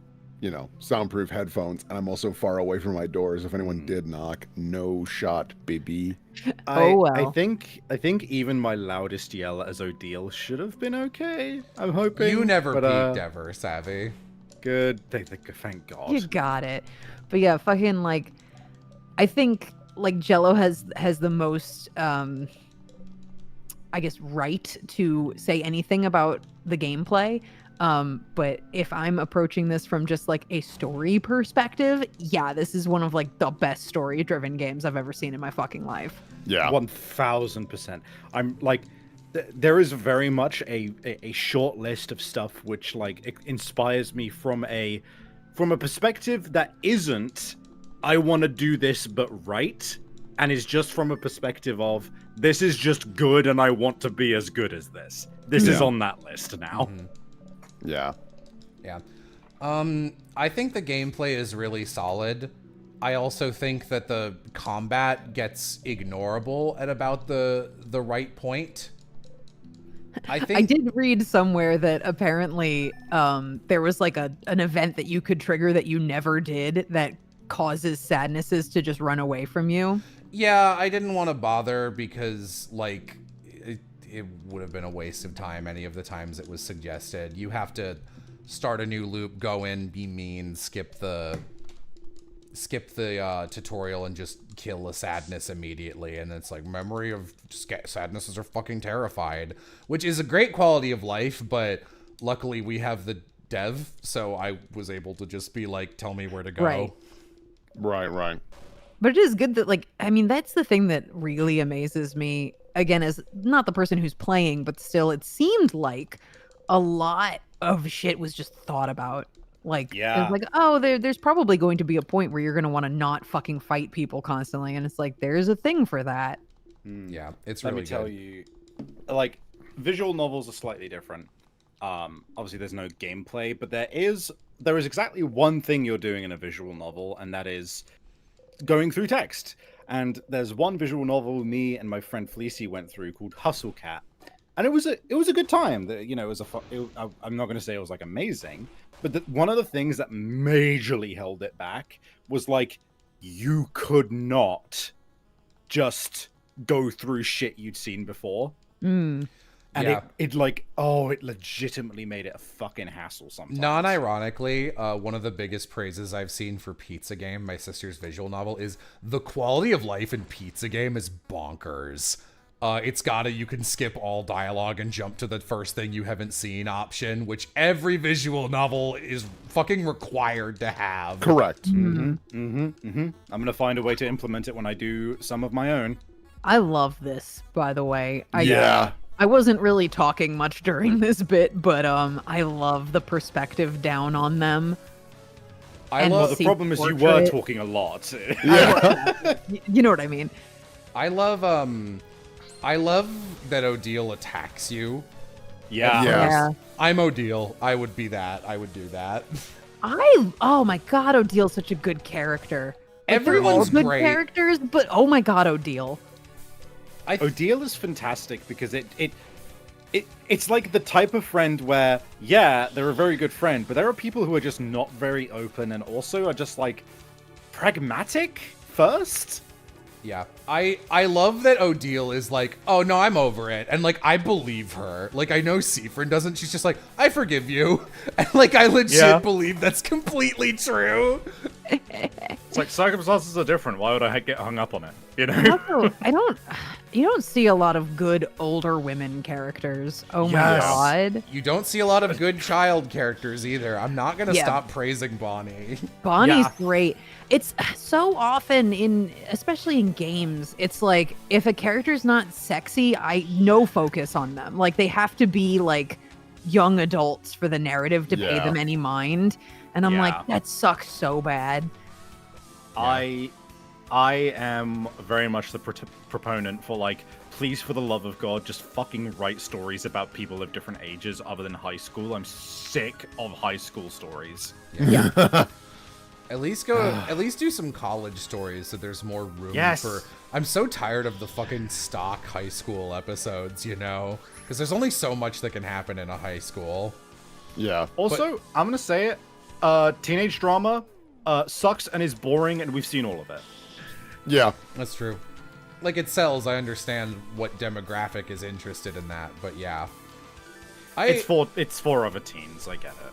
D: soundproof headphones and I'm also far away from my doors. If anyone did knock, no shot, baby.
C: Oh, well.
K: I think even my loudest yell as Odile should have been okay. I'm hoping.
A: You never
K: but,
A: peaked ever, Savvy.
K: Good. Thank God.
C: You got it. But yeah, fucking like, I think like Jello has the most, I guess, right to say anything about the gameplay. But if I'm approaching this from just like a story perspective, yeah, this is one of like the best story-driven games I've ever seen in my fucking life.
D: Yeah.
K: 1000%. I'm like, there is very much a short list of stuff which like it inspires me from a perspective that isn't I want to do this but right, and is just from a perspective of this is just good and I want to be as good as this. This is on that list now.
D: Yeah.
A: Yeah. I think the gameplay is really solid. I also think that the combat gets ignorable at about the right point. I
C: did read somewhere that apparently there was like an event that you could trigger that you never did that causes sadnesses to just run away from you.
A: Yeah, I didn't want to bother because like it would have been a waste of time any of the times it was suggested. You have to start a new loop, go in, be mean, skip the tutorial and just kill a sadness immediately, and it's like memory of sadnesses are fucking terrified, which is a great quality of life, but luckily we have the dev, so I was able to just be like, tell me where to go.
D: Right.
C: But it is good that, like, I mean, that's the thing that really amazes me, again, as not the person who's playing, but still, it seemed like a lot of shit was just thought about. Like,
K: Yeah.
C: it's like, oh, there's probably going to be a point where you're going to want to not fucking fight people constantly. And it's like, there's a thing for that.
A: Yeah, it's
K: Let
A: really
K: me tell
A: good.
K: you, like, visual novels are slightly different. Obviously, there's no gameplay, but there is exactly one thing you're doing in a visual novel, and that is going through text. And there's one visual novel me and my friend Fleecy went through called Hustle Cat, and it was a good time. I'm not going to say it was like amazing, but one of the things that majorly held it back was like you could not just go through shit you'd seen before.
C: Mm.
K: And
A: Yeah.
K: it legitimately made it a fucking hassle sometimes.
A: Non-ironically, one of the biggest praises I've seen for Pizza Game, my sister's visual novel, is the quality of life in Pizza Game is bonkers. It's got you can skip all dialogue and jump to the first thing you haven't seen option, which every visual novel is fucking required to have.
D: Correct.
K: I'm gonna find a way to implement it when I do some of my own.
C: I love this, by the way.
D: Yeah.
C: I wasn't really talking much during this bit, but I love the perspective down on them.
K: Well, the
C: see
K: problem is you were
C: portrait.
K: talking a lot.
C: You know what I mean?
A: I love that Odile attacks you.
K: Yeah.
C: Yeah.
A: I'm Odile. I would be that. I would do that.
C: Oh my god, Odile's such a good character.
A: Everyone's
C: good
A: great.
C: characters, but oh my god, Odile.
K: Odile is fantastic because it's like the type of friend where, yeah, they're a very good friend, but there are people who are just not very open and also are just like pragmatic first.
A: Yeah, I love that Odile is like, oh no, I'm over it, and like I believe her. Like I know Seafrin doesn't. She's just like, I forgive you, and like I legit believe that's completely true.
K: It's like circumstances are different. Why would I get hung up on it? You know?
C: Also, you don't see a lot of good older women characters. Oh my god.
A: You don't see a lot of good child characters either. I'm not gonna stop praising Bonnie.
C: Bonnie's great. It's so often especially in games, it's like if a character's not sexy, I no focus on them. Like they have to be like young adults for the narrative to pay them any mind. And I'm like, that sucks so bad.
K: I am very much the proponent for like, please, for the love of God, just fucking write stories about people of different ages other than high school. I'm sick of high school stories.
C: Yeah.
A: At least do some college stories so there's more room for. I'm so tired of the fucking stock high school episodes, you know, because there's only so much that can happen in a high school.
D: Yeah.
K: Also, I'm gonna say it. Teenage drama sucks and is boring, and we've seen all of it.
D: Yeah,
A: that's true. Like it sells. I understand what demographic is interested in that, but yeah,
K: it's for other teens. I get it.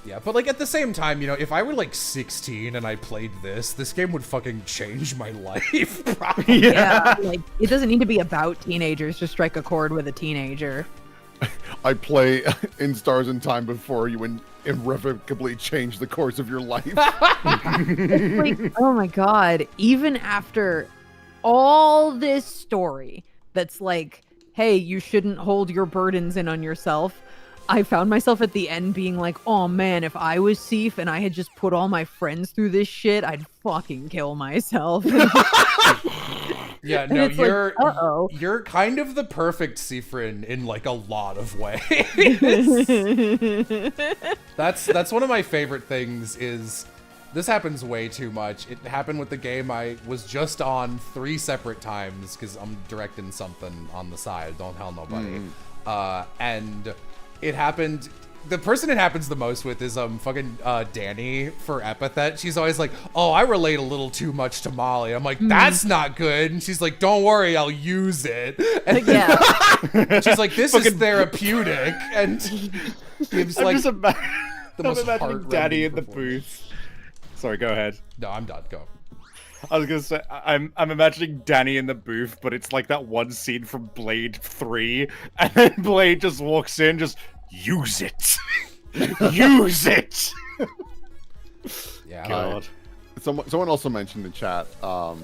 A: Yeah, but like at the same time, you know, if I were like 16 and I played this game would fucking change my life. Probably.
C: Yeah, like it doesn't need to be about teenagers to strike a chord with a teenager.
D: I play in Stars in Time before you irrevocably change the course of your life.
C: It's like, oh my god, even after all this story that's like, hey, you shouldn't hold your burdens in on yourself, I found myself at the end being like, oh man, if I was Seif and I had just put all my friends through this shit, I'd fucking kill myself.
A: Yeah, no, you're kind of the perfect Seafrin in like a lot of ways. That's one of my favorite things is this happens way too much. It happened with the game I was just on 3 separate times because I'm directing something on the side. Don't tell nobody. And it happened. The person it happens the most with is fucking Danny for Epithet. She's always like, oh, I relate a little too much to Molly. I'm like, that's not good. And she's like, don't worry, I'll use it. And she's like, this is therapeutic. And gives like the most
K: imagining Danny in the booth. Sorry, go ahead.
A: No, I'm done. Go.
K: I was gonna say I'm imagining Danny in the booth, but it's like that one scene from Blade 3, and then Blade just walks in, just use it, use it.
A: Yeah.
K: God.
D: Someone also mentioned in chat. I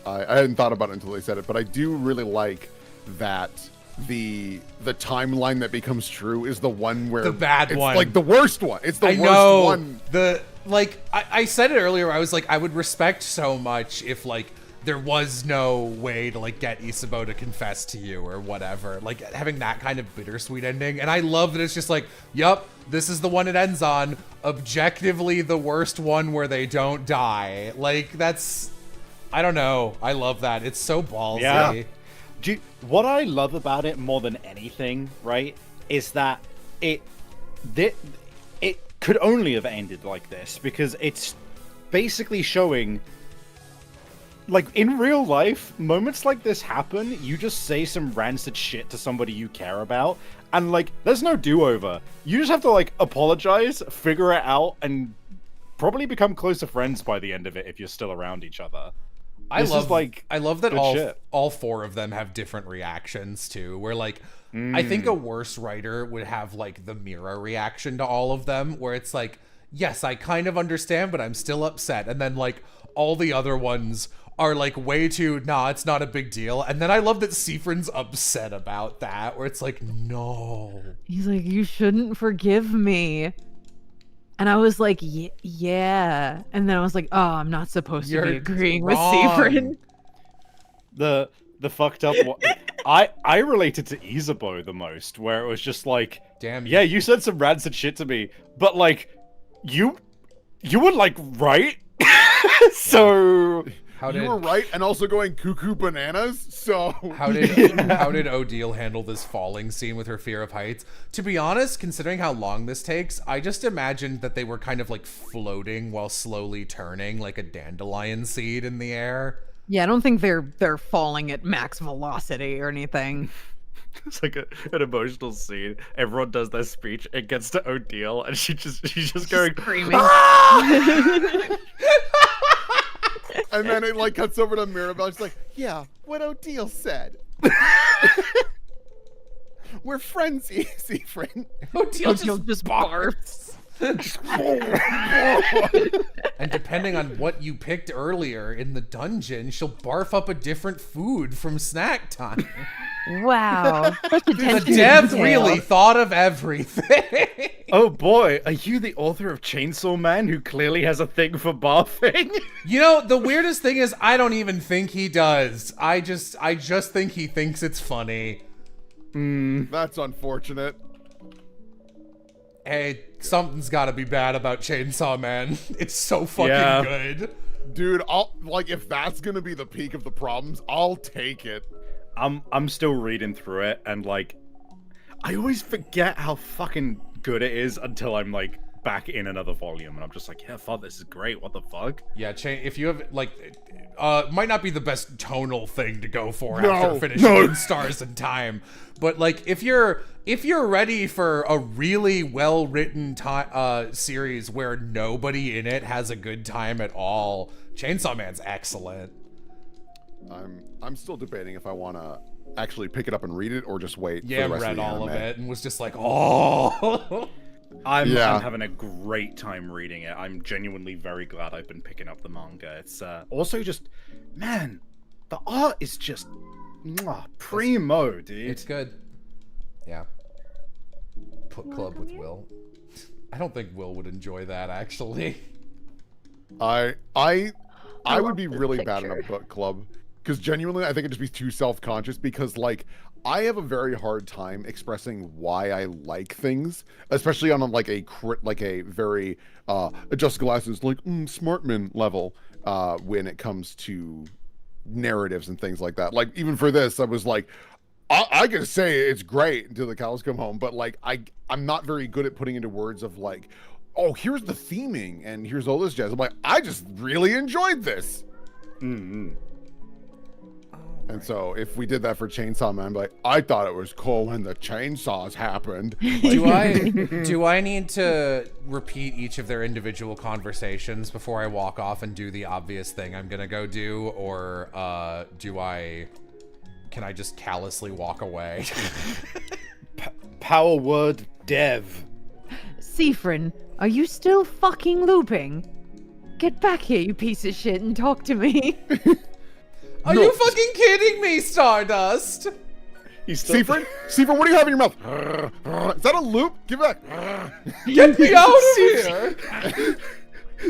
D: hadn't thought about it until they said it, but I do really like that the timeline that becomes true is the one where
A: the bad one,
D: like the worst one. It's the worst one.
A: I said it earlier. I was like, I would respect so much if like there was no way to like get Isabeau to confess to you or whatever, like having that kind of bittersweet ending. And I love that it's just like, yup, this is the one it ends on, objectively the worst one where they don't die. Like that's, I don't know, I love that. It's so ballsy.
K: Yeah. What I love about it more than anything, right, is that it could only have ended like this because it's basically showing, like, in real life, moments like this happen, you just say some rancid shit to somebody you care about, and, like, there's no do-over. You just have to, like, apologize, figure it out, and probably become closer friends by the end of it if you're still around each other.
A: I love that all 4 of them have different reactions too, where like I think a worse writer would have like the mirror reaction to all of them, where it's like, yes, I kind of understand, but I'm still upset. And then like all the other ones are like way too, nah, it's not a big deal. And then I love that Seafrin's upset about that, where it's like, no.
C: He's like, you shouldn't forgive me. And I was like, yeah. And then I was like, oh, I'm not supposed to be agreeing with Seafrin.
K: The fucked up one. I related to Isabeau the most, where it was just like,
A: damn,
K: yeah, you said some rancid shit to me, but like, you were like right. So
A: How
D: You
A: did
D: were right, and also going cuckoo bananas. So
A: how did Odile handle this falling scene with her fear of heights? To be honest, considering how long this takes, I just imagined that they were kind of like floating while slowly turning, like a dandelion seed in the air.
C: Yeah, I don't think they're falling at max velocity or anything.
K: it's like an emotional scene. Everyone does their speech. It gets to Odile, and she's just going
C: Screaming.
D: and then it like cuts over to Mirabelle. She's like, "Yeah, what Odile said. We're friends, easy friend."
A: Odile
C: just barfs.
A: And depending on what you picked earlier in the dungeon, she'll barf up a different food from snack time.
C: Wow. Such
A: The
C: attention to
A: dev
C: detail.
A: really thought of everything.
K: Oh boy, are you the author of Chainsaw Man who clearly has a thing for barfing?
A: You know, the weirdest thing is I don't even think he does. I just think he thinks it's funny.
D: That's unfortunate.
A: Hey, something's got to be bad about Chainsaw Man. It's so fucking good.
D: Dude, if that's gonna be the peak of the problems, I'll take it.
K: I'm still reading through it, and like, I always forget how fucking good it is until I'm like back in another volume, and I'm just like, yeah, fuck, this is great. What the fuck?
A: Yeah, if you have like, might not be the best tonal thing to go for after finishing In Stars in Time, but like if you're ready for a really well written series where nobody in it has a good time at all, Chainsaw Man's excellent.
D: I'm still debating if I want to actually pick it up and read it or just wait.
A: Yeah,
D: for the rest
A: read
D: of the
A: all of
D: anime.
A: it and was just like, oh.
K: I'm having a great time reading it. I'm genuinely very glad I've been picking up the manga. It's also just, man, the art is just primo, dude.
A: It's good. Yeah. Book club with Will. I don't think Will would enjoy that actually.
D: I would be really bad in a book club because genuinely I think it'd just be too self-conscious because like I have a very hard time expressing why I like things, especially on like a very adjust glasses like smartman level when it comes to narratives and things like that. Like even for this, I was like, I can say it's great until the cows come home, but like I'm not very good at putting into words of like, oh, here's the theming and here's all this jazz. I'm like, I just really enjoyed this.
K: Mm-hmm.
D: And so if we did that for Chainsaw Man, I'd be like, I thought it was cool when the chainsaws happened.
A: Do I need to repeat each of their individual conversations before I walk off and do the obvious thing I'm gonna go do, or can I just callously walk away?
K: Power word dev.
C: Siffrin, are you still fucking looping? Get back here, you piece of shit, and talk to me.
A: Are you fucking kidding me, Stardust?
D: Siffrin, what do you have in your mouth? Is that a loop? Give it back.
A: Get me out of here!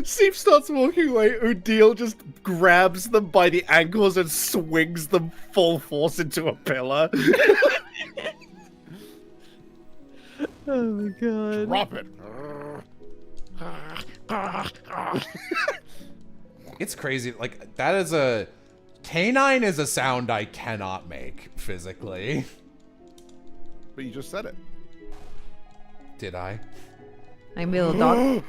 K: Steve starts walking away. Odile just grabs them by the ankles and swings them full force into a pillar.
C: Oh my god.
D: Drop it.
A: It's crazy. Like, that is a... Canine is a sound I cannot make physically.
D: But you just said it.
A: Did I?
C: I'm a little dog.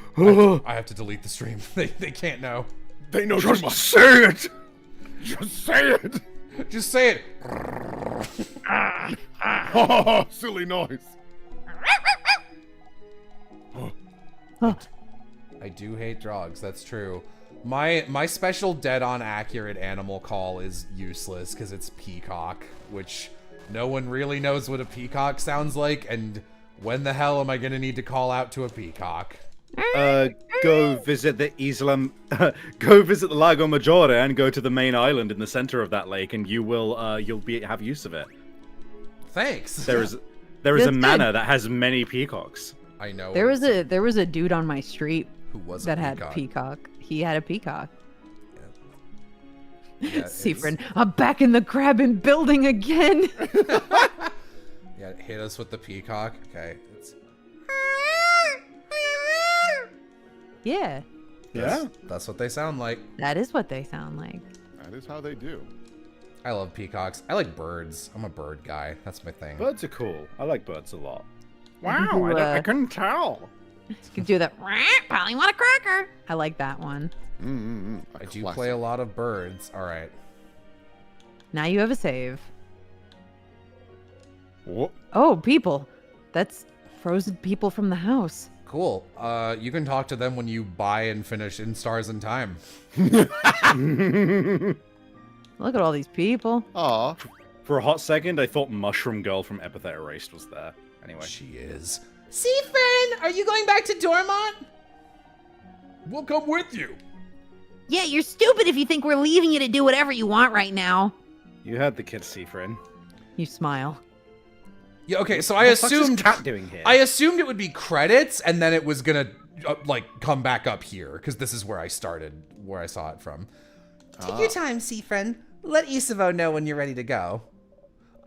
A: I have to delete the stream. They can't know.
D: They know too much. Say it. Just say it.
A: Just say it.
D: Oh, silly noise.
A: I do hate dogs. That's true. My special dead-on accurate animal call is useless because it's peacock, which no one really knows what a peacock sounds like, and when the hell am I gonna need to call out to a peacock?
K: Go visit the Isla, go visit the Lago Maggiore and go to the main island in the center of that lake, and you will have use of it.
A: Thanks.
K: There is a
C: That's
K: manor
C: good.
K: that has many peacocks.
A: I know.
C: There was a dude on my street
A: who was
C: that
A: a
C: had
A: peacock.
C: peacock. He had a peacock.
A: Yeah,
C: Siffrin, I'm back in the Grabbin building again.
A: Yeah, hit us with the peacock. Okay.
C: Yeah.
K: Yeah.
A: That's what they sound like.
C: That is what they sound like.
D: That is how they do.
A: I love peacocks. I like birds. I'm a bird guy. That's my thing.
K: Birds are cool. I like birds a lot.
C: Wow,
B: I couldn't tell.
C: You can do that. Probably want a cracker. I like that one.
A: I do play a lot of birds. All right.
C: Now you have a save.
D: Whoop.
C: Oh, people. That's frozen people from the house.
A: Cool. You can talk to them when you buy and finish In Stars in Time.
C: Look at all these people.
D: Aw.
K: For a hot second, I thought Mushroom Girl from Epithet Erased was there. Anyway.
A: She is.
L: Seafern, are you going back to Dormont?
J: We'll come with you.
F: Yeah, you're stupid if you think we're leaving you to do whatever you want right now.
K: You heard the kid, Seafrin.
C: You smile.
A: Yeah. Okay. So I
K: What the fuck's this
A: assumed.
K: cat doing here?
A: I assumed it would be credits, and then it was gonna like come back up here because this is where I started, where I saw it from.
I: Take your time, Seafriend. Let Isavo know when you're ready to go.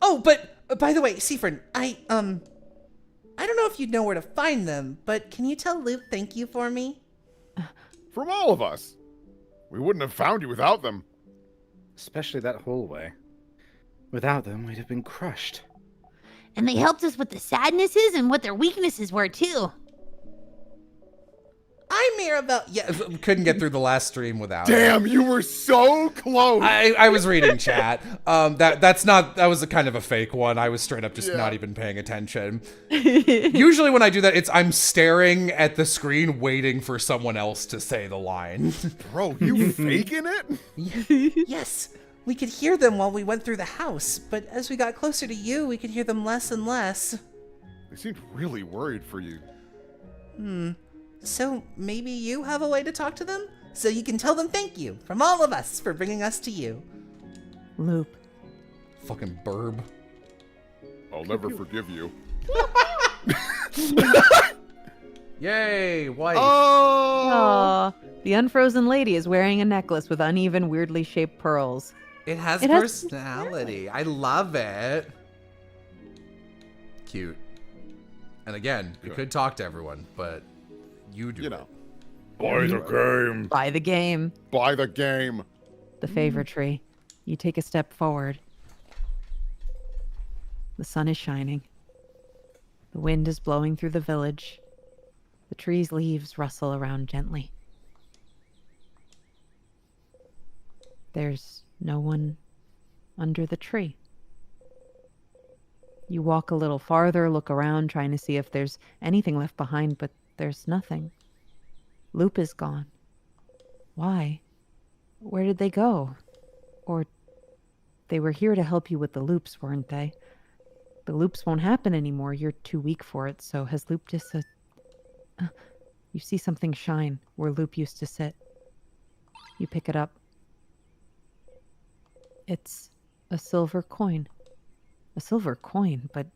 I: Oh, but by the way, Seafriend, I don't know if you know where to find them, but can you tell Luke thank you for me?
J: From all of us. We wouldn't have found you without them.
K: Especially that hallway. Without them, we'd have been crushed.
F: And they helped us with the sadnesses and what their weaknesses were, too.
I: I'm Mirabelle.
A: Yeah, couldn't get through the last stream without it.
J: Damn, you were so close.
A: I was reading chat. That was a kind of a fake one. I was straight up just not even paying attention. Usually when I do that, I'm staring at the screen waiting for someone else to say the line.
J: Bro, you faking it?
I: Yes, we could hear them while we went through the house, but as we got closer to you, we could hear them less and less.
J: They seemed really worried for you.
I: So maybe you have a way to talk to them? So you can tell them thank you from all of us for bringing us to you.
C: Loop.
A: Fucking burb.
J: I'll never forgive you.
A: Yay, wife.
C: Aww. The unfrozen lady is wearing a necklace with uneven, weirdly shaped pearls.
A: It has
C: It has
A: personality. I love it. Cute. And again, you could talk to everyone, but you do.
J: You know.
D: Buy the game.
C: By the game.
J: Buy the game.
C: The favor tree. You take a step forward. The sun is shining. The wind is blowing through the village. The tree's leaves rustle around gently. There's no one under the tree. You walk a little farther, look around, trying to see if there's anything left behind, but there's nothing. Loop is gone. Why? Where did they go? Or they were here to help you with the loops, weren't they? The loops won't happen anymore. You're too weak for it, so has Loop just you see something shine where Loop used to sit. You pick it up. It's a silver coin. A silver coin, but...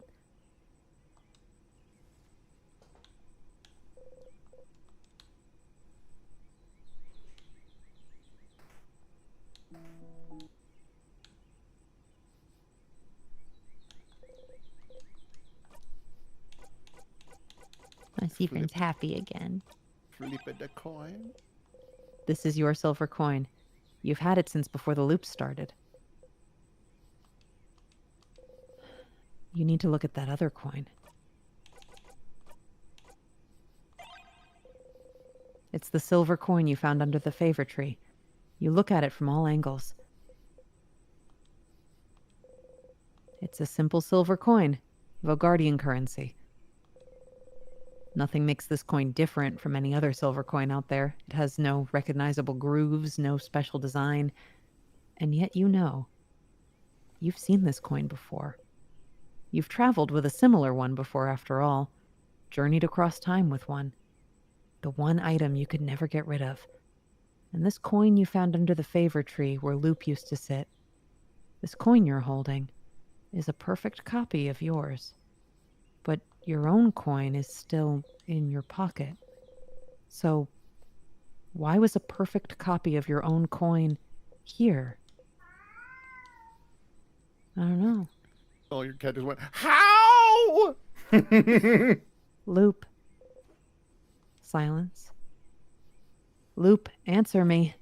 C: My Seafriend's happy again.
J: Flip the coin.
C: This is your silver coin. You've had it since before the loop started. You need to look at that other coin. It's the silver coin you found under the favor tree. You look at it from all angles. It's a simple silver coin, Vogardian currency. Nothing makes this coin different from any other silver coin out there. It has no recognizable grooves, no special design. And yet you know. You've seen this coin before. You've traveled with a similar one before, after all. Journeyed across time with one. The one item you could never get rid of. And this coin you found under the favor tree where Loop used to sit. This coin you're holding is a perfect copy of yours. But your own coin is still in your pocket. So, why was a perfect copy of your own coin here? I don't know.
J: Oh, your cat just went, how?
C: Loop. Silence. Loop, answer me.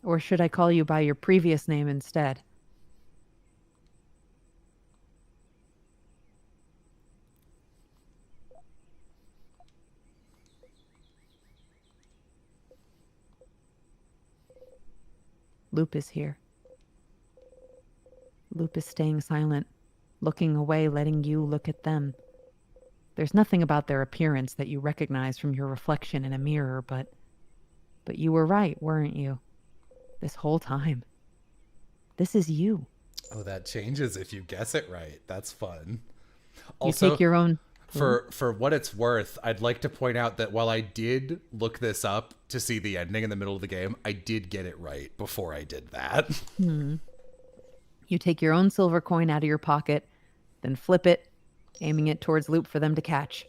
C: Or should I call you by your previous name instead? Loop is here. Loop is staying silent, looking away, letting you look at them. There's nothing about their appearance that you recognize from your reflection in a mirror, but you were right, weren't you? This whole time. This is you.
A: Oh, that changes if you guess it right. That's fun.
C: You
A: Also,
C: take your own...
A: for what it's worth, I'd like to point out that while I did look this up to see the ending in the middle of the game, I did get it right before I did that.
C: You take your own silver coin out of your pocket, then flip it, aiming it towards Loop for them to catch.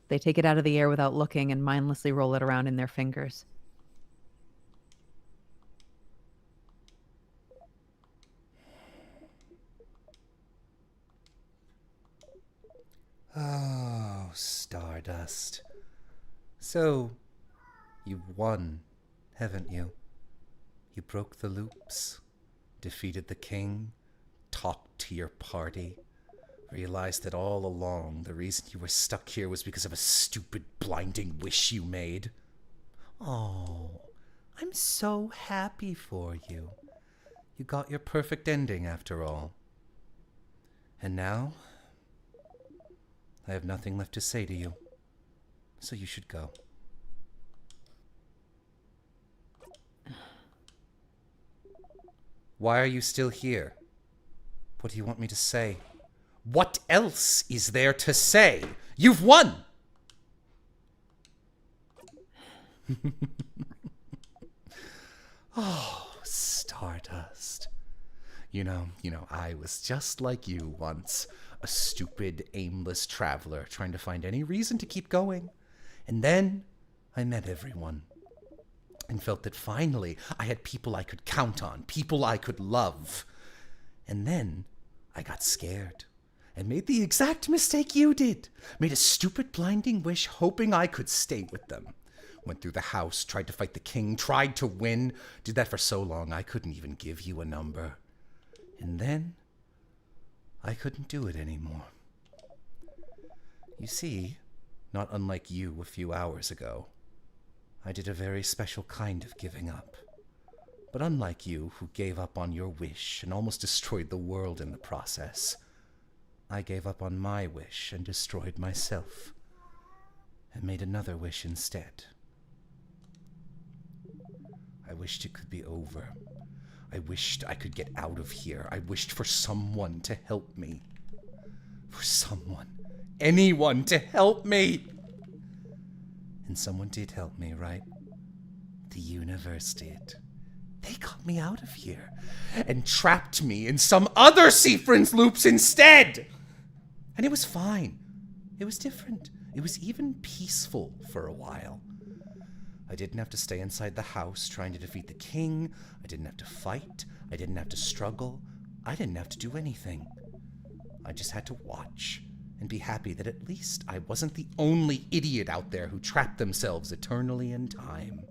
C: They take it out of the air without looking and mindlessly roll it around in their fingers.
G: Oh, Stardust. So, you've won, haven't you? You broke the loops, defeated the king, talked to your party, realized that all along the reason you were stuck here was because of a stupid, blinding wish you made. Oh, I'm so happy for you. You got your perfect ending after all. And now, I have nothing left to say to you, so you should go. Why are you still here? What do you want me to say? What else is there to say? You've won! Oh, Stardust. You know, I was just like you once. A stupid, aimless traveler trying to find any reason to keep going. And then I met everyone and felt that finally I had people I could count on, people I could love. And then I got scared and made the exact mistake you did. Made a stupid, blinding wish hoping I could stay with them. Went through the house, tried to fight the king, tried to win. Did that for so long I couldn't even give you a number. And then I couldn't do it anymore. You see, not unlike you a few hours ago, I did a very special kind of giving up. But unlike you, who gave up on your wish and almost destroyed the world in the process, I gave up on my wish and destroyed myself, and made another wish instead. I wished it could be over. I wished I could get out of here. I wished for someone to help me. For someone, anyone to help me. And someone did help me, right? The universe did. They got me out of here and trapped me in some other Seafrin's loops instead. And it was fine. It was different. It was even peaceful for a while. I didn't have to stay inside the house trying to defeat the king. I didn't have to fight. I didn't have to struggle. I didn't have to do anything. I just had to watch and be happy that at least I wasn't the only idiot out there who trapped themselves eternally in time.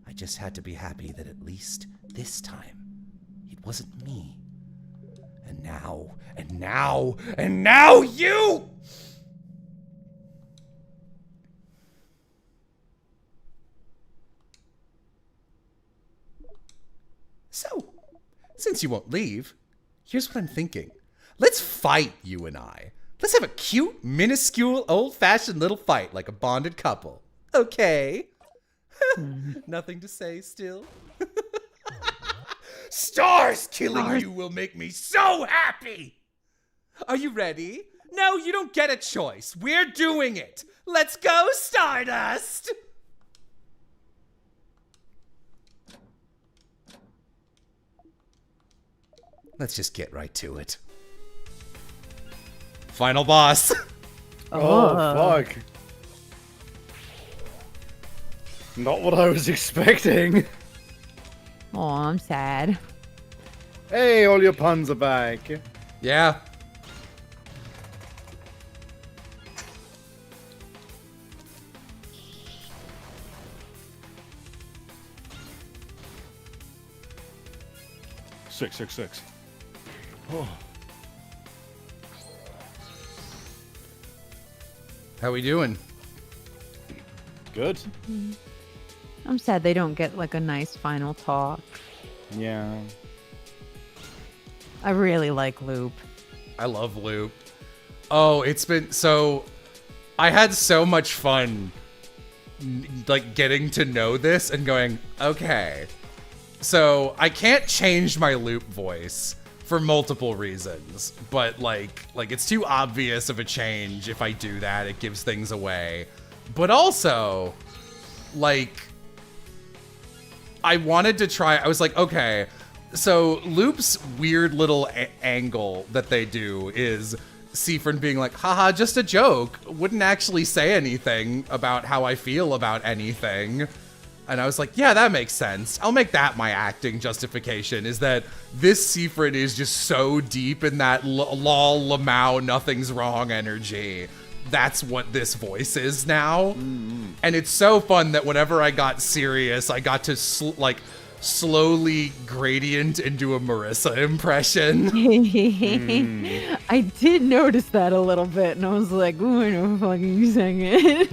G: I just had to be happy that at least this time it wasn't me. And now, you! So, since you won't leave, here's what I'm thinking. Let's fight, you and I. Let's have a cute, minuscule, old-fashioned little fight like a bonded couple. Okay? Nothing to say still? Stars killing you will make me so happy! Are you ready? No, you don't get a choice. We're doing it. Let's go, Stardust! Let's just get right to it. Final boss.
K: Oh, fuck. Not what I was expecting.
C: Oh, I'm sad.
K: Hey, all your puns are back.
A: Yeah.
K: 666.
A: How we doing?
K: Good.
C: I'm sad they don't get like a nice final talk.
K: Yeah.
C: I really like Loop.
A: I love Loop. Oh, it's been so... I had so much fun, like, getting to know this and going, okay. So, I can't change my Loop voice for multiple reasons, but, like, it's too obvious of a change if I do that. It gives things away. But also, like, I wanted to try... I was like, okay... So Loop's weird little angle that they do is Seafrin being like, haha, just a joke. Wouldn't actually say anything about how I feel about anything. And I was like, yeah, that makes sense. I'll make that my acting justification, is that this Seafrin is just so deep in that lol, lamau, nothing's wrong energy. That's what this voice is now. Mm-hmm. And it's so fun that whenever I got serious, I got to slowly gradient into a Marissa impression.
C: I did notice that a little bit, and I was like, ooh, I know fucking sang it.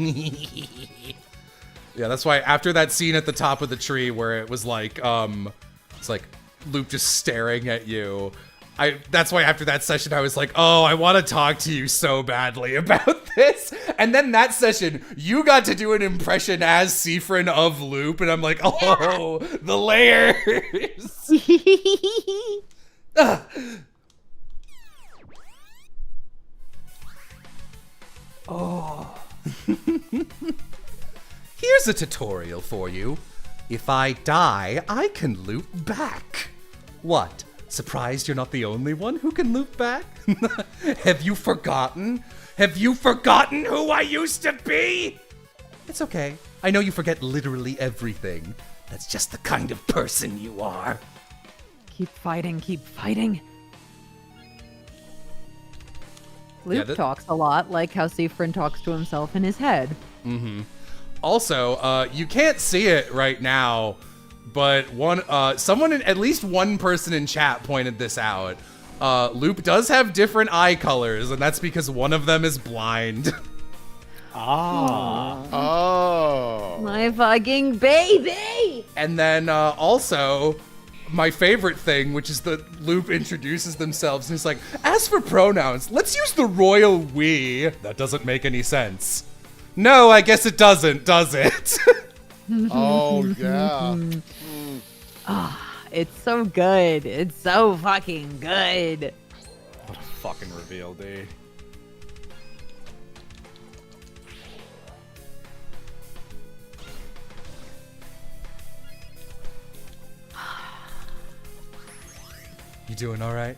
A: Yeah, that's why after that scene at the top of the tree where it was like, it's like Loop just staring at you. That's why after that session I was like, oh, I want to talk to you so badly about this. And then that session, you got to do an impression as Seafrin of Loop, and I'm like, oh, yeah. The layers.
G: Oh. Here's a tutorial for you. If I die, I can loop back. What? Surprised you're not the only one who can loop back? Have you forgotten? Have you forgotten who I used to be? It's okay. I know you forget literally everything. That's just the kind of person you are.
C: Keep fighting, keep fighting. Luke talks a lot like how Seafrin talks to himself in his head.
A: Mm-hmm. Also, you can't see it right now, but at least one person in chat pointed this out. Loop does have different eye colors, and that's because one of them is blind.
D: Oh.
C: My fucking baby!
A: And then also, my favorite thing, which is that Loop introduces themselves and is like, as for pronouns, let's use the royal we. That doesn't make any sense. No, I guess it doesn't, does it?
D: Oh, yeah.
C: It's so good. It's so fucking good.
K: What a fucking reveal, dude.
A: You doing all right?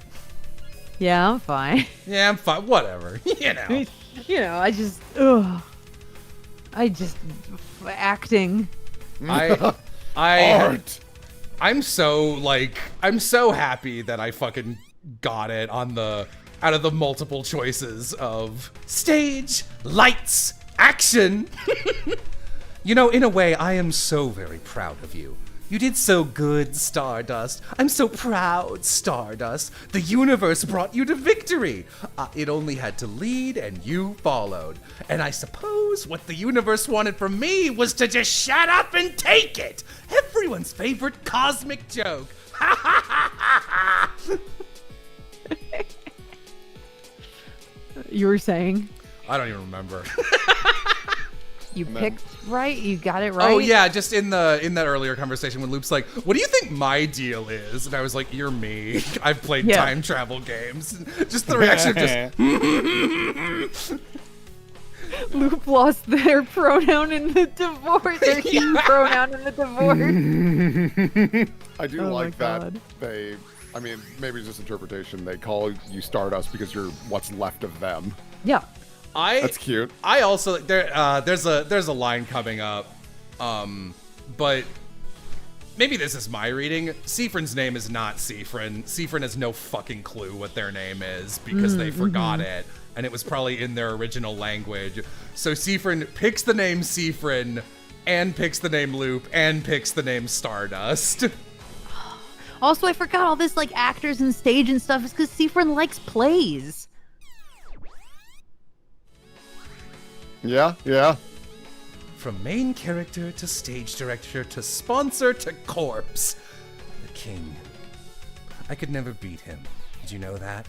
C: Yeah, I'm fine.
A: Yeah, I'm fine. Whatever. You know.
C: Acting.
D: Art.
A: I'm so happy that I fucking got it out of the multiple choices of stage, lights, action.
G: You know, in a way, I am so very proud of you. You did so good, Stardust. I'm so proud, Stardust. The universe brought you to victory. It only had to lead, and you followed. And I suppose what the universe wanted from me was to just shut up and take it. Everyone's favorite cosmic joke. Ha ha ha ha ha!
C: You were saying?
A: I don't even remember.
C: You picked right? You got it right?
A: Oh yeah, just in that earlier conversation when Loop's like, what do you think my deal is? And I was like, you're me. I've played time travel games. Just the reaction of just
C: Loop lost their pronoun in the divorce. Their he pronoun in the divorce.
D: I do like that I mean, maybe it's just interpretation. They call you Stardust because you're what's left of them.
C: Yeah.
D: That's cute.
A: I also there's a line coming up, but maybe this is my reading. Seafrin's name is not Seafrin. Seafrin has no fucking clue what their name is because they forgot it, and it was probably in their original language. So Seafrin picks the name Seafrin, and picks the name Loop, and picks the name Stardust.
C: Also, I forgot all this like actors and stage and stuff is because Seafrin likes plays.
D: Yeah, yeah.
G: From main character to stage director to sponsor to corpse. The king. I could never beat him. Did you know that?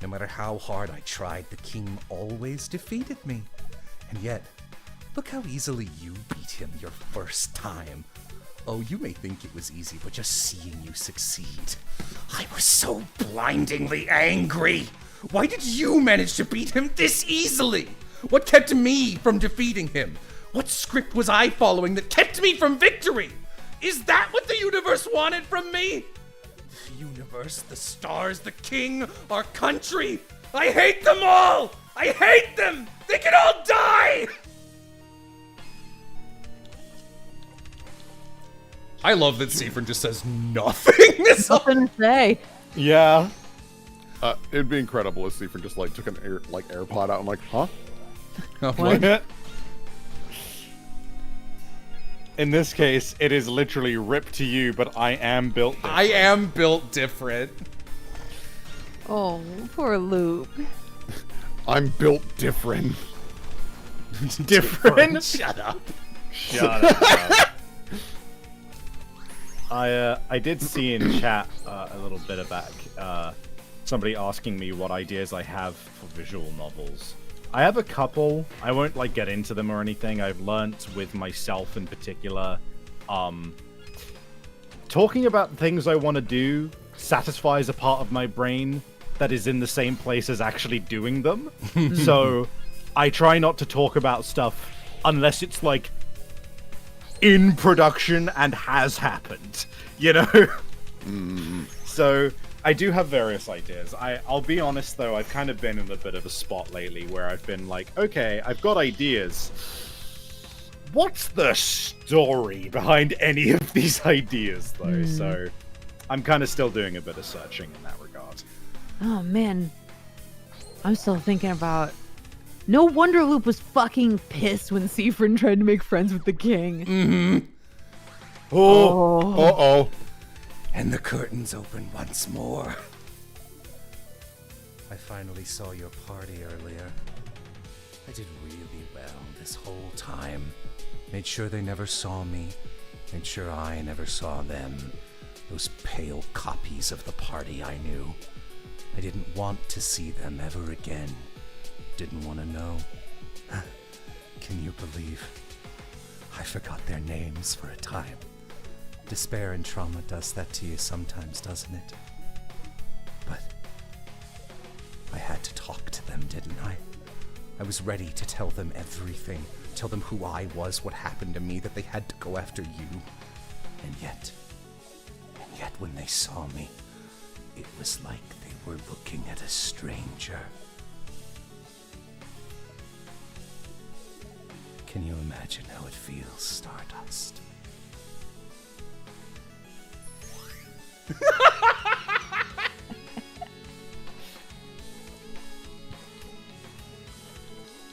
G: No matter how hard I tried, the king always defeated me. And yet, look how easily you beat him your first time. Oh, you may think it was easy, but just seeing you succeed. I was so blindingly angry. Why did you manage to beat him this easily? What kept me from defeating him? What script was I following that kept me from victory? Is that what the universe wanted from me? The universe, the stars, the king, our country. I hate them all! I hate them! They can all die!
A: I love that Seafrin just says nothing. This
C: Nothing to say.
K: Yeah.
D: It'd be incredible if Seafrin just like took an AirPod out and like, huh?
A: What?
K: In this case, it is literally ripped to you, but I am built different.
A: I am built different.
C: Oh, poor Loop.
D: I'm built different.
K: Different?
A: Shut up.
K: Shut up. I did see in chat a little bit about somebody asking me what ideas I have for visual novels. I have a couple. I won't like get into them or anything. I've learnt with myself in particular. Talking about things I want to do satisfies a part of my brain that is in the same place as actually doing them. So I try not to talk about stuff unless it's like in production and has happened, you know? So I do have various ideas. I'll be honest though, I've kind of been in a bit of a spot lately where I've been like, okay, I've got ideas. What's the story behind any of these ideas though? So I'm kind of still doing a bit of searching in that regard.
C: Oh man, I'm still thinking about. No wonder Loop was fucking pissed when Seafrin tried to make friends with the king.
A: Mm-hmm.
C: Oh.
D: Uh-oh.
G: And the curtains open once more. I finally saw your party earlier. I did really well this whole time. Made sure they never saw me. Made sure I never saw them. Those pale copies of the party I knew. I didn't want to see them ever again. Didn't want to know. Can you believe? I forgot their names for a time. Despair and trauma does that to you sometimes, doesn't it? But I had to talk to them, didn't I? I was ready to tell them everything. Tell them who I was, what happened to me, that they had to go after you. And yet when they saw me, it was like they were looking at a stranger. Can you imagine how it feels, Stardust?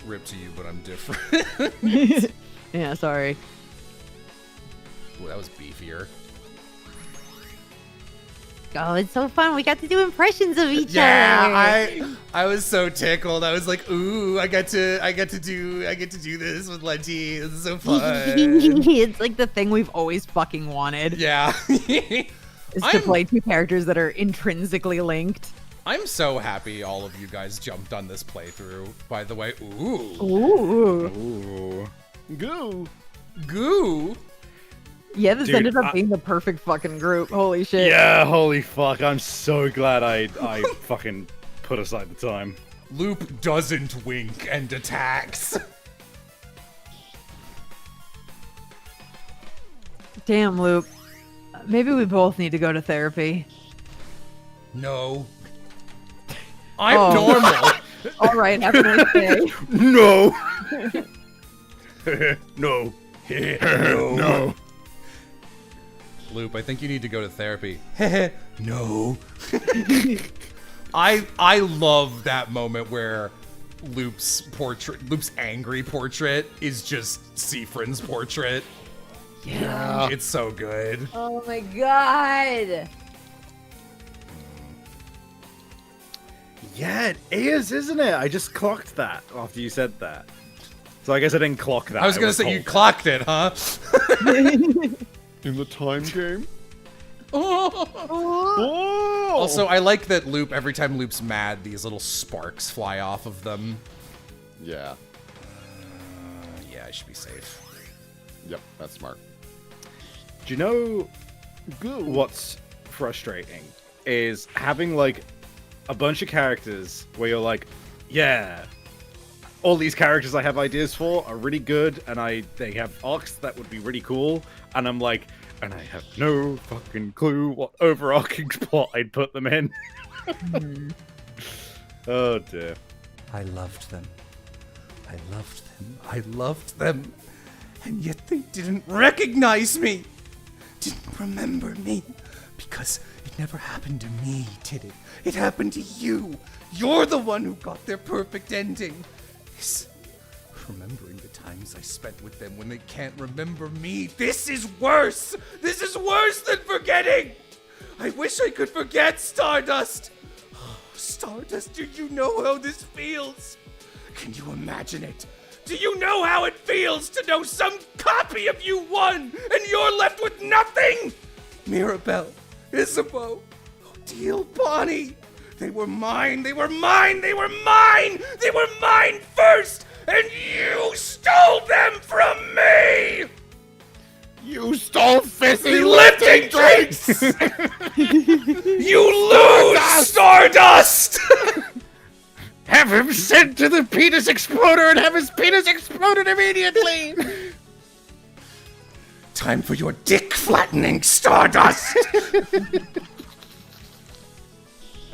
A: Rip to you, but I'm different.
C: Yeah, sorry.
A: Well, that was beefier.
F: Oh, it's so fun. We got to do impressions of each other.
A: Yeah, I was so tickled. I was like, ooh, I get to do this with Lenti. This is so fun.
C: It's like the thing we've always fucking wanted.
A: Yeah.
C: Is to play two characters that are intrinsically linked.
A: I'm so happy all of you guys jumped on this playthrough, by the way. Ooh.
C: Ooh.
D: Goo.
A: Goo.
C: Yeah, this
K: Dude,
C: ended up being the perfect fucking group. Holy shit.
K: Yeah, holy fuck. I'm so glad I fucking put aside the time.
A: Loop doesn't wink and attacks.
C: Damn, Loop. Maybe we both need to go to therapy.
A: No. I'm normal.
C: All right, have a nice day.
K: No.
J: No.
A: No. Loop, I think you need to go to therapy. No. I love that moment where Loop's angry portrait is just Seafrin's portrait.
C: Yeah.
A: It's so good.
C: Oh my god.
K: Yeah, it is, isn't it? I just clocked that after you said that. So I guess I didn't clock that.
A: I was gonna say you clocked it, huh?
D: In the time game?
A: Oh. Also, I like that Loop, every time Loop's mad, these little sparks fly off of them.
D: Yeah.
A: Yeah, I should be safe.
D: Yep, that's smart.
K: Do you know what's frustrating? Is having, like, a bunch of characters where you're like, yeah, all these characters I have ideas for are really good, and they have arcs that would be really cool, and I'm like, and I have no fucking clue what overarching plot I'd put them in. Oh dear.
G: I loved them. I loved them. I loved them. And yet they didn't recognize me. Didn't remember me. Because it never happened to me, did it? It happened to you. You're the one who got their perfect ending. This, remembering the times I spent with them when they can't remember me. This is worse. This is worse than forgetting. I wish I could forget, Stardust. Oh, Stardust, do you know how this feels? Can you imagine it? Do you know how it feels to know some copy of you won and you're left with nothing? Mirabelle, Isabeau, Odile, Bonnie. They were mine, they were mine, they were mine! They were mine first, and you stole them from me!
J: You stole fizzy
G: Lifting drinks! You lose, Stardust!
B: Have him sent to the penis exploder and have his penis exploded immediately!
G: Time for your dick flattening, Stardust!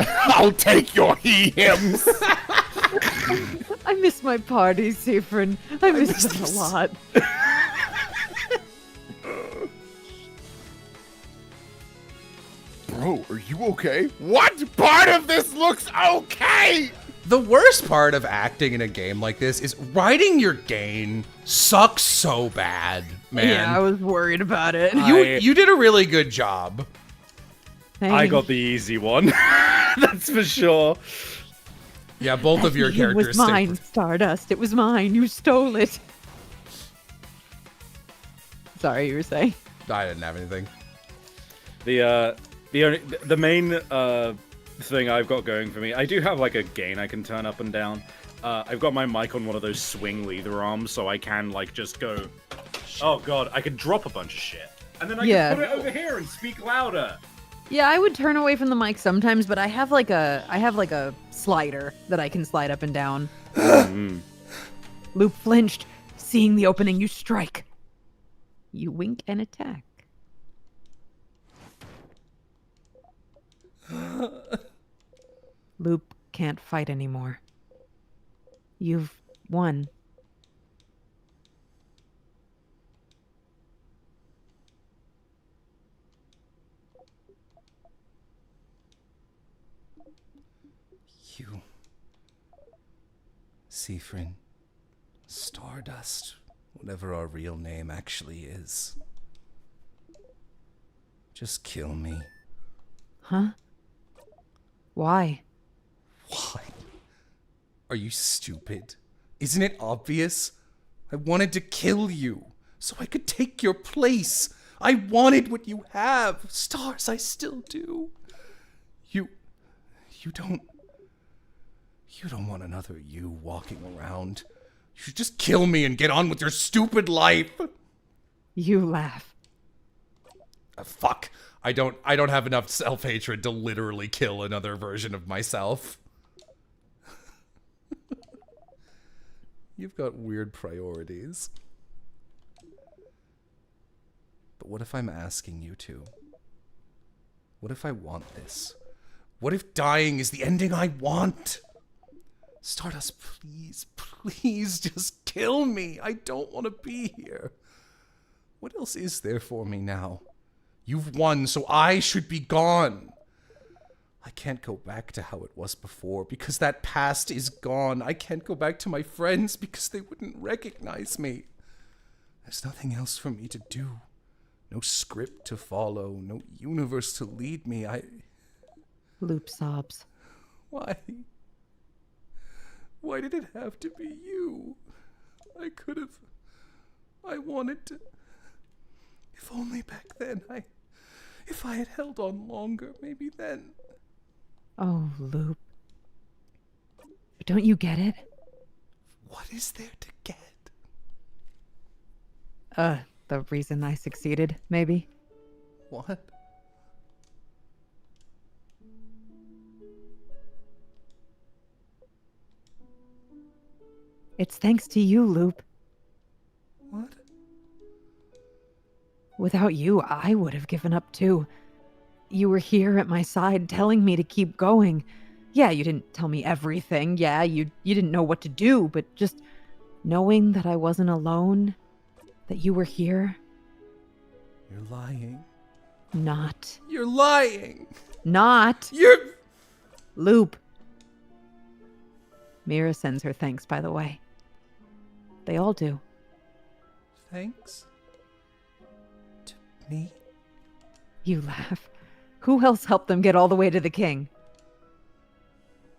J: I'll take your he-hims.
C: I miss my parties, Seafrin. I miss them a lot.
J: Bro, are you okay? What part of this looks okay?
A: The worst part of acting in a game like this is writing your gain sucks so bad, man.
C: Yeah, I was worried about it.
A: You did a really good job.
K: I got the easy one. That's for sure.
A: Yeah, both of your
C: It
A: characters.
C: was mine, Stardust. It was mine. You stole it. Sorry, you were saying?
A: I didn't have anything.
K: The main thing I've got going for me, I do have like a gain I can turn up and down. I've got my mic on one of those swing leather arms, so I can like just go. Oh god, I can drop a bunch of shit, and then I can put it over here and speak louder.
C: Yeah, I would turn away from the mic sometimes, but I have like a slider that I can slide up and down. Loop flinched, seeing the opening. You strike. You wink and attack. Loop can't fight anymore. You've won.
G: You. Seafrin. Stardust. Whatever our real name actually is. Just kill me.
C: Huh? Why?
A: Why? Are you stupid? Isn't it obvious? I wanted to kill you so I could take your place. I wanted what you have. Stars, I still do. You don't want another you walking around. You should just kill me and get on with your stupid life.
C: You laugh.
A: Fuck. I don't have enough self-hatred to literally kill another version of myself. You've got weird priorities. But what if I'm asking you to? What if I want this? What if dying is the ending I want? Stardust, please, please just kill me. I don't want to be here. What else is there for me now? You've won, so I should be gone. I can't go back to how it was before because that past is gone. I can't go back to my friends because they wouldn't recognize me. There's nothing else for me to do. No script to follow, no universe to lead me.
C: Loop sobs.
A: Why? Why did it have to be you? I wanted to. If only back then if I had held on longer, maybe then.
C: Oh, Loop. Don't you get it?
A: What is there to get?
C: The reason I succeeded, maybe?
A: What?
C: It's thanks to you, Loop.
A: What?
C: Without you, I would have given up too. You were here at my side telling me to keep going. Yeah, you didn't tell me everything. Yeah, you didn't know what to do, but just knowing that I wasn't alone, that you were here.
A: You're lying.
C: Not.
A: You're lying.
C: Not.
A: You're...
C: Loop. Mira sends her thanks, by the way. They all do.
A: Thanks? To me?
C: You laugh. Who else helped them get all the way to the king?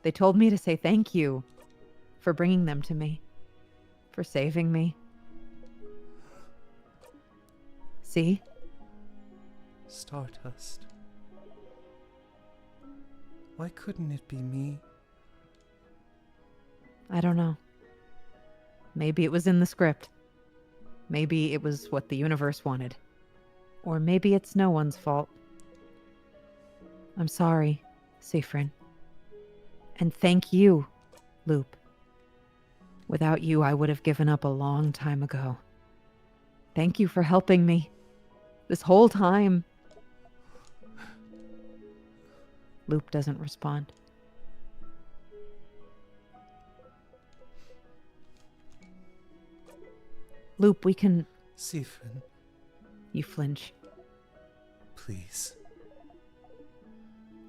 C: They told me to say thank you for bringing them to me, for saving me. See?
A: Stardust. Why couldn't it be me?
C: I don't know. Maybe it was in the script. Maybe it was what the universe wanted. Or maybe it's no one's fault. I'm sorry, Siffrin. And thank you, Loop. Without you, I would have given up a long time ago. Thank you for helping me. This whole time. Loop doesn't respond. Loop, we can...
A: Siffrin,
C: You flinch.
A: please.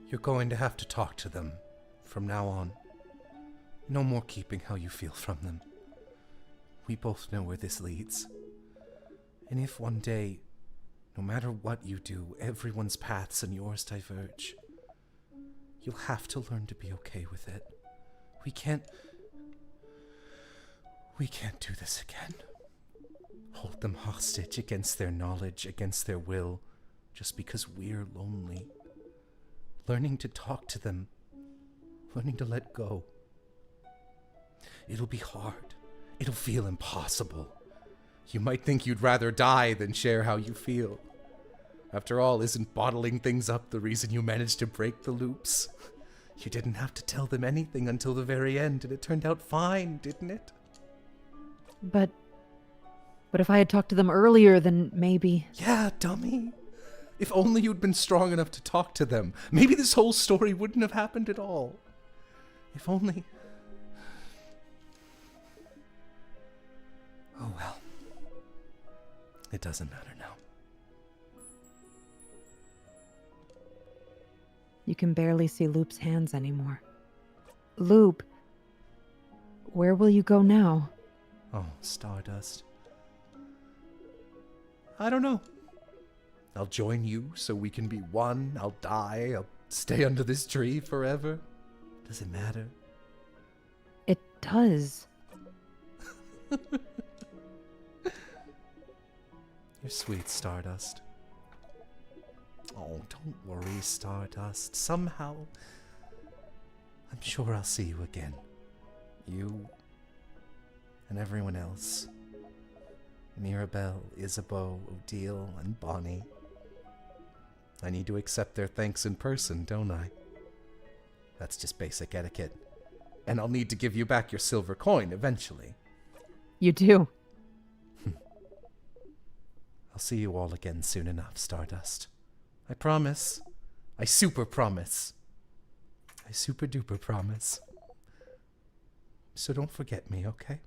A: You're going to have to talk to them from now on. No more keeping how you feel from them. We both know where this leads. And if one day, no matter what you do, everyone's paths and yours diverge, you'll have to learn to be okay with it. We can't do this again. Hold them hostage against their knowledge, against their will, just because we're lonely. Learning to talk to them, learning to let go. It'll be hard. It'll feel impossible. You might think you'd rather die than share how you feel. After all, isn't bottling things up the reason you managed to break the loops? You didn't have to tell them anything until the very end, and it turned out fine, didn't it?
C: But if I had talked to them earlier, then maybe...
A: Yeah, dummy. If only you'd been strong enough to talk to them, maybe this whole story wouldn't have happened at all. If only... Oh well. It doesn't matter now.
C: You can barely see Loop's hands anymore. Loop, where will you go now?
A: Oh, Stardust. I don't know. I'll join you so we can be one. I'll die. I'll stay under this tree forever. Does it matter?
C: It does.
A: You're sweet, Stardust. Oh, don't worry, Stardust. Somehow, I'm sure I'll see you again. You and everyone else. Mirabelle, Isabeau, Odile, and Bonnie. I need to accept their thanks in person, don't I? That's just basic etiquette. And I'll need to give you back your silver coin eventually.
C: You do.
A: I'll see you all again soon enough, Stardust. I promise. I super promise. I super duper promise. So don't forget me, okay?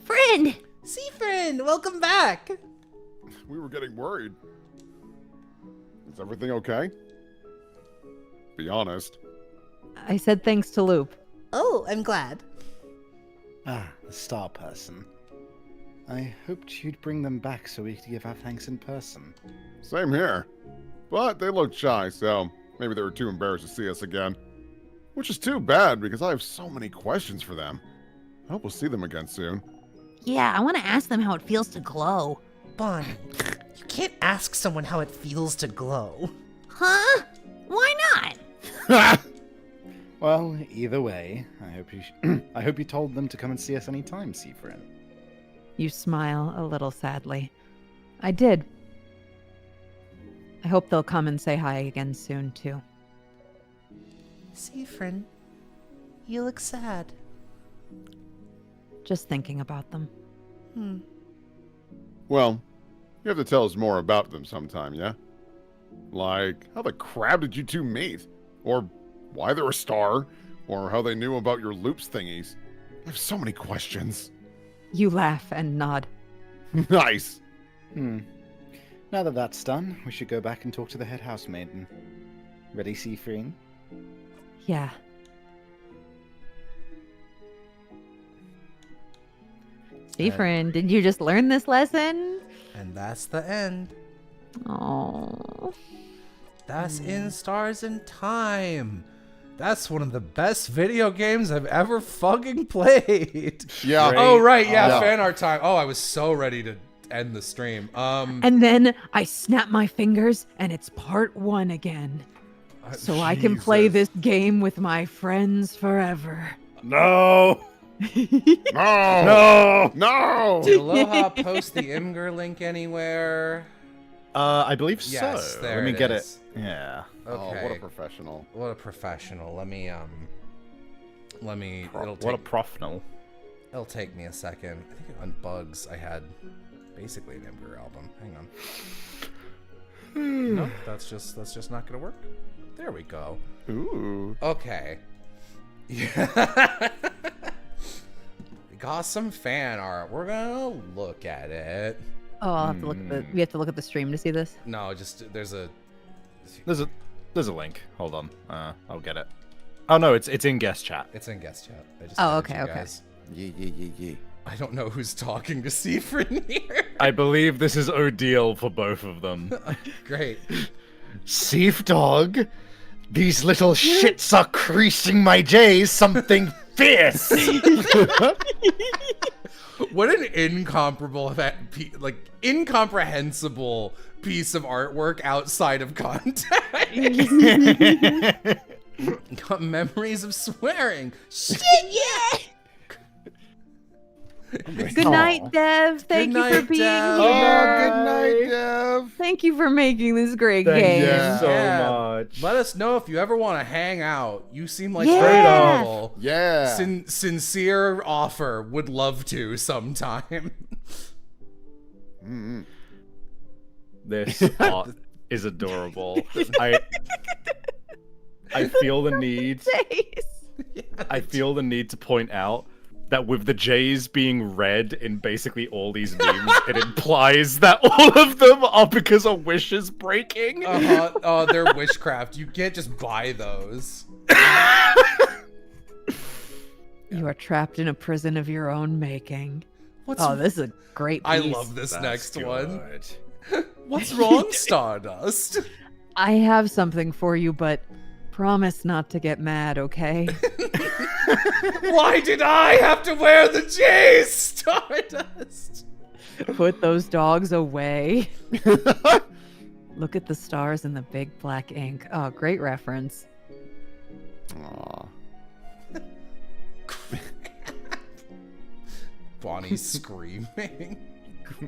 F: Friend!
I: Siffrin, welcome back.
J: We were getting worried. Is everything okay? Be honest.
C: I said thanks to Loop.
I: Oh, I'm glad.
E: Ah, the star person. I hoped you'd bring them back so we could give our thanks in person.
J: Same here. But they looked shy, so maybe they were too embarrassed to see us again. Which is too bad, because I have so many questions for them. I hope we'll see them again soon.
F: Yeah, I want to ask them how it feels to glow.
I: Bonnie, you can't ask someone how it feels to glow.
F: Huh? Why not?
E: Well, either way, I hope you told them to come and see us anytime, Seafrin.
C: You smile a little sadly. I did. I hope they'll come and say hi again soon, too.
I: Seafrin, you look sad.
C: Just thinking about them.
J: Well, you have to tell us more about them sometime, yeah? Like, how the crap did you two meet? Or why they're a star? Or how they knew about your loops thingies? I have so many questions.
C: You laugh and nod.
J: Nice.
E: Now that that's done, we should go back and talk to the head housemaiden. Ready, Seafrin?
C: Yeah. Seafrin, did you just learn this lesson?
G: And that's the end.
C: Oh.
G: That's In Stars in Time. That's one of the best video games I've ever fucking played.
J: Yeah.
A: Oh, right. Yeah,
J: Yeah.
A: fan art time. Oh, I was so ready to end the stream.
C: And then I snap my fingers and it's part 1 again. So I can play this game with my friends forever.
K: No!
J: No! No!
A: Did Aloha post the Imgur link anywhere?
K: I believe
A: Yes,
K: so.
A: there
K: Let me
A: it
K: get
A: is.
K: it. Yeah.
A: Okay.
J: Oh, what a professional.
A: What a professional. Let me
K: What a professional.
A: It'll take me a second. I think on Bugs I had basically an Imgur album. Hang on. No, that's just not gonna work. There we go.
J: Ooh.
A: Okay. Yeah. We got some fan art. We're gonna look at it.
C: Oh, I'll have to look at the. We have to look at the stream to see this.
A: No, just there's a.
K: There's a link. Hold on. I'll get it. Oh no, it's in guest chat.
A: It's in guest chat. I just
C: Oh,
A: added you
C: okay.
A: guys.
J: Yeah.
A: I don't know who's talking to Seafrin here.
K: I believe this is Odile for both of them.
A: Great.
K: Seaf dog, these little shits are creasing my J's something fierce.
A: What an incomparable, incomprehensible piece of artwork outside of context. Got memories of swearing. Shit, yeah.
C: Good night, Dev. Thank you for
A: night,
C: being
A: Dev.
C: here.
J: Oh, good night, Dev.
C: Thank you for making this great
K: Thank
C: game.
K: you so
A: Yeah.
K: much.
A: Let us know if you ever want to hang out. You seem like
C: Yeah.
A: great people.
J: Yeah.
A: Sincere offer. Would love to sometime.
K: This art is adorable. I feel the need. I feel the need to point out that with the J's being red in basically all these memes, it implies that all of them are because a wish is breaking.
A: Oh, they're witchcraft. You can't just buy those.
C: You are trapped in a prison of your own making.
A: What's
C: Oh, this is a great piece.
A: I love this
K: That's
A: next one.
K: good.
A: What's wrong, Stardust?
C: I have something for you, but promise not to get mad, okay?
A: Why did I have to wear the J's, Stardust?
C: Put those dogs away. Look at the stars in the big black ink. Oh, great reference.
J: Aw.
A: Bonnie's screaming.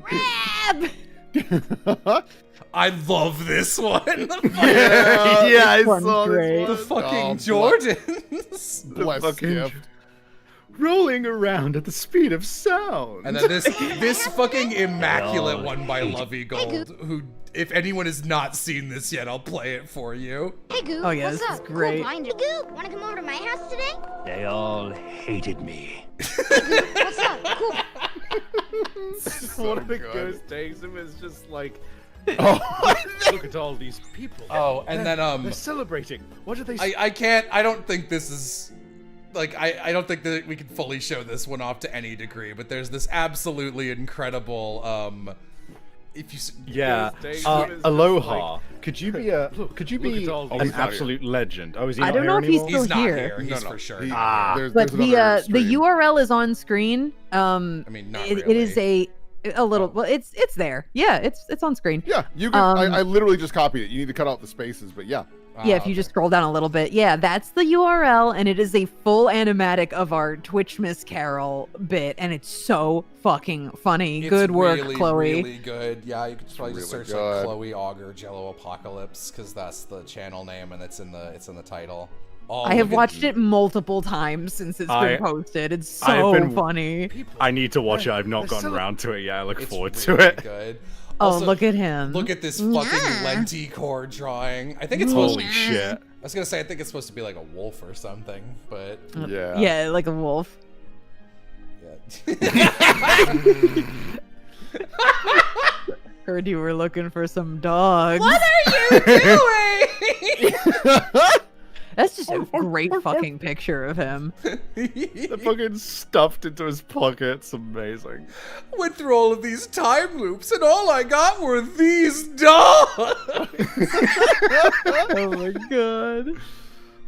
C: Grab!
A: I love this one.
K: Yeah, I
C: one's
K: saw
C: great.
A: The
K: this
A: fucking
J: Oh,
A: Jordans.
J: Bless
K: fucking-
J: gift.
K: rolling around at the speed of sound.
A: And then this fucking immaculate one by Lovey Gold, who, if anyone has not seen this yet, I'll play it for you.
F: Hey, Goop.
C: Oh, yeah,
F: what's
C: this
F: up?
C: is great.
F: Cool binder. Hey, Goop, wanna come over to my house today?
M: They all hated me.
F: What's up? Cool.
K: One of the
J: good.
K: ghost takes him is just like,
J: Oh,
K: look at all these people.
A: Oh, and then
K: They're celebrating. What are they?
A: I don't think this is like I don't think that we can fully show this one off to any degree, but there's this absolutely incredible if you
K: Yeah. Aloha. Could you be an absolute legend? Oh, is he
C: I
K: not
C: don't
K: here
C: know if he's
K: anymore?
C: still
A: not
C: here.
A: He's for sure.
C: But the URL is on screen.
A: I mean, not
C: it is a little. Well, it's there. Yeah, it's on screen.
D: Yeah, you can. I literally just copied it. You need to cut out the spaces, but yeah.
C: Yeah, if you just scroll down a little bit. Yeah, that's the URL, and it is a full animatic of our Twitch Miss Carol bit, and it's so fucking funny.
A: It's
C: good work,
A: really,
C: Chloe.
A: Really good. Yeah, you could probably just
D: Really
A: search
D: good.
A: like Chloe Auger JelloApocalypse because that's the channel name and it's in the title. Oh,
C: I have
A: look at-
C: watched it multiple times since it's been posted. It's so funny.
K: I need to watch it. I've not gotten around to it yet. I look
A: It's
K: forward
A: really
K: to it.
A: Good.
C: Oh,
A: Also,
C: look at him.
A: Look at this fucking lenticore drawing. I think it's supposed
K: Holy shit.
A: I was gonna say I think it's supposed to be like a wolf or something, but
D: Yeah.
C: Yeah, like a wolf.
A: yeah.
C: Heard you were looking for some dogs.
F: What are you doing?
C: That's just a great fucking picture of him.
K: The fucking stuffed into his pocket. It's amazing.
A: Went through all of these time loops and all I got were these dogs.
C: Oh my god.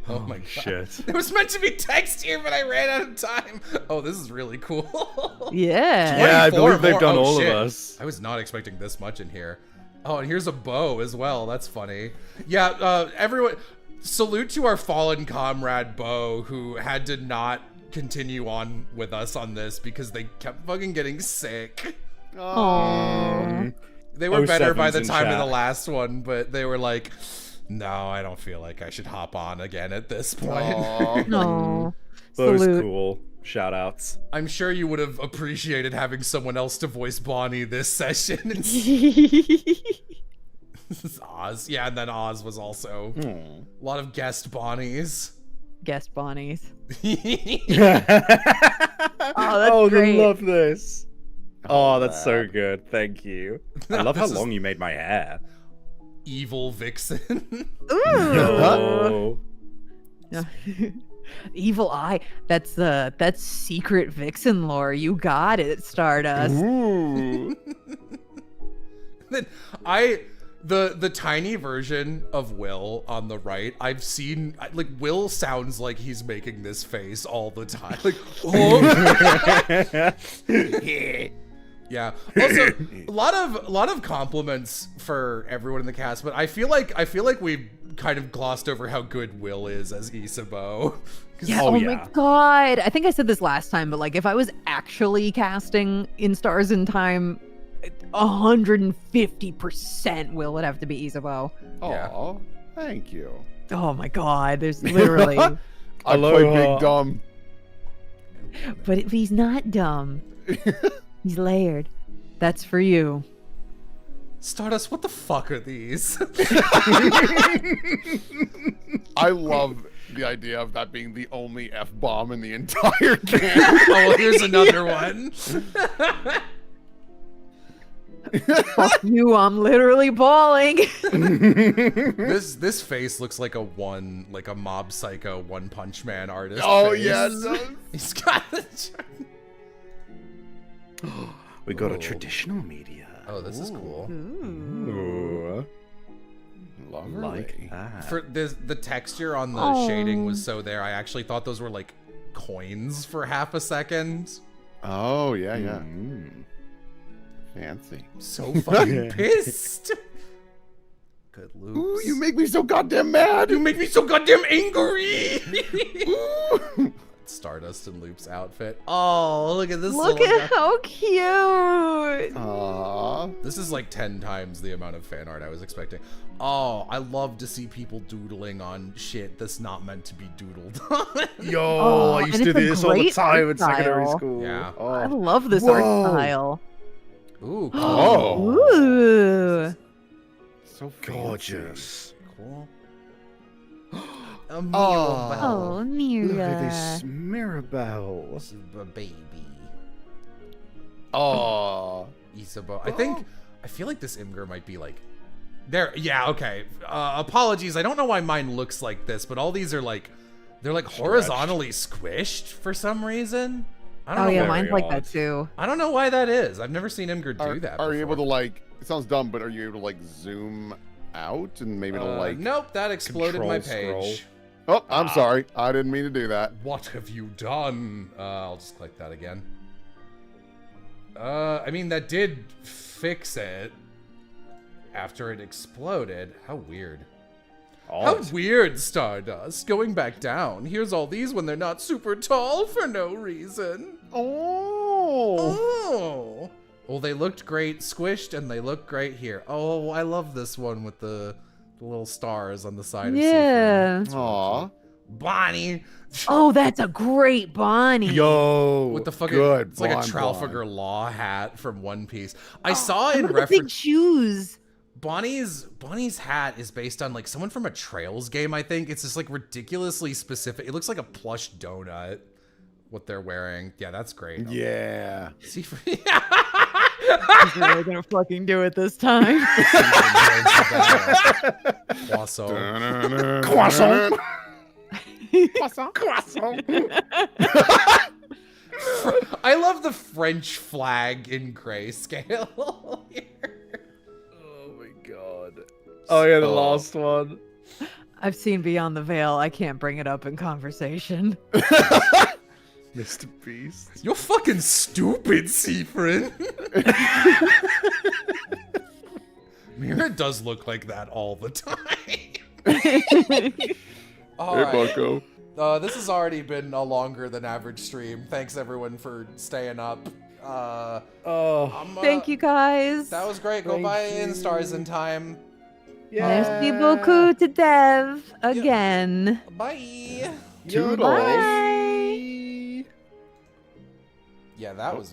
A: Oh my god.
K: Shit.
A: It was meant to be text here, but I ran out of time. Oh, this is really cool.
C: Yeah.
K: Yeah, I
A: 24
K: believe they've
A: more.
K: done
A: Oh,
K: all
A: shit.
K: of us.
A: I was not expecting this much in here. Oh, and here's a bow as well. That's funny. Yeah, everyone, salute to our fallen comrade Bo, who had to not continue on with us on this because they kept fucking getting sick.
C: Aww.
A: They were better by
K: 07's
A: the
K: in
A: time of the
K: chat.
A: last one, but they were like, no, I don't feel like I should hop on again at this point.
D: Aw.
C: No.
K: Those
C: Salute.
K: cool. Shout outs.
A: I'm sure you would have appreciated having someone else to voice Bonnie this session. This is Oz. Yeah, and then Oz was also a lot of guest Bonnies.
C: Guest Bonnies.
K: Oh,
C: great.
K: I love this. Oh, that's so
D: that.
K: good. Thank you. I love how
A: This is-
K: long you made my hair.
A: Evil Vixen.
K: Oh.
C: Evil Eye. That's secret Vixen lore. You got it, Stardust.
K: Ooh.
A: Then the tiny version of Will on the right, I've seen, like, Will sounds like he's making this face all the time. Like, oh. Yeah. Also, a lot of compliments for everyone in the cast, but I feel like we've kind of glossed over how good Will is as Isabeau.
C: Yeah,
K: Oh,
C: oh
K: yeah.
C: my god. I think I said this last time, but like if I was actually casting in Stars in Time, 150% Will would have to be Isabeau.
D: Aw, thank you.
C: Oh my god, there's literally
D: I play
K: Aloha.
D: Big Dumb.
C: but he's not dumb. He's layered. That's for you.
A: Stardust, what the fuck are these?
D: I love the idea of that being the only F-bomb in the entire game.
A: Oh, well, here's another one.
C: Fuck you, I'm literally bawling.
A: This face looks like a Mob Psycho One Punch Man artist.
D: Oh,
A: face.
D: yeah, it does.
A: He's got the.
K: We got
A: Oh.
K: a traditional media.
A: Oh, this is cool.
K: Ooh.
D: Lovely.
K: Like that.
A: For the texture on the
C: Oh.
A: shading was so there. I actually thought those were like coins for half a second.
D: Oh, yeah, yeah.
K: Mm.
D: Fancy.
A: So fucking pissed. Good loops.
D: Ooh, you make me so goddamn mad.
A: You make me so goddamn angry. Stardust and Loop's outfit. Oh, look at this.
C: Look
A: little
C: at
A: guy.
C: how cute.
D: Aw.
A: This is like 10 times the amount of fan art I was expecting. Oh, I love to see people doodling on shit that's not meant to be doodled on.
K: Yo,
C: Oh,
K: I used
C: and
K: to
C: it's a
K: do this all the
C: great
K: time in
C: art
K: secondary
C: style.
K: school.
A: Yeah.
C: I
K: Oh.
C: love this
D: Whoa.
C: art style.
A: Ooh, cool.
D: Oh.
C: Ooh.
D: So fancy.
K: Gorgeous.
A: Cool.
C: Oh,
K: Look
C: Mira.
K: at this Mirabelle.
A: This is a baby.
D: Aw.
A: Isabeau. I feel like this Imgur might be like there. Yeah, okay. Apologies. I don't know why mine looks like this, but all these are like They're like horizontally squished for some reason. I don't
C: Oh
A: know.
C: yeah,
K: very
C: mine's like
K: odd.
C: that too.
A: I don't know why that is. I've never seen Imgur do that.
D: Are you able to
A: before.
D: like? It sounds dumb, but are you able to like zoom out and maybe to like?
A: Nope, that exploded my
K: control
A: page.
D: Oh, I'm sorry. I didn't mean to do that.
A: What have you done? I'll just click that again. I mean, that did fix it after it exploded. How weird. How weird, Stardust. Going back down. Here's all these when they're not super tall for no reason. Oh. Well, they looked great squished, and they look great here. Oh, I love this one with the little stars on the side
C: Yeah.
A: of Seaford.
D: Aw.
A: Bonnie.
C: Oh, that's a great Bonnie.
K: Yo,
A: With the fucking,
D: good
A: it's like a
D: Bon
A: Trafalgar
D: Bon.
A: Law hat from One Piece. I saw in
C: Look at the big
A: reference.
C: shoes.
A: Bonnie's hat is based on like someone from a Trails game, I think. It's just like ridiculously specific. It looks like a plush donut. What they're wearing. Yeah, that's great.
D: Yeah.
A: See,
C: He's really gonna fucking do it this time.
A: Croissant.
D: Croissant.
A: I love the French flag in grayscale.
K: Oh my god. Oh yeah, the last one.
C: I've seen Beyond the Veil. I can't bring it up in conversation.
K: Mr. Beast.
A: You're fucking stupid, Seafrin. Mira does look like that all the time. All
D: Hey,
A: right.
D: Bucko.
A: This has already been a longer than average stream. Thanks everyone for staying up.
C: Thank you guys.
A: That was great. Go
K: Thank
A: buy
K: you.
A: In Stars in Time.
C: Merci beaucoup to Dev again.
A: Bye.
D: Toodles.
C: Bye.
A: Yeah, that was